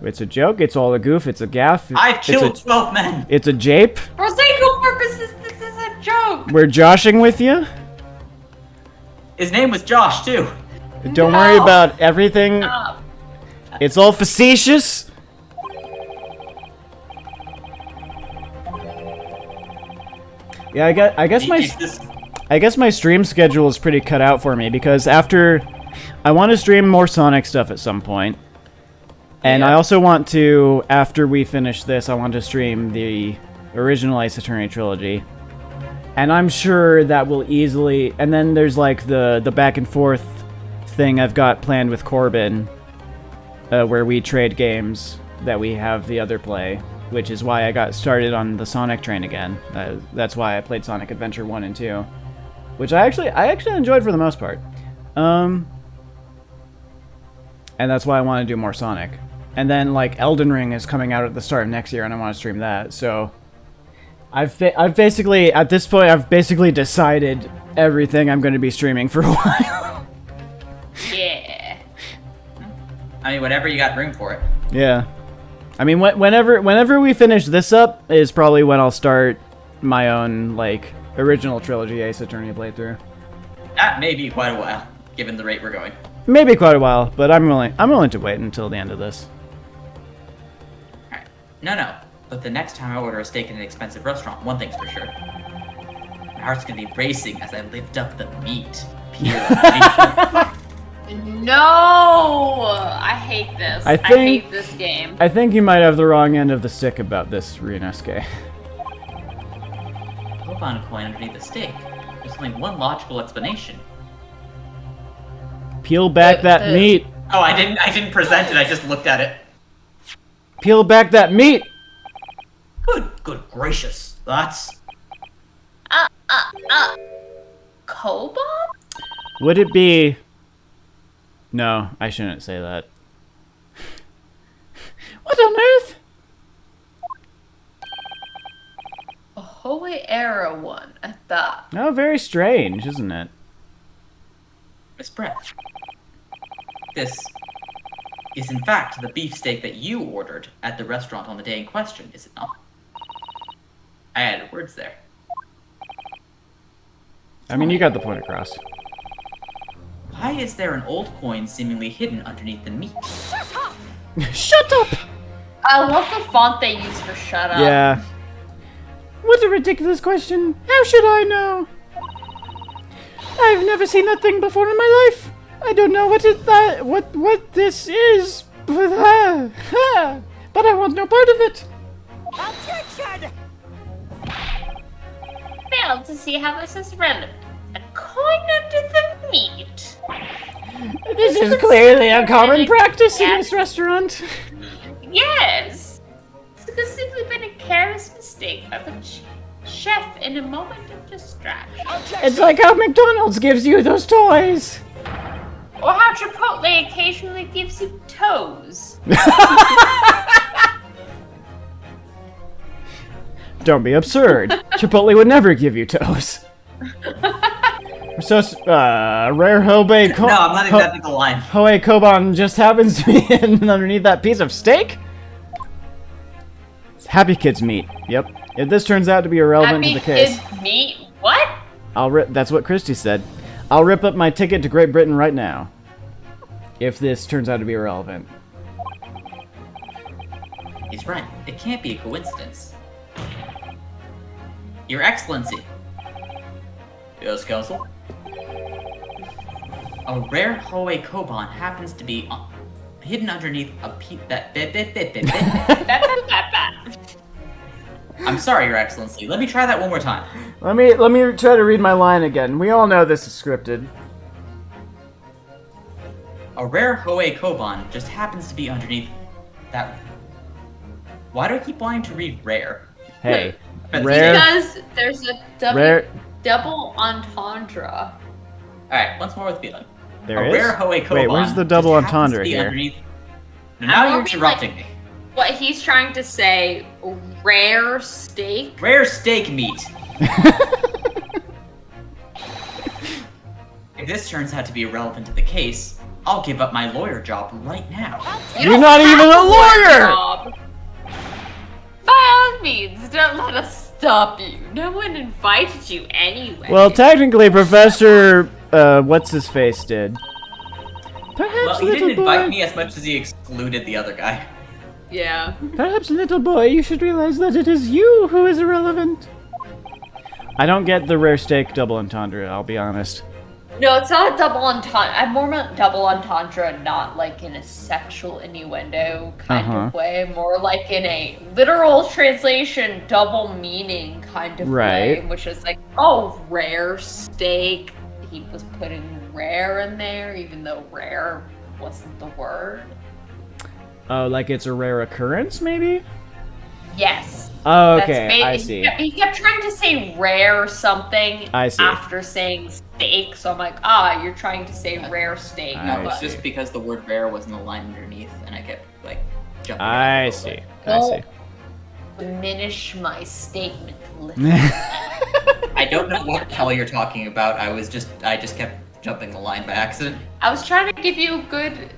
It's a joke. It's all a goof. It's a gaff. I've killed 12 men. It's a jape. For legal purposes, this is a joke. We're joshing with you. His name was Josh, too. Don't worry about everything. It's all facetious. Yeah, I guess my stream schedule is pretty cut out for me because I want to stream more Sonic stuff at some point. And I also want to, after we finish this, I want to stream the original Ace Attorney trilogy. And I'm sure that will easily... And then there's like the back and forth thing I've got planned with Corbin, where we trade games that we have the other play, which is why I got started on the Sonic train again. That's why I played Sonic Adventure 1 and 2, which I actually enjoyed for the most part. And that's why I want to do more Sonic. And then, like, Elden Ring is coming out at the start of next year, and I want to stream that. So, I've basically, at this point, I've basically decided everything I'm going to be streaming for a while. Yeah. I mean, whatever you got room for it. Yeah. I mean, whenever we finish this up is probably when I'll start my own, like, original trilogy Ace Attorney playthrough. That may be quite a while, given the rate we're going. Maybe quite a while, but I'm willing to wait until the end of this. Alright. No. But the next time I order a steak in an expensive restaurant, one thing's for sure. My heart's gonna be racing as I lift up the meat. No! I hate this. I hate this game. I think you might have the wrong end of the stick about this, Ryunosuke. We'll find a coin underneath the steak. There's only one logical explanation. Peel back that meat. Oh, I didn't present it, I just looked at it. Peel back that meat! Good gracious. That's... Cobalt? Would it be... No, I shouldn't say that. What on earth? A Holy Era one at that. Oh, very strange, isn't it? Miss Brett. This is in fact the beefsteak that you ordered at the restaurant on the day in question, is it not? I added words there. I mean, you got the point across. Why is there an old coin seemingly hidden underneath the meat? Shut up! I love the font they use for shut up. Yeah. What a ridiculous question. How should I know? I've never seen that thing before in my life. I don't know what this is. But I want no part of it. Objection! Fail to see how this is relevant. A coin under the meat. This is clearly a common practice in this restaurant. Yes. This could simply been a careless mistake by the chef in a moment of distraction. It's like how McDonald's gives you those toys. Or how Chipotle occasionally gives you toes. Don't be absurd. Chipotle would never give you toes. So, rare Hobei No, I'm not exactly the line. Hoei Koban just happens to be hidden underneath that piece of steak? It's Happy Kids meat. Yep. If this turns out to be irrelevant to the case, Kids meat? What? that's what Christy said. I'll rip up my ticket to Great Britain right now. If this turns out to be irrelevant. He's right. It can't be a coincidence. Your Excellency. Yes, Counsel? A rare Hoei Koban happens to be hidden underneath a I'm sorry, Your Excellency. Let me try that one more time. Let me try to read my line again. We all know this is scripted. A rare Hoei Koban just happens to be underneath that. Why do I keep wanting to read rare? Hey, But rare. Because there's a Rare. double entendre. Alright, once more with feeling. There a is? rare Hoei Koban. Wait, where's the double just happens entendre to be here? underneath- Now you're hoping, interrupting me. What he's trying to say, rare steak? Rare steak meat. If this turns out to be irrelevant to the case, I'll give up my lawyer job right now. You're not even a lawyer! Job. By all means, don't let us stop you. No one invited you anyway. Well, technically, Professor, what's his face did. Perhaps, Well, he didn't little invite boy. me as much as he excluded the other guy. yeah. Perhaps, little boy, you should realize that it is you who is irrelevant. I don't get the rare steak double entendre. I'll be honest. No, it's not a double entendre. I'm more meant double entendre, not like in a sexual innuendo kind of way. More like in a literal translation, double meaning kind of way. Right. Which is like, oh, rare steak. He was putting rare in there, even though rare wasn't the word. Oh, like it's a rare occurrence, maybe? Yes. Oh, That's okay, ma- I he see. He kept trying to say rare something I see. after saying steak, so I'm like, you're trying to say rare steak. I No, but it's just because the word rare was in the line underneath, and I kept, like, jumping around a I little see. bit. I see. diminish my statement a little. I don't know what the hell you're talking about. I just kept jumping the line by accident. I was trying to give you a good,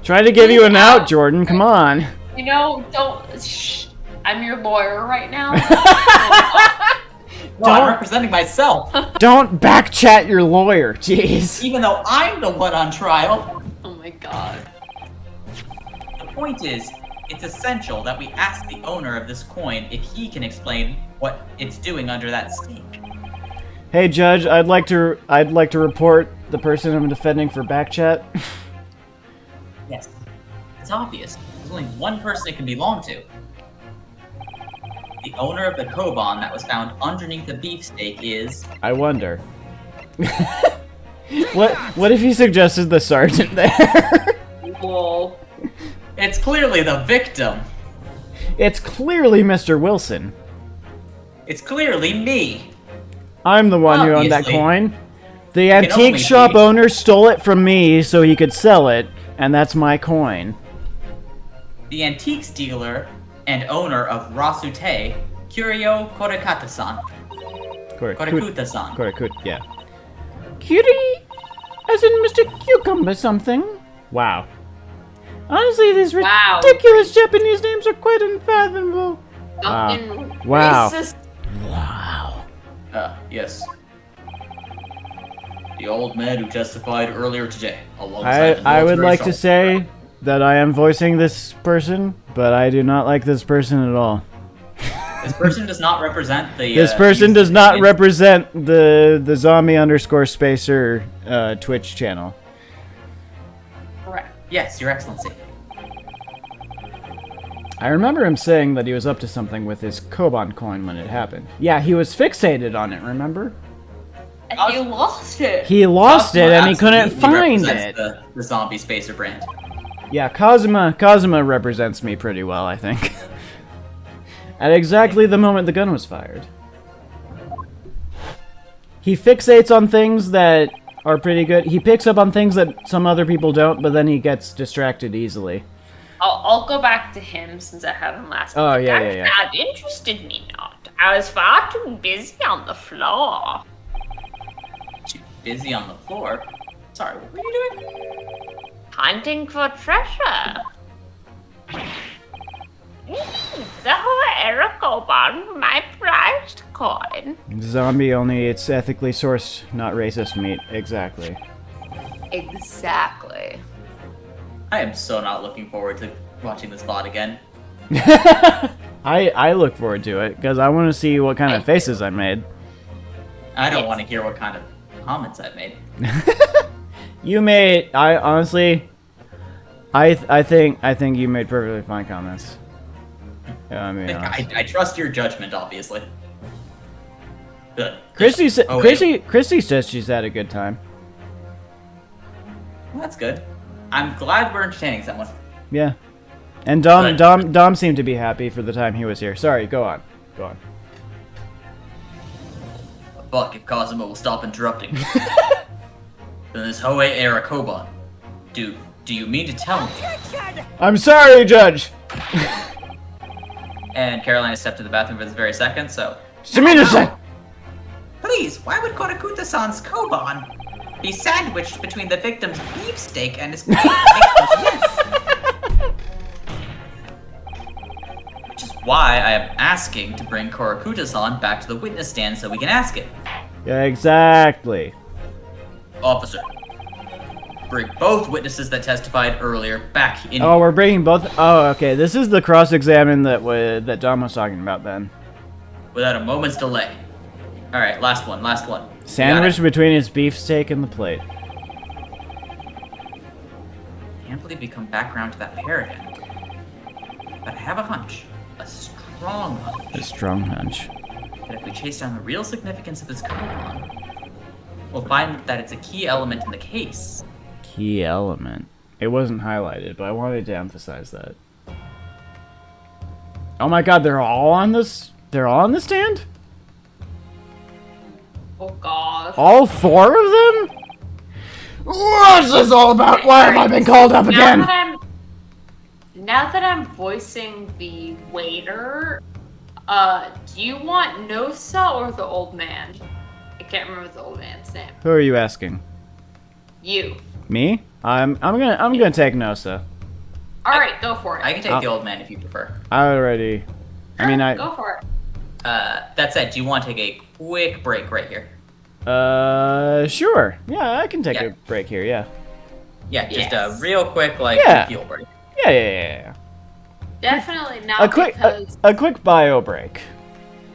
Try to give you an out, Jordan. Come on. don't, shh. I'm your lawyer right now. Well, I'm representing myself, Don't backchat your lawyer. Jeez. even though I'm the one on trial. Oh my god. The point is, it's essential that we ask the owner of this coin if he can explain what it's doing under that steak. Hey, Judge. I'd like to report the person I'm defending for backchat. Yes, it's obvious. There's only one person it can belong to. The owner of the Koban that was found underneath the beefsteak is... I wonder. What if you suggested the sergeant there? Lol. It's clearly the victim. It's clearly Mr. Wilson. It's clearly me. I'm the one who owned that Obviously. coin. The can antique only shop be. owner stole it from me so he could sell it, and that's my coin. The antiques dealer and owner of Rasute, Kurio Korekata-san. Korekuta-san. Korekut, yeah. Cutie? As in Mr. Cucumber something? Wow. Honestly, these Wow. ridiculous Japanese names are quite unfathomable. Fucking Wow. racist. Wow. Yes. The old man who testified earlier today, alongside the I would military like to sergeant. say that I am voicing this person, but I do not like this person at all. This person does not represent the. This person does not user. represent the zombie underscore spacer Twitch channel. Correct. Yes, Your Excellency. I remember him saying that he was up to something with his Koban coin when it happened. Yeah, he was fixated on it, remember? And he lost it. He lost it and he couldn't Absolutely find represents it. The zombie spacer brand. Yeah, Kazuma represents me pretty well, I think. At exactly the moment the gun was fired. He fixates on things that are pretty good. He picks up on things that some other people don't, but then he gets distracted easily. I'll go back to him since I haven't last. Oh, yeah. That interested me not. I was far too busy on the floor. Too busy on the floor. Sorry, what were you doing? Hunting for treasure. The Erakoban, my prized coin. Zombie only eats ethically sourced, not racist meat. Exactly. Exactly. I am so not looking forward to watching this VOD again. I look forward to it, because I want to see what kind of faces I made. I don't want to hear what kind of comments I've made. You made... I honestly... I think you made perfectly fine comments. Yeah, I mean, I trust your judgment, obviously. Good. Christy, Oh, wait. Christy says she's had a good time. Well, that's good. I'm glad we're entertaining someone. Yeah. And Dom seemed to be happy for the time he was here. Sorry, go on. Go on. Fuck if Kazuma will stop interrupting me. Then this Hoei era Koban. Do you mean to tell me? Objection! I'm sorry, Judge! And Carolina stepped to the bathroom for this very second, so... Sumida-san! Please, why would Korakuta-san's Koban be sandwiched between the victim's beefsteak and his Which is why I am asking to bring Korakuta-san back to the witness stand so we can ask it. Yeah, exactly. Officer, bring both witnesses that testified earlier back in. Oh, we're bringing both... Oh, okay. This is the cross-examine that Dom was talking about then. Without a moment's delay. Alright, last one. Sandwiched between his beefsteak and the plate. Can't believe we come back around to that pair again. But I have a hunch. A strong hunch. A strong hunch. That if we chase down the real significance of this Koban, we'll find that it's a key element in the case. Key element. It wasn't highlighted, but I wanted to emphasize that. Oh my god, they're all on this? They're all on the stand? Oh gosh. All four of them? What's this all about? Why have I been called up again? Now that I'm voicing the waiter, do you want Nosa or the old man? I can't remember the old man's name. Who are you asking? You. Me? I'm gonna take Nosa. All right, go for it. I can take the old man if you prefer. I already. I mean, Go for it. That said, do you want to take a quick break right here? Sure. Yeah, I can take Yeah. a break here. Yeah. Yeah, just Yes. a real quick, Yeah. fuel break. Yeah. Definitely not A quick because a quick bio break.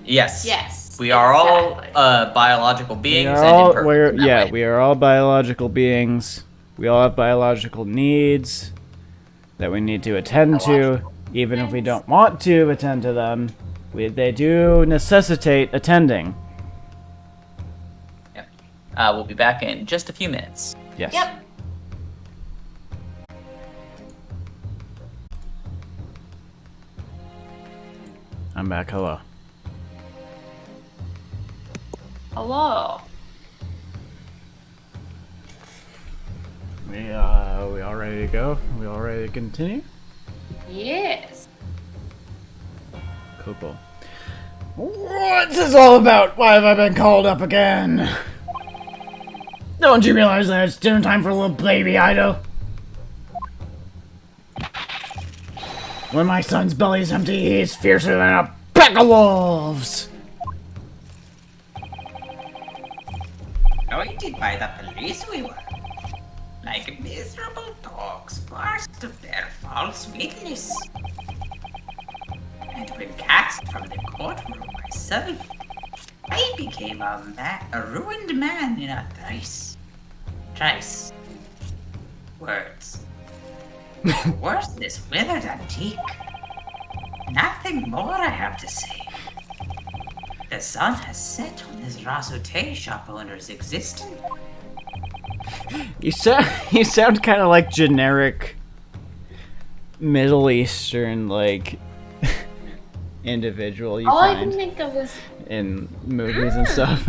Yes. yes, We are exactly. all biological beings We are all, and imperfect. in that way. we are all biological beings. We all have biological needs that we need to attend to, even if we don't want to attend to them. They do necessitate attending. Yep. We'll be back in just a few minutes. Yes. Yep. I'm back. Hello. Hello. We all ready to go? We all ready to continue? Yes. Cool. What's this all about? Why have I been called up again? Don't you realize that it's dinner time for little baby Ido? When my son's belly's empty, he's fiercer than a pack of wolves! Anointed by the pleased we were. Like miserable dogs forced to bear false witness. And when cast from the courtroom myself, I became a ruined man in a trice. Words. Worthless, withered antique. Nothing more I have to say. The sun has set on this Rasute shop owner's existence. You sound kind of like generic Middle Eastern like individual you All I can find think of is in movies and stuff.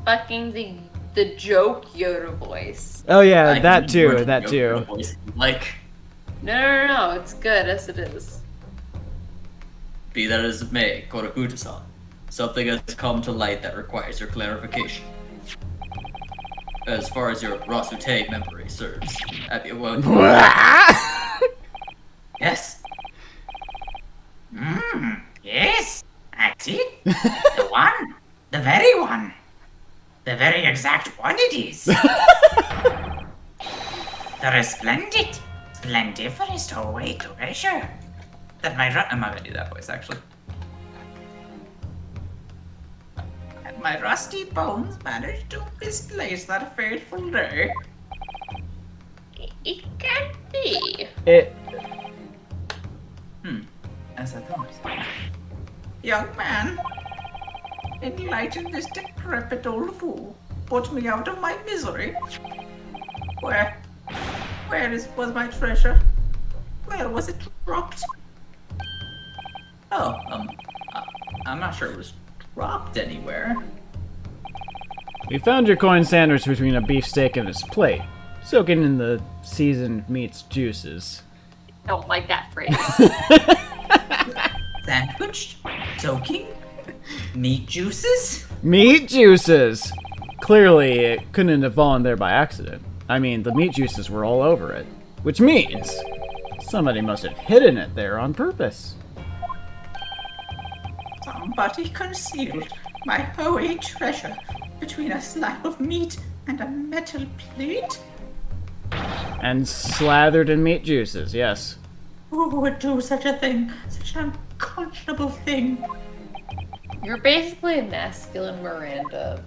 fucking the joke Yoda voice. Oh yeah, I that can work too. That with your too. voice if you like, No, it's good as it is. be that as it may, Korakuta-san, something has come to light that requires your clarification. As far as your Rasute memory serves, have you Yes. Yes, that's it. The one. The very one. The very exact one it is. The resplendent, splendiferous away treasure. That I'm not gonna do that voice, actually. And my rusty bones managed to misplace that fateful day. It can be. It. As I thought. Young man, enlighten this decrepit old fool. Put me out of my misery. Where was my treasure? Where was it dropped? Oh, I'm not sure it was dropped anywhere. We found your coin sandwich between a beefsteak and his plate, soaking in the seasoned meat's juices. Don't like that phrase. Sandwiched? Soaking? Meat juices? Meat juices! Clearly, it couldn't have fallen there by accident. I mean, the meat juices were all over it. Which means somebody must have hidden it there on purpose. Somebody concealed my holy treasure between a slab of meat and a metal plate? And slathered in meat juices, yes. Who would do such a thing? Such an unconscionable thing? You're basically a masculine Miranda.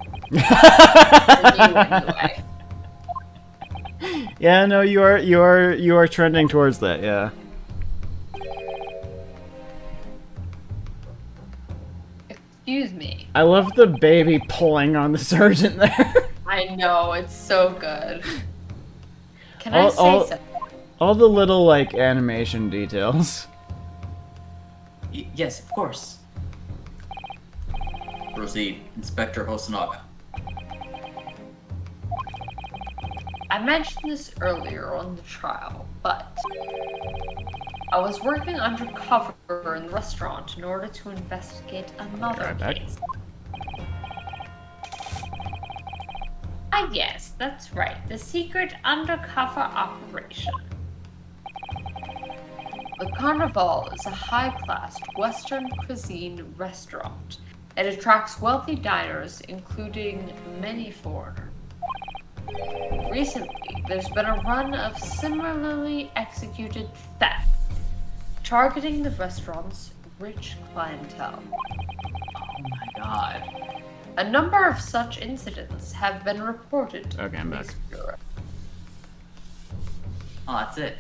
Anyway. Yeah, no, you are trending towards that, yeah. Excuse me. I love the baby pulling on the sergeant there. I know, it's so good. Can I say something? All the little, like, animation details. Yes, of course. Proceed, Inspector Hosonaga. I mentioned this earlier on the trial, but I was working undercover in the restaurant in order to investigate another Right back. case. Ah, yes, that's right. The secret undercover operation. The Carnival is a high-class Western cuisine restaurant. It attracts wealthy diners, including many foreigners. Recently, there's been a run of similarly executed theft, targeting the restaurant's rich clientele. Oh my god. A number of such incidents have been reported to Okay, I'm the back. police bureau. Oh, that's it.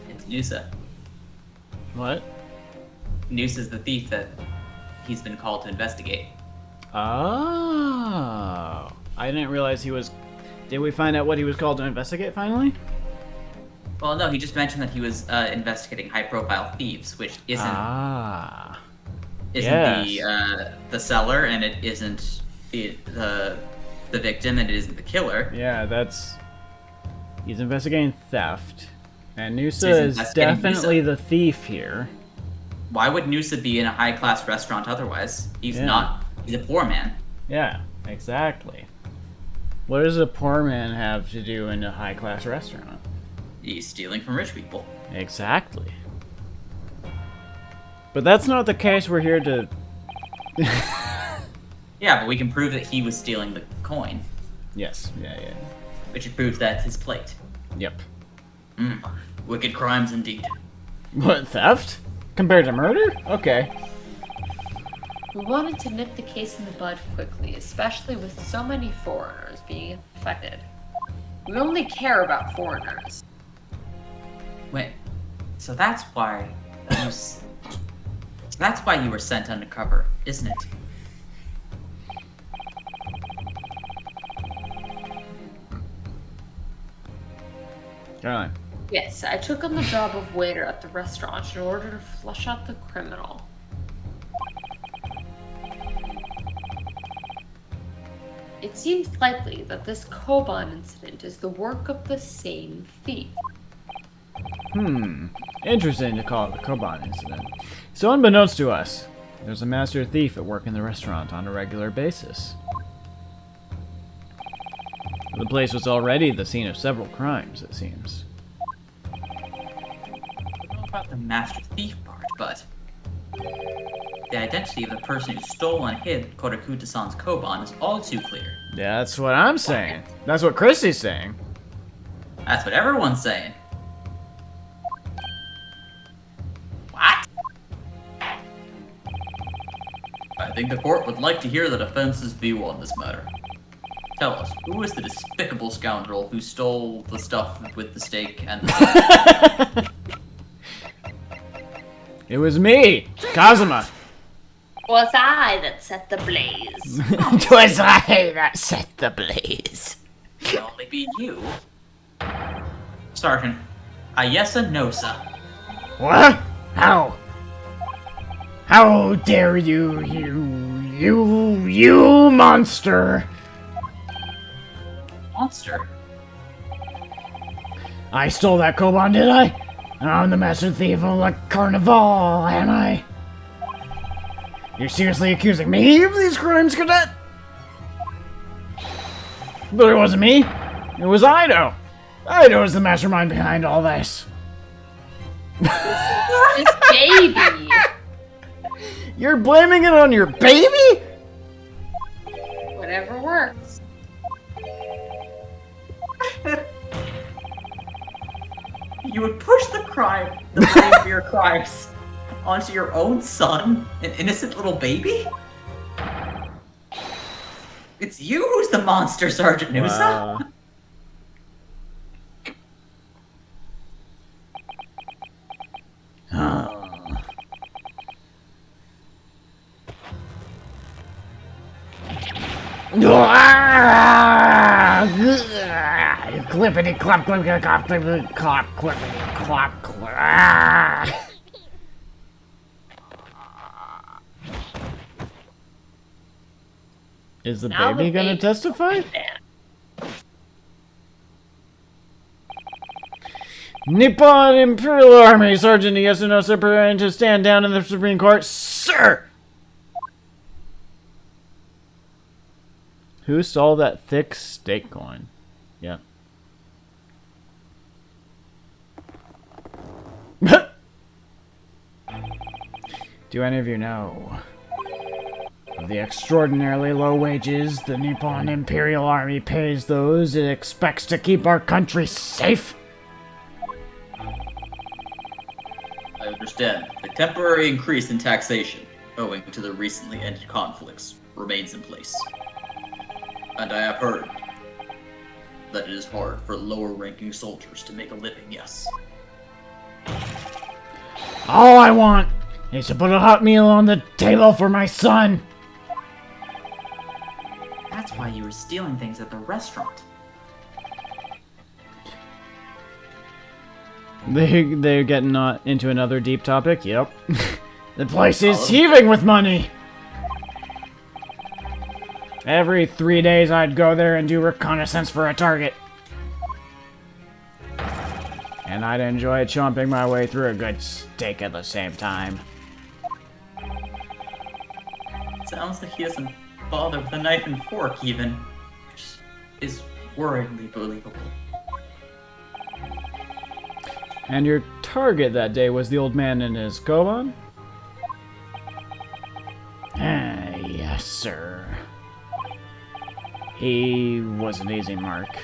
It's Noosa. What? Noosa's the thief that he's been called to investigate. Oh. I didn't realize he was... Did we find out what he was called to investigate, finally? Well, no, he just mentioned that he was investigating high-profile thieves, which isn't Ah. isn't the seller, and it isn't the victim, and it isn't the killer. Yeah, that's... He's investigating theft. And So he's Noosa is investigating definitely Noosa. the thief here. Why would Noosa be in a high-class restaurant otherwise? He's Yeah. not. He's a poor man. Yeah, exactly. What does a poor man have to do in a high-class restaurant? He's stealing from rich people. Exactly. But that's not the case we're here to... Yeah, but we can prove that he was stealing the coin. Yes. Yeah. which proves that's his plate. Yep. Wicked crimes indeed. What, theft? Compared to murder? Okay. We wanted to nip the case in the bud quickly, especially with so many foreigners being affected. We only care about foreigners. Wait, so that's why you were sent undercover, isn't it? Caroline. Yes, I took on the job of waiter at the restaurant in order to flush out the criminal. It seems likely that this Koban incident is the work of the same thief. Interesting to call it the Koban incident. So unbeknownst to us, there's a master thief at work in the restaurant on a regular basis. The place was already the scene of several crimes, it seems. I don't know about the master thief part, but the identity of the person who stole and hid Korakuta-san's Koban is all too clear. Yeah, that's what I'm saying. That's what Christy's saying. That's what everyone's saying. What? I think the court would like to hear the defense's view on this matter. Tell us, who is the despicable scoundrel who stole the stuff with the steak and the... It was me, Kazuma. Was I that set the blaze? 'Twas I that set the blaze. It can only be you. Sergeant, Ayesa Nosa. What? How? How dare you, you monster! Monster? I stole that Koban, did I? I'm the master thief of La Carnival, am I? You're seriously accusing me of these crimes, Cadet? But it wasn't me. It was Ido. Ido is the mastermind behind all this. This baby! You're blaming it on your baby? Whatever works. You would push the blame for your crimes onto your own son, an innocent little baby? It's you who's the monster, Sergeant Noosa. Wow. Clippity clop, clippity clop, clippity clop, clippity clop, clop. Is the Now the baby gonna baby- testify? Nippon Imperial Army Sergeant Yasuno preparing to stand down in the Supreme Court, sir. Who stole that thick steak coin? Yep. Do any of you know of the extraordinarily low wages the Nippon Imperial Army pays those it expects to keep our country safe? I understand. The temporary increase in taxation, owing to the recently ended conflicts, remains in place. And I have heard that it is hard for lower-ranking soldiers to make a living, yes. All I want is to put a hot meal on the table for my son. That's why you were stealing things at the restaurant. They're getting into another deep topic. Yep. The place is heaving with money. Every 3 days I'd go there and do reconnaissance for a target. And I'd enjoy chomping my way through a good steak at the same time. Sounds like he doesn't bother with a knife and fork, even. Which is worryingly believable. And your target that day was the old man in his koban? Ah, yes, sir. He was an easy mark.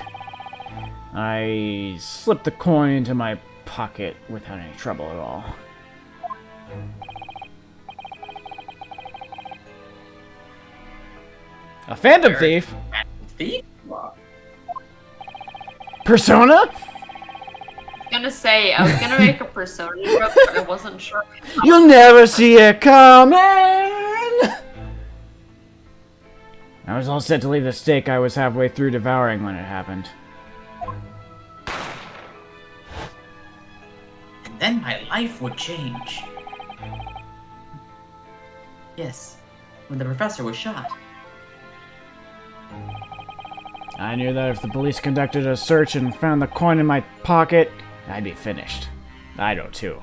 I slipped the coin into my pocket without any trouble at all. A Phantom Thief? Thief? Persona? I was gonna say, I was gonna make a Persona joke, but I wasn't sure. You'll never see it coming! I was all set to leave the steak I was halfway through devouring when it happened. And then my life would change. Yes, when the professor was shot. I knew that if the police conducted a search and found the coin in my pocket, I'd be finished. I know too.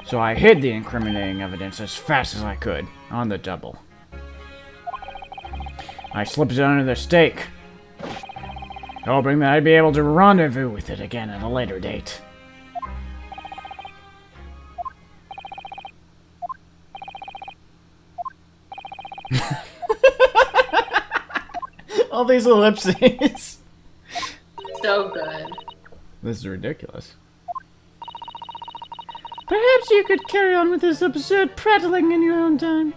So I hid the incriminating evidence as fast as I could, on the double. I slipped it under the steak, hoping that I'd be able to rendezvous with it again at a later date. All these ellipses. So good. This is ridiculous. Perhaps you could carry on with this absurd prattling in your own time.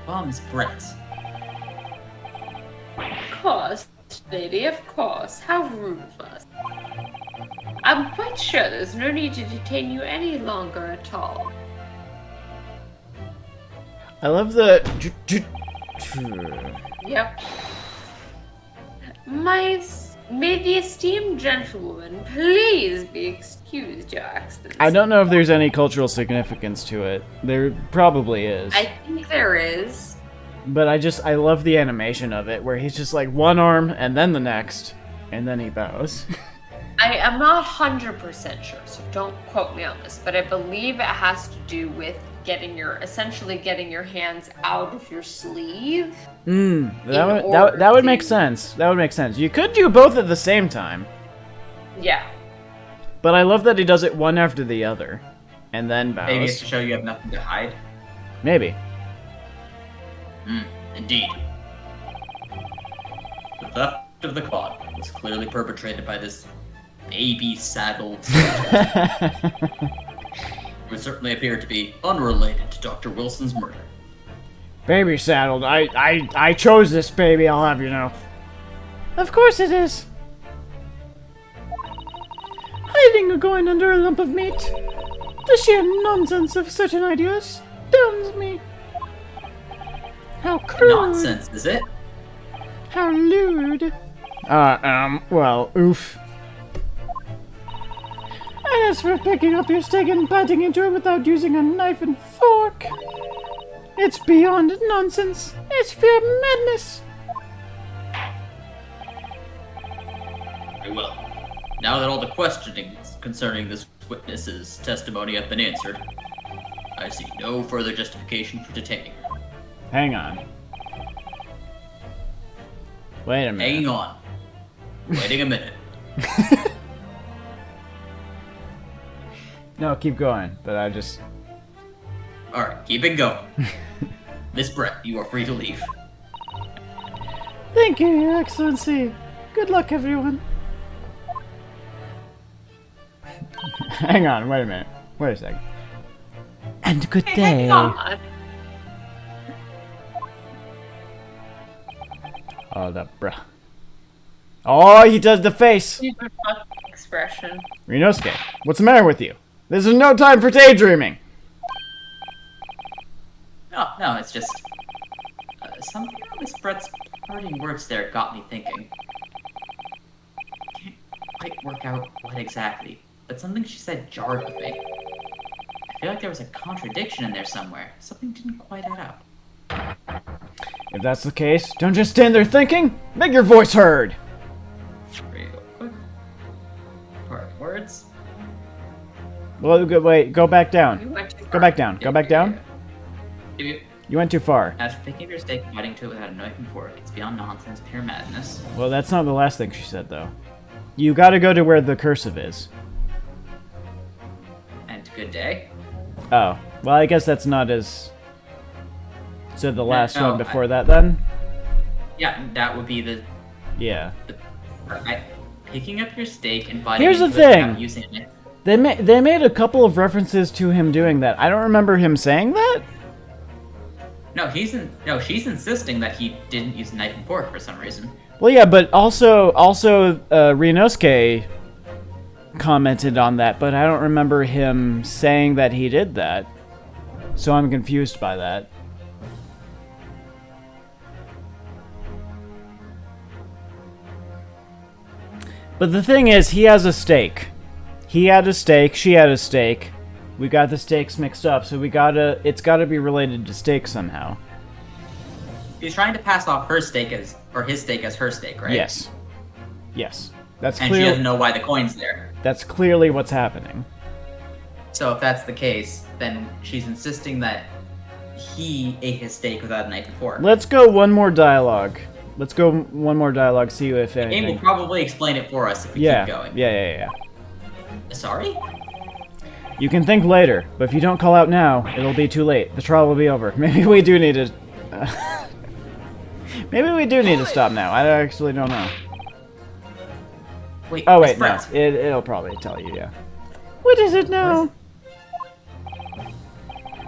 Well, Miss Brett. Of course, lady, of course. How rude of us. I'm quite sure there's no need to detain you any longer at all. I love the... Yep. May the esteemed gentlewoman please be excused, Your Excellency. I don't know if there's any cultural significance to it. There probably is. I think there is. But I love the animation of it, where he's just like one arm and then the next, and then he bows. I am not 100% sure, so don't quote me on this, but I believe it has to do with essentially getting your hands out of your sleeve. That would make sense. That would make sense. You could do both at the same time. Yeah. But I love that he does it one after the other, and then bows. Maybe it's to show you have nothing to hide. Maybe. Indeed. The theft of the clock was clearly perpetrated by this baby-saddled would certainly appear to be unrelated to Dr. Wilson's murder. Baby saddled. I chose this baby, I'll have you know. Of course it is. Hiding or going under a lump of meat. The sheer nonsense of certain ideas astounds me. How crude. Nonsense, is it? How lewd. Well, oof. And as for picking up your steak and biting into it without using a knife and fork, it's beyond nonsense. It's pure madness. Very well. Now that all the questionings concerning this witness's testimony have been answered, I see no further justification for detaining her. Hang on. Wait a minute. Hanging on. Waiting a minute. No, keep going, but I just... Alright, keep it going. Miss Brett, you are free to leave. Thank you, Your Excellency. Good luck, everyone. Hang on, wait a minute. Wait a second. And good day. Hang on. Oh, that bruh. Oh, he does the face. Super fucking expression. Rinosuke, what's the matter with you? This is no time for daydreaming. No, it's just... something about Miss Brett's parting words there got me thinking. Can't quite work out what exactly, but something she said jarred with me. I feel like there was a contradiction in there somewhere. Something didn't quite add up. If that's the case, don't just stand there thinking. Make your voice heard. Real quick. Parting words. Well, wait, go back You down. went too Go far. back down. Go back down. You went too far. As for picking your steak and biting to it without a knife and fork, it's beyond nonsense, pure madness. Well, that's not the last thing she said, though. You gotta go to where the cursive is. And good day. Oh. Well, I guess that's not as So the last No, one before that, then? Yeah, that would be the Yeah. picking up your steak and biting Here's the into it without thing. using it. They made a couple of references to him doing that. I don't remember him saying that. No, she's insisting that he didn't use a knife and fork for some reason. Well, yeah, but also Rinosuke commented on that, but I don't remember him saying that he did that. So I'm confused by that. But the thing is, he has a steak. He had a steak, she had a steak. We got the steaks mixed up, so it's gotta be related to steak somehow. He's trying to pass off his steak as her steak, right? Yes. Yes. That's And clear. she doesn't know why the coin's there. That's clearly what's happening. So if that's the case, then she's insisting that he ate his steak without a knife and fork. Let's go one more dialogue. Let's go one more dialogue, see if The game will anything. probably explain it for us if we Yeah. keep going. Yeah. Sorry? You can think later, but if you don't call out now, it'll be too late. The trial will be over. Maybe we do need to... maybe we do need to stop now. I actually don't know. Wait, Oh, Miss wait, no. Brett, It'll probably tell you, yeah. What is it now?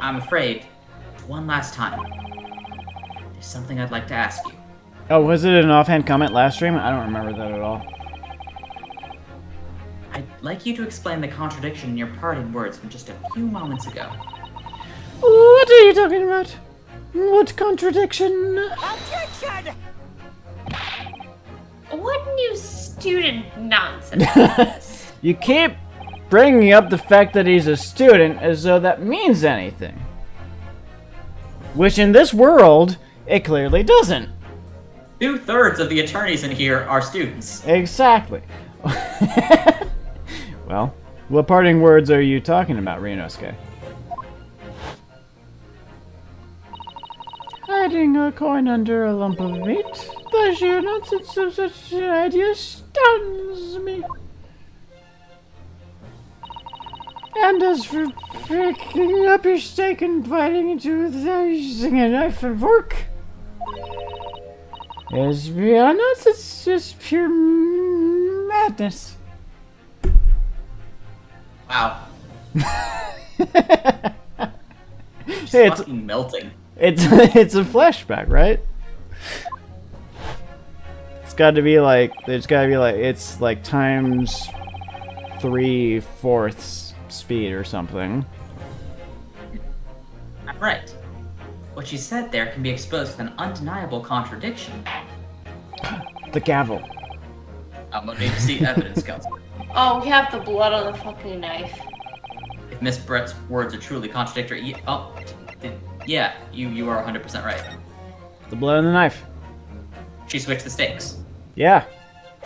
I'm afraid, one last time, there's something I'd like to ask you. Oh, was it an offhand comment last stream? I don't remember that at all. I'd like you to explain the contradiction in your parting words from just a few moments ago. What are you talking about? What contradiction? Objection! What new student nonsense is this? You keep bringing up the fact that he's a student as though that means anything. Which in this world, it clearly doesn't. 2/3 of the attorneys in here are students. Exactly. Well, what parting words are you talking about, Rinosuke? Hiding a coin under a lump of meat? The sheer nonsense of such an idea stuns me. And as for picking up your steak and biting into it without using a knife and fork, it's beyond us, it's just pure madness. Wow. She's Hey, it's fucking melting. it's a flashback, right? It's got to be like it's like times 3/4 speed or something. I'm right. What she said there can be exposed with an undeniable contradiction. The gavel. I'm gonna need to see evidence, Counselor. Oh, we have the blood on the fucking knife. If Miss Brett's words are truly contradictory, yeah, you are 100% right. The blood on the knife. She switched the stakes. Yeah.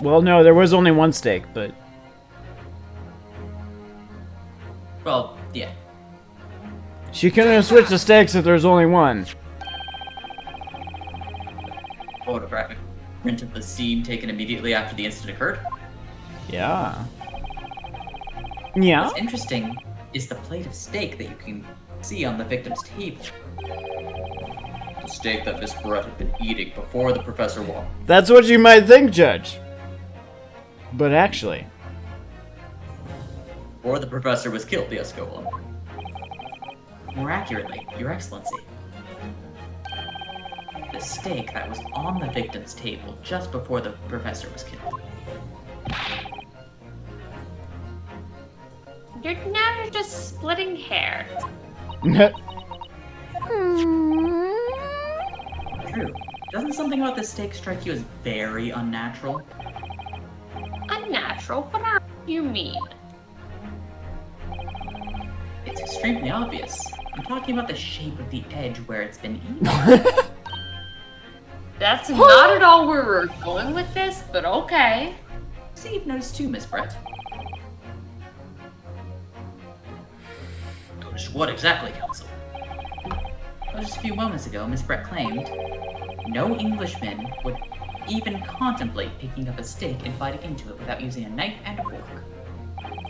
Well, no, there was only one steak, but Well, yeah. she couldn't have switched the stakes if there's only one. Photographic print of the scene taken immediately after the incident occurred. Yeah. Yeah. What's interesting is the plate of steak that you can see on the victim's table. The steak that Miss Brett had been eating before the professor walked. That's what you might think, Judge. But actually, Before the professor was killed, yes, go on. More accurately, Your Excellency. The steak that was on the victim's table just before the professor was killed. You're just splitting hairs. True. Doesn't something about this steak strike you as very unnatural? Unnatural? What do you mean? It's extremely obvious. I'm talking about the shape of the edge where it's been eaten. That's not at all where we're going with this, but okay. See, you've noticed too, Miss Brett. Notice what exactly, Counsel? Well, just a few moments ago, Miss Brett claimed no Englishman would even contemplate picking up a steak and biting into it without using a knife and a fork.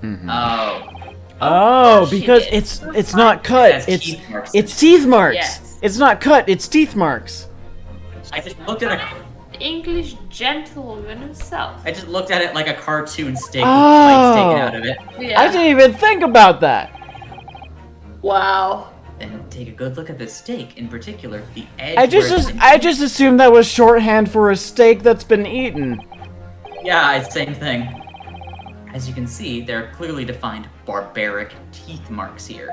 Mhm. Oh. Oh, She because did. it's not cut. It has teeth marks. It's teeth marks. Yes. It's not cut, it's teeth marks. I just looked at English gentleman himself. I just looked at it like a cartoon steak with bites taken out of it. Yeah. I didn't even think about that. Wow. Then take a good look at the steak, in particular, the edge. I just assumed that was shorthand for a steak that's been eaten. Yeah, it's same thing. As you can see, there are clearly defined barbaric teeth marks here.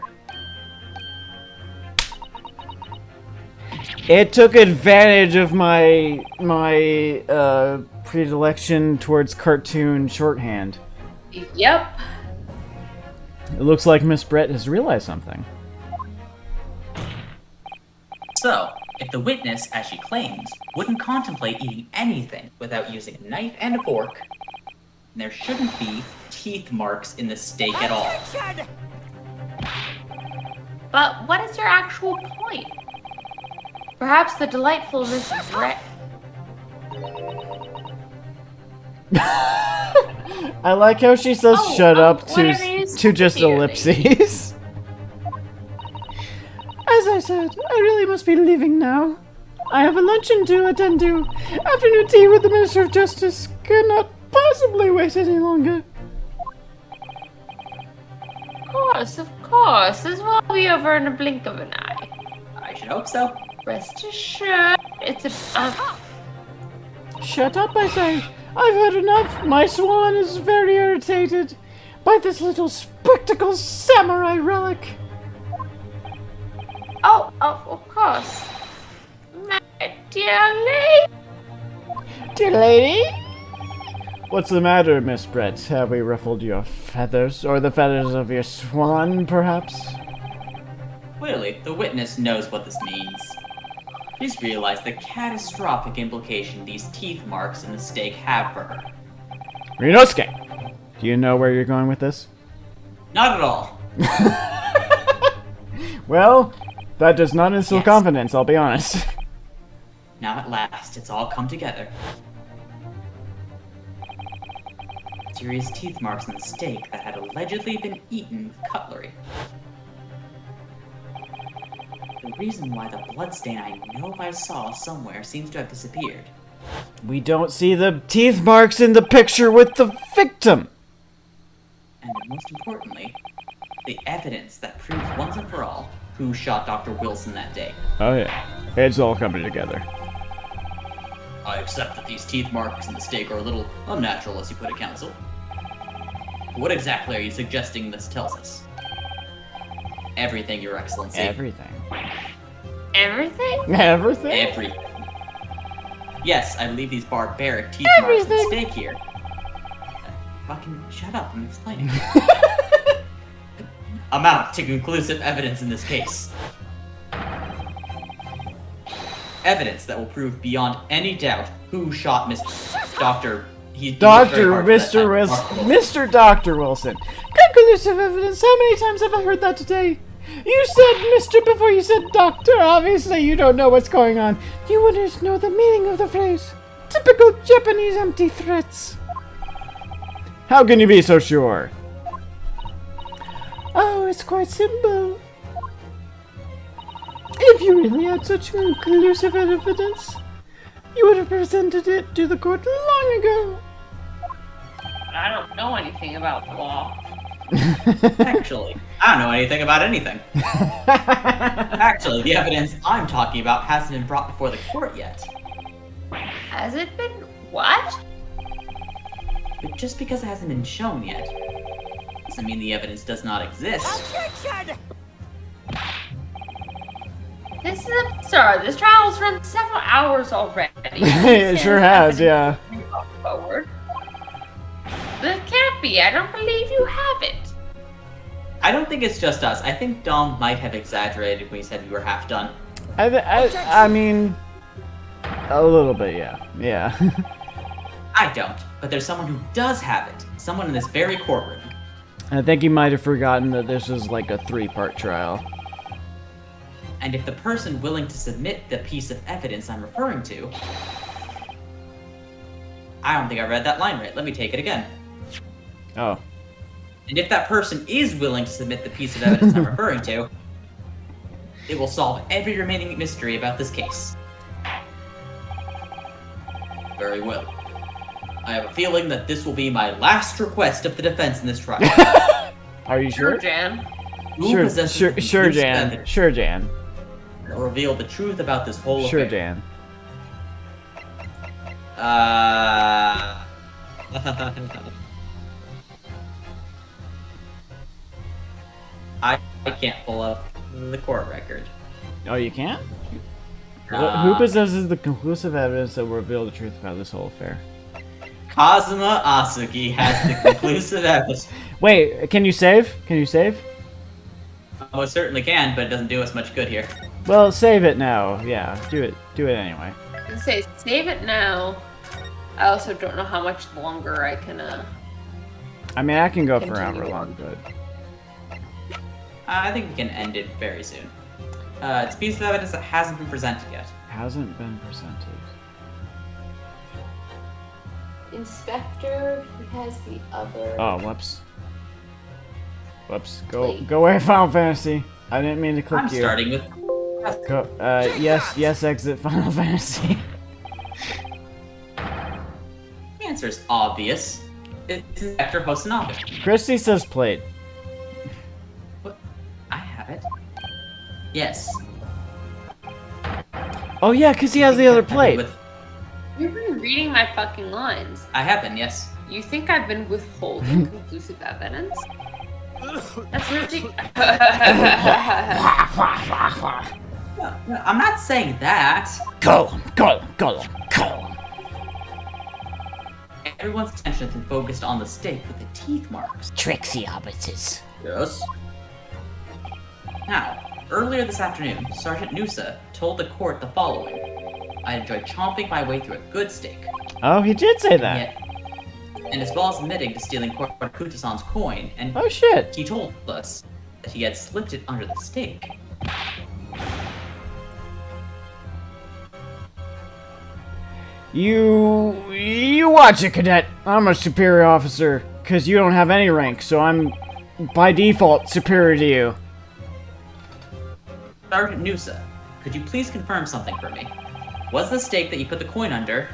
It took advantage of my predilection towards cartoon shorthand. Yep. It looks like Miss Brett has realized something. So, if the witness, as she claims, wouldn't contemplate eating anything without using a knife and a fork, there shouldn't be teeth marks in the steak at all. Attention! But what is your actual point? Perhaps the delightful Miss Brett. I like how she says "shut up" what are these to just here, ellipses. As I said, I really must be leaving now. I have a luncheon to attend to. Afternoon tea with the Minister of Justice cannot possibly wait any longer. Of course. This will be over in a blink of an eye. I should hope so. Rest assured, it's a. Shut up, I say. I've heard enough. My swan is very irritated by this little spectacle samurai relic. Oh, of course. My dear lady. Dear lady? What's the matter, Miss Brett? Have we ruffled your feathers? Or the feathers of your swan, perhaps? Clearly, the witness knows what this means. Please realize the catastrophic implication these teeth marks in the steak have for her. Rinosuke! Do you know where you're going with this? Not at all. Well, that does not instill Yes. confidence, I'll be honest. Now at last, it's all come together. Serious teeth marks on the steak that had allegedly been eaten with cutlery. The reason why the bloodstain I know I saw somewhere seems to have disappeared. We don't see the teeth marks in the picture with the victim! And most importantly, the evidence that proves once and for all who shot Dr. Wilson that day. Oh yeah, it's all coming together. I accept that these teeth marks in the steak are a little unnatural, as you put it, counsel. What exactly are you suggesting this tells us? Everything, Your Excellency. Everything. Everything? Everything? Everything. Yes, I believe these barbaric teeth marks in the steak here. Fucking shut up, I'm explaining. Amount to conclusive evidence in this case. Evidence that will prove beyond any doubt who shot Dr. Mr. Dr. Wilson. Conclusive evidence. How many times have I heard that today? You said Mr. before you said Doctor. Obviously, you don't know what's going on. You wouldn't know the meaning of the phrase. Typical Japanese empty threats. How can you be so sure? Oh, it's quite simple. If you really had such conclusive evidence, you would have presented it to the court long ago. I don't know anything about law. Actually, I don't know anything about anything. Actually, the evidence I'm talking about hasn't been brought before the court yet. Has it been what? But just because it hasn't been shown yet, doesn't mean the evidence does not exist. Objection! This trial's run several hours already. It sure has, yeah. Forward. That can't be. I don't believe you have it. I don't think it's just us. I think Dom might have exaggerated when he said we were half done. I mean, a little bit, yeah. Yeah. I don't, but there's someone who does have it. Someone in this very courtroom. I think he might have forgotten that this is like a 3-part trial. And if the person willing to submit the piece of evidence I'm referring to... I don't think I read that line right. Let me take it again. Oh. And if that person is willing to submit the piece of evidence I'm referring to... It will solve every remaining mystery about this case. Very well. I have a feeling that this will be my last request of the defense in this trial. Are you Sure, sure? Jan. Who Sure, possesses sure, the sure, conclusive Jan. evidence Sure, Jan. that will reveal the truth about this whole Sure, affair? Jan. I can't pull up the court record. Oh, you can't? Uh, Who possesses the conclusive evidence that will reveal the truth about this whole affair? Kazuma Asuki has the conclusive evidence. Wait, can you save? Can you save? Most certainly can, but it doesn't do us much good here. Well, save it now. Yeah, do it. Do it anyway. I say save it now. I also don't know how much longer I can. I mean, I can go for Continue however long, on. but I think we can end it very soon. It's a piece of evidence that hasn't been presented yet. hasn't been presented. Inspector, he has the other. Oh, whoops. Whoops. Go Wait. go away, Final Fantasy. I didn't mean to click I'm you. starting with. Go, yes, exit Final Fantasy. The answer's obvious. It's Inspector Hosanabe. Christy says plate. What? I have it. Yes. Oh yeah, because he has the other plate. You've been reading my fucking lines. I have been, yes. You think I've been withholding conclusive evidence? That's ridiculous. No, I'm not saying that. Go. Everyone's attention has been focused on the stake with the teeth marks. Tricksy hobbitses. Yes. Now, earlier this afternoon, Sergeant Nusa told the court the following. I enjoyed chomping my way through a good steak. Oh, he did say that. And as well as admitting to stealing Kuta-san's coin, and Oh shit. he told us that he had slipped it under the steak. You watch it, cadet. I'm a superior officer, because you don't have any rank, so I'm, by default, superior to you. Sergeant Nusa, could you please confirm something for me? Was the stake that you put the coin under,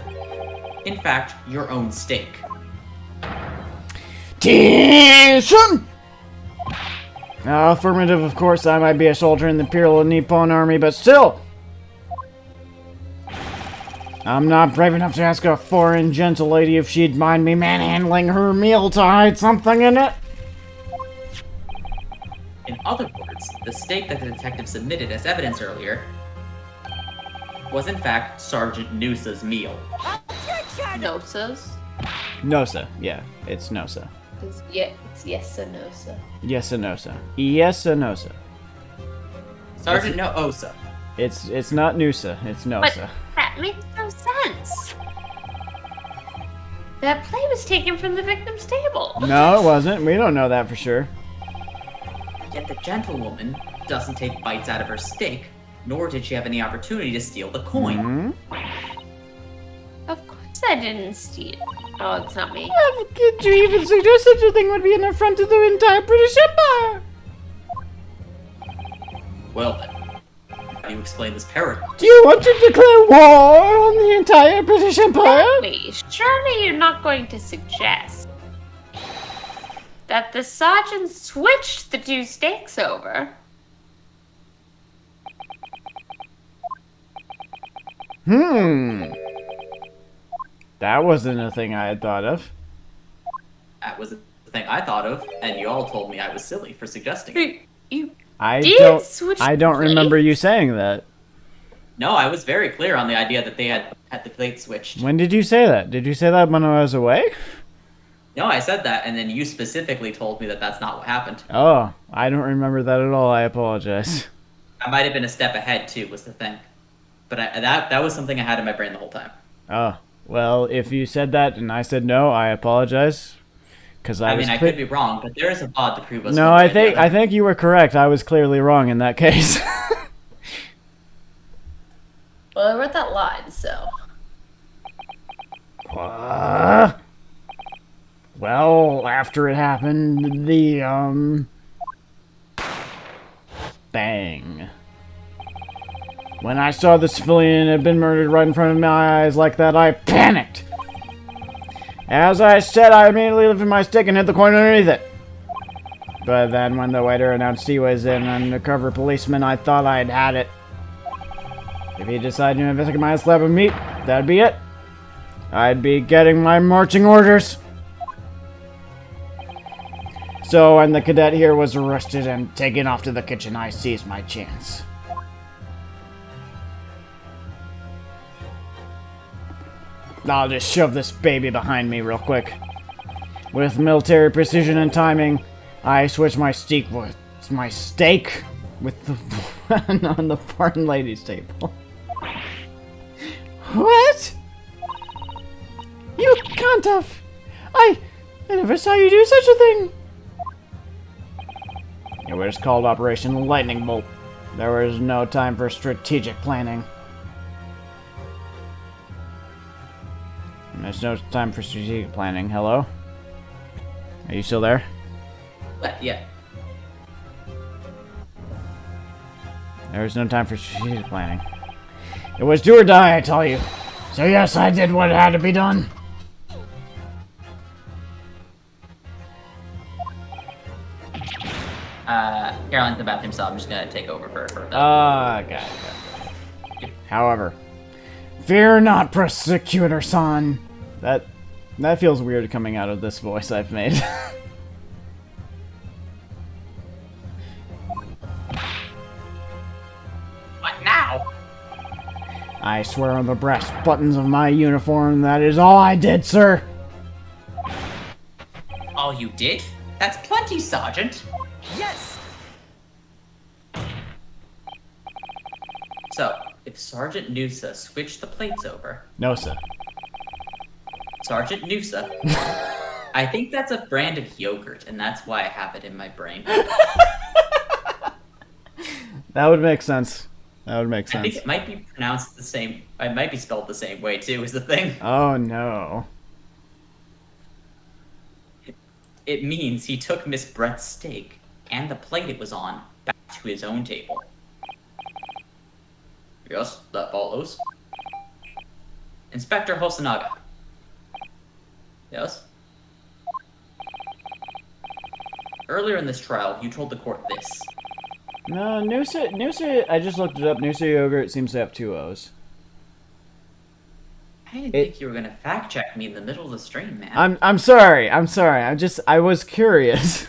in fact, your own stake? Attention! Affirmative, of course. I might be a soldier in the Imperial Nippon Army, but still! I'm not brave enough to ask a foreign gentle lady if she'd mind me manhandling her meal to hide something in it. In other words, the stake that the detective submitted as evidence earlier was in fact Sergeant Nusa's meal. Nosas? Nosa. Yeah, it's Nosa. It's yes and Nosa. Yes, a Nosa. Yes, a Nosa. Sergeant Noosa. It's not Nusa, it's But Nosa. that makes no sense. That play was taken from the victim's table. No, it wasn't. We don't know that for sure. Yet the gentlewoman doesn't take bites out of her steak, nor did she have any opportunity to steal the coin. Of course I didn't steal. Oh, it's not me. Could you even suggest such a thing would be an affront to the entire British Empire? Well then, how do you explain this paradox? Do you want to declare war on the entire British Empire? Wait, surely you're not going to suggest that the sergeant switched the two stakes over? That wasn't a thing I had thought of. That was the thing I thought of, and you all told me I was silly for suggesting it. You I Did switch don't plates? remember you saying that. No, I was very clear on the idea that they had the plate switched. When did you say that? Did you say that when I was away? No, I said that, and then you specifically told me that that's not what happened. Oh, I don't remember that at all. I apologize. I might have been a step ahead too, was the thing. But that was something I had in my brain the whole time. Oh, well, if you said that and I said no, I apologize. Because I mean, I could be wrong, but there is a VOD to prove us. No, one way I or the other. think you were correct. I was clearly wrong in that case. well, I read that line, so Well, after it happened, the bang. When I saw the civilian had been murdered right in front of my eyes like that, I panicked. As I said, I immediately lifted my stick and hit the coin underneath it. But then when the waiter announced he was an undercover policeman, I thought I'd had it. If he decided to investigate my slab of meat, that'd be it. I'd be getting my marching orders. So when the cadet here was arrested and taken off to the kitchen, I seized my chance. I'll just shove this baby behind me real quick. With military precision and timing, I switched my steak with the on the foreign ladies' table. What? You can't have. I never saw you do such a thing. It was called Operation Lightning Bolt. There was no time for strategic planning. There's no time for strategic planning. Hello? Are you still there? Yeah. There was no time for strategic planning. It was do or die, I tell you. So yes, I did what had to be done. Caroline's in the bathroom, so I'm just gonna take over for her. Got it. However, fear not, prosecutor son. That feels weird coming out of this voice I've made. What now? I swear on the brass buttons of my uniform, that is all I did, sir. All you did? That's plenty, Sergeant. Yes! So, if Sergeant Noosa switched the plates over... No, sir. Sergeant Noosa? I think that's a brand of yogurt, and that's why I have it in my brain. That would make sense. That would make sense. I think it might be pronounced the same... It might be spelled the same way, too, is the thing. Oh, no. It means he took Miss Brett's steak, and the plate it was on, back to his own table. Yes, that follows. Inspector Hosonaga. Yes? Earlier in this trial, you told the court this. No, Noosa, I just looked it up. Noosa yogurt seems to have 2 O's. I didn't think you were gonna fact check me in the middle of the stream, man. I'm sorry. I was curious.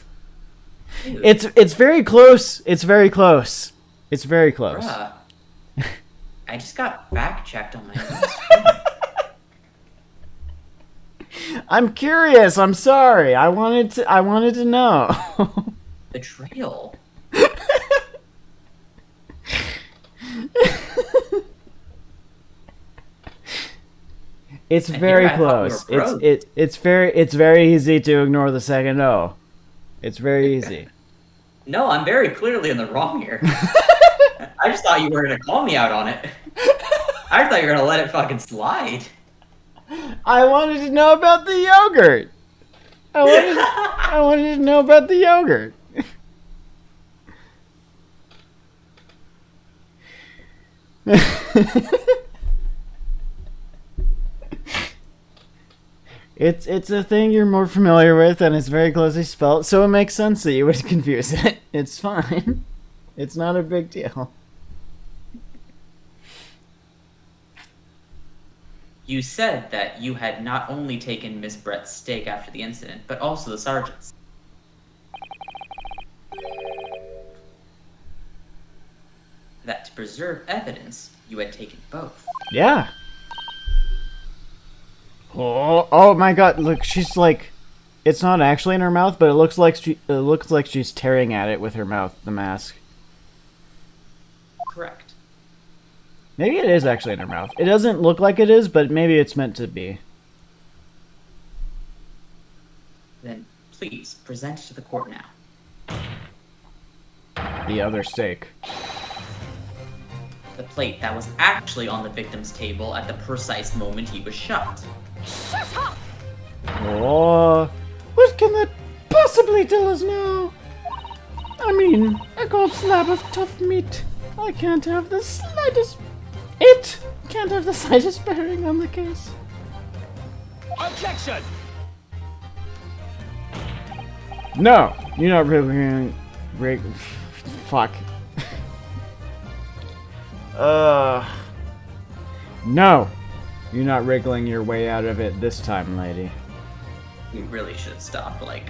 Dude, It's very close. It's very close. It's very close. bruh. I just got fact checked on my own stream. I'm curious. I'm sorry. I wanted to know. Betrayal. It's And very here I thought we close. were pros. It's very easy to ignore the second O. It's very easy. No, I'm very clearly in the wrong here. I just thought you were gonna call me out on it. I thought you were gonna let it fucking slide. I wanted to know about the yogurt. I wanted to know about the yogurt. It's a thing you're more familiar with, and it's very closely spelled, so it makes sense that you would confuse it. It's fine. It's not a big deal. You said that you had not only taken Miss Brett's steak after the incident, but also the sergeant's. That to preserve evidence, you had taken both. Yeah. Oh my god, look, she's like, it's not actually in her mouth, but it looks like she's tearing at it with her mouth, the mask. Correct. Maybe it is actually in her mouth. It doesn't look like it is, but maybe it's meant to be. Then please present it to the court now. The other steak. The plate that was actually on the victim's table at the precise moment he was shot. Shut up! Oh, what can that possibly tell us now? I mean, a cold slab of tough meat I can't have the slightest... It can't have the slightest bearing on the case. Objection! No! You're not really... Fuck. No! You're not wriggling your way out of it this time, lady. We really should have stopped like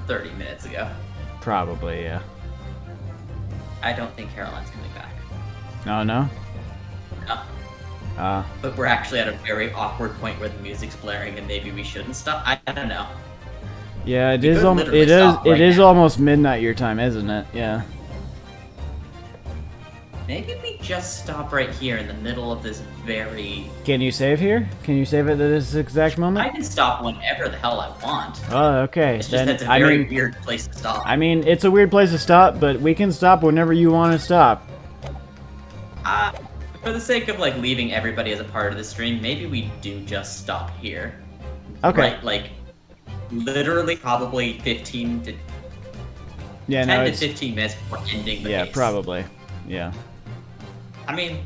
30 minutes ago. Probably, yeah. I don't think Caroline's coming back. Oh, no? No. But we're actually at a very awkward point where the music's blaring and maybe we shouldn't stop. I don't know. Yeah, it We is. could literally It is. stop right It is now. almost midnight your time, isn't it? Yeah. Maybe we just stop right here in the middle of this very... Can you save here? Can you save it at this exact I moment? can stop whenever the hell I want. Oh, okay. It's just Then that's a I very mean, weird place to stop. I mean, it's a weird place to stop, but we can stop whenever you want to stop. For the sake of like leaving everybody as a part of the stream, maybe we do just stop here. Okay. Right, like literally probably 15 to Yeah. 10 No. to It's 15 minutes before ending the yeah. case. Probably. Yeah. I mean,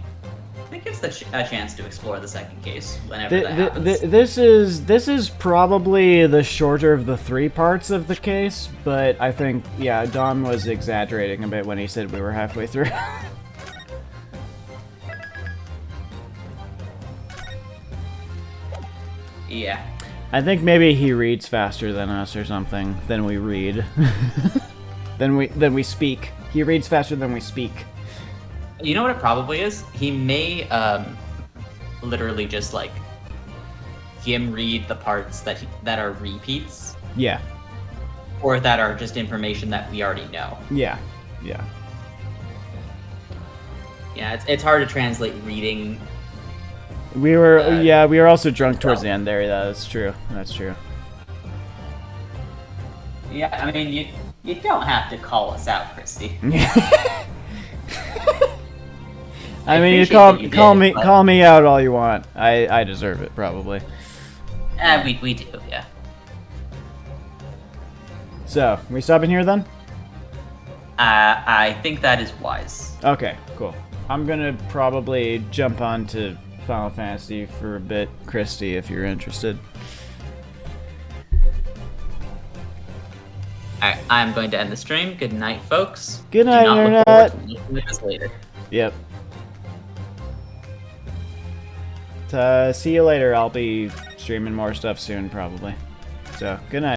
it gives a chance to explore the second case whenever that happens. This is probably the shorter of the 3 parts of the case, but I think yeah, Dom was exaggerating a bit when he said we were halfway through. Yeah. I think maybe he reads faster than us or something. Than we read. Than we speak. He reads faster than we speak. You know what it probably is? He may literally just like him read the parts that are repeats, Yeah. or that are just information that we already know. Yeah. Yeah. Yeah, it's hard to translate reading. We were we were also drunk towards well. the end there. That's true. That's true. Yeah, I mean you don't have to call us out, Christy. I mean, you appreciate call that you call did, me but- call me out all you want. I deserve it probably. We do, yeah. So we stopping here then? I think that is wise. Okay, cool. I'm gonna probably jump on to Final Fantasy for a bit, Christy, if you're interested. Alright, I'm going to end the stream. Good night, folks. Good night, Do not look Internet. forward to looking at this later. Yep. See you later. I'll be streaming more stuff soon, probably. So, good night.